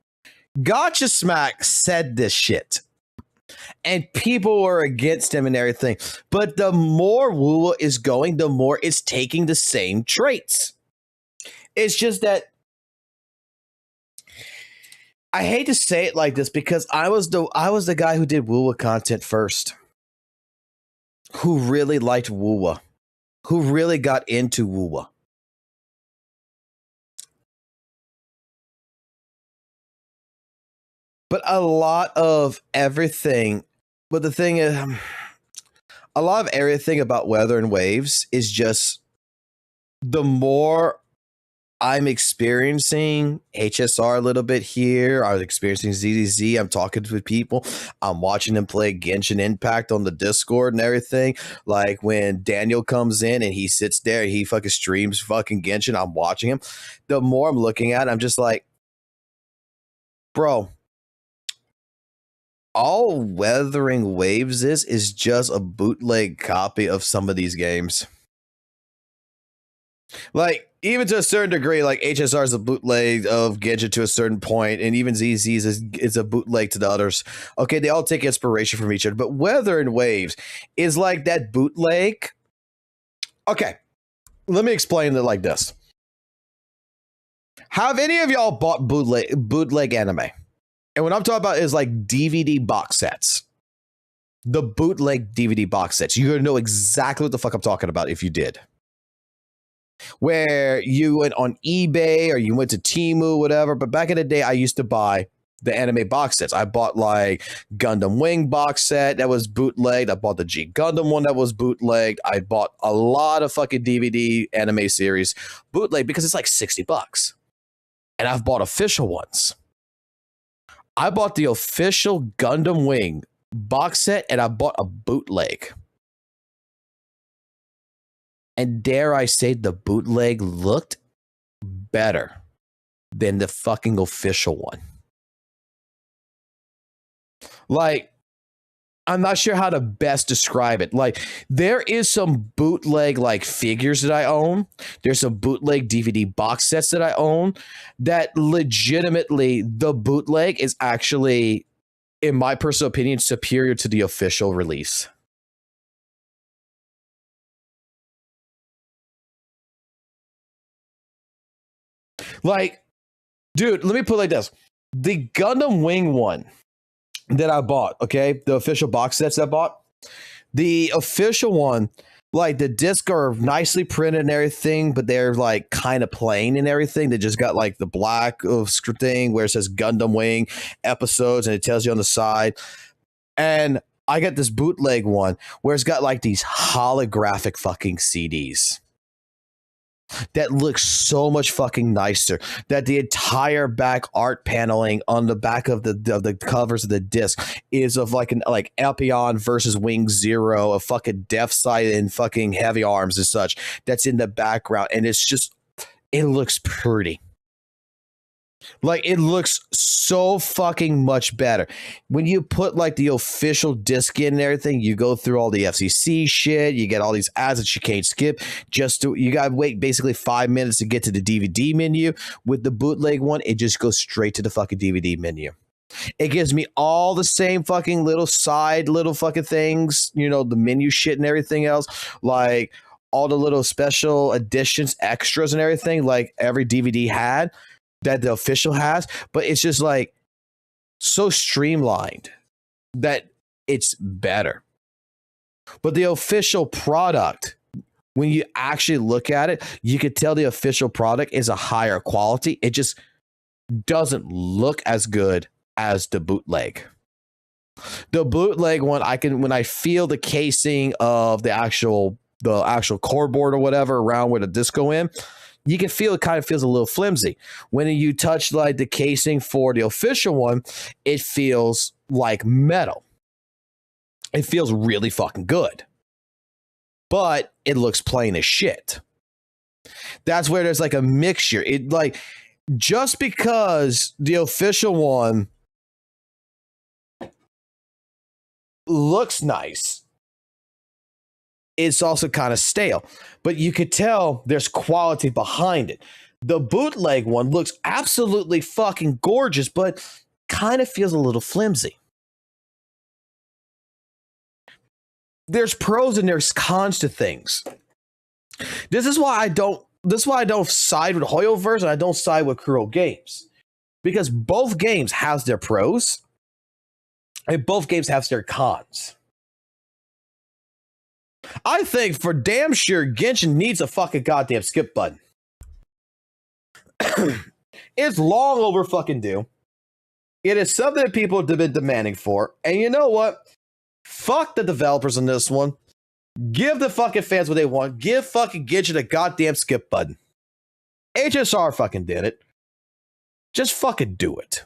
S1: Gotcha Smack said this shit. And people were against him and everything. But the more WUWA is going, the more it's taking the same traits. It's just that I hate to say it like this because I was the guy who did WUWA content first. Who really liked WUWA. Who really got into WUWA. But a lot of everything, but the thing is, a lot of everything about Weathering Waves is just the more I'm experiencing HSR a little bit here, I was experiencing ZZZ, I'm talking to people, I'm watching them play Genshin Impact on the Discord and everything. Like when Daniel comes in and he sits there and he fucking streams fucking Genshin, I'm watching him. The more I'm looking at it, I'm just like, bro, all Weathering Waves is just a bootleg copy of some of these games. Like, even to a certain degree, like HSR is a bootleg of Genshin to a certain point, and even ZZ's is a bootleg to the others. Okay, they all take inspiration from each other, but Weathering Waves is like that bootleg. Okay, let me explain it like this. Have any of y'all bought bootleg anime? And what I'm talking about is like DVD box sets. The bootleg DVD box sets. You're going to know exactly what the fuck I'm talking about if you did. Where you went on eBay or you went to Temu, whatever. But back in the day, I used to buy the anime box sets. I bought like Gundam Wing box set that was bootlegged. I bought the G Gundam one that was bootlegged. I bought a lot of fucking DVD anime series bootleg because it's like $60. And I've bought official ones. I bought the official Gundam Wing box set and I bought a bootleg. And dare I say the bootleg looked better than the fucking official one. Like, I'm not sure how to best describe it. Like, there is some bootleg like figures that I own. There's some bootleg DVD box sets that I own that legitimately the bootleg is actually, in my personal opinion, superior to the official release. Like, dude, let me put it like this. The Gundam Wing one that I bought, okay, the official box sets I bought, the official one, like the discs are nicely printed and everything, but they're like kind of plain and everything. They just got like the black thing where it says Gundam Wing episodes and it tells you on the side. And I got this bootleg one where it's got like these holographic fucking CDs. That looks so much fucking nicer. That the entire back art paneling on the back of the covers of the disc is of like Alpion versus Wing Zero, a fucking Death Sight and fucking Heavy Arms and such. That's in the background, and it's just, it looks pretty. Like, it looks so fucking much better. When you put like the official disc in and everything, you go through all the FCC shit, you get all these ads that you can't skip. You gotta wait basically 5 minutes to get to the DVD menu. With the bootleg one, it just goes straight to the fucking DVD menu. It gives me all the same fucking little fucking things, you know, the menu shit and everything else, like all the little special editions, extras and everything, like every DVD had that the official has, but it's just like so streamlined that it's better. But the official product, when you actually look at it, you could tell the official product is a higher quality. It just doesn't look as good as the bootleg. The bootleg one, when I feel the casing of the actual core board or whatever around where the disc go in, you can feel it kind of feels a little flimsy. When you touch like the casing for the official one, it feels like metal. It feels really fucking good. But it looks plain as shit. That's where there's like a mixture. It like, just because the official one looks nice, it's also kind of stale, but you could tell there's quality behind it. The bootleg one looks absolutely fucking gorgeous, but kind of feels a little flimsy. There's pros and there's cons to things. This is why I don't side with Hoyoverse and I don't side with Kuro Games, because both games has their pros and both games have their cons. I think for damn sure Genshin needs a fucking goddamn skip button. It's long over fucking due. It is something that people have been demanding for. And you know what? Fuck the developers on this one. Give the fucking fans what they want. Give fucking Genshin a goddamn skip button. HSR fucking did it. Just fucking do it.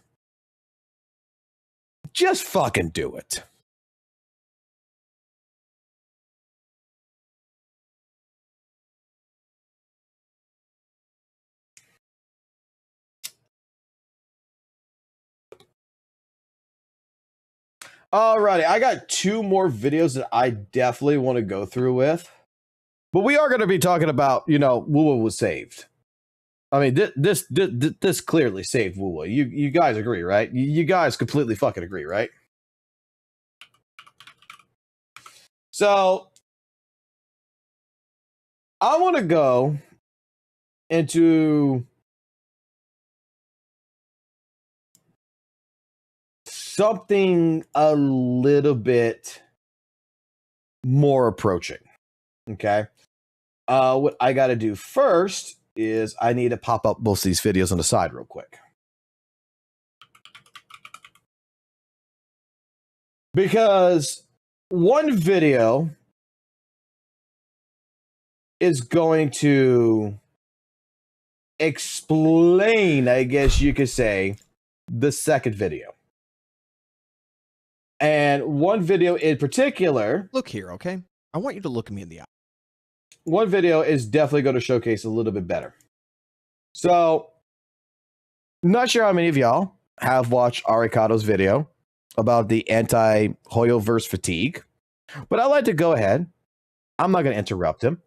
S1: Just fucking do it. Alrighty, I got 2 more videos that I definitely want to go through with. But we are going to be talking about, you know, WUWA was saved. I mean, this clearly saved WUWA. You guys agree, right? You guys completely fucking agree, right? So, I want to go into something a little bit more approaching. Okay. What I got to do first is I need to pop up both these videos on the side real quick. Because one video is going to explain, I guess you could say, the second video. And one video in particular...
S17: Look here, okay? I want you to look me in the eye.
S1: One video is definitely going to showcase a little bit better. So, not sure how many of y'all have watched Arikado's video about the anti-Hoyoverse fatigue, but I'd like to go ahead. I'm not going to interrupt him.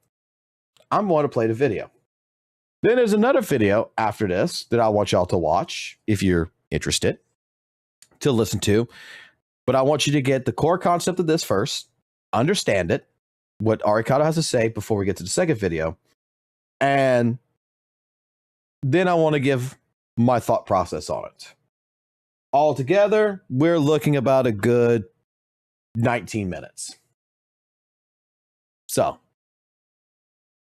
S1: I'm going to play the video. Then there's another video after this that I want y'all to watch if you're interested to listen to. But I want you to get the core concept of this first, understand it, what Arikado has to say before we get to the second video. And then I want to give my thought process on it. Altogether, we're looking about a good 19 minutes. So,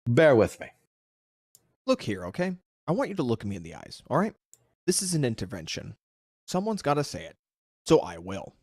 S1: bear with me.
S17: Look here, okay? I want you to look me in the eyes, all right? This is an intervention. Someone's got to say it, so I will.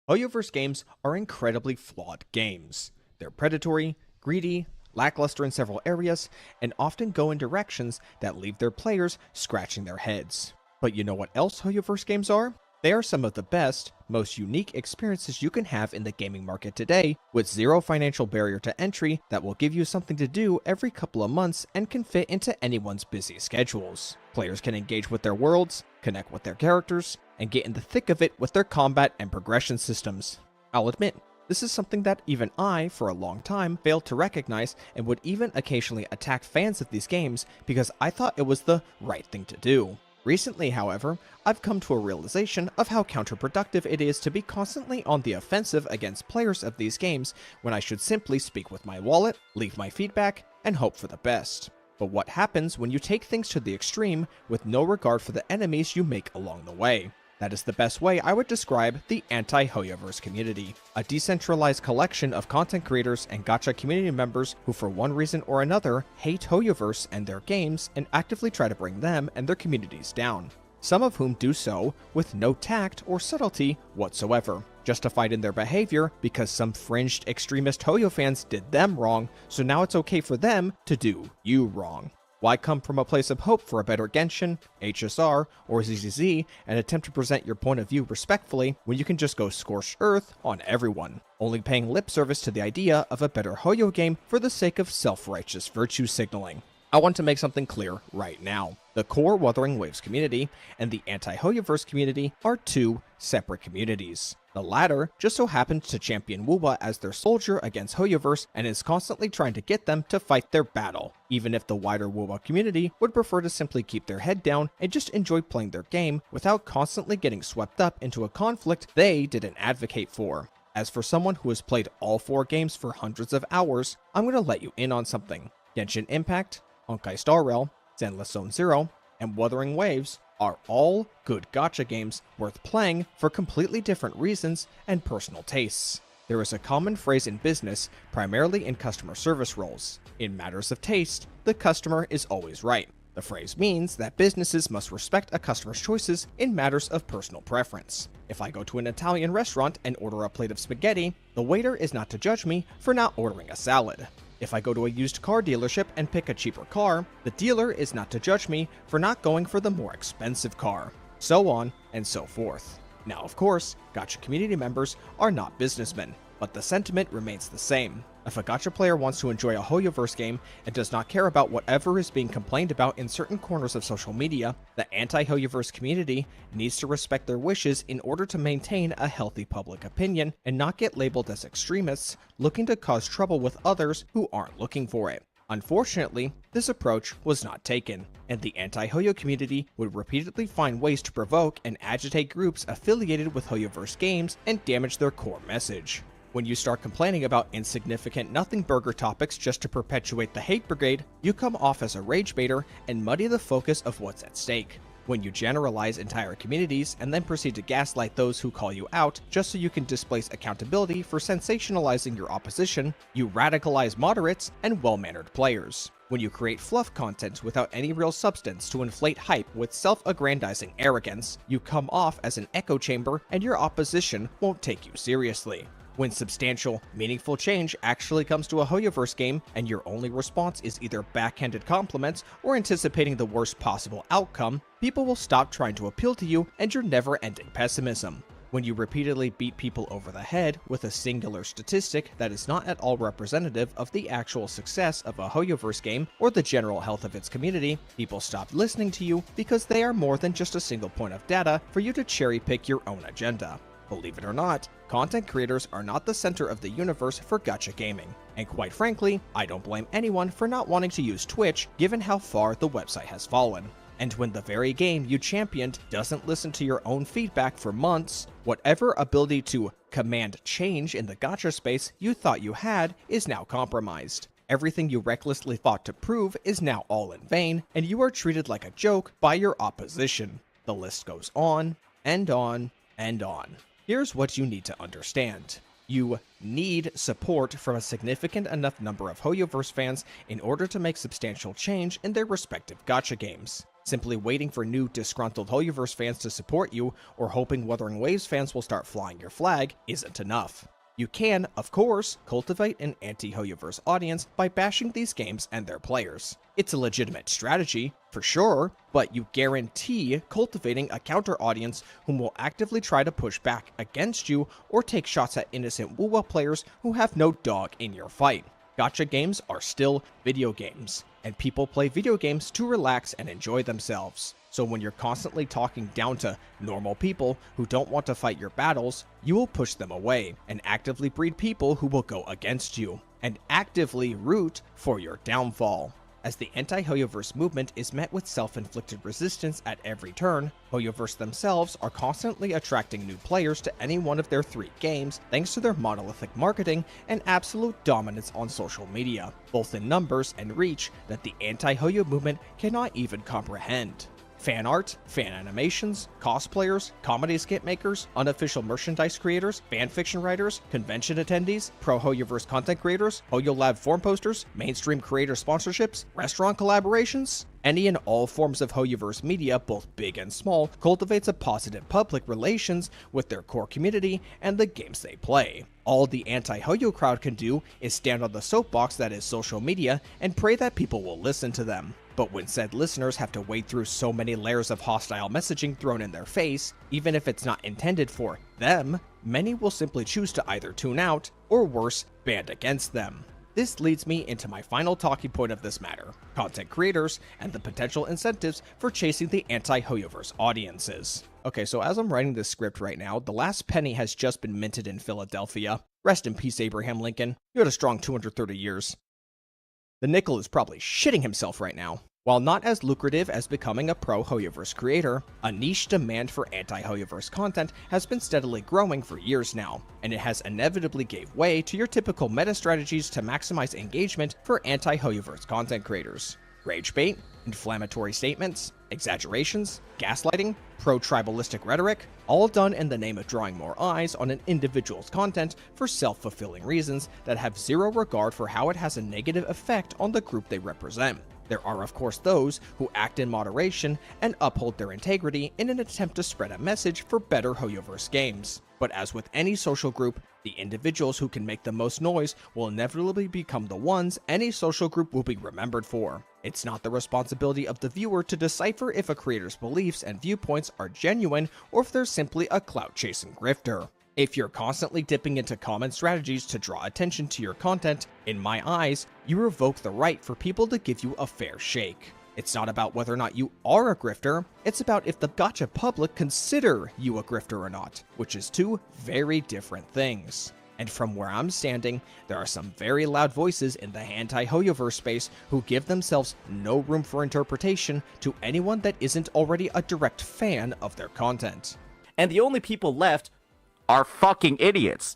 S17: Hoyoverse games are incredibly flawed games. They're predatory, greedy, lackluster in several areas, and often go in directions that leave their players scratching their heads. But you know what else Hoyoverse games are? They are some of the best, most unique experiences you can have in the gaming market today, with zero financial barrier to entry that will give you something to do every couple of months and can fit into anyone's busy schedules. Players can engage with their worlds, connect with their characters, and get in the thick of it with their combat and progression systems. I'll admit, this is something that even I, for a long time, failed to recognize and would even occasionally attack fans of these games because I thought it was the right thing to do. Recently, however, I've come to a realization of how counterproductive it is to be constantly on the offensive against players of these games when I should simply speak with my wallet, leave my feedback, and hope for the best. But what happens when you take things to the extreme with no regard for the enemies you make along the way? That is the best way I would describe the Anti-Hoyoverse community, a decentralized collection of content creators and gacha community members who for one reason or another hate Hoyoverse and their games and actively try to bring them and their communities down. Some of whom do so with no tact or subtlety whatsoever, justified in their behavior because some fringed extremist Hoyo fans did them wrong, so now it's okay for them to do you wrong. Why come from a place of hope for a better Genshin, HSR, or ZZZ and attempt to present your point of view respectfully when you can just go scorched earth on everyone, only paying lip service to the idea of a better Hoyo game for the sake of self-righteous virtue signaling? I want to make something clear right now. The core Wuthering Waves community and the Anti-Hoyoverse community are two separate communities. The latter just so happens to champion WUWA as their soldier against Hoyoverse and is constantly trying to get them to fight their battle, even if the wider WUWA community would prefer to simply keep their head down and just enjoy playing their game without constantly getting swept up into a conflict they didn't advocate for. As for someone who has played all 4 games for hundreds of hours, I'm going to let you in on something. Genshin Impact, Honkai Star Rail, Zenless Zone Zero, and Wuthering Waves are all good gacha games worth playing for completely different reasons and personal tastes. There is a common phrase in business, primarily in customer service roles. In matters of taste, the customer is always right. The phrase means that businesses must respect a customer's choices in matters of personal preference. If I go to an Italian restaurant and order a plate of spaghetti, the waiter is not to judge me for not ordering a salad. If I go to a used car dealership and pick a cheaper car, the dealer is not to judge me for not going for the more expensive car. So on and so forth. Now, of course, gacha community members are not businessmen, but the sentiment remains the same. If a gacha player wants to enjoy a Hoyoverse game and does not care about whatever is being complained about in certain corners of social media, the Anti-Hoyoverse community needs to respect their wishes in order to maintain a healthy public opinion and not get labeled as extremists looking to cause trouble with others who aren't looking for it. Unfortunately, this approach was not taken, and the anti-Hoyo community would repeatedly find ways to provoke and agitate groups affiliated with Hoyoverse games and damage their core message. When you start complaining about insignificant nothing burger topics just to perpetuate the hate brigade, you come off as a rage baiter and muddy the focus of what's at stake. When you generalize entire communities and then proceed to gaslight those who call you out just so you can displace accountability for sensationalizing your opposition, you radicalize moderates and well-mannered players. When you create fluff content without any real substance to inflate hype with self-aggrandizing arrogance, you come off as an echo chamber and your opposition won't take you seriously. When substantial, meaningful change actually comes to a Hoyoverse game and your only response is either backhanded compliments or anticipating the worst possible outcome, people will stop trying to appeal to you and your never-ending pessimism. When you repeatedly beat people over the head with a singular statistic that is not at all representative of the actual success of a Hoyoverse game or the general health of its community, people stop listening to you because they are more than just a single point of data for you to cherry-pick your own agenda. Believe it or not, content creators are not the center of the universe for gacha gaming, and quite frankly, I don't blame anyone for not wanting to use Twitch given how far the website has fallen. And when the very game you championed doesn't listen to your own feedback for months, whatever ability to command change in the gacha space you thought you had is now compromised. Everything you recklessly fought to prove is now all in vain, and you are treated like a joke by your opposition. The list goes on, and on, and on. Here's what you need to understand. You need support from a significant enough number of Hoyoverse fans in order to make substantial change in their respective gacha games. Simply waiting for new disgruntled Hoyoverse fans to support you or hoping Wuthering Waves fans will start flying your flag isn't enough. You can, of course, cultivate an anti-Hoyoverse audience by bashing these games and their players. It's a legitimate strategy, for sure, but you guarantee cultivating a counter audience whom will actively try to push back against you or take shots at innocent WUWA players who have no dog in your fight. Gacha games are still video games, and people play video games to relax and enjoy themselves. So when you're constantly talking down to normal people who don't want to fight your battles, you will push them away and actively breed people who will go against you and actively root for your downfall. As the anti-Hoyoverse movement is met with self-inflicted resistance at every turn, Hoyoverse themselves are constantly attracting new players to any one of their 3 games thanks to their monolithic marketing and absolute dominance on social media, both in numbers and reach that the anti-Hoyo movement cannot even comprehend. Fan art, fan animations, cosplayers, comedy skit makers, unofficial merchandise creators, fanfiction writers, convention attendees, pro-Hoyoverse content creators, Hoyo Lab forum posters, mainstream creator sponsorships, restaurant collaborations. Any and all forms of Hoyoverse media, both big and small, cultivates a positive public relations with their core community and the games they play. All the anti-Hoyo crowd can do is stand on the soapbox that is social media and pray that people will listen to them. But when said listeners have to wade through so many layers of hostile messaging thrown in their face, even if it's not intended for them, many will simply choose to either tune out, or worse, band against them. This leads me into my final talking point of this matter: content creators and the potential incentives for chasing the anti-Hoyoverse audiences. Okay, so as I'm writing this script right now, the last penny has just been minted in Philadelphia. Rest in peace, Abraham Lincoln. You had a strong 230 years. The nickel is probably shitting himself right now. While not as lucrative as becoming a pro-Hoyoverse creator, a niche demand for anti-Hoyoverse content has been steadily growing for years now, and it has inevitably gave way to your typical meta strategies to maximize engagement for anti-Hoyoverse content creators. Rage bait, inflammatory statements, exaggerations, gaslighting, pro-tribalistic rhetoric, all done in the name of drawing more eyes on an individual's content for self-fulfilling reasons that have zero regard for how it has a negative effect on the group they represent. There are of course those who act in moderation and uphold their integrity in an attempt to spread a message for better Hoyoverse games. But as with any social group, the individuals who can make the most noise will inevitably become the ones any social group will be remembered for. It's not the responsibility of the viewer to decipher if a creator's beliefs and viewpoints are genuine or if they're simply a clout-chasing grifter. If you're constantly dipping into common strategies to draw attention to your content, in my eyes, you revoke the right for people to give you a fair shake. It's not about whether or not you are a grifter, it's about if the gacha public consider you a grifter or not, which is 2 very different things. And from where I'm standing, there are some very loud voices in the anti-Hoyoverse space who give themselves no room for interpretation to anyone that isn't already a direct fan of their content.
S11: And the only people left are fucking idiots.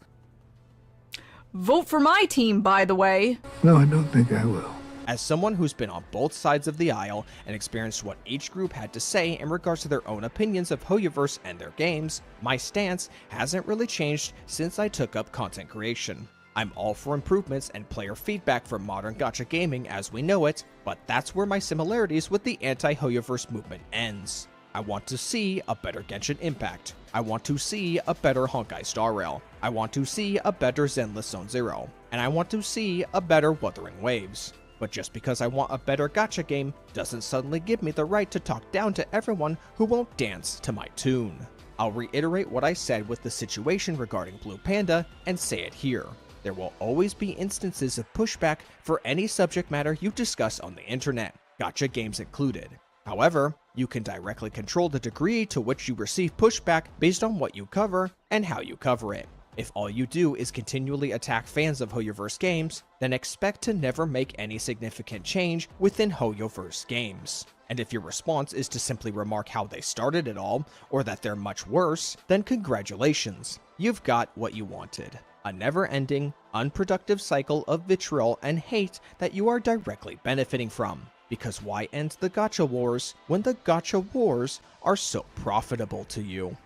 S18: Vote for my team, by the way.
S9: No, I don't think I will.
S17: As someone who's been on both sides of the aisle and experienced what each group had to say in regards to their own opinions of Hoyoverse and their games, my stance hasn't really changed since I took up content creation. I'm all for improvements and player feedback for modern gacha gaming as we know it, but that's where my similarities with the anti-Hoyoverse movement ends. I want to see a better Genshin Impact. I want to see a better Honkai Star Rail. I want to see a better Zenless Zone Zero. And I want to see a better Wuthering Waves. But just because I want a better gacha game doesn't suddenly give me the right to talk down to everyone who won't dance to my tune. I'll reiterate what I said with the situation regarding Blue Panda and say it here. There will always be instances of pushback for any subject matter you discuss on the internet, gacha games included. However, you can directly control the degree to which you receive pushback based on what you cover and how you cover it. If all you do is continually attack fans of Hoyoverse games, then expect to never make any significant change within Hoyoverse games. And if your response is to simply remark how they started it all, or that they're much worse, then congratulations, you've got what you wanted. A never-ending, unproductive cycle of vitriol and hate that you are directly benefiting from. Because why end the gacha wars when the gacha wars are so profitable to you?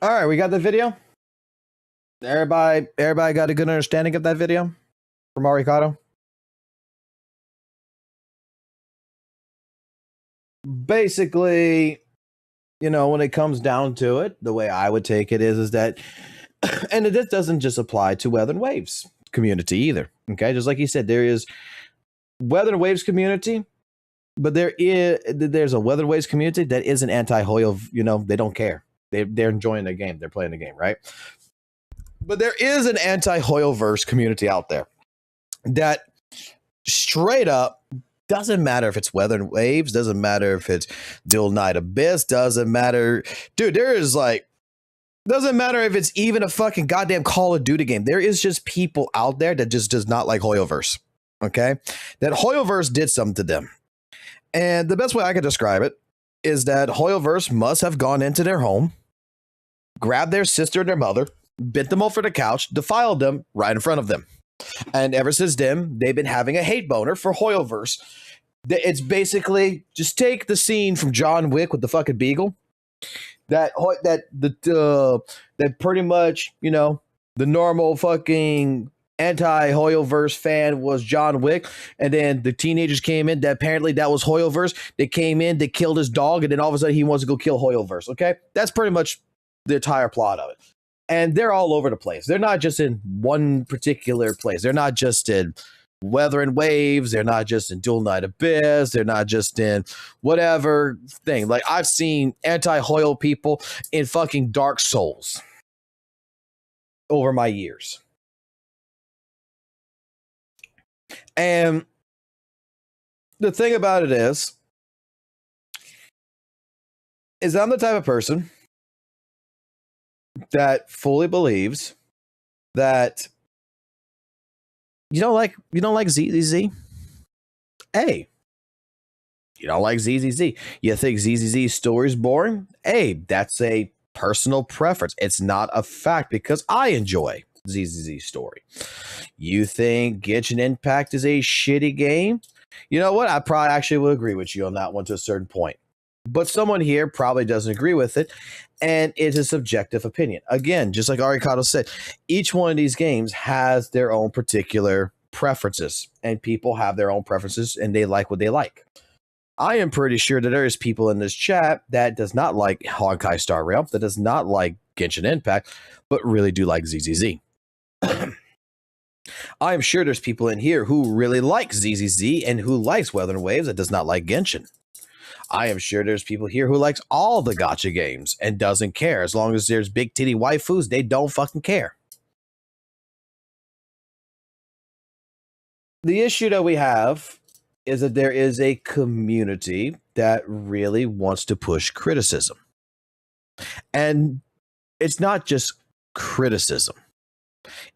S1: All right, we got the video. Everybody got a good understanding of that video from Arikado. basically, you know, when it comes down to it, the way I would take it is that, and this doesn't just apply to Weather and Waves community either. Okay, just like you said, there is Weather and Waves community, but there's a Weather and Waves community that is an anti-Hoyo. You know, they don't care. They're enjoying the game. They're playing the game, right? But there is an anti-Hoyo verse community out there that straight up doesn't matter if it's Weather and Waves, doesn't matter if it's Dual Night Abyss, doesn't matter. Dude, there is like, doesn't matter if it's even a fucking goddamn Call of Duty game. There is just people out there that just does not like Hoyoverse. Okay? That Hoyoverse did something to them. And the best way I could describe it is that Hoyoverse must have gone into their home, grabbed their sister and their mother, bent them over the couch, defiled them right in front of them. And ever since then, they've been having a hate boner for Hoyoverse. It's basically just take the scene from John Wick with the fucking beagle. That pretty much, you know, the normal fucking anti-Hoyoverse fan was John Wick, and then the teenagers came in that apparently that was Hoyoverse. They came in, they killed his dog, and then all of a sudden he wants to go kill Hoyoverse. Okay, that's pretty much the entire plot of it. And they're all over the place. They're not just in one particular place. They're not just in Weather and Waves. They're not just in Dual Night Abyss. They're not just in whatever thing. Like, I've seen anti-Hoyo people in fucking Dark Souls over my years. And the thing about it is I'm the type of person that fully believes that you don't like ZZZ. Hey, you don't like ZZZ. You think ZZZ story is boring? Hey, that's a personal preference. It's not a fact because I enjoy ZZZ story. You think Genshin Impact is a shitty game? You know what? I probably actually would agree with you on that one to a certain point. But someone here probably doesn't agree with it, and it's a subjective opinion. Again, just like Arikado said, each one of these games has their own particular preferences, and people have their own preferences, and they like what they like. I am pretty sure that there is people in this chat that does not like Honkai Star Rail, that does not like Genshin Impact, but really do like ZZZ. I am sure there's people in here who really like ZZZ and who likes Weather and Waves that does not like Genshin. I am sure there's people here who likes all the gacha games and doesn't care. As long as there's big titty waifus, they don't fucking care. The issue that we have is that there is a community that really wants to push criticism. And it's not just criticism.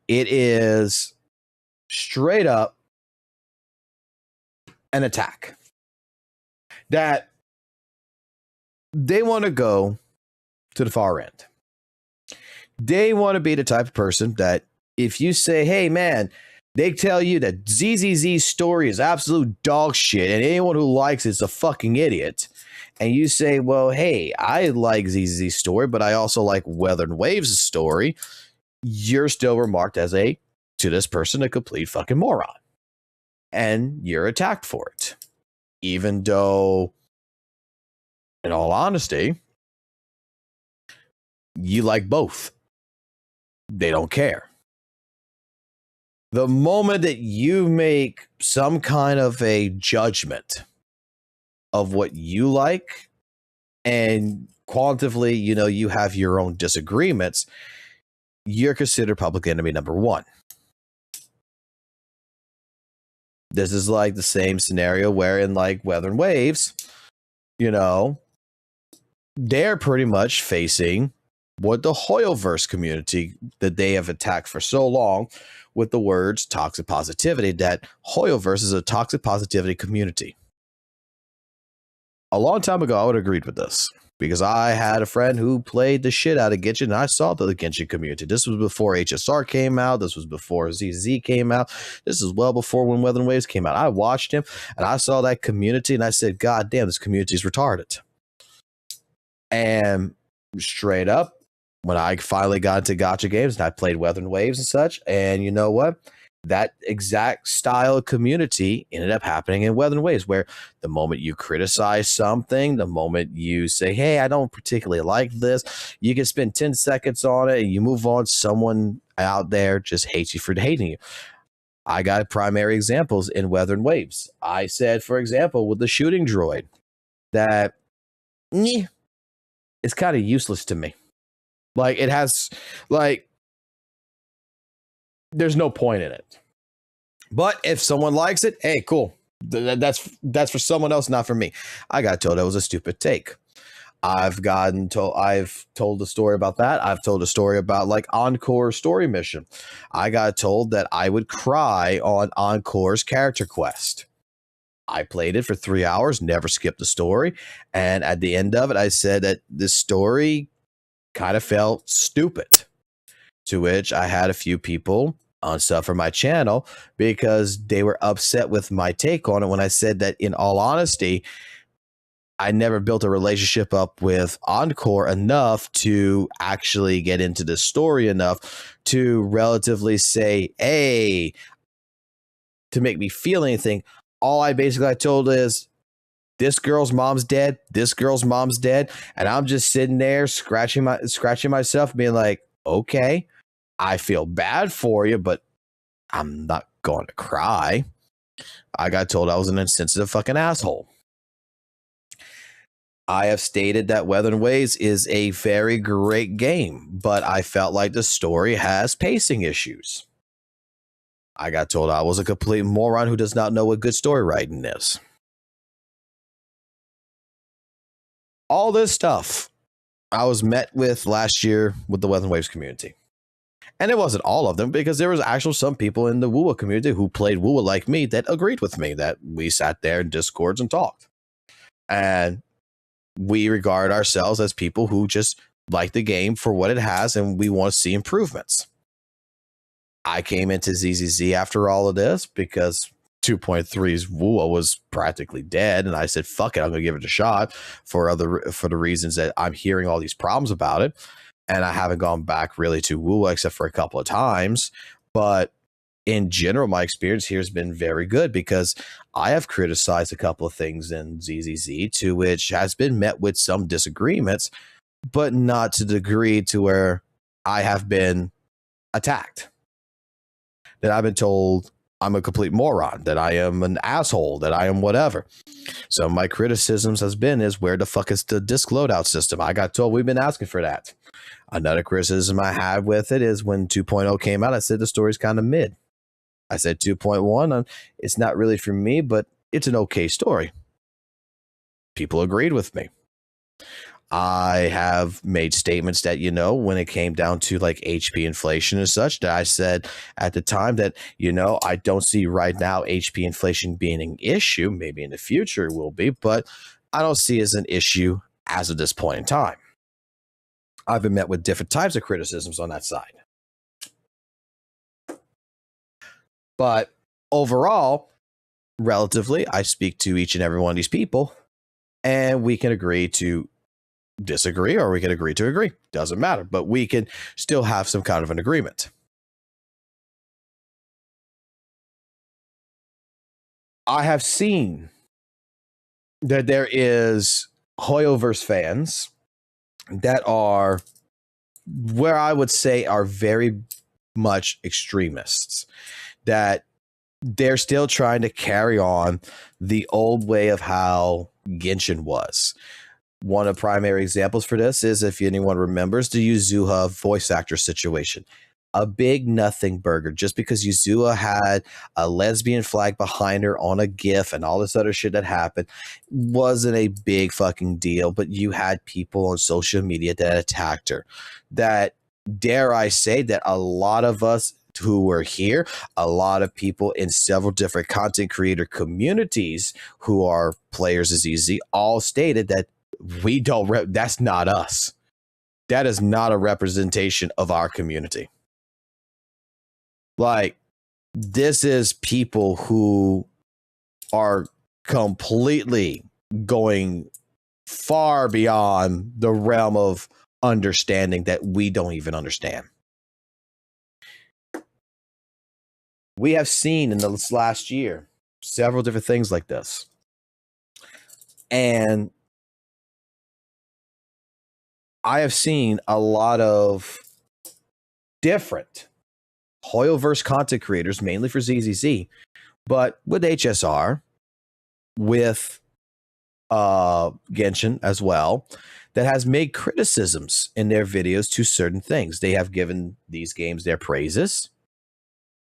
S1: It is straight up an attack. That they want to go to the far end. They want to be the type of person that if you say, hey, man, they tell you that ZZZ's story is absolute dog shit and anyone who likes it's a fucking idiot. And you say, well, hey, I like ZZZ's story, but I also like Weather and Waves' story. You're still remarked as to this person, a complete fucking moron. And you're attacked for it. Even though, in all honesty, you like both. They don't care. The moment that you make some kind of a judgment of what you like, and quantitatively, you know, you have your own disagreements, you're considered public enemy number one. This is like the same scenario where in like Weather and Waves, you know, they're pretty much facing what the Hoyoverse community that they have attacked for so long with the words toxic positivity, that Hoyoverse is a toxic positivity community. A long time ago, I would have agreed with this because I had a friend who played the shit out of Genshin, and I saw the Genshin community. This was before HSR came out. This was before ZZ came out. This is well before when Weather and Waves came out. I watched him, and I saw that community, and I said, God damn, this community is retarded. And straight up, when I finally got into gacha games, and I played Weather and Waves and such, and you know what? that exact style of community ended up happening in Weathering Waves, where the moment you criticize something, the moment you say, hey, I don't particularly like this, you can spend 10 seconds on it and you move on. Someone out there just hates you for hating you. I got primary examples in Weathering Waves. I said, for example, with the shooting droid, that it's kind of useless to me. Like, it has, like, there's no point in it. But if someone likes it, hey, cool. That's for someone else, not for me. I got told that was a stupid take. I've told a story about that. I've told a story about like Encore story mission. I got told that I would cry on Encore's character quest. I played it for 3 hours, never skipped the story. And at the end of it, I said that this story kind of felt stupid. To which I had a few people unsuffer my channel because they were upset with my take on it when I said that, in all honesty, I never built a relationship up with Encore enough to actually get into the story enough to relatively say, hey, to make me feel anything. All I told is, this girl's mom's dead. This girl's mom's dead. And I'm just sitting there scratching myself, being like, okay, I feel bad for you, but I'm not going to cry. I got told I was an insensitive fucking asshole. I have stated that Weathering Waves is a very great game, but I felt like the story has pacing issues. I got told I was a complete moron who does not know what good story writing is. All this stuff I was met with last year with the Weathering Waves community. And it wasn't all of them, because there was actually some people in the WUWA community who played WUWA like me that agreed with me, that we sat there in Discords and talked. And we regard ourselves as people who just like the game for what it has, and we want to see improvements. I came into ZZZ after all of this because 2.3's WUWA was practically dead, and I said, fuck it, I'm going to give it a shot for the reasons that I'm hearing all these problems about it. And I haven't gone back really to WUWA except for a couple of times. But in general, my experience here has been very good, because I have criticized a couple of things in ZZZ, to which has been met with some disagreements, but not to the degree to where I have been attacked. That I've been told I'm a complete moron, that I am an asshole, that I am whatever. So my criticisms is, where the fuck is the disk loadout system? I got told we've been asking for that. Another criticism I have with it is when 2.0 came out, I said the story's kind of mid. I said 2.1, it's not really for me, but it's an okay story. People agreed with me. I have made statements that, when it came down to like HP inflation and such, that I said at the time that, I don't see right now HP inflation being an issue. Maybe in the future it will be, but I don't see it as an issue as of this point in time. I've been met with different types of criticisms on that side. But overall, relatively, I speak to each and every one of these people, and we can agree to disagree, or we can agree to agree. Doesn't matter, but we can still have some kind of an agreement. I have seen that there is Hoyoverse fans that are, where I would say, are very much extremists, that they're still trying to carry on the old way of how Genshin was. One of the primary examples for this is, if anyone remembers, the Yuzuha voice actor situation. A big nothing burger. Just because Yuzuha had a lesbian flag behind her on a GIF and all this other shit that happened wasn't a big fucking deal, but you had people on social media that attacked her. That, dare I say, that a lot of us who were here, a lot of people in several different content creator communities who are players of ZZ, all stated that we don't, that's not us. That is not a representation of our community. Like, this is people who are completely going far beyond the realm of understanding that we don't even understand. We have seen in this last year several different things like this. And I have seen a lot of different Hoyoverse content creators, mainly for ZZZ, but with HSR, with Genshin as well, that has made criticisms in their videos to certain things. They have given these games their praises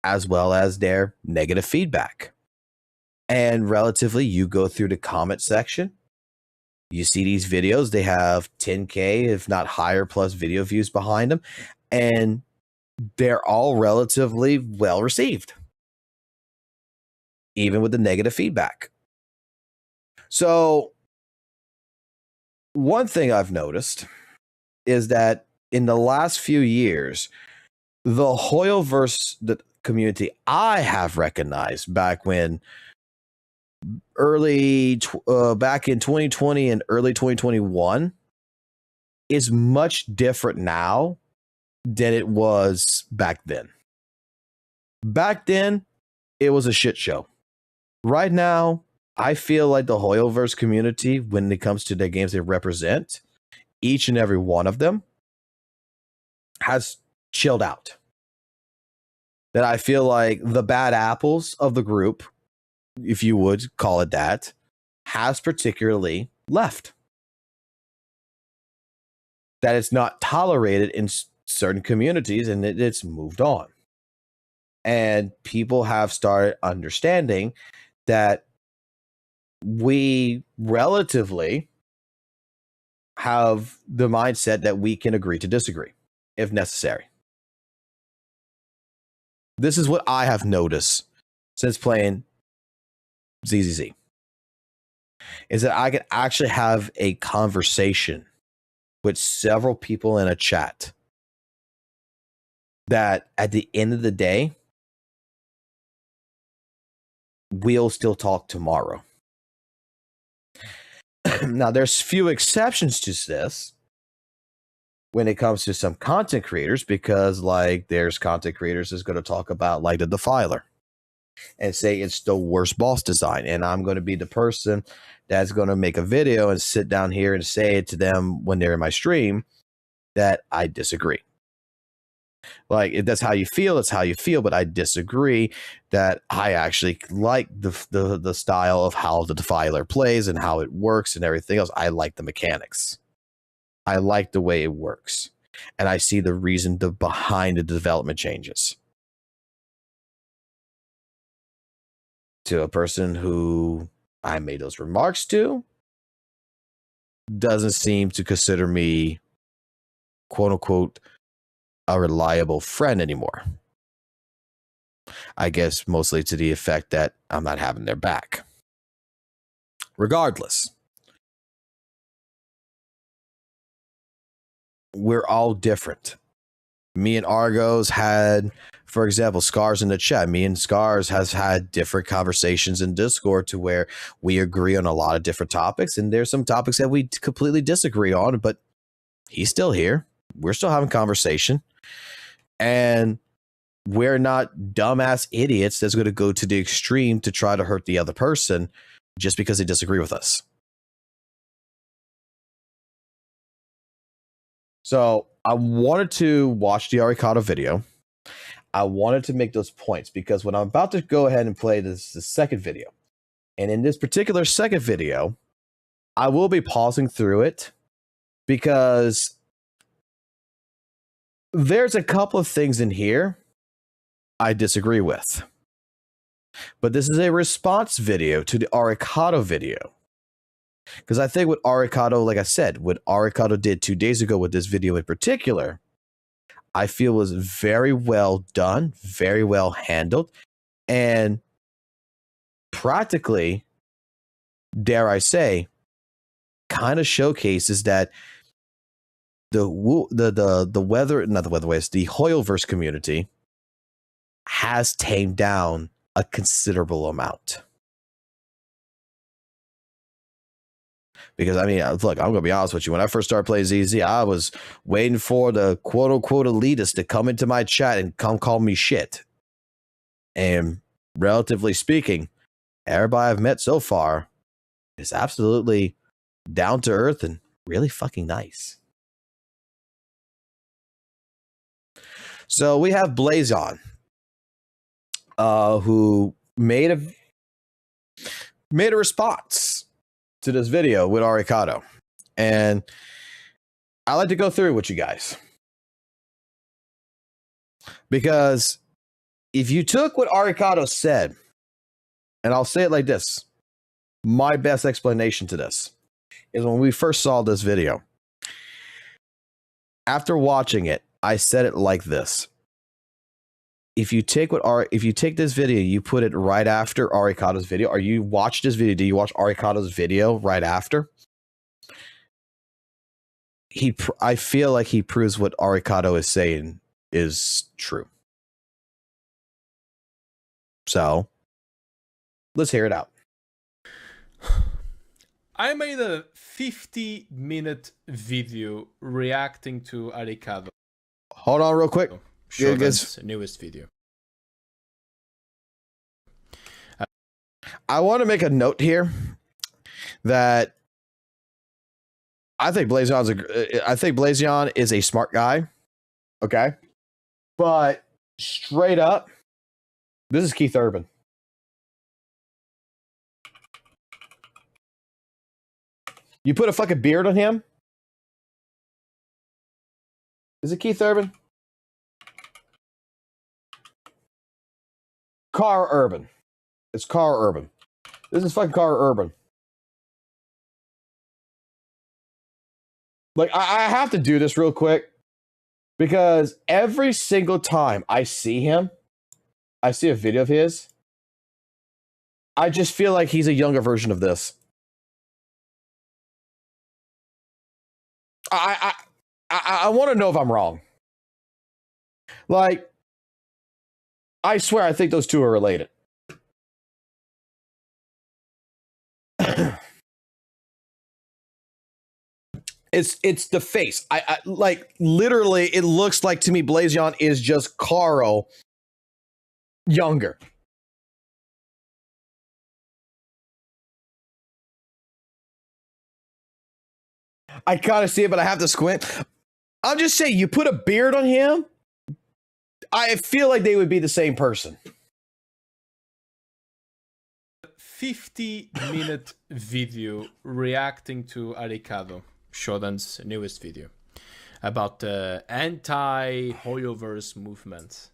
S1: as well as their negative feedback. And relatively, you go through the comment section, you see these videos, they have 10K, if not higher, plus video views behind them, and they're all relatively well received, even with the negative feedback. So, one thing I've noticed is that in the last few years, the Hoyoverse community I have recognized back when back in 2020 and early 2021 is much different now than it was back then. Back then, it was a shit show. Right now, I feel like the Hoyoverse community, when it comes to the games they represent, each and every one of them has chilled out. That I feel like the bad apples of the group, if you would call it that, has particularly left. That it's not tolerated in certain communities and it's moved on. And people have started understanding that we relatively have the mindset that we can agree to disagree if necessary. This is what I have noticed since playing ZZZ, is that I can actually have a conversation with several people in a chat that at the end of the day, we'll still talk tomorrow. Now, there's few exceptions to this when it comes to some content creators, because like there's content creators that's going to talk about like the Defiler and say it's the worst boss design. And I'm going to be the person that's going to make a video and sit down here and say it to them when they're in my stream that I disagree. Like, if that's how you feel, that's how you feel. But I disagree that I actually like the style of how the Defiler plays and how it works and everything else. I like the mechanics. I like the way it works. And I see the reason behind the development changes. To a person who I made those remarks to, doesn't seem to consider me, quote unquote, a reliable friend anymore. I guess mostly to the effect that I'm not having their back. Regardless, we're all different. Me and Argos had, for example, Scars in the chat. Me and Scars has had different conversations in Discord to where we agree on a lot of different topics, and there's some topics that we completely disagree on, but he's still here. We're still having conversation, and we're not dumbass idiots that's going to go to the extreme to try to hurt the other person just because they disagree with us. So I wanted to watch the Arikado video. I wanted to make those points because when I'm about to go ahead and play the second video, and in this particular second video, I will be pausing through it because there's a couple of things in here I disagree with. But this is a response video to the Arikado video. Because I think what Arikado, like I said, what Arikado did 2 days ago with this video in particular, I feel was very well done, very well handled, and practically, dare I say, kind of showcases that the Hoyoverse community has tamed down a considerable amount. Because, I mean, look, I'm going to be honest with you. When I first started playing ZZ, I was waiting for the quote-unquote elitist to come into my chat and come call me shit. And relatively speaking, everybody I've met so far is absolutely down to earth and really fucking nice. So we have Blazon, who made a response to this video with Arikado. And I like to go through it with you guys. Because if you took what Arikado said, and I'll say it like this, my best explanation to this is when we first saw this video. After watching it, I said it like this. If you take this video, you put it right after Arikado's video, or you watch this video, do you watch Arikado's video right after? I feel like he proves what Arikado is saying is true. So, let's hear it out.
S19: I made a 50-minute video reacting to Arikado.
S1: Hold on real quick.
S19: Shogun's newest video.
S1: I want to make a note here that I think Blazon is a smart guy. Okay. But straight up, this is Keith Urban. You put a fucking beard on him? Is it Keith Urban? Carl Urban. It's Carl Urban. This is fucking Carl Urban. Like, I have to do this real quick because every single time I see him, I see a video of his, I just feel like he's a younger version of this. I want to know if I'm wrong. Like, I swear I think those two are related. It's the face. I like literally it looks like to me Blazon is just Carl younger. I kind of see it, but I have to squint. I'll just say you put a beard on him, I feel like they would be the same person.
S19: 50-minute video reacting to Arikado, Shodan's newest video, about the anti-Hoyoverse movement.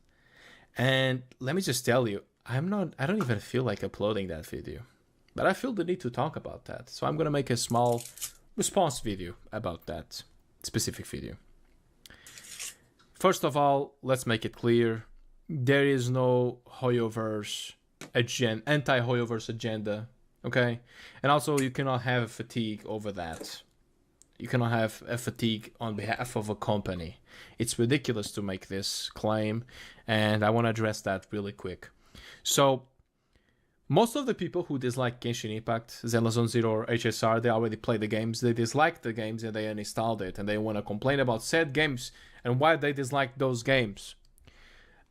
S19: And let me just tell you, I don't even feel like uploading that video, but I feel the need to talk about that. So I'm gonna make a small response video about that specific video. First of all, let's make it clear, there is no Hoyoverse agenda, anti-Hoyoverse agenda, okay? And also, you cannot have a fatigue over that. You cannot have a fatigue on behalf of a company. It's ridiculous to make this claim, and I want to address that really quick. So, most of the people who dislike Genshin Impact, Zenless Zone Zero, or HSR, they already play the games, they dislike the games, and they uninstalled it, and they want to complain about said games and why they dislike those games.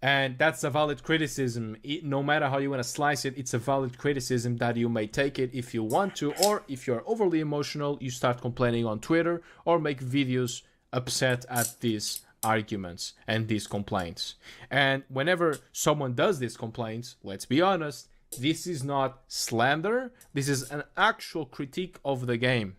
S19: And that's a valid criticism. No matter how you want to slice it, it's a valid criticism that you may take it if you want to, or if you're overly emotional, you start complaining on Twitter or make videos upset at these arguments and these complaints. And whenever someone does these complaints, let's be honest, this is not slander, this is an actual critique of the game.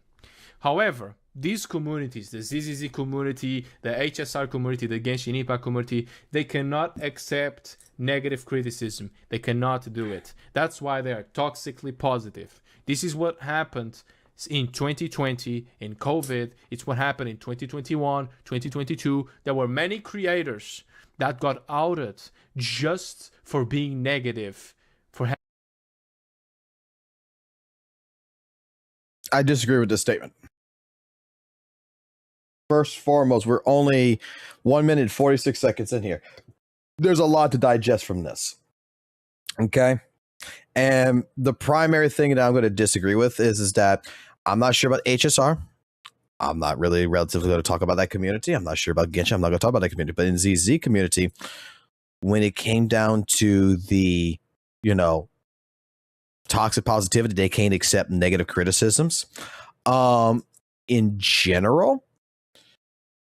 S19: However, these communities, the ZZZ community, the HSR community, the Genshin Impact community, they cannot accept negative criticism. They cannot do it. That's why they are toxically positive. This is what happened in 2020, in COVID. It's what happened in 2021, 2022. There were many creators that got outed just for being negative.
S1: I disagree with this statement. First and foremost, we're only 1 minute 46 seconds in here. There's a lot to digest from this. Okay? And the primary thing that I'm going to disagree with is that I'm not sure about HSR. I'm not really relatively going to talk about that community. I'm not sure about Genshin. I'm not going to talk about that community. But in ZZ community, when it came down to the, you know, toxic positivity, they can't accept negative criticisms. In general,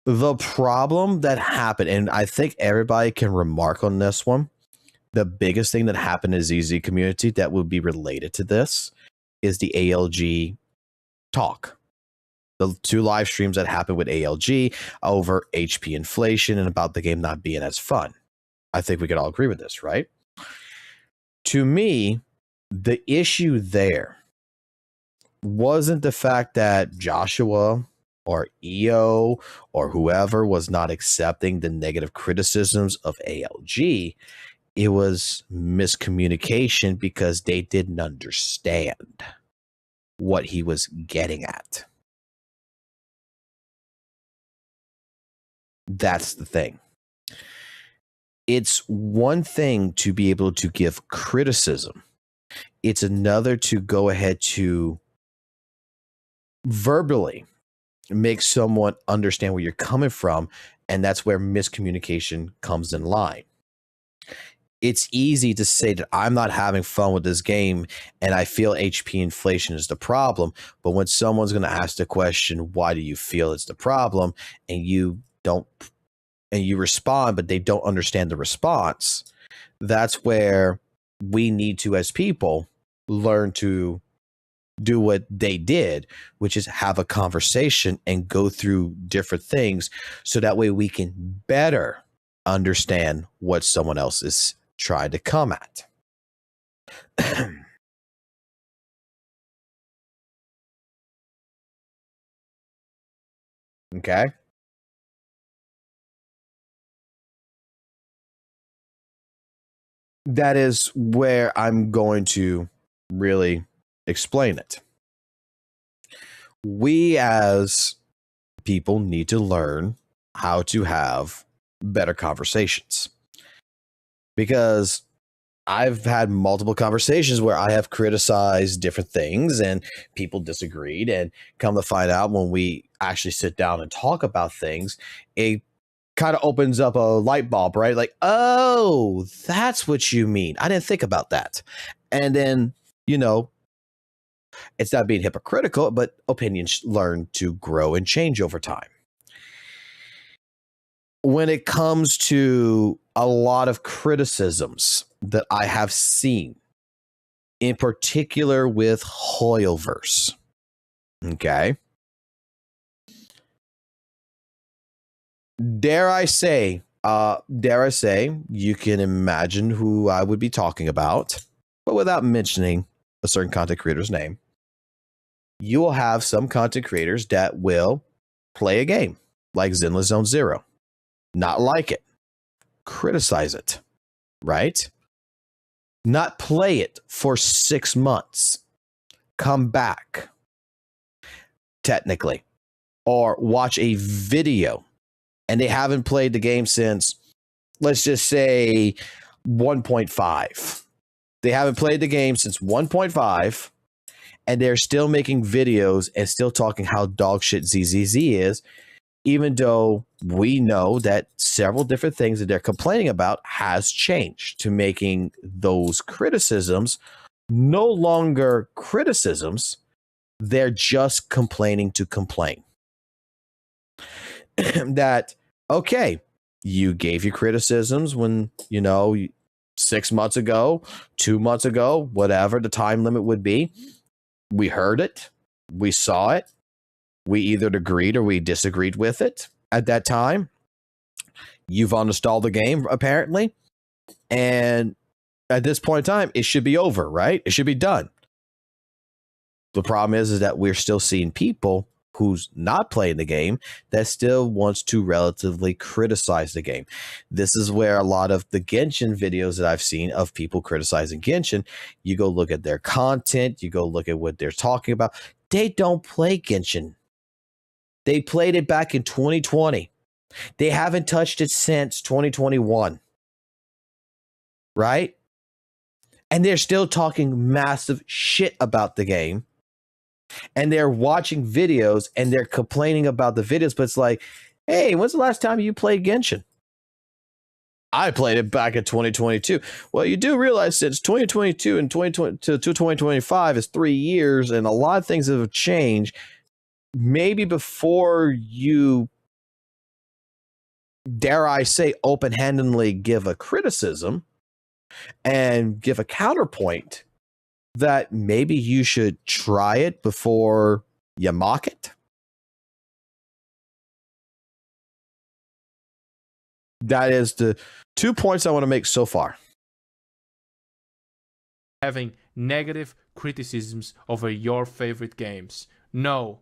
S1: the problem that happened, and I think everybody can remark on this one, the biggest thing that happened in the ZZ community that would be related to this is the ALG talk. The 2 live streams that happened with ALG over HP inflation and about the game not being as fun. I think we could all agree with this, right? To me, the issue there wasn't the fact that Joshua or EO or whoever was not accepting the negative criticisms of ALG. It was miscommunication because they didn't understand what he was getting at. That's the thing. It's one thing to be able to give criticism. It's another to go ahead to verbally make someone understand where you're coming from, and that's where miscommunication comes in line. It's easy to say that I'm not having fun with this game and I feel HP inflation is the problem, but when someone's going to ask the question, why do you feel it's the problem, and you respond, but they don't understand the response, that's where we need to, as people, learn to do what they did, which is have a conversation and go through different things so that way we can better understand what someone else is trying to come at. Okay. That is where I'm going to really explain it. We as people need to learn how to have better conversations, because I've had multiple conversations where I have criticized different things and people disagreed, and come to find out when we actually sit down and talk about things, it kind of opens up a light bulb, right? Like, oh, that's what you mean. I didn't think about that. And then, you know, it's not being hypocritical, but opinions learn to grow and change over time. When it comes to a lot of criticisms that I have seen, in particular with Hoyoverse, okay? Dare I say, you can imagine who I would be talking about, but without mentioning a certain content creator's name. You will have some content creators that will play a game like Zenless Zone Zero, not like it, criticize it, right? Not play it for 6 months, come back, technically, or watch a video and they haven't played the game since, let's just say, 1.5. They haven't played the game since 1.5, and they're still making videos and still talking how dog shit ZZZ is, even though we know that several different things that they're complaining about has changed to making those criticisms no longer criticisms. They're just complaining to complain. That, okay, you gave your criticisms when, 6 months ago, 2 months ago, whatever the time limit would be. We heard it. We saw it. We either agreed or we disagreed with it at that time. You've uninstalled the game, apparently. And at this point in time, it should be over, right? It should be done. The problem is that we're still seeing people who's not playing the game that still wants to relatively criticize the game. This is where a lot of the Genshin videos that I've seen of people criticizing Genshin, you go look at their content, you go look at what they're talking about. They don't play Genshin. They played it back in 2020. They haven't touched it since 2021. Right? And they're still talking massive shit about the game. And they're watching videos and they're complaining about the videos, but it's like, hey, when's the last time you played Genshin? I played it back in 2022. Well, you do realize since 2022 and 2020 to 2025 is 3 years, and a lot of things have changed. Maybe before you, dare I say, open-handedly give a criticism and give a counterpoint, that maybe you should try it before you mock it. That is the 2 points I want to make so far.
S19: Having negative criticisms over your favorite games. No,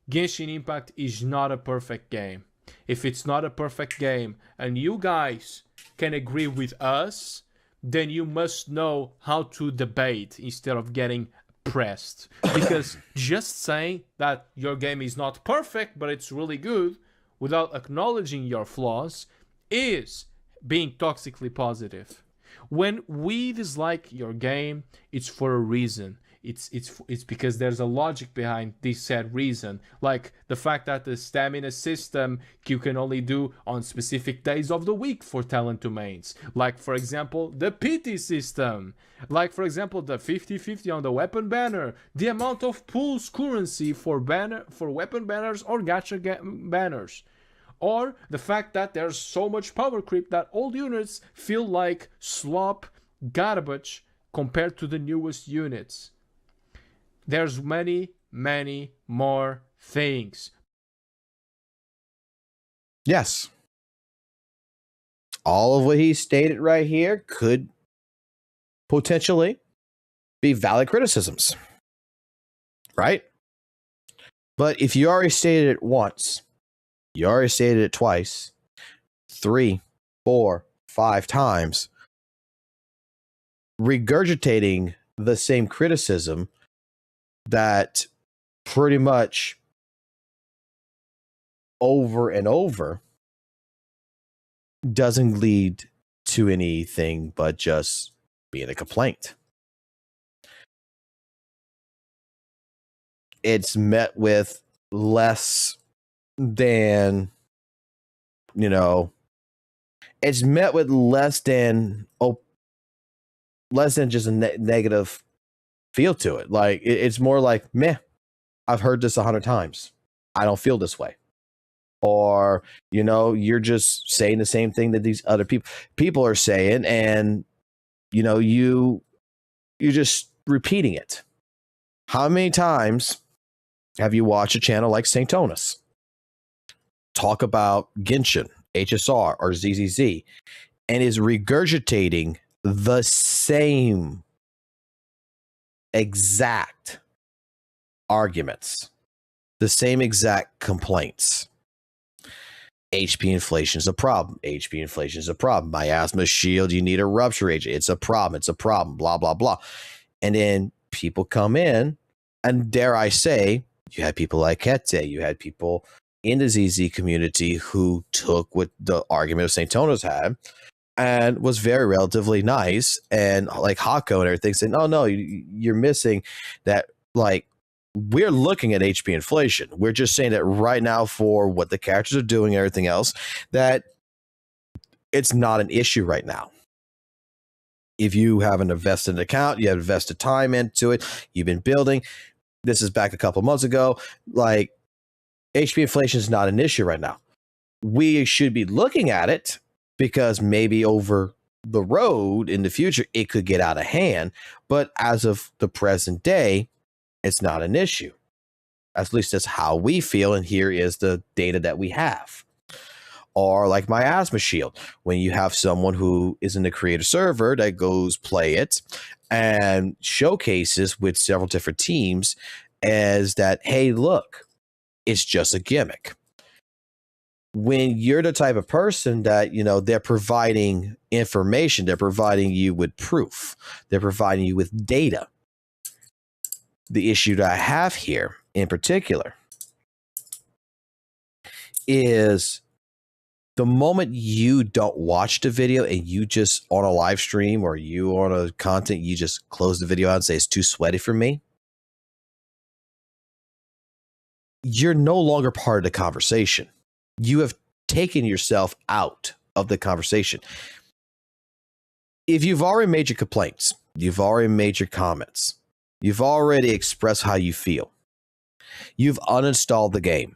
S19: Genshin Impact is not a perfect game. If it's not a perfect game and you guys can agree with us, then you must know how to debate instead of getting pressed. Because just saying that your game is not perfect but it's really good without acknowledging your flaws is being toxically positive. When we dislike your game, it's for a reason. It's because there's a logic behind this said reason. Like the fact that the stamina system you can only do on specific days of the week for talent domains. Like for example, the pity system. Like for example, the 50-50 on the weapon banner. The amount of pools currency for weapon banners or gacha banners. Or the fact that there's so much power creep that old units feel like slop garbage compared to the newest units. There's many, many more things.
S1: Yes. All of what he stated right here could potentially be valid criticisms. Right? But if you already stated it once, you already stated it twice, 3, 4, 5 times, regurgitating the same criticism that pretty much over and over doesn't lead to anything but just being a complaint. It's met with less than, it's met with less than just a negative feel to it. Like it's more like, meh, I've heard this 100 times. I don't feel this way. Or, you're just saying the same thing that these other people are saying, and you're just repeating it. How many times have you watched a channel like St. Tonus talk about Genshin, HSR, or ZZZ, and is regurgitating the same exact arguments, the same exact complaints? HP inflation is a problem. HP inflation is a problem. Miasma shield, you need a rupture agent. It's a problem. It's a problem. Blah, blah, blah. And then people come in, and dare I say, you had people like Kete, you had people in the ZZ community who took what the argument of St. Tonus had and was very relatively nice, and like Hako and everything, saying, oh no, you're missing that. Like, we're looking at HP inflation. We're just saying that right now, for what the characters are doing and everything else, that it's not an issue right now. If you have an invested account, you have invested time into it, you've been building. This is back a couple months ago. Like, HP inflation is not an issue right now. We should be looking at it because maybe over the road in the future, it could get out of hand. But as of the present day, it's not an issue. At least that's how we feel. And here is the data that we have. Or like Miasma Shield, when you have someone who is in the creator server that goes play it and showcases with several different teams as that, hey, look, it's just a gimmick. When you're the type of person that, they're providing information, they're providing you with proof, they're providing you with data. The issue that I have here in particular is the moment you don't watch the video and you just on a live stream or you on a content, you just close the video out and say it's too sweaty for me. You're no longer part of the conversation. You have taken yourself out of the conversation. if you've already made your complaints, you've already made your comments, you've already expressed how you feel, you've uninstalled the game,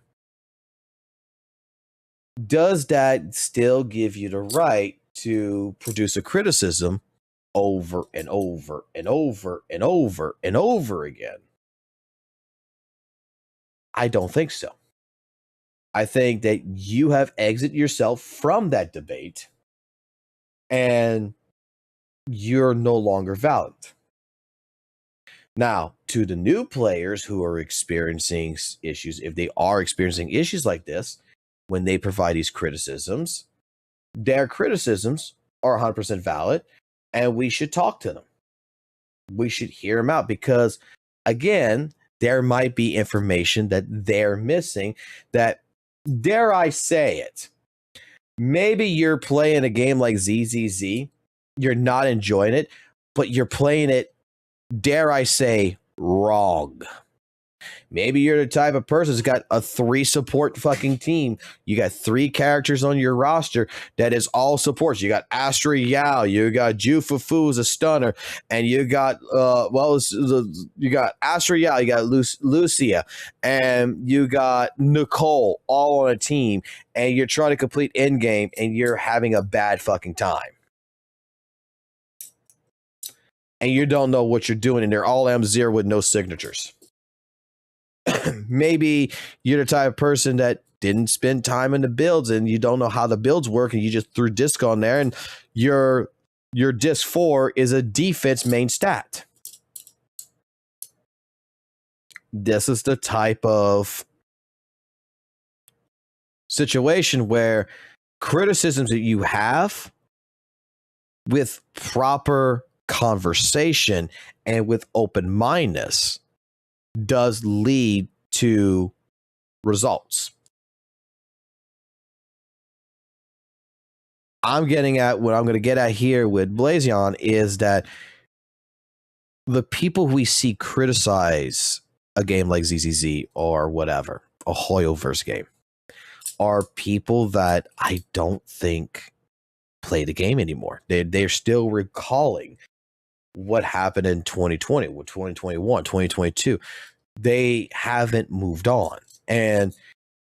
S1: does that still give you the right to produce a criticism over and over and over and over and over again? I don't think so. I think that you have exited yourself from that debate and you're no longer valid. Now, to the new players who are experiencing issues, if they are experiencing issues like this, when they provide these criticisms, their criticisms are 100% valid, and we should talk to them. We should hear them out because, again, there might be information that they're missing that, dare I say it, maybe you're playing a game like ZZZ, you're not enjoying it, but you're playing it, dare I say, wrong. Maybe you're the type of person who's got a 3 support fucking team. You got 3 characters on your roster that is all supports. You got Astra Yao, you got Jufufu as a stunner, and you got you got Astra Yao, you got Lucia, and you got Nicole all on a team, and you're trying to complete end game, and you're having a bad fucking time. And you don't know what you're doing, and they're all M0 with no signatures. Maybe you're the type of person that didn't spend time in the builds and you don't know how the builds work and you just threw disc on there and your disc 4 is a defense main stat. This is the type of situation where criticisms that you have with proper conversation and with open-mindedness does lead to results. I'm getting at what I'm going to get at here with Blazion is that the people we see criticize a game like ZZZ or whatever, a Hoyoverse game, are people that I don't think play the game anymore. They're still recalling what happened in 2020, 2021, 2022. They haven't moved on and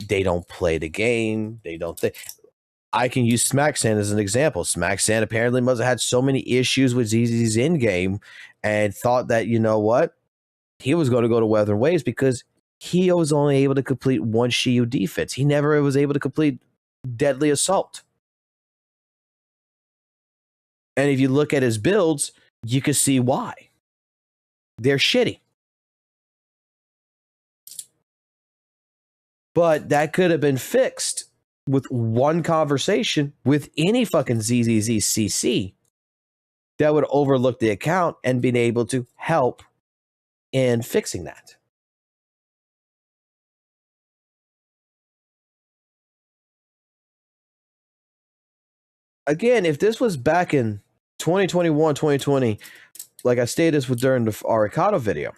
S1: they don't play the game. They don't think. I can use SmackSan as an example. SmackSan apparently must have had so many issues with ZZ's in game and thought that, you know what, he was going to go to Weather Waves because he was only able to complete 1 Shiyu defense. He never was able to complete Deadly Assault. And if you look at his builds, you can see why. They're shitty. But that could have been fixed with one conversation with any fucking ZZZ CC that would overlook the account and been able to help in fixing that. Again, if this was back in 2021, 2020, like I stated this during the Arikado video,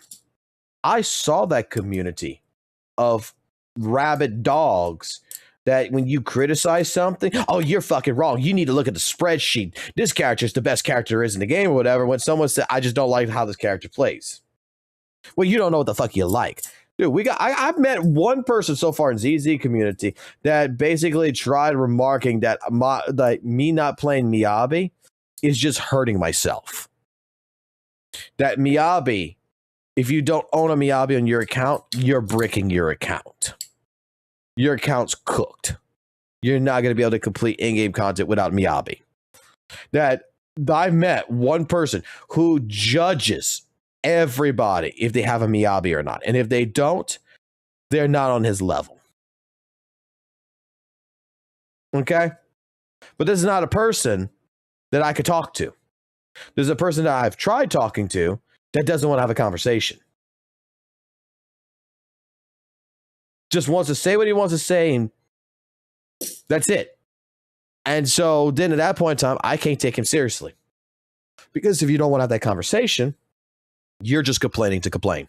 S1: I saw that community of rabid dogs that when you criticize something, oh, you're fucking wrong. You need to look at the spreadsheet. This character is the best character there is in the game or whatever. When someone said, I just don't like how this character plays. Well, you don't know what the fuck you like. Dude, I've met one person so far in ZZ community that basically tried remarking that me not playing Miyabi is just hurting myself. That Miyabi, if you don't own a Miyabi on your account, you're bricking your account. Your account's cooked. You're not going to be able to complete in-game content without Miyabi. That I've met one person who judges everybody if they have a Miyabi or not. And if they don't, they're not on his level. Okay? But this is not a person that I could talk to. There's a person that I've tried talking to that doesn't want to have a conversation. Just wants to say what he wants to say, and that's it. And so then at that point in time, I can't take him seriously. Because if you don't want to have that conversation, you're just complaining to complain.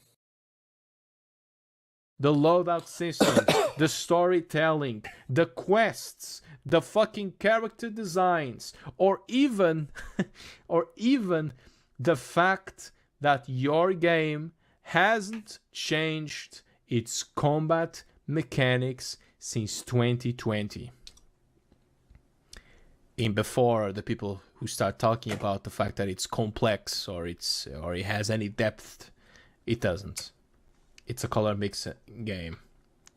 S19: The loadout system, the storytelling, the quests, the fucking character designs, or even the fact that your game hasn't changed its combat mechanics since 2020. In before the people who start talking about the fact that it's complex or it has any depth, it doesn't. It's a color mix game.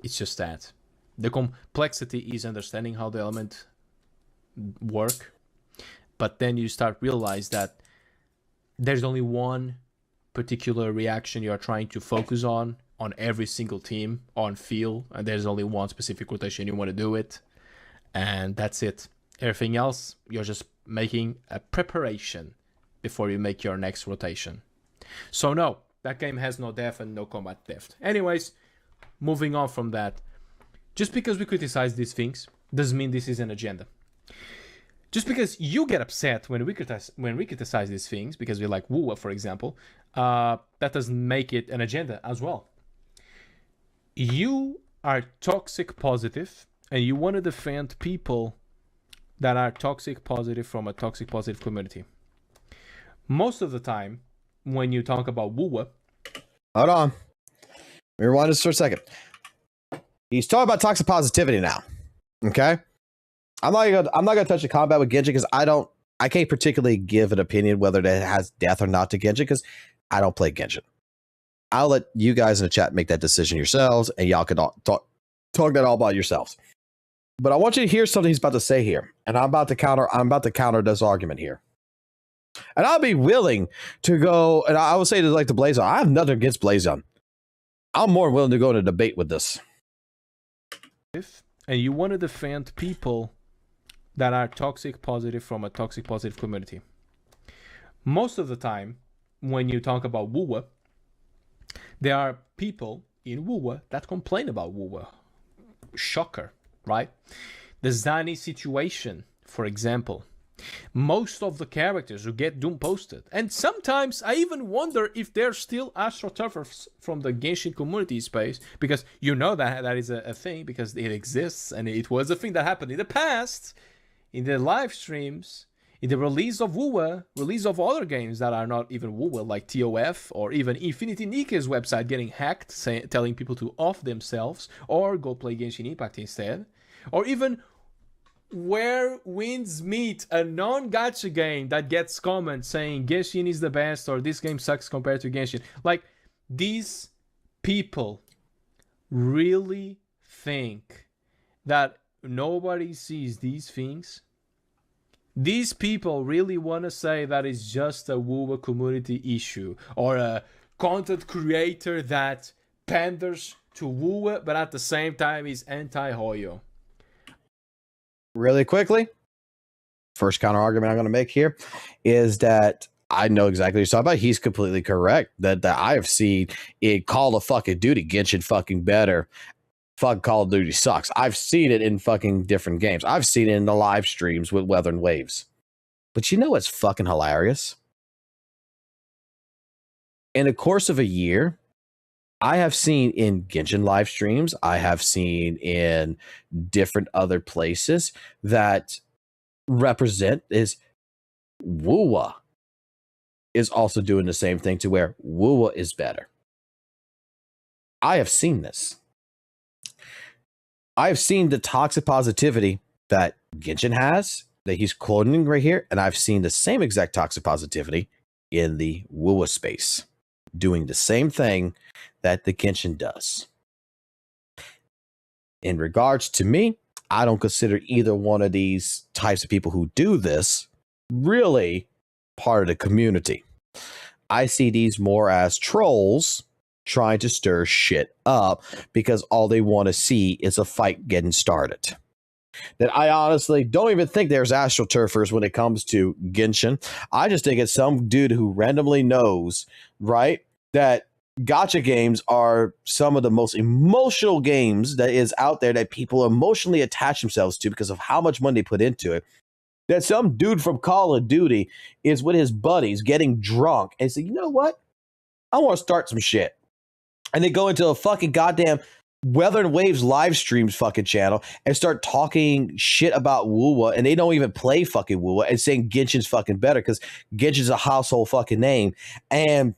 S19: It's just that. The complexity is understanding how the element work, but then you start realize that there's only one particular reaction you're trying to focus on every single team on field, and there's only one specific rotation you want to do it, and that's it. Everything else, you're just making a preparation before you make your next rotation. So no, that game has no depth and no combat depth. Anyways, moving on from that, just because we criticize these things doesn't mean this is an agenda. Just because you get upset when we criticize these things, because we like WUWA, for example, that doesn't make it an agenda as well. You are toxic positive, and you want to defend people that are toxic positive from a toxic positive community. Most of the time, when you talk about WUWA...
S1: Hold on. Let me rewind this for a second. He's talking about toxic positivity now. Okay? I'm not gonna touch the combat with Genshin because I can't particularly give an opinion whether it has death or not to Genshin because I don't play Genshin. I'll let you guys in the chat make that decision yourselves, and y'all can talk that all about yourselves. But I want you to hear something he's about to say here, and I'm about to counter this argument here. And I'll be willing to go, and I would say to like the Blazon. I have nothing against Blazon. I'm more willing to go in a debate with this.
S19: And you want to defend people that are toxic positive from a toxic positive community. Most of the time, when you talk about WUWA, there are people in WUWA that complain about WUWA. Shocker, right? The Zani situation, for example. Most of the characters who get Doom posted, and sometimes I even wonder if they're still astroturfers from the Genshin community space, because you know that is a thing, because it exists, and it was a thing that happened in the past, in the live streams, in the release of WUWA, release of other games that are not even WUWA, like TOF, or even Infinity Nike's website getting hacked, telling people to off themselves, or go play Genshin Impact instead, or even Where Winds Meet, a non-gacha game that gets comments saying Genshin is the best or this game sucks compared to Genshin. Like, these people really think that nobody sees these things. These people really want to say that it's just a WUWA community issue or a content creator that panders to WUWA but at the same time is anti-Hoyo.
S1: Really quickly, first counter argument I'm going to make here is that I know exactly what you're talking about. He's completely correct that I have seen in Call of fucking Duty Genshin fucking better. Fucking Call of Duty sucks. I've seen it in fucking different games. I've seen it in the live streams with Weather and Waves. But you know what's fucking hilarious? In the course of a year, I have seen in Genshin live streams, I have seen in different other places that represent is WUWA is also doing the same thing to where WUWA is better. I have seen this. I have seen the toxic positivity that Genshin has, that he's quoting right here, and I've seen the same exact toxic positivity in the WUWA space, doing the same thing that the Genshin does. In regards to me, I don't consider either one of these types of people who do this really part of the community. I see these more as trolls trying to stir shit up because all they want to see is a fight getting started. That I honestly don't even think there's astroturfers when it comes to Genshin. I just think it's some dude who randomly knows, right, that gacha games are some of the most emotional games that is out there that people emotionally attach themselves to because of how much money they put into it. That some dude from Call of Duty is with his buddies getting drunk and say, you know what? I want to start some shit. And they go into a fucking goddamn Weather and Waves live streams fucking channel and start talking shit about WUWA, and they don't even play fucking WUWA, and saying Genshin's fucking better because Genshin's a household fucking name, and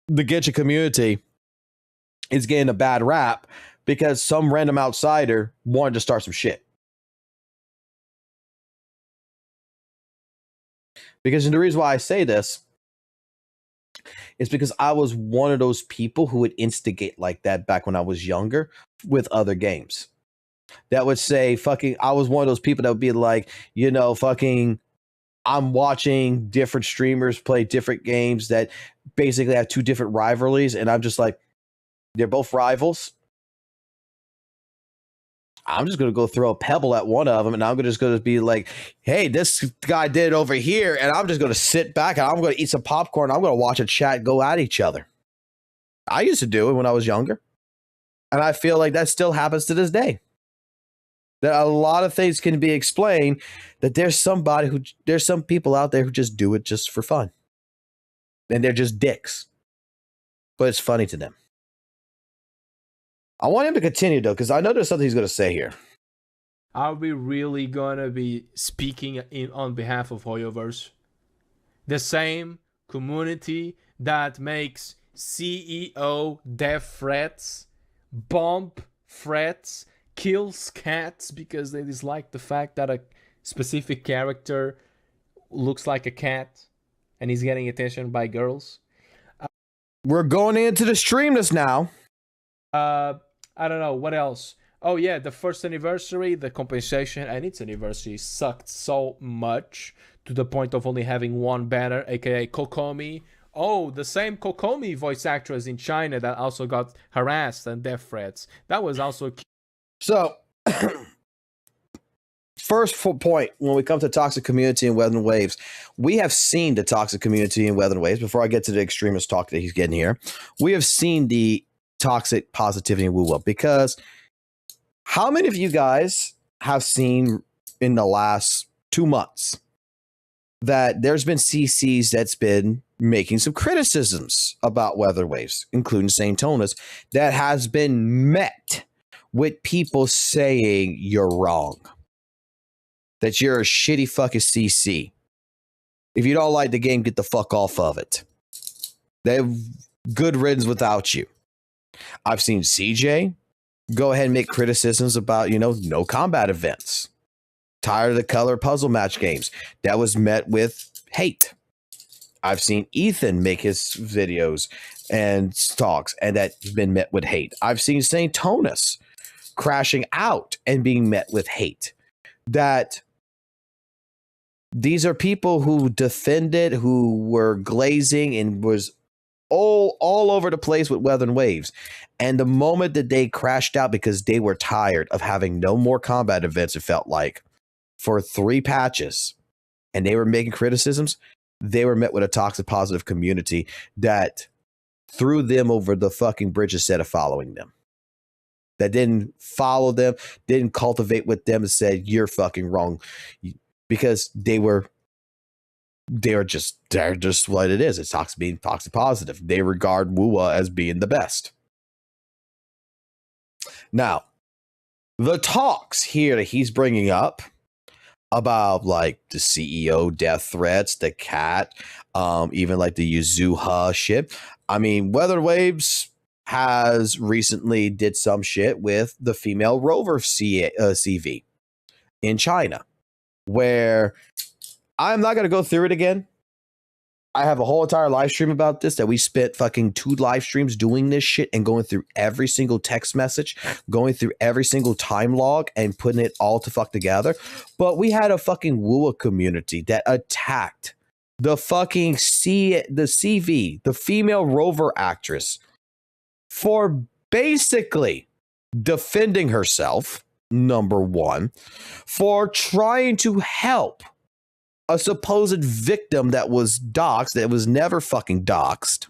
S1: the Genshin community is getting a bad rap because some random outsider wanted to start some shit. Because the reason why I say this is because I was one of those people who would instigate like that back when I was younger with other games. That would say fucking, I was one of those people that would be like, you know, fucking, I'm watching different streamers play different games that basically have two different rivalries, and I'm just like, they're both rivals. I'm just going to go throw a pebble at one of them, and I'm just going to be like, hey, this guy did it over here, and I'm just going to sit back, and I'm going to eat some popcorn. I'm going to watch a chat go at each other. I used to do it when I was younger, and I feel like that still happens to this day. That a lot of things can be explained, that there's some people out there who just do it just for fun, and they're just dicks, but it's funny to them. I want him to continue, though, because I know there's something he's going to say here.
S19: Are we really going to be speaking on behalf of Hoyoverse? The same community that makes CEO death threats, bomb threats, kills cats because they dislike the fact that a specific character looks like a cat and he's getting attention by girls.
S1: We're going into the stream this now.
S19: I don't know what else. Oh yeah, the first anniversary, the compensation and its anniversary sucked so much to the point of only having one banner, aka Kokomi. Oh, the same Kokomi voice actress in China that also got harassed and death threats. That was also
S1: so. First point, when we come to toxic community and Weather and Waves, we have seen the toxic community and Weather and Waves. Before I get to the extremist talk that he's getting here, we have seen the toxic positivity in WUWA, because how many of you guys have seen in the last 2 months that there's been CCs that's been making some criticisms about Weather Waves, including St. Tonas, that has been met with people saying you're wrong, that you're a shitty fucking CC. If you don't like the game, get the fuck off of it. They have good riddance without you. I've seen CJ go ahead and make criticisms about, you know, no combat events. Tired of the color puzzle match games. That was met with hate. I've seen Ethan make his videos and talks, and that's been met with hate. I've seen St. Tonas crashing out and being met with hate. That these are people who defended, who were glazing and was all over the place with Weather and Waves. And the moment that they crashed out because they were tired of having no more combat events, it felt like, for 3 patches, and they were making criticisms, they were met with a toxic positive community that threw them over the fucking bridge instead of following them. That didn't follow them, didn't cultivate with them, and said, you're fucking wrong. Because they're just what it is. It's being toxic positive. They regard WUWA as being the best. Now, the talks here that he's bringing up about like the CEO death threats, the cat, even like the Yuzuha shit. I mean, Weather Waves has recently did some shit with the female rover CV in China, where I'm not going to go through it again. I have a whole entire live stream about this that we spent fucking 2 live streams doing this shit and going through every single text message, going through every single time log and putting it all to fuck together. But we had a fucking WUWA community that attacked the fucking the CV, the female rover actress, for basically defending herself, number one, for trying to help a supposed victim that was doxxed, that was never fucking doxxed,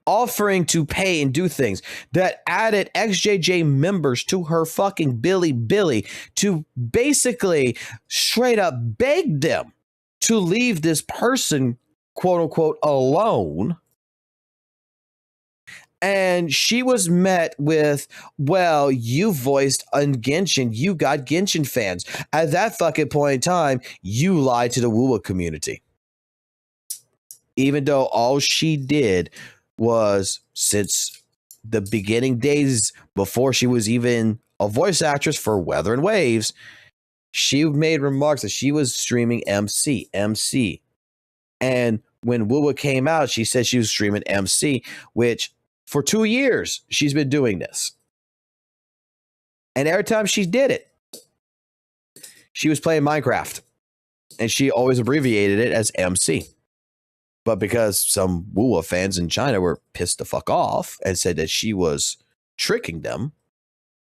S1: offering to pay and do things, that added XJJ members to her fucking Billy to basically straight up beg them to leave this person, quote unquote, alone. And she was met with, well, you voiced on Genshin. You got Genshin fans. At that fucking point in time, you lied to the WUWA community. Even though all she did was, since the beginning days before she was even a voice actress for Weather and Waves, she made remarks that she was streaming MC. And when WUWA came out, she said she was streaming MC, which for 2 years she's been doing this. And every time she did it, she was playing Minecraft. And she always abbreviated it as MC. But because some WUWA fans in China were pissed the fuck off and said that she was tricking them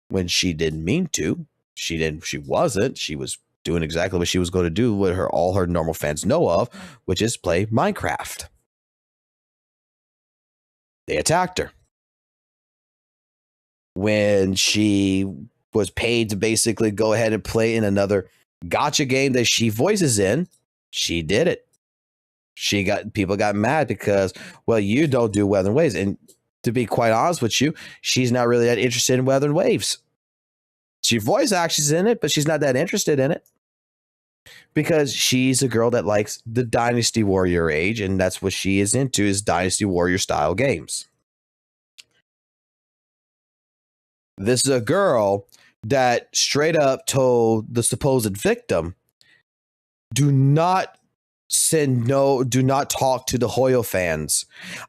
S1: when she didn't mean to, she wasn't. She was doing exactly what she was going to do, what all her normal fans know of, which is play Minecraft. They attacked her. When she was paid to basically go ahead and play in another gacha game that she voices in, she did it. People got mad because, well, you don't do Weather and Waves. And to be quite honest with you, she's not really that interested in Weather and Waves. She voice acts in it, but she's not that interested in it. Because she's a girl that likes the Dynasty Warrior age, and that's what she is into, is Dynasty Warrior style games. This is a girl that straight up told the supposed victim, do not talk to the Hoyo fans.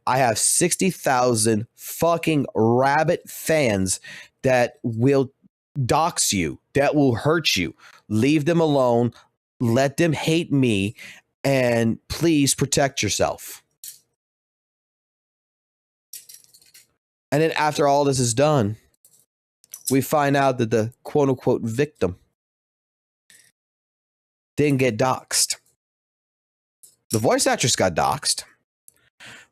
S1: I have 60,000 fucking rabbit fans that will dox you, that will hurt you. Leave them alone. Let them hate me, and please protect yourself. And then after all this is done, we find out that the quote-unquote victim didn't get doxxed. The voice actress got doxxed,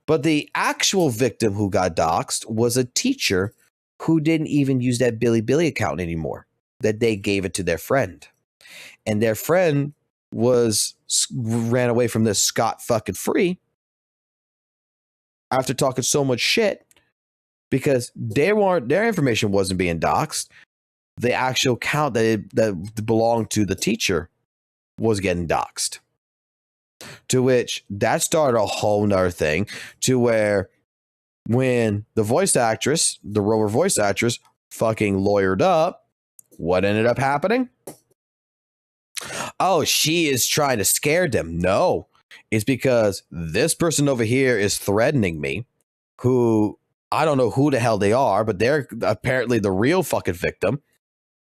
S1: but the actual victim who got doxxed was a teacher who didn't even use that Bilibili account anymore, that they gave it to their friend. And their friend ran away from this scot fucking free after talking so much shit because their information wasn't being doxxed. The actual account that belonged to the teacher was getting doxxed. To which that started a whole nother thing, to where when the voice actress, the Rover voice actress, fucking lawyered up, what ended up happening? Oh, she is trying to scare them. No, it's because this person over here is threatening me, who I don't know who the hell they are, but they're apparently the real fucking victim.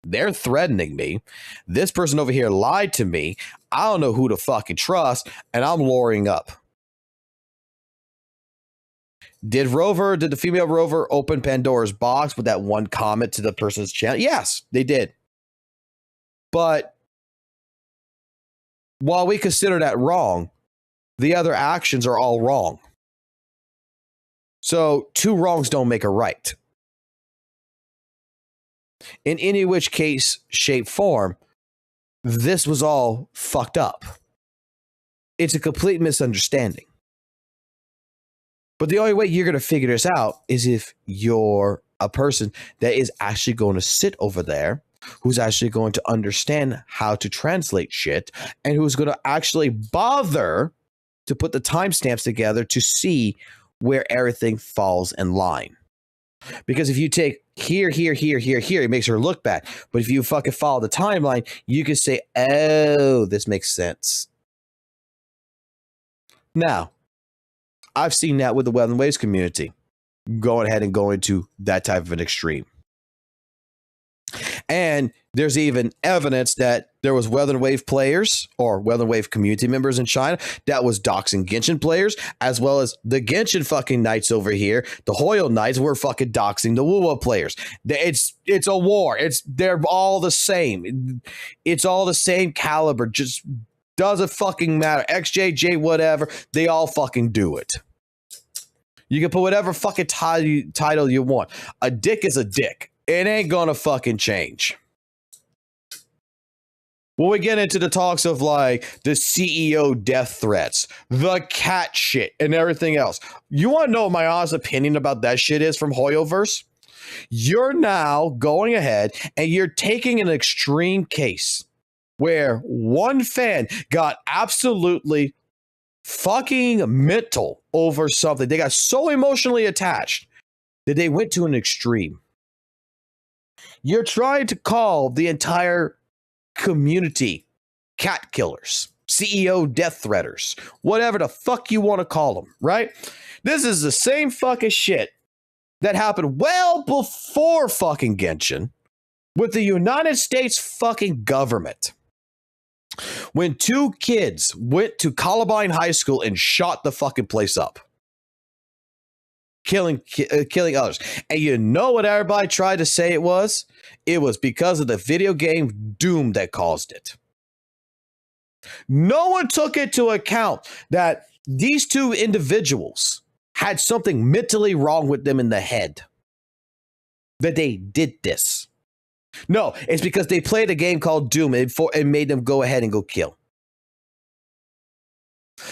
S1: They're threatening me. This person over here lied to me. I don't know who to fucking trust, and I'm lawyering up. Did the female Rover open Pandora's box with that one comment to the person's channel? Yes, they did. But while we consider that wrong, the other actions are all wrong. So 2 wrongs don't make a right. In any which case, shape, form, this was all fucked up. It's a complete misunderstanding. But the only way you're going to figure this out is if you're a person that is actually going to sit over there, who's actually going to understand how to translate shit, and who's going to actually bother to put the timestamps together to see where everything falls in line. Because if you take here, it makes her look bad. But if you fucking follow the timeline, you can say, oh, this makes sense. Now, I've seen that with the Weather and Waves community, going ahead and going to that type of an extreme. And there's even evidence that there was Weather and Wave players or Weather and Wave community members in China that was doxing Genshin players, as well as the Genshin fucking knights over here. The Hoyo knights were fucking doxing the WUWA players. It's a war. They're all the same. It's all the same caliber. Just doesn't fucking matter. XJJ, whatever. They all fucking do it. You can put whatever fucking title you want. A dick is a dick. It ain't gonna fucking change. When we get into the talks of like the CEO death threats, the cat shit, and everything else, you want to know what my honest opinion about that shit is from Hoyoverse? You're now going ahead and you're taking an extreme case where one fan got absolutely fucking mental over something. They got so emotionally attached that they went to an extreme. You're trying to call the entire community cat killers, CEO death threaters, whatever the fuck you want to call them, right? This is the same fucking shit that happened well before fucking Genshin with the United States fucking government. When 2 kids went to Columbine High School and shot the fucking place up. Killing others. And you know what everybody tried to say it was? It was because of the video game Doom that caused it. No one took into account that these 2 individuals had something mentally wrong with them in the head. That they did this. No, it's because they played a game called Doom and made them go ahead and go kill.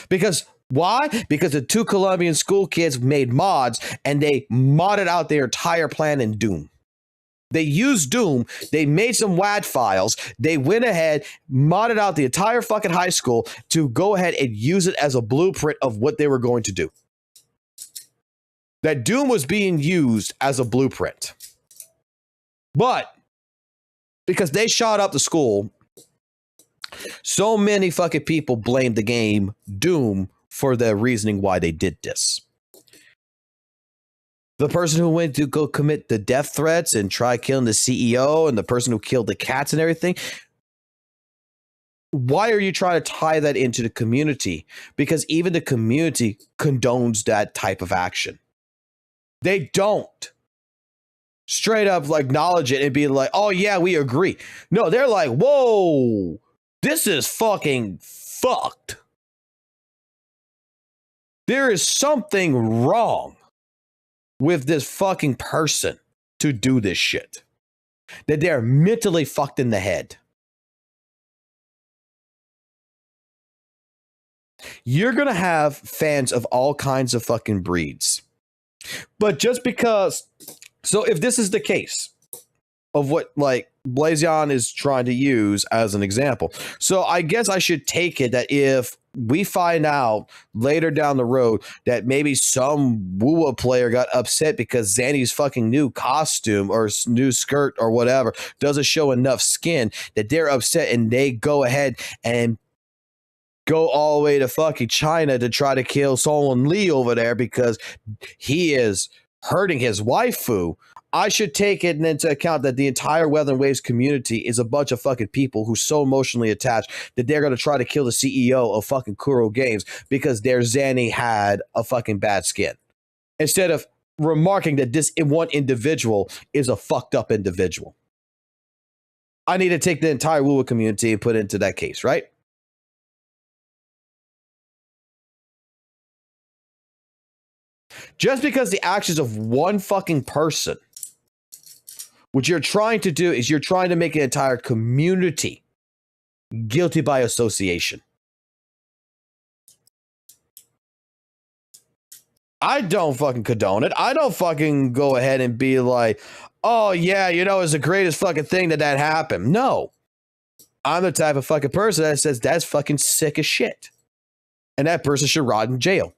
S1: Because why? Because the 2 Colombian school kids made mods and they modded out their entire plan in Doom. They used Doom. They made some WAD files. They went ahead, modded out the entire fucking high school to go ahead and use it as a blueprint of what they were going to do. That Doom was being used as a blueprint. But because they shot up the school, so many fucking people blamed the game Doom for the reasoning why they did this. The person who went to go commit the death threats and try killing the CEO and the person who killed the cats and everything. Why are you trying to tie that into the community? Because even the community condones that type of action. They don't straight up like acknowledge it and be like, oh yeah, we agree. No, they're like, whoa, this is fucking fucked. There is something wrong with this fucking person to do this shit. That they're mentally fucked in the head. You're going to have fans of all kinds of fucking breeds. But just because, so if this is the case of what like Blazion is trying to use as an example, so I guess I should take it that if we find out later down the road that maybe some WUWA player got upset because Zanny's fucking new costume or new skirt or whatever doesn't show enough skin, that they're upset and they go ahead and go all the way to fucking China to try to kill Solon Lee over there because he is hurting his waifu. I should take it into account that the entire Weather Waves community is a bunch of fucking people who so emotionally attached that they're going to try to kill the CEO of fucking Kuro Games because their Zanny had a fucking bad skin. Instead of remarking that this one individual is a fucked up individual. I need to take the entire WUWA community and put it into that case, right? Just because the actions of one fucking person, what you're trying to do is you're trying to make an entire community guilty by association. I don't fucking condone it. I don't fucking go ahead and be like, oh yeah, you know, it's the greatest fucking thing that happened. No. I'm the type of fucking person that says that's fucking sick as shit. And that person should rot in jail.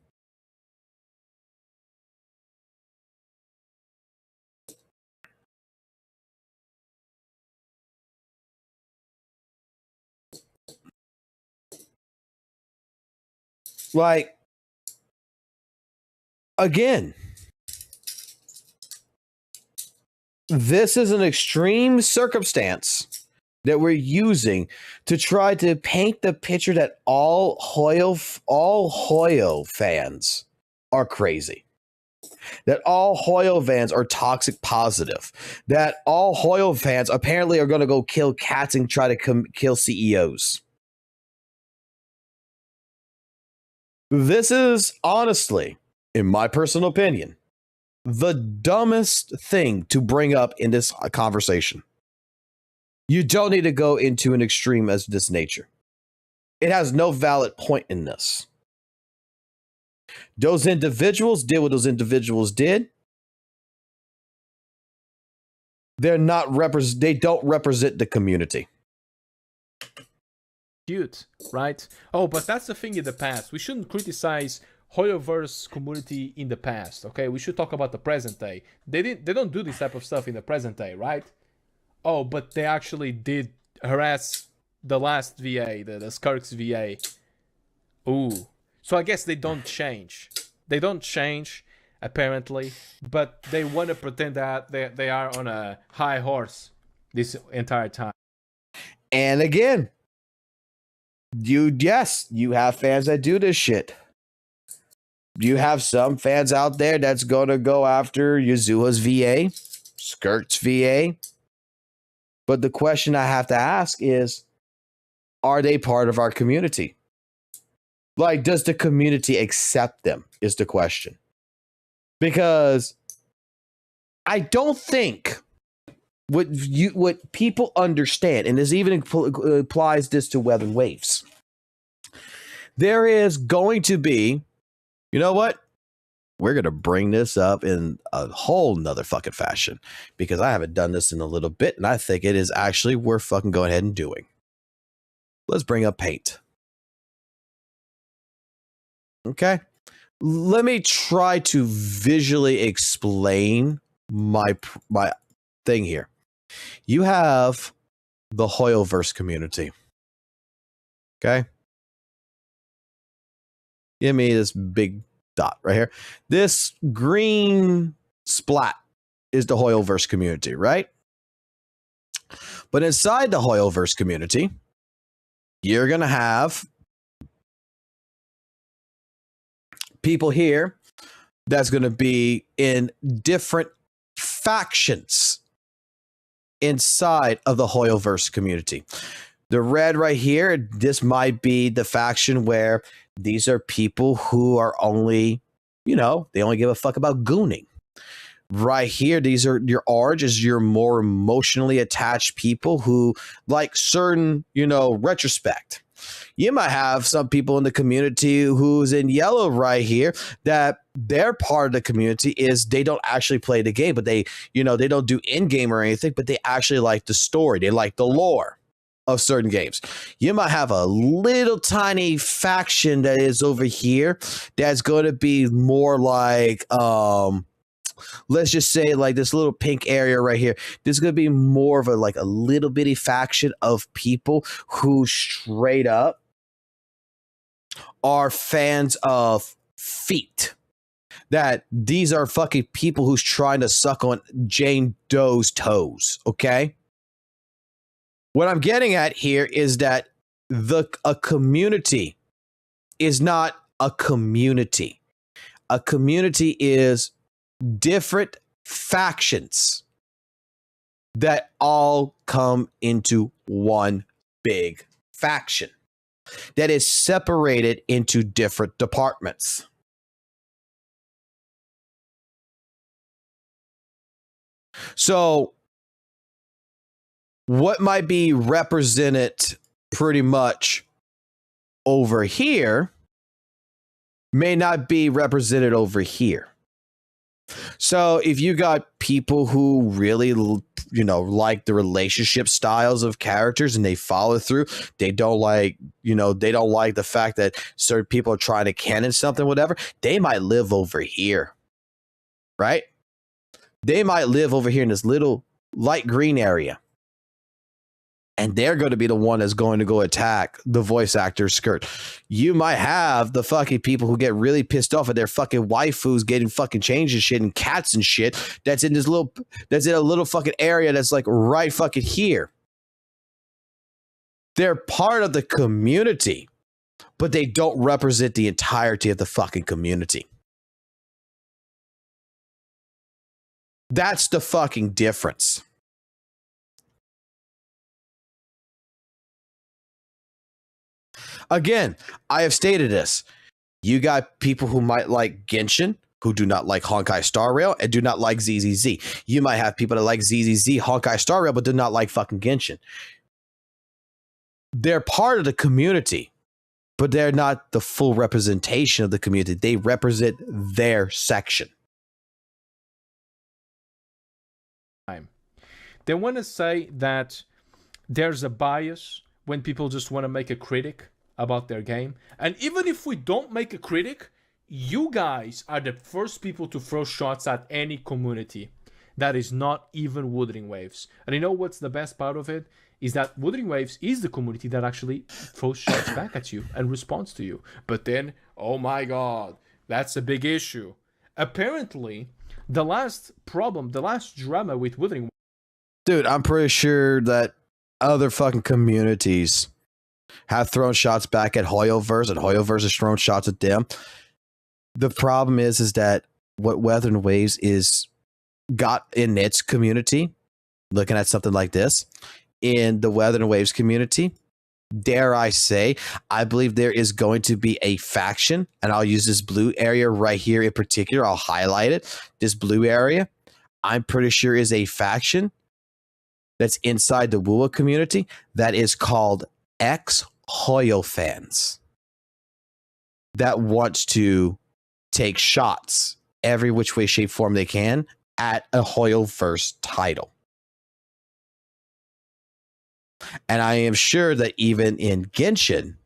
S1: Like, again, this is an extreme circumstance that we're using to try to paint the picture that all Hoyo fans are crazy. That all Hoyo fans are toxic positive. That all Hoyo fans apparently are going to go kill cats and try to kill CEOs. This is honestly, in my personal opinion, the dumbest thing to bring up in this conversation. You don't need to go into an extreme as this nature. It has no valid point in this. Those individuals did what those individuals did. They're not they don't represent the community.
S19: Cute, right? Oh, but that's the thing in the past. We shouldn't criticize Hoyoverse community in the past, okay? We should talk about the present day. They don't do this type of stuff in the present day, right? Oh, but they actually did harass the last VA, the Skirks VA. Ooh. So I guess they don't change. They don't change, apparently, but they want to pretend that they are on a high horse this entire time.
S1: And again, you have fans that do this shit. You have some fans out there that's going to go after Yazuha's VA, Skirt's VA. But the question I have to ask is, are they part of our community? Like, does the community accept them is the question. Because I don't think what people understand, and this even applies this to Weathering Waves, there is going to be, you know what? We're going to bring this up in a whole nother fucking fashion because I haven't done this in a little bit, and I think it is actually worth fucking going ahead and doing. Let's bring up paint. Okay. Let me try to visually explain my thing here. You have the Hoyoverse community. Okay. Give me this big dot right here. This green splat is the Hoyoverse community, right? But inside the Hoyoverse community, you're going to have people here that's going to be in different factions inside of the Hoyoverse community. The red right here, this might be the faction where these are people who are only, they only give a fuck about gooning. Right here, these are your orange is your more emotionally attached people who like certain, retrospect. You might have some people in the community who's in yellow right here that their part of the community is they don't actually play the game, but they don't do in-game or anything, but they actually like the story. They like the lore of certain games. You might have a little tiny faction that is over here that's going to be more like, let's just say like this little pink area right here. This is going to be more of a little bitty faction of people who straight up are fans of feet. That these are fucking people who's trying to suck on Jane Doe's toes, okay? What I'm getting at here is that a community is not a community. A community is different factions that all come into one big faction that is separated into different departments. So what might be represented pretty much over here may not be represented over here. So if you got people who really, like the relationship styles of characters and they follow through, they don't like the fact that certain people are trying to canon something, whatever, they might live over here, right? They might live over here in this little light green area. And they're going to be the one that's going to go attack the voice actor's skirt. You might have the fucking people who get really pissed off at their fucking waifus getting fucking changed and shit and cats and shit. That's in a little fucking area that's like right fucking here. They're part of the community, but they don't represent the entirety of the fucking community. That's the fucking difference. Again, I have stated this. You got people who might like Genshin, who do not like Honkai Star Rail and do not like ZZZ. You might have people that like ZZZ, Honkai Star Rail, but do not like fucking Genshin. They're part of the community, but they're not the full representation of the community. They represent their section.
S19: They want to say that there's a bias when people just want to make a critic about their game. And even if we don't make a critic, you guys are the first people to throw shots at any community that is not even Wuthering Waves. And you know what's the best part of it? Is that Wuthering Waves is the community that actually throws shots back at you and responds to you. But then, oh my god, that's a big issue. Apparently, the last problem, the last drama with Wuthering Waves...
S1: Dude, I'm pretty sure that other fucking communities have thrown shots back at Hoyoverse, and Hoyoverse has thrown shots at them. The problem is that what Wuthering Waves is got in its community, looking at something like this, in the Wuthering Waves community, dare I say, I believe there is going to be a faction, and I'll use this blue area right here in particular. I'll highlight it. This blue area, I'm pretty sure is a faction that's inside the WUWA community that is called ex-Hoyo fans that wants to take shots every which way, shape, form they can at a Hoyoverse title. And I am sure that even in Genshin,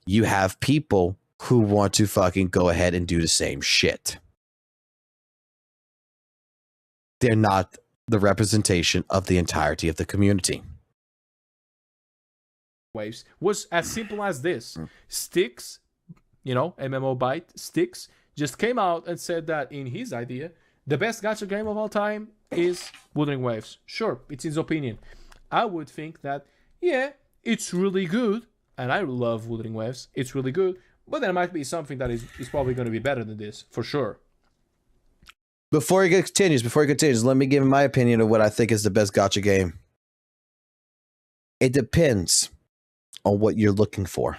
S1: you have people who want to fucking go ahead and do the same shit. They're not the representation of the entirety of the community.
S19: Waves was as simple as this. Styx, you know, MMO Byte, Styx, just came out and said that in his idea, the best gacha game of all time is Wuthering Waves. Sure, it's his opinion. I would think that, yeah, it's really good, and I love Wuthering Waves, it's really good, but there might be something that is probably going to be better than this, for sure.
S1: Before he continues, let me give my opinion of what I think is the best gacha game. It depends on what you're looking for.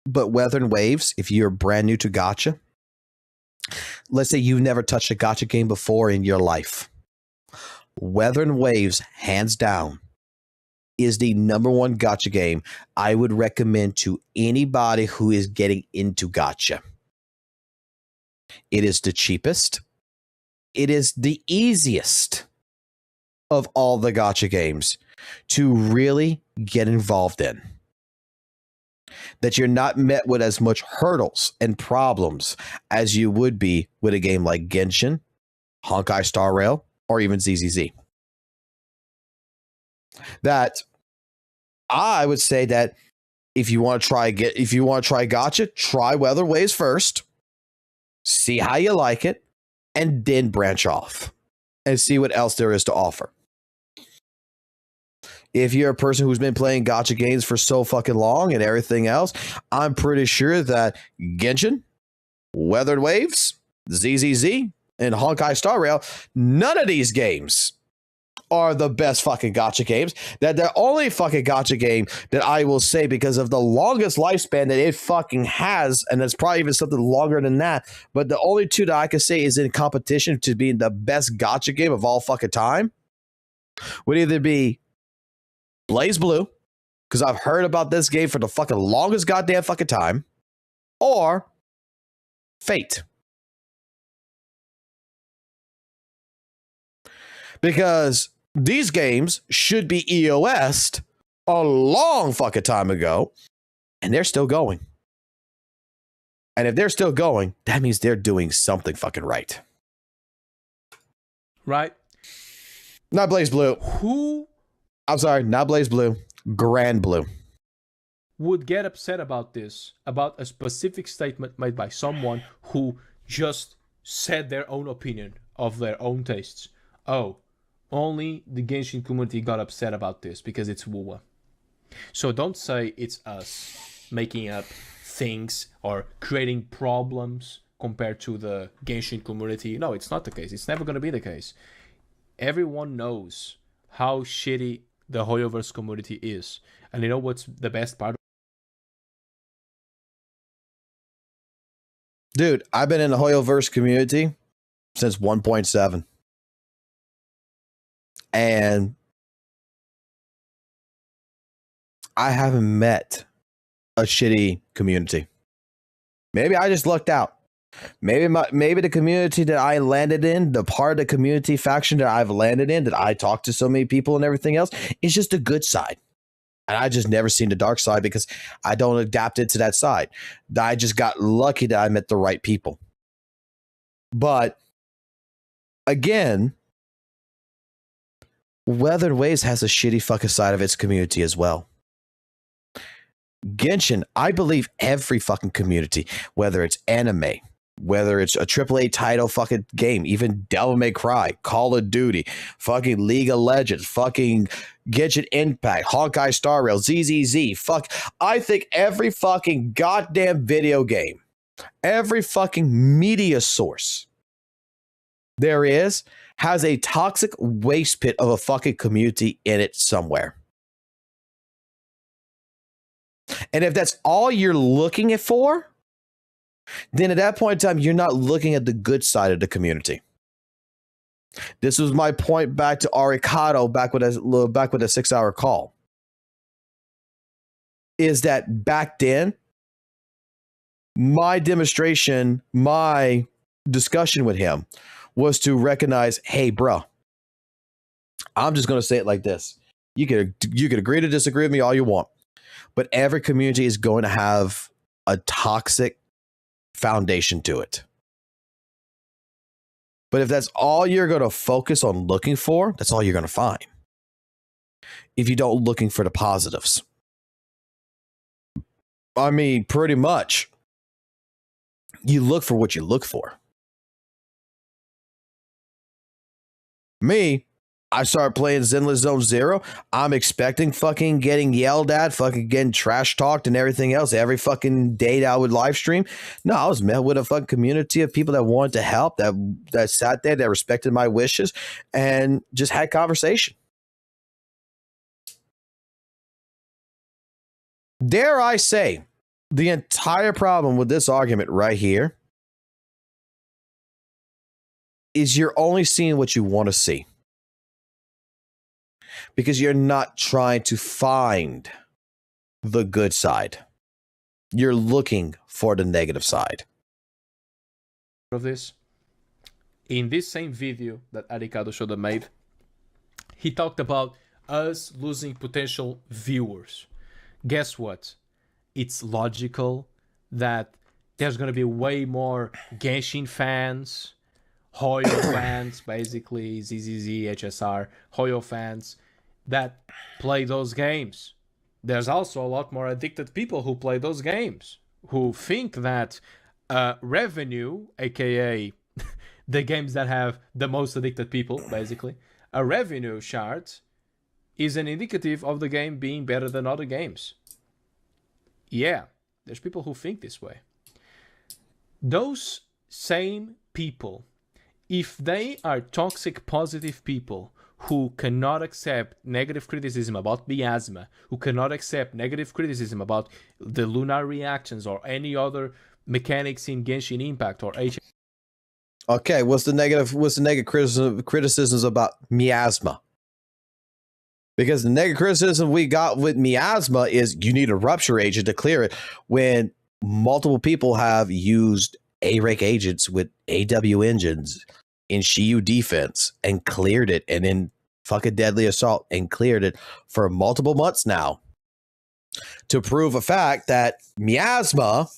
S1: But Wuthering Waves, if you're brand new to gacha, let's say you've never touched a gacha game before in your life, Wuthering Waves, hands down, is the #1 gacha game I would recommend to anybody who is getting into gacha. It is the cheapest. It is the easiest of all the gacha games to really get involved in. That you're not met with as much hurdles and problems as you would be with a game like Genshin, Honkai Star Rail, or even ZZZ. That I would say that if you want to try gacha, try Wuthering Waves first. See how you like it, and then branch off and see what else there is to offer. If you're a person who's been playing gacha games for so fucking long and everything else, I'm pretty sure that Genshin, Wuthering Waves, ZZZ, and Honkai Star Rail, none of these games are the best fucking gacha games. That the only fucking gacha game that I will say, because of the longest lifespan that it fucking has, and it's probably even something longer than that, but the only two that I can say is in competition to being the best gacha game of all fucking time would either be Blaze Blue, because I've heard about this game for the fucking longest goddamn fucking time, or Fate. Because these games should be EOS'd a long fucking time ago, and they're still going. And if they're still going, that means they're doing something fucking right.
S19: Right?
S1: Not Blaze Blue.
S19: Who?
S1: I'm sorry, not Blaze Blue. Grand Blue.
S19: Would get upset about this, about a specific statement made by someone who just said their own opinion of their own tastes. Oh, only the Genshin community got upset about this because it's WUWA. So don't say it's us making up things or creating problems compared to the Genshin community. No, it's not the case. It's never going to be the case. Everyone knows how shitty the Hoyoverse community is. And you know what's the best part?
S1: Dude, I've been in the Hoyoverse community since 1.7. And I haven't met a shitty community. Maybe I just lucked out. Maybe the community that I landed in, the part of the community faction that I've landed in, that I talked to so many people and everything else, is just the good side. And I just never seen the dark side because I don't adapt it to that side. I just got lucky that I met the right people. But again, Weathered Waves has a shitty fucking side of its community as well. Genshin, I believe every fucking community, whether it's anime, whether it's a AAA title fucking game, even Devil May Cry, Call of Duty, fucking League of Legends, fucking Genshin Impact, Honkai Star Rail, ZZZ, I think every fucking goddamn video game, every fucking media source there is, has a toxic waste pit of a fucking community in it somewhere. And if that's all you're looking for, then at that point in time, you're not looking at the good side of the community. This was my point back to Arikado back with a 6-hour call. Is that back then, my demonstration, my discussion with him was to recognize, hey, bro, I'm just going to say it like this. You could agree to disagree with me all you want, but every community is going to have a toxic foundation to it. But if that's all you're going to focus on looking for, that's all you're going to find. If you don't looking for the positives. I mean, pretty much, you look for what you look for. Me, I started playing Zenless Zone Zero. I'm expecting fucking getting yelled at, fucking getting trash talked and everything else every fucking day that I would live stream. No, I was met with a fucking community of people that wanted to help, that sat there, that respected my wishes, and just had conversation. Dare I say, the entire problem with this argument right here is you're only seeing what you want to see. Because you're not trying to find the good side. You're looking for the negative side.
S19: Of this, in this same video that Arikado Shoda made, he talked about us losing potential viewers. Guess what? It's logical that there's going to be way more Genshin fans, Hoyo fans, basically, ZZZ, HSR, Hoyo fans, that play those games. There's also a lot more addicted people who play those games, who think that revenue, aka the games that have the most addicted people, basically, a revenue chart is an indicative of the game being better than other games. Yeah, there's people who think this way. Those same people, if they are toxic positive people who cannot accept negative criticism about miasma, who cannot accept negative criticism about the lunar reactions or any other mechanics in Genshin Impact or H.
S1: Okay, what's the negative criticisms about miasma? Because the negative criticism we got with miasma is you need a rupture agent to clear it, when multiple people have used A-rank agents with AW engines in Shiyu defense and cleared it, and in fucking Deadly Assault and cleared it for multiple months now, to prove a fact that miasma,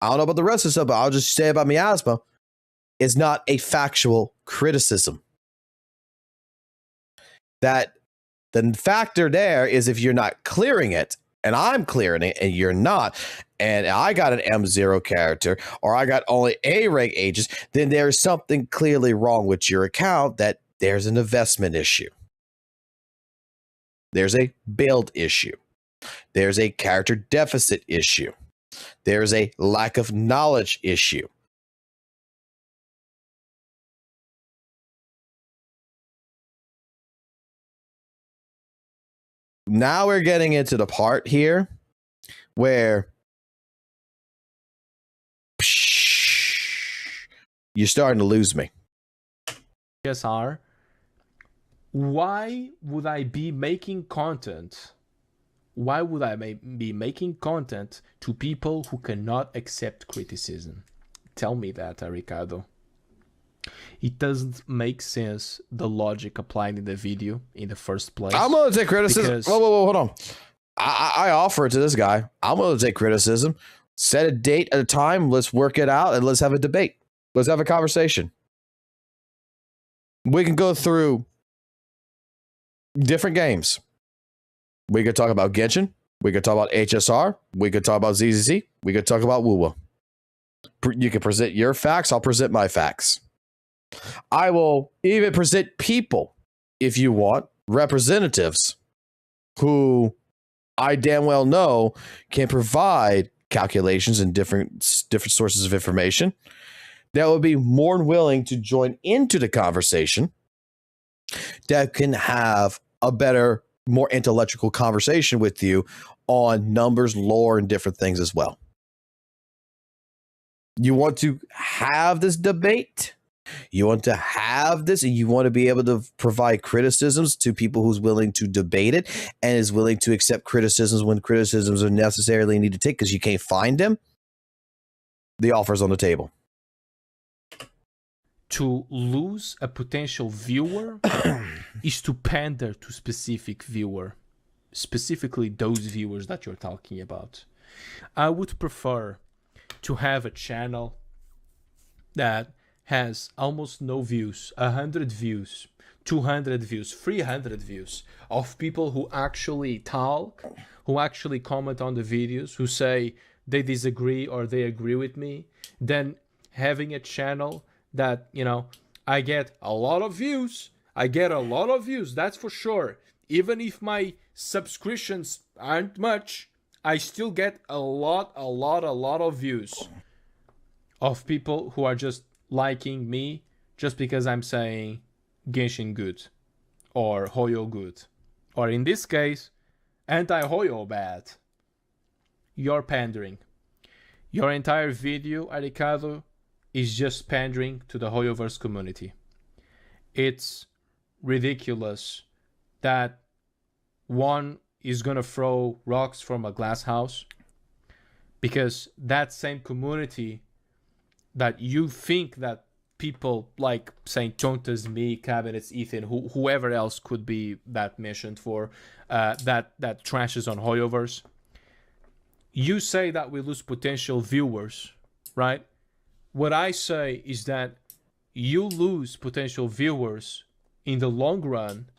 S1: I don't know about the rest of the stuff, but I'll just say about miasma, is not a factual criticism. That the factor there is if you're not clearing it, and I'm clearing it, and you're not, and I got an M0 character, or I got only A-rank agents, then there's something clearly wrong with your account, that there's an investment issue. There's a build issue. There's a character deficit issue. There's a lack of knowledge issue. Now we're getting into the part here where You're starting to lose me.
S19: HSR, why would I be making content? Why would I be making content to people who cannot accept criticism? Tell me that, Ricardo. It doesn't make sense, the logic applied in the video in the first place.
S1: I'm going to take criticism.
S19: because-
S1: Whoa, hold on. I offer it to this guy. I'm going to take criticism. Set a date at a time. Let's work it out and let's have a debate. Let's have a conversation. We can go through different games. We could talk about Genshin. We could talk about HSR. We could talk about ZZZ. We could talk about WUWA. You can present your facts. I'll present my facts. I will even present people, if you want, representatives who I damn well know can provide calculations and different sources of information that would be more than willing to join into the conversation, that can have a better, more intellectual conversation with you on numbers, lore, and different things as well. You want to have this debate? You want to have this, and you want to be able to provide criticisms to people who's willing to debate it and is willing to accept criticisms when criticisms are necessarily need to take because you can't find them. The offer's on the table.
S19: To lose a potential viewer is to pander to specific viewer, specifically those viewers that you're talking about. I would prefer to have a channel that has almost no views, 100 views, 200 views, 300 views of people who actually talk, who actually comment on the videos, who say they disagree or they agree with me, than having a channel that, you know, I get a lot of views. I get a lot of views, that's for sure. Even if my subscriptions aren't much, I still get a lot of views of people who are just liking me just because I'm saying Genshin good or Hoyo good, or in this case Anti-Hoyo bad. You're pandering. Your entire video, Ricardo, is just pandering to the Hoyoverse community. It's ridiculous that one is gonna throw rocks from a glass house because that same community that you think that people like saying Tontas, me, Cabinets, Ethan, whoever else could be that mentioned for that trashes on Hoyoverse. You say that we lose potential viewers, right? What I say is that you lose potential viewers in the long run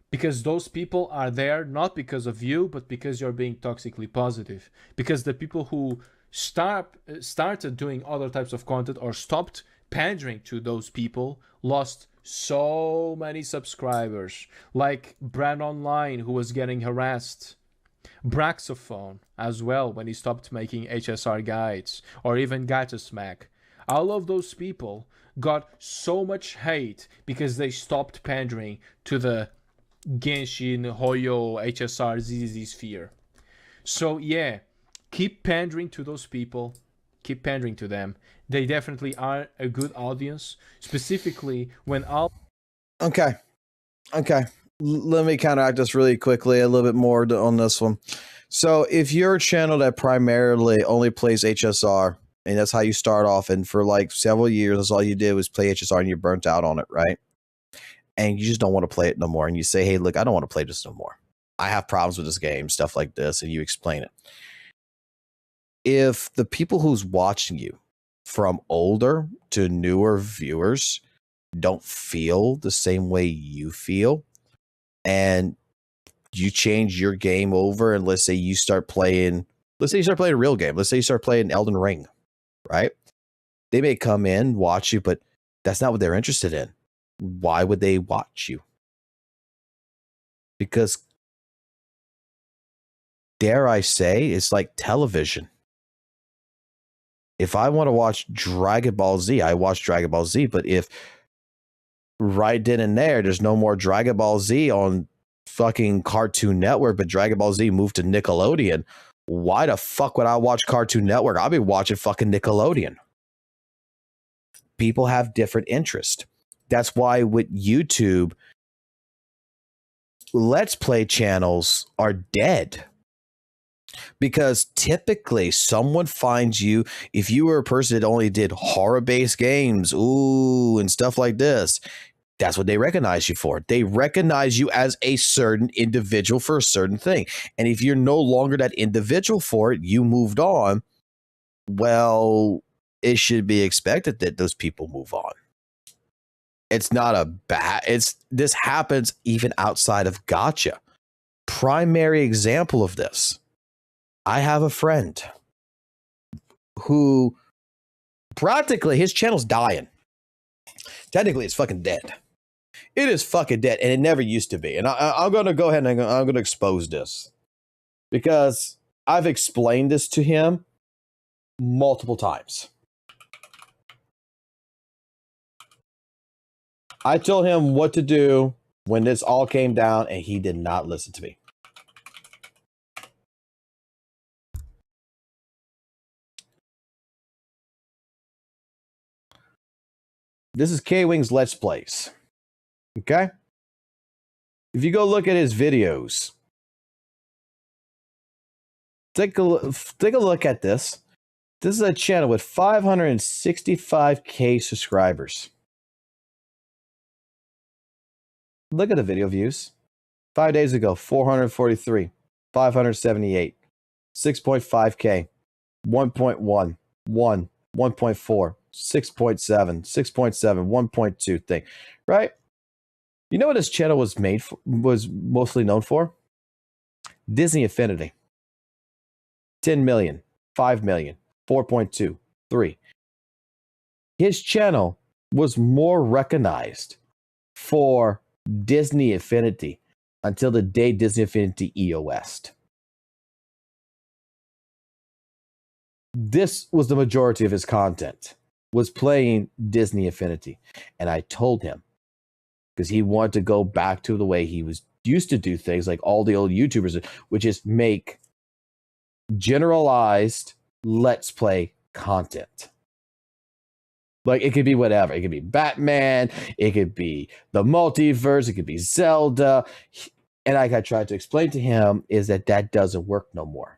S19: because those people are there not because of you, but because you're being toxically positive. Because the people who started doing other types of content or stopped pandering to those people lost so many subscribers, like Brand Online, who was getting harassed, Braxophone as well when he stopped making HSR guides, or even Gacha Smack. All of those people got so much hate because they stopped pandering to the Genshin, Hoyo, HSR, ZZZ sphere. So yeah, keep pandering to those people. Keep pandering to them. They definitely are a good audience, specifically when all...
S1: Okay. Let me counteract this really quickly, a little bit more on this one. So if you're a channel that primarily only plays HSR, and that's how you start off, and for like several years, that's all you did was play HSR and you're burnt out on it, right? And you just don't want to play it no more. And you say, hey, look, I don't want to play this no more. I have problems with this game, stuff like this, and you explain it. If the people who's watching you from older to newer viewers don't feel the same way you feel, and you change your game over, and let's say you start playing a real game. Let's say you start playing Elden Ring, right? They may come in, watch you, but that's not what they're interested in. Why would they watch you? Because, dare I say, it's like television. If I want to watch Dragon Ball Z, I watch Dragon Ball Z. But if right then and there's no more Dragon Ball Z on fucking Cartoon Network, but Dragon Ball Z moved to Nickelodeon, why the fuck would I watch Cartoon Network? I'll be watching fucking Nickelodeon. people have different interests. That's why with YouTube, Let's Play channels are dead. Because typically someone finds you, if you were a person that only did horror-based games, and stuff like this, that's what they recognize you for. They recognize you as a certain individual for a certain thing. And if you're no longer that individual for it, you moved on, well, it should be expected that those people move on. It's not a bad, this happens even outside of gacha. Primary example of this. I have a friend who practically his channel's dying. Technically, it's fucking dead. It is fucking dead, and it never used to be. And I'm going to go ahead and I'm going to expose this because I've explained this to him multiple times. I told him what to do when this all came down, and he did not listen to me. This is K-Wing's Let's Plays. Okay? If you go look at his videos, take a look at this. This is a channel with 565K subscribers. Look at the video views. 5 days ago, 443, 578, 6.5K, 1.1, 1, 1.4, 6.7, 6.7, 1.2 thing, right? You know what this channel was mostly known for? Disney Affinity. 10 million, 5 million, 4.2, 3. His channel was more recognized for Disney Affinity until the day Disney Affinity EOS'd. This was the majority of his content, was playing Disney Affinity. And I told him, because he wanted to go back to the way he was used to do things like all the old YouTubers, which is make generalized Let's Play content. Like, it could be whatever. It could be Batman. It could be the multiverse. It could be Zelda. And like I tried to explain to him is that doesn't work no more.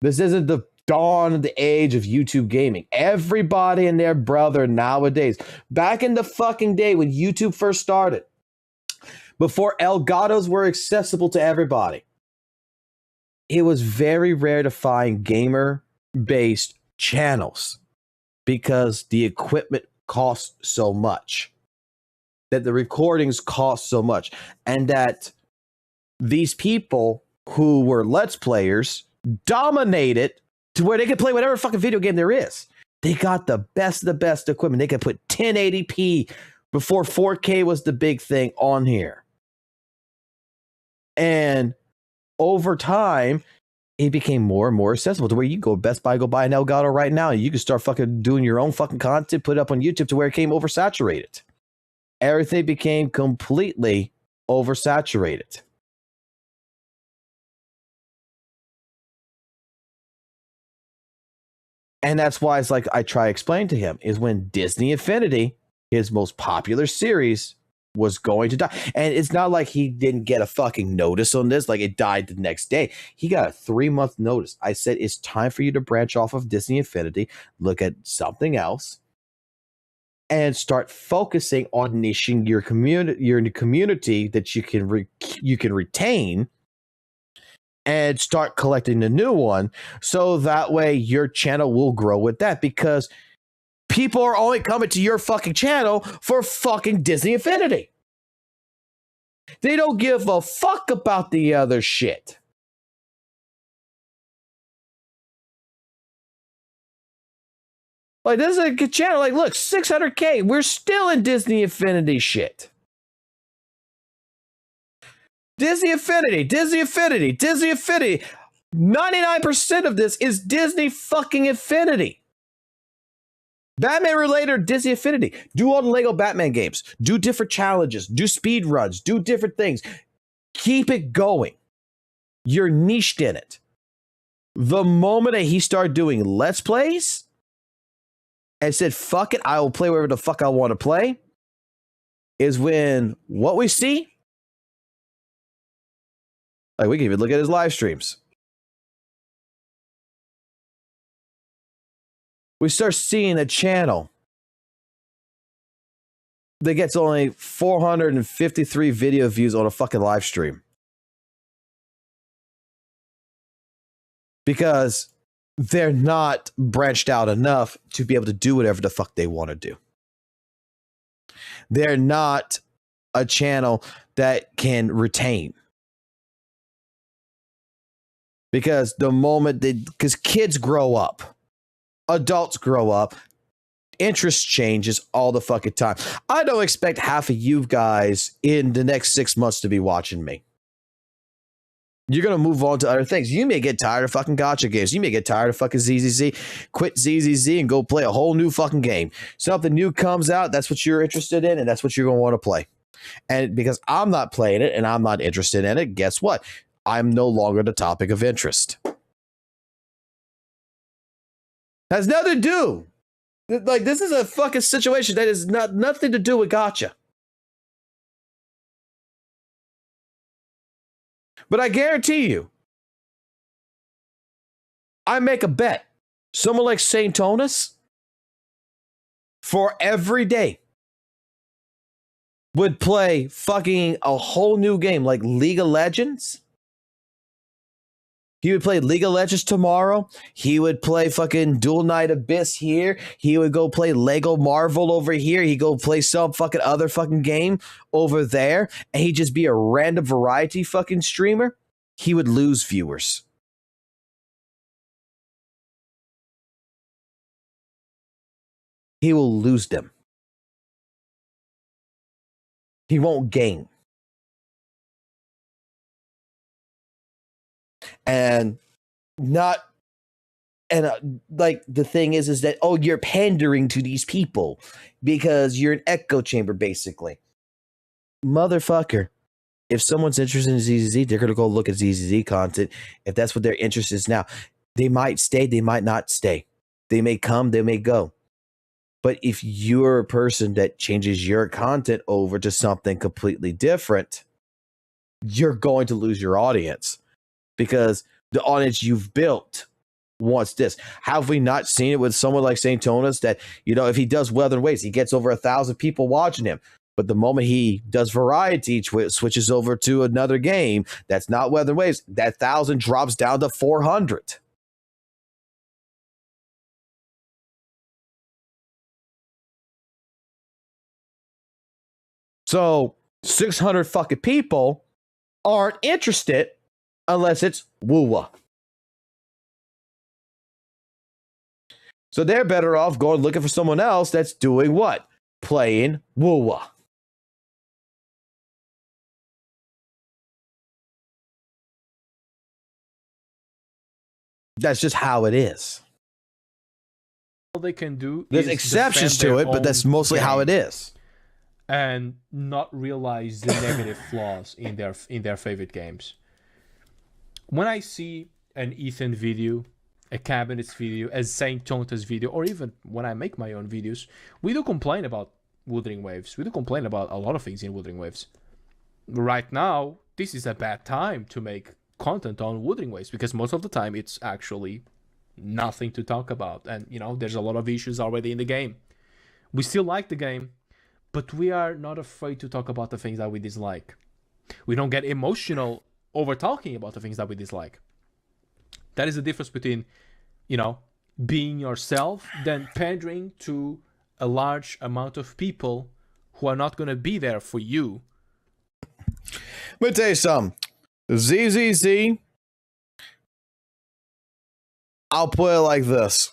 S1: This isn't the dawn of the age of YouTube gaming. Everybody and their brother nowadays, back in the fucking day when YouTube first started, before Elgatos were accessible to everybody, it was very rare to find gamer-based channels because the equipment cost so much, that the recordings cost so much, and that these people who were Let's Players dominated to where they could play whatever fucking video game there is. They got the best of the best equipment. They could put 1080p before 4K was the big thing on here. And over time, it became more and more accessible to where you go Best Buy, go buy an Elgato right now, and you can start fucking doing your own fucking content, put it up on YouTube to where it came oversaturated. Everything became completely oversaturated. And that's why it's like I try to explain to him is when Disney Affinity, his most popular series, was going to die. And it's not like he didn't get a fucking notice on this, like it died the next day. He got a 3-month notice. I said, it's time for you to branch off of Disney Affinity, look at something else, and start focusing on niching your community that you can retain, and start collecting the new one, so that way your channel will grow with that, because people are only coming to your fucking channel for fucking Disney Affinity. They don't give a fuck about the other shit. Like, this is a good channel. Like, look, 600K. We're still in Disney Affinity shit. Disney Affinity, Disney Affinity, Disney Affinity. 99% of this is Disney fucking Affinity. Batman related Disney Affinity. Do all the Lego Batman games. Do different challenges. Do speed runs. Do different things. Keep it going. You're niched in it. The moment that he started doing Let's Plays, and said, fuck it, I will play wherever the fuck I want to play, is when what we see, like we can even look at his live streams. We start seeing a channel that gets only 453 video views on a fucking live stream. Because they're not branched out enough to be able to do whatever the fuck they want to do. They're not a channel that can retain. Because the moment because kids grow up, adults grow up, interest changes all the fucking time. I don't expect half of you guys in the next 6 months to be watching me. You're going to move on to other things. You may get tired of fucking gacha games. You may get tired of fucking ZZZ. Quit ZZZ and go play a whole new fucking game. Something new comes out, that's what you're interested in, and that's what you're going to want to play. And because I'm not playing it and I'm not interested in it, guess what? I'm no longer the topic of interest. Has nothing to do. Like, this is a fucking situation that has nothing to do with gacha. But I guarantee you, I make a bet. Someone like Saint Tonus, for every day, would play fucking a whole new game like League of Legends. He would play League of Legends tomorrow. He would play fucking Dual Knight Abyss here. He would go play Lego Marvel over here. He'd go play some fucking other fucking game over there. And he'd just be a random variety fucking streamer. He would lose viewers. He will lose them. He won't gain. And like the thing is that, oh, you're pandering to these people because you're an echo chamber, basically. Motherfucker. If someone's interested in ZZZ, they're going to go look at ZZZ content. If that's what their interest is now, they might stay, they might not stay. They may come, they may go. But if you're a person that changes your content over to something completely different, you're going to lose your audience. Because the audience you've built wants this. Have we not seen it with someone like Saint Tonus that, you know, if he does Weather Waves, he gets over 1,000 people watching him. But the moment he does variety, switches over to another game that's not Weather Waves, that 1,000 drops down to 400. So 600 fucking people aren't interested unless it's WUWA. So they're better off going looking for someone else that's doing what? Playing WUWA. That's just how it is.
S19: All they can do
S1: There's
S19: is
S1: exceptions
S19: defend
S1: to
S19: their
S1: it, but that's
S19: own
S1: mostly how
S19: game
S1: it is.
S19: and not realize the negative flaws in their favorite games. When I see an Ethan video, a Cabinets video, a Saint Tonta's video, or even when I make my own videos, we do complain about Wuthering Waves. We do complain about a lot of things in Wuthering Waves. Right now, this is a bad time to make content on Wuthering Waves because most of the time it's actually nothing to talk about. And, you know, there's a lot of issues already in the game. We still like the game, but we are not afraid to talk about the things that we dislike. We don't get emotional over talking about the things that we dislike. That is the difference between, you know, being yourself than pandering to a large amount of people who are not going to be there for you.
S1: Let me tell you something. ZZZ, I'll put it like this.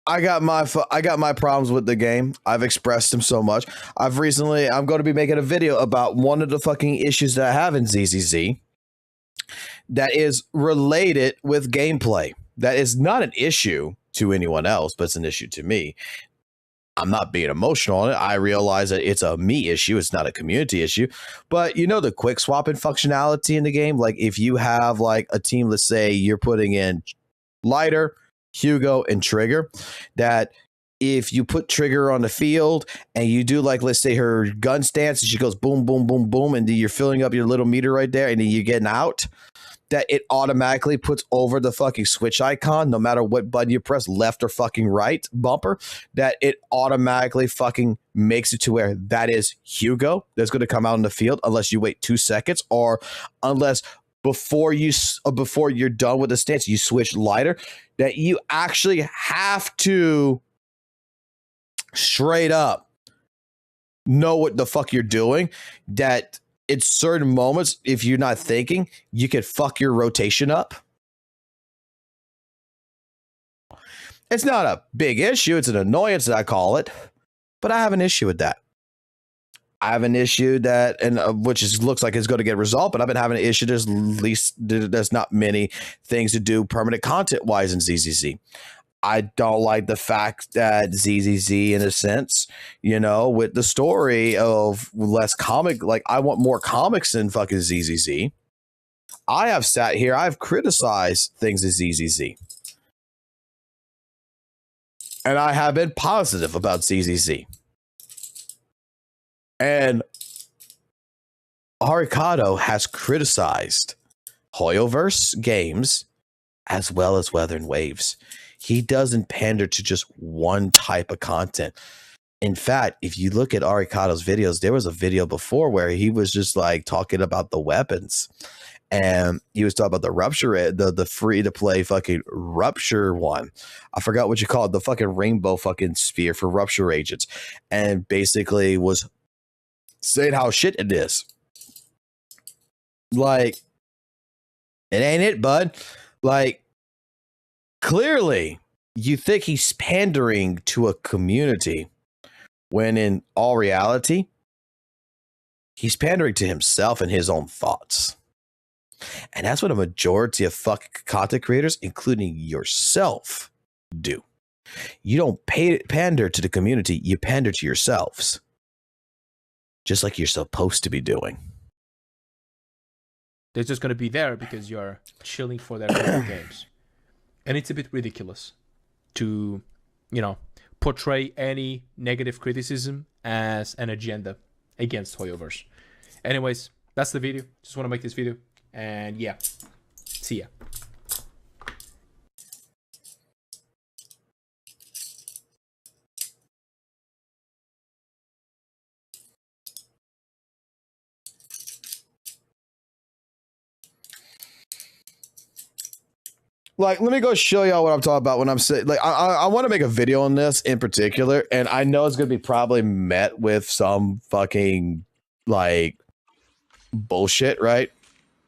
S1: I got my problems with the game. I've expressed them so much. I'm going to be making a video about one of the fucking issues that I have in ZZZ that is related with gameplay. That is not an issue to anyone else, but it's an issue to me. I'm not being emotional on it. I realize that it's a me issue. It's not a community issue. But you know the quick swapping functionality in the game? Like if you have like a team, let's say you're putting in Lighter, Hugo, and Trigger. That if you put Trigger on the field and you do like, let's say her gun stance and she goes boom, boom, boom, boom, and then you're filling up your little meter right there and then you're getting out, that it automatically puts over the fucking switch icon, no matter what button you press, left or fucking right bumper, that it automatically fucking makes it to where that is Hugo that's going to come out in the field unless you wait 2 seconds, or unless before you're done with the stance, you switch lighter, that you actually have to straight up know what the fuck you're doing, that in certain moments, if you're not thinking, you could fuck your rotation up. It's not a big issue. It's an annoyance that I call it, but I have an issue with that. I have an issue that, and which looks like it's going to get resolved, but I've been having an issue. There's not many things to do permanent content wise in ZZZ. I don't like the fact that ZZZ, in a sense, you know, with the story of less comic, like I want more comics in fucking ZZZ. I have sat here, I've criticized things at ZZZ. And I have been positive about ZZZ. And Arikado has criticized Hoyoverse games as well as Weathering Waves. He doesn't pander to just one type of content. In fact, if you look at Arikado's videos, there was a video before where he was just like talking about the weapons. And he was talking about the Rupture, the free-to-play fucking Rupture one. I forgot what you call it, the fucking rainbow fucking sphere for Rupture agents. And basically was saying how shit it is. Like, it ain't it, bud. Like, clearly, you think he's pandering to a community when in all reality, he's pandering to himself and his own thoughts. And that's what a majority of fucking content creators, including yourself, do. You don't pander to the community, you pander to yourselves. Just like you're supposed to be doing.
S19: They're just going to be there because you're chilling for their video games. And it's a bit ridiculous to, you know, portray any negative criticism as an agenda against Hoyoverse. Anyways, that's the video. Just want to make this video. And yeah, see ya.
S1: Like, let me go show y'all what I'm talking about when I'm saying, like, I want to make a video on this in particular, and I know it's going to be probably met with some fucking, like, bullshit, right?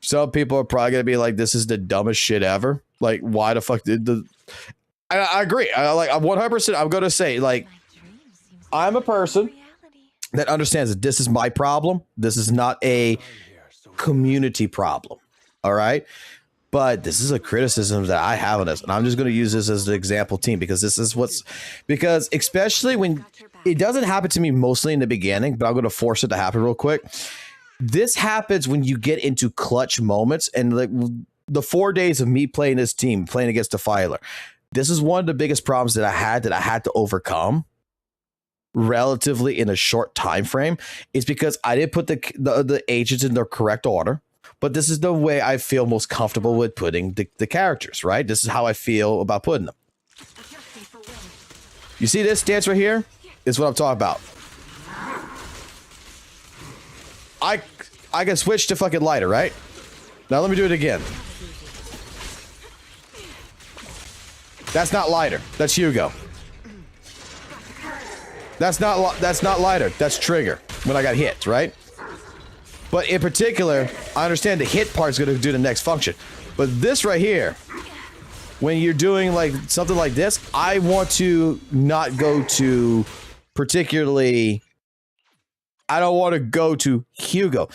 S1: Some people are probably going to be like, this is the dumbest shit ever. Like, why the fuck did the... I agree. I'm 100%, I'm going to say, like, I'm a person that understands that this is my problem. This is not a community problem, all right? But this is a criticism that I have on this, and I'm just going to use this as an example team because this is because especially when it doesn't happen to me mostly in the beginning, but I'm going to force it to happen real quick. This happens when you get into clutch moments, and like the 4 days of me playing this team, playing against Defiler. This is one of the biggest problems that I had to overcome relatively in a short time frame. Is because I didn't put the agents in their correct order. But this is the way I feel most comfortable with putting the characters, right? This is how I feel about putting them. You see this stance right here? Is what I'm talking about. I can switch to fucking lighter, right? Now let me do it again. That's not lighter. That's Hugo. That's not lighter. That's trigger when I got hit, right? But in particular, I understand the hit part is going to do the next function. But this right here, when you're doing like something like this, I want to not go to particularly... I don't want to go to Hugo.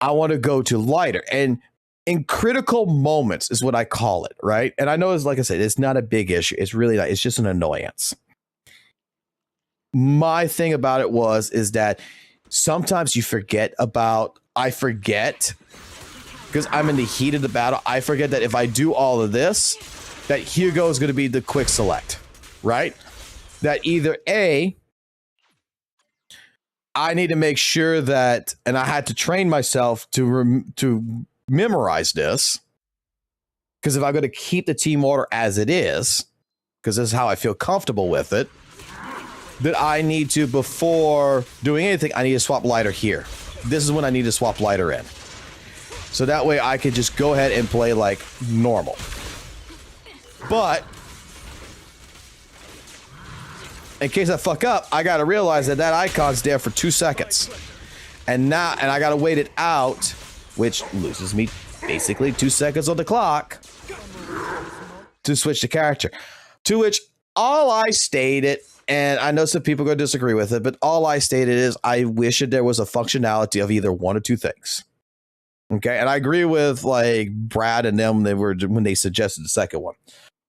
S1: I want to go to lighter. And in critical moments is what I call it, right? And I know it's, like I said, it's not a big issue. It's really not. It's just an annoyance. My thing about it is that sometimes you forget about, I forget, because I'm in the heat of the battle, I forget that if I do all of this, that Hugo is going to be the quick select, right? That either A, I need to make sure that, and I had to train myself to memorize this, because if I'm going to keep the team order as it is, because this is how I feel comfortable with it, that I need to, before doing anything, I need to swap lighter here. This is when I need to swap lighter in. So that way I could just go ahead and play like normal. But in case I fuck up, I got to realize that that icon's there for 2 seconds. And I got to wait it out, which loses me basically 2 seconds on the clock to switch the character. To which all I stated, and I know some people are going to disagree with it, but all I stated is I wish that there was a functionality of either one or two things. Okay, and I agree with like Brad and them when they suggested the second one.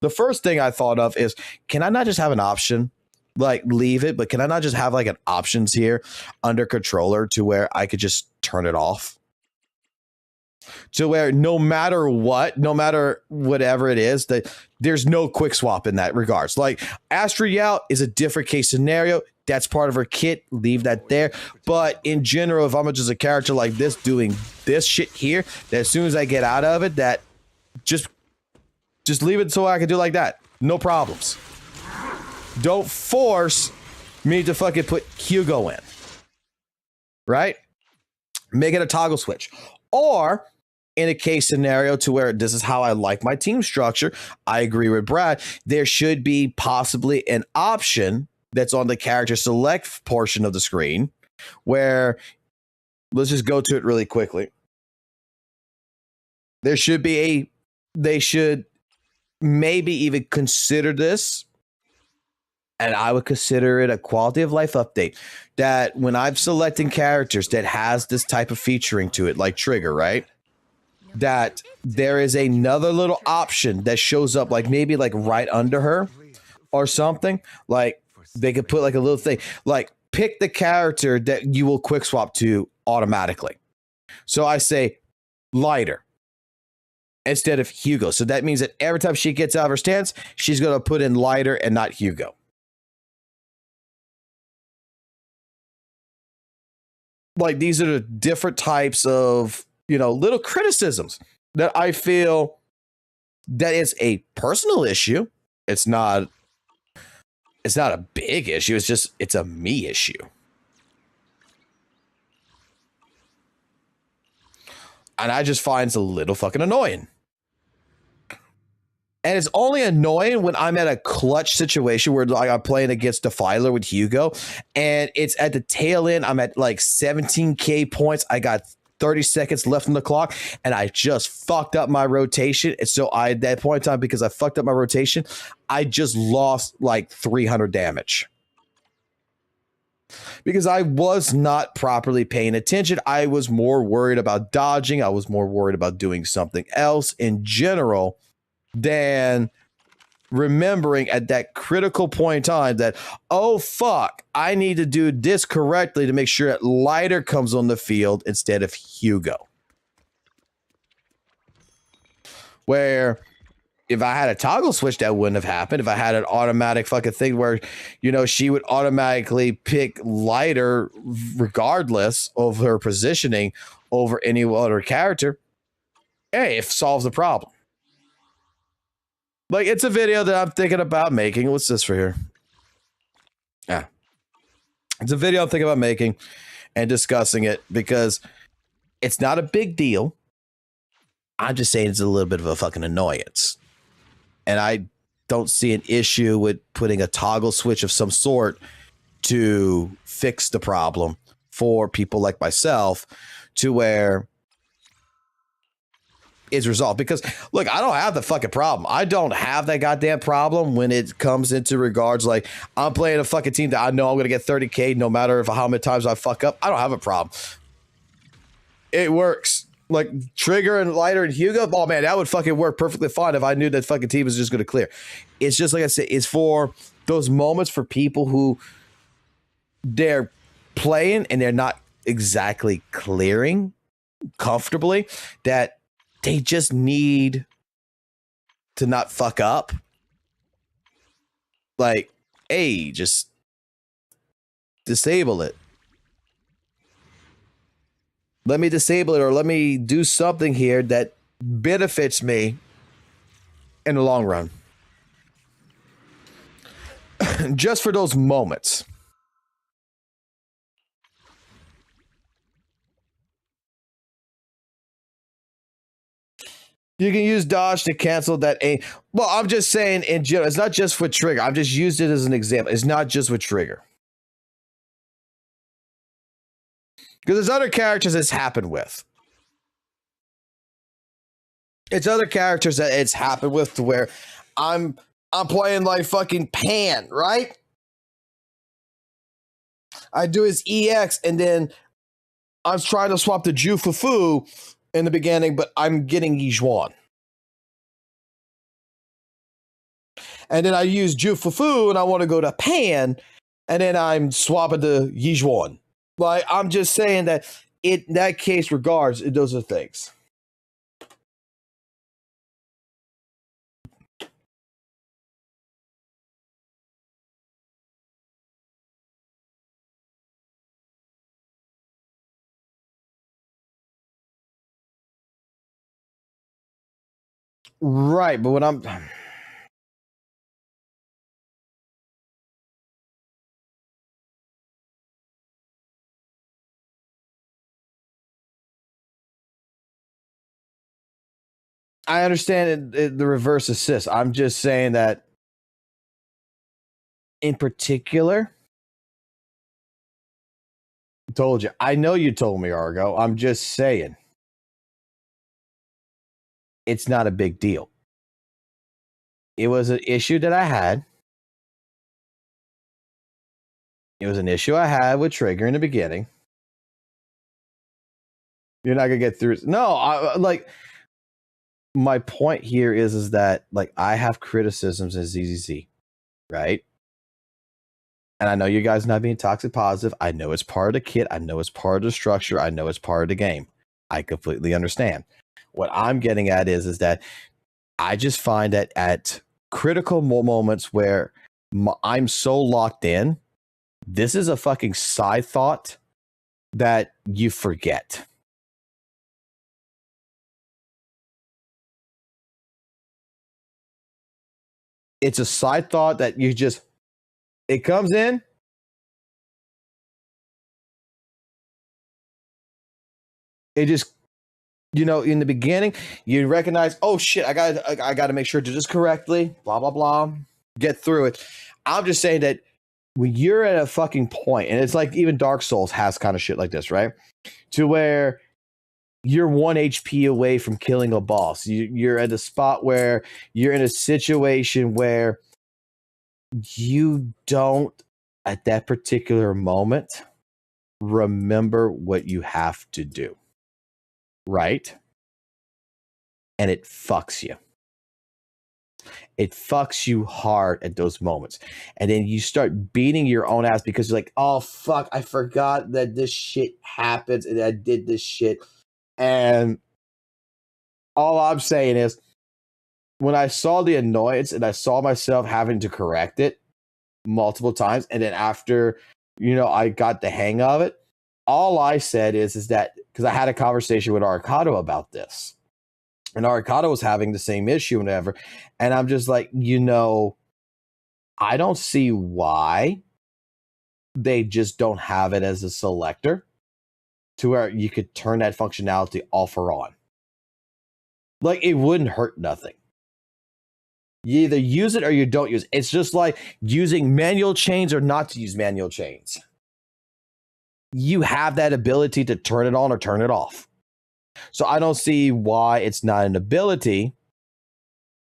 S1: The first thing I thought of is, can I not just have an option? Like leave it, but can I not just have like an options here under controller to where I could just turn it off? To where no matter what, no matter whatever it is, that there's no quick swap in that regards. Like Astriel is a different case scenario. That's part of her kit. Leave that there. But in general, if I'm just a character like this doing this shit here, that as soon as I get out of it, that just leave it so I can do like that. No problems. Don't force me to fucking put Hugo in. Right? Make it a toggle switch. Or in a case scenario to where this is how I like my team structure, I agree with Brad, there should be possibly an option that's on the character select portion of the screen where, let's just go to it really quickly. There should be they should maybe even consider this, and I would consider it a quality of life update, that when I'm selecting characters that has this type of featuring to it, like Trigger, right? That there is another little option that shows up, like maybe like right under her or something. Like they could put like a little thing, like pick the character that you will quick swap to automatically. So I say lighter instead of Hugo. So that means that every time she gets out of her stance, she's going to put in lighter and not Hugo. Like these are the different types of, little criticisms that I feel that it's a personal issue. It's not a big issue. It's a me issue. And I just find it's a little fucking annoying. And it's only annoying when I'm at a clutch situation where like I'm playing against Defiler with Hugo and it's at the tail end. I'm at like 17k points. I got 30 seconds left on the clock and I just fucked up my rotation. And so at that point in time, because I fucked up my rotation, I just lost like 300 damage. Because I was not properly paying attention. I was more worried about dodging. I was more worried about doing something else in general than remembering at that critical point in time that, oh, fuck, I need to do this correctly to make sure that lighter comes on the field instead of Hugo. Where if I had a toggle switch, that wouldn't have happened. If I had an automatic fucking thing where, she would automatically pick lighter regardless of her positioning over any other character, hey, it solves the problem. Like, it's a video that I'm thinking about making. What's this for here? Yeah. It's a video I'm thinking about making and discussing it because it's not a big deal. I'm just saying it's a little bit of a fucking annoyance. And I don't see an issue with putting a toggle switch of some sort to fix the problem for people like myself to where is resolved. Because look, I don't have the fucking problem. I don't have that goddamn problem when it comes into regards like I'm playing a fucking team that I know I'm gonna get 30k no matter how many times I fuck up. I don't have a problem. It works. Like Trigger and Lighter and Hugo, oh man, that would fucking work perfectly fine if I knew that fucking team was just gonna clear. It's just like I said, it's for those moments for people who they're playing and they're not exactly clearing comfortably, that they just need to not fuck up. Like, hey, just disable it. Let me disable it, or let me do something here that benefits me in the long run. Just for those moments. You can use dodge to cancel that aim. Well, I'm just saying in general, it's not just for trigger. I've just used it as an example. It's not just with trigger. Because there's other characters it's happened with. It's other characters that it's happened with to where I'm playing like fucking Pan, right? I do his EX and then I'm trying to swap the Ju for Fu in the beginning, but I'm getting Yijuan. And then I use Ju for Fu and I want to go to Pan and then I'm swapping to Yijuan. Like, I'm just saying that in that case regards, those are things. Right, but when I'm... I understand the reverse assist. I'm just saying that in particular, I told you. I know you told me, Argo. I'm just saying. It's not a big deal. It was an issue that I had. It was an issue I had with Trigger in the beginning. You're not going to get through it. No, my point here is that like I have criticisms in ZZZ, right? And I know you guys not being toxic positive. I know it's part of the kit. I know it's part of the structure. I know it's part of the game. I completely understand. What I'm getting at is that I just find that at critical moments where I'm so locked in, this is a fucking side thought that you forget. It's a side thought that you just, it comes in. It just, you know, in the beginning, you recognize, oh shit, I got to make sure to do this correctly, blah, blah, blah, get through it. I'm just saying that when you're at a fucking point, and it's like even Dark Souls has kind of shit like this, right? To where you're 1 HP away from killing a boss. You're at a spot where you're in a situation where you don't, at that particular moment, remember what you have to do. Right? And it fucks you. It fucks you hard at those moments. And then you start beating your own ass because you're like, oh, fuck, I forgot that this shit happens and I did this shit. And all I'm saying is, when I saw the annoyance and I saw myself having to correct it multiple times, and then after, you know, I got the hang of it, all I said is that, because I had a conversation with Arcado about this, and Arcado was having the same issue and whatever, and I'm just like, you know, I don't see why they just don't have it as a selector to where you could turn that functionality off or on. Like, it wouldn't hurt nothing. You either use it or you don't use it. It's just like using manual chains or not to use manual chains. You have that ability to turn it on or turn it off. So I don't see why it's not an ability,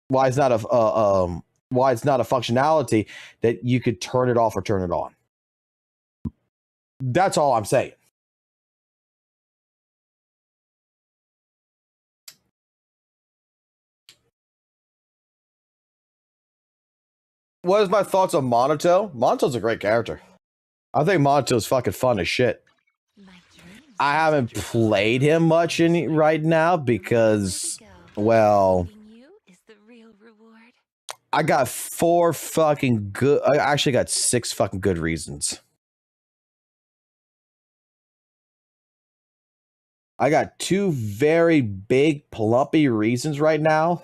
S1: why it's not a functionality that you could turn it off or turn it on. That's all I'm saying. What is my thoughts on Monoto? Monoto's a great character. I think Monoto's fucking fun as shit. I haven't played him much right now because, well, I got 4 fucking good. I actually got 6 fucking good reasons. I got 2 very big, plumpy reasons right now,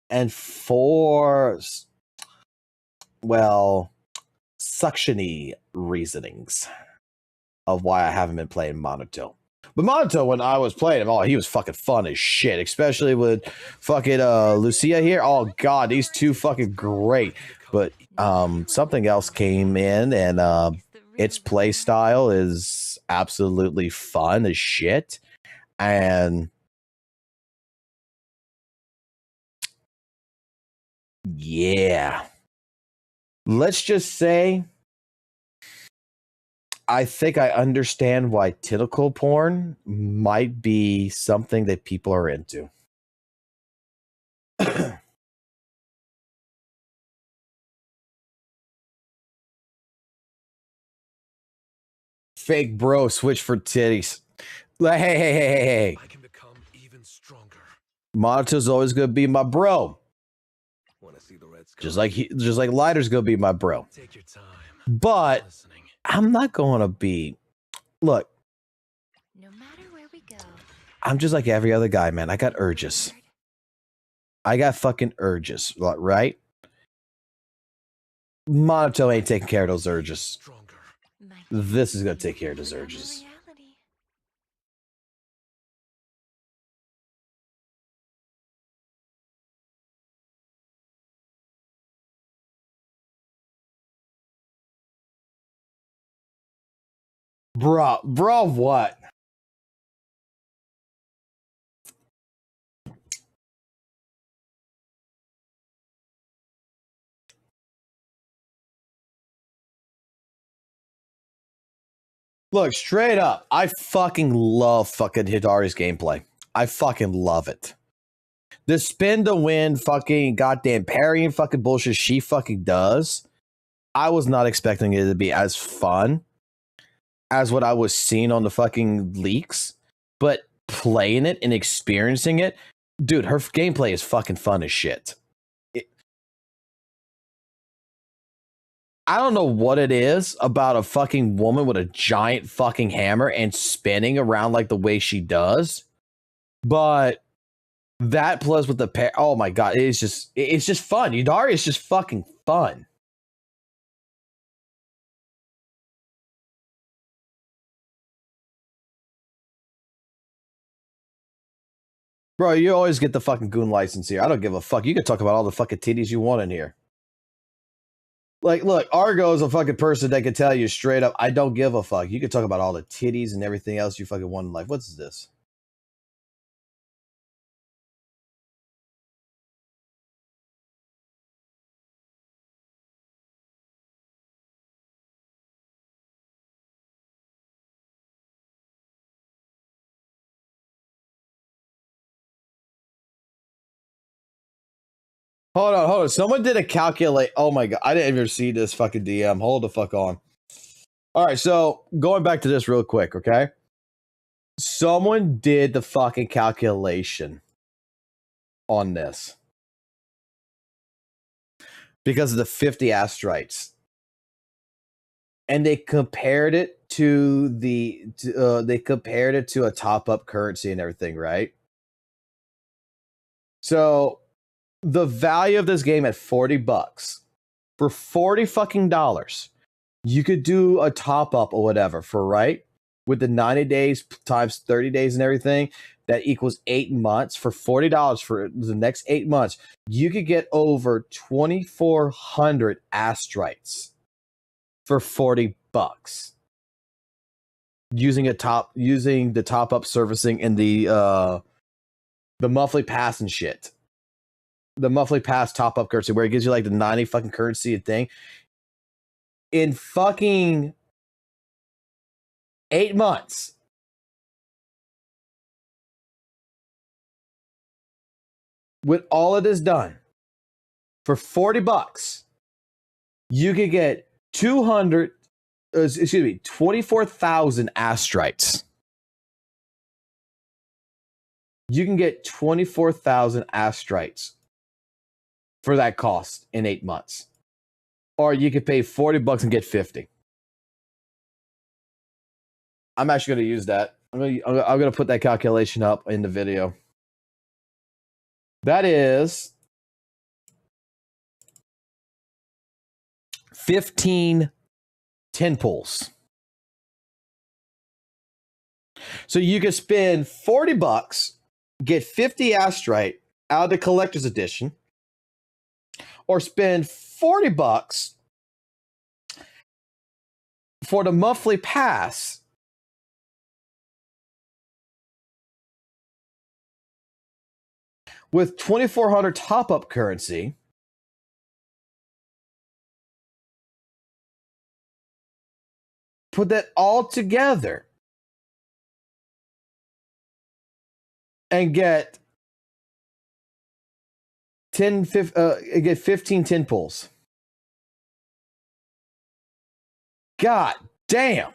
S1: and 4, well, suctiony reasonings of why I haven't been playing Monoto. But Monoto, when I was playing him, oh, he was fucking fun as shit, especially with fucking Lucia here. Oh god, these 2 fucking great. But something else came in, and its play style is absolutely fun as shit. And yeah, let's just say I think I understand why tentacle porn might be something that people are into. Fake bro, switch for titties. Like, hey. I can become even stronger. Monoto's always gonna be my bro. Just like Lighter's gonna be my bro. Take your time. But I'm not gonna be. Look, no matter where we go, I'm just like every other guy, man. I got urges. I got fucking urges, right? Monoto ain't taking care of those urges. This is gonna take care of those urges. Bro, what? Look, straight up, I fucking love fucking Hidari's gameplay. I fucking love it. The spin to win fucking goddamn parrying fucking bullshit she fucking does. I was not expecting it to be as fun as what I was seeing on the fucking leaks, but playing it and experiencing it, dude, her gameplay is fucking fun as shit. I don't know what it is about a fucking woman with a giant fucking hammer and spinning around like the way she does, but that plus with the oh my god, it's just fun. Hidari is just fucking fun. Bro, you always get the fucking goon license here. I don't give a fuck. You can talk about all the fucking titties you want in here. Like, look, Argo is a fucking person that can tell you straight up, I don't give a fuck. You can talk about all the titties and everything else you fucking want in life. What's this? Hold on. Someone did a calculate. Oh my god, I didn't even see this fucking DM. Hold the fuck on. All right, so going back to this real quick, okay? Someone did the fucking calculation on this because of the 50 astrites, and they compared it to a top-up currency and everything, right? So the value of this game at $40 for $40 fucking dollars, you could do a top up or whatever for right with the 90 days times 30 days and everything. That equals 8 months. For $40 for the next 8 months, you could get over 2,400 astrites for $40 using the top up servicing and the monthly pass and shit. The monthly pass top up currency where it gives you like the 90 fucking currency thing in fucking 8 months. With all of this done for $40, you could get 24,000 astrites. You can get 24,000 astrites for that cost in 8 months. Or you could pay $40 and get 50. I'm actually going to use that. I'm going to put that calculation up in the video. That is 15 10 pulls. So you could spend $40, get 50 Astrite out of the collector's edition, or spend $40 for the monthly pass with 2,400 top-up currency. Put that all together and get 15 10 pulls. God damn.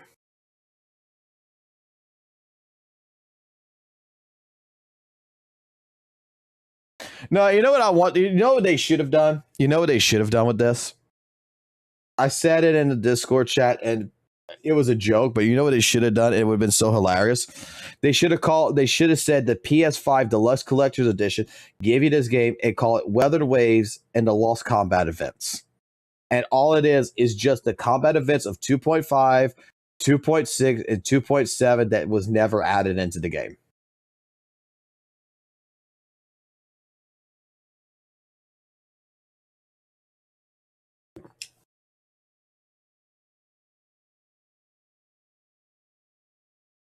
S1: No, you know what I want? You know what they should have done? You know what they should have done with this? I said it in the Discord chat and it was a joke, but you know what they should have done? It would have been so hilarious. They should have said the PS5 Deluxe Collector's Edition, give you this game and call it Weathered Waves and the Lost Combat Events. And all it is just the combat events of 2.5, 2.6, and 2.7 that was never added into the game.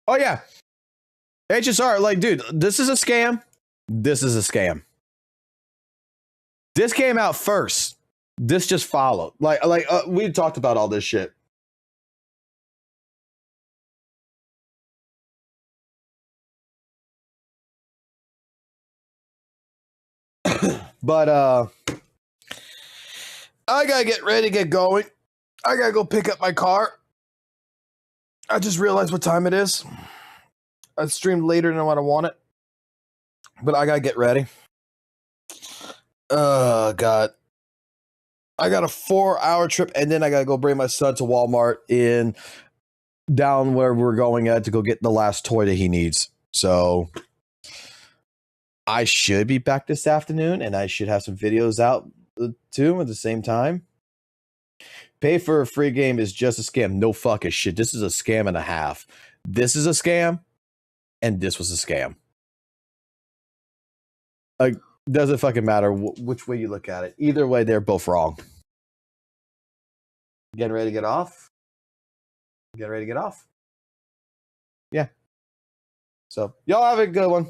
S1: Oh, yeah. HSR, like, dude, this is a scam. This is a scam. This came out first. This just followed. We talked about all this shit. But, I gotta get ready to get going. I gotta go pick up my car. I just realized what time it is. I streamed later than what I wanted. But I gotta get ready. Oh, God. I got a 4-hour trip, and then I gotta go bring my son to Walmart down where we're going at to go get the last toy that he needs. So I should be back this afternoon, and I should have some videos out too at the same time. Pay for a free game is just a scam. No fucking shit. This is a scam and a half. This is a scam, and this was a scam. Like, doesn't fucking matter which way you look at it. Either way, they're both wrong. Getting ready to get off? Getting ready to get off? Yeah. So, y'all have a good one.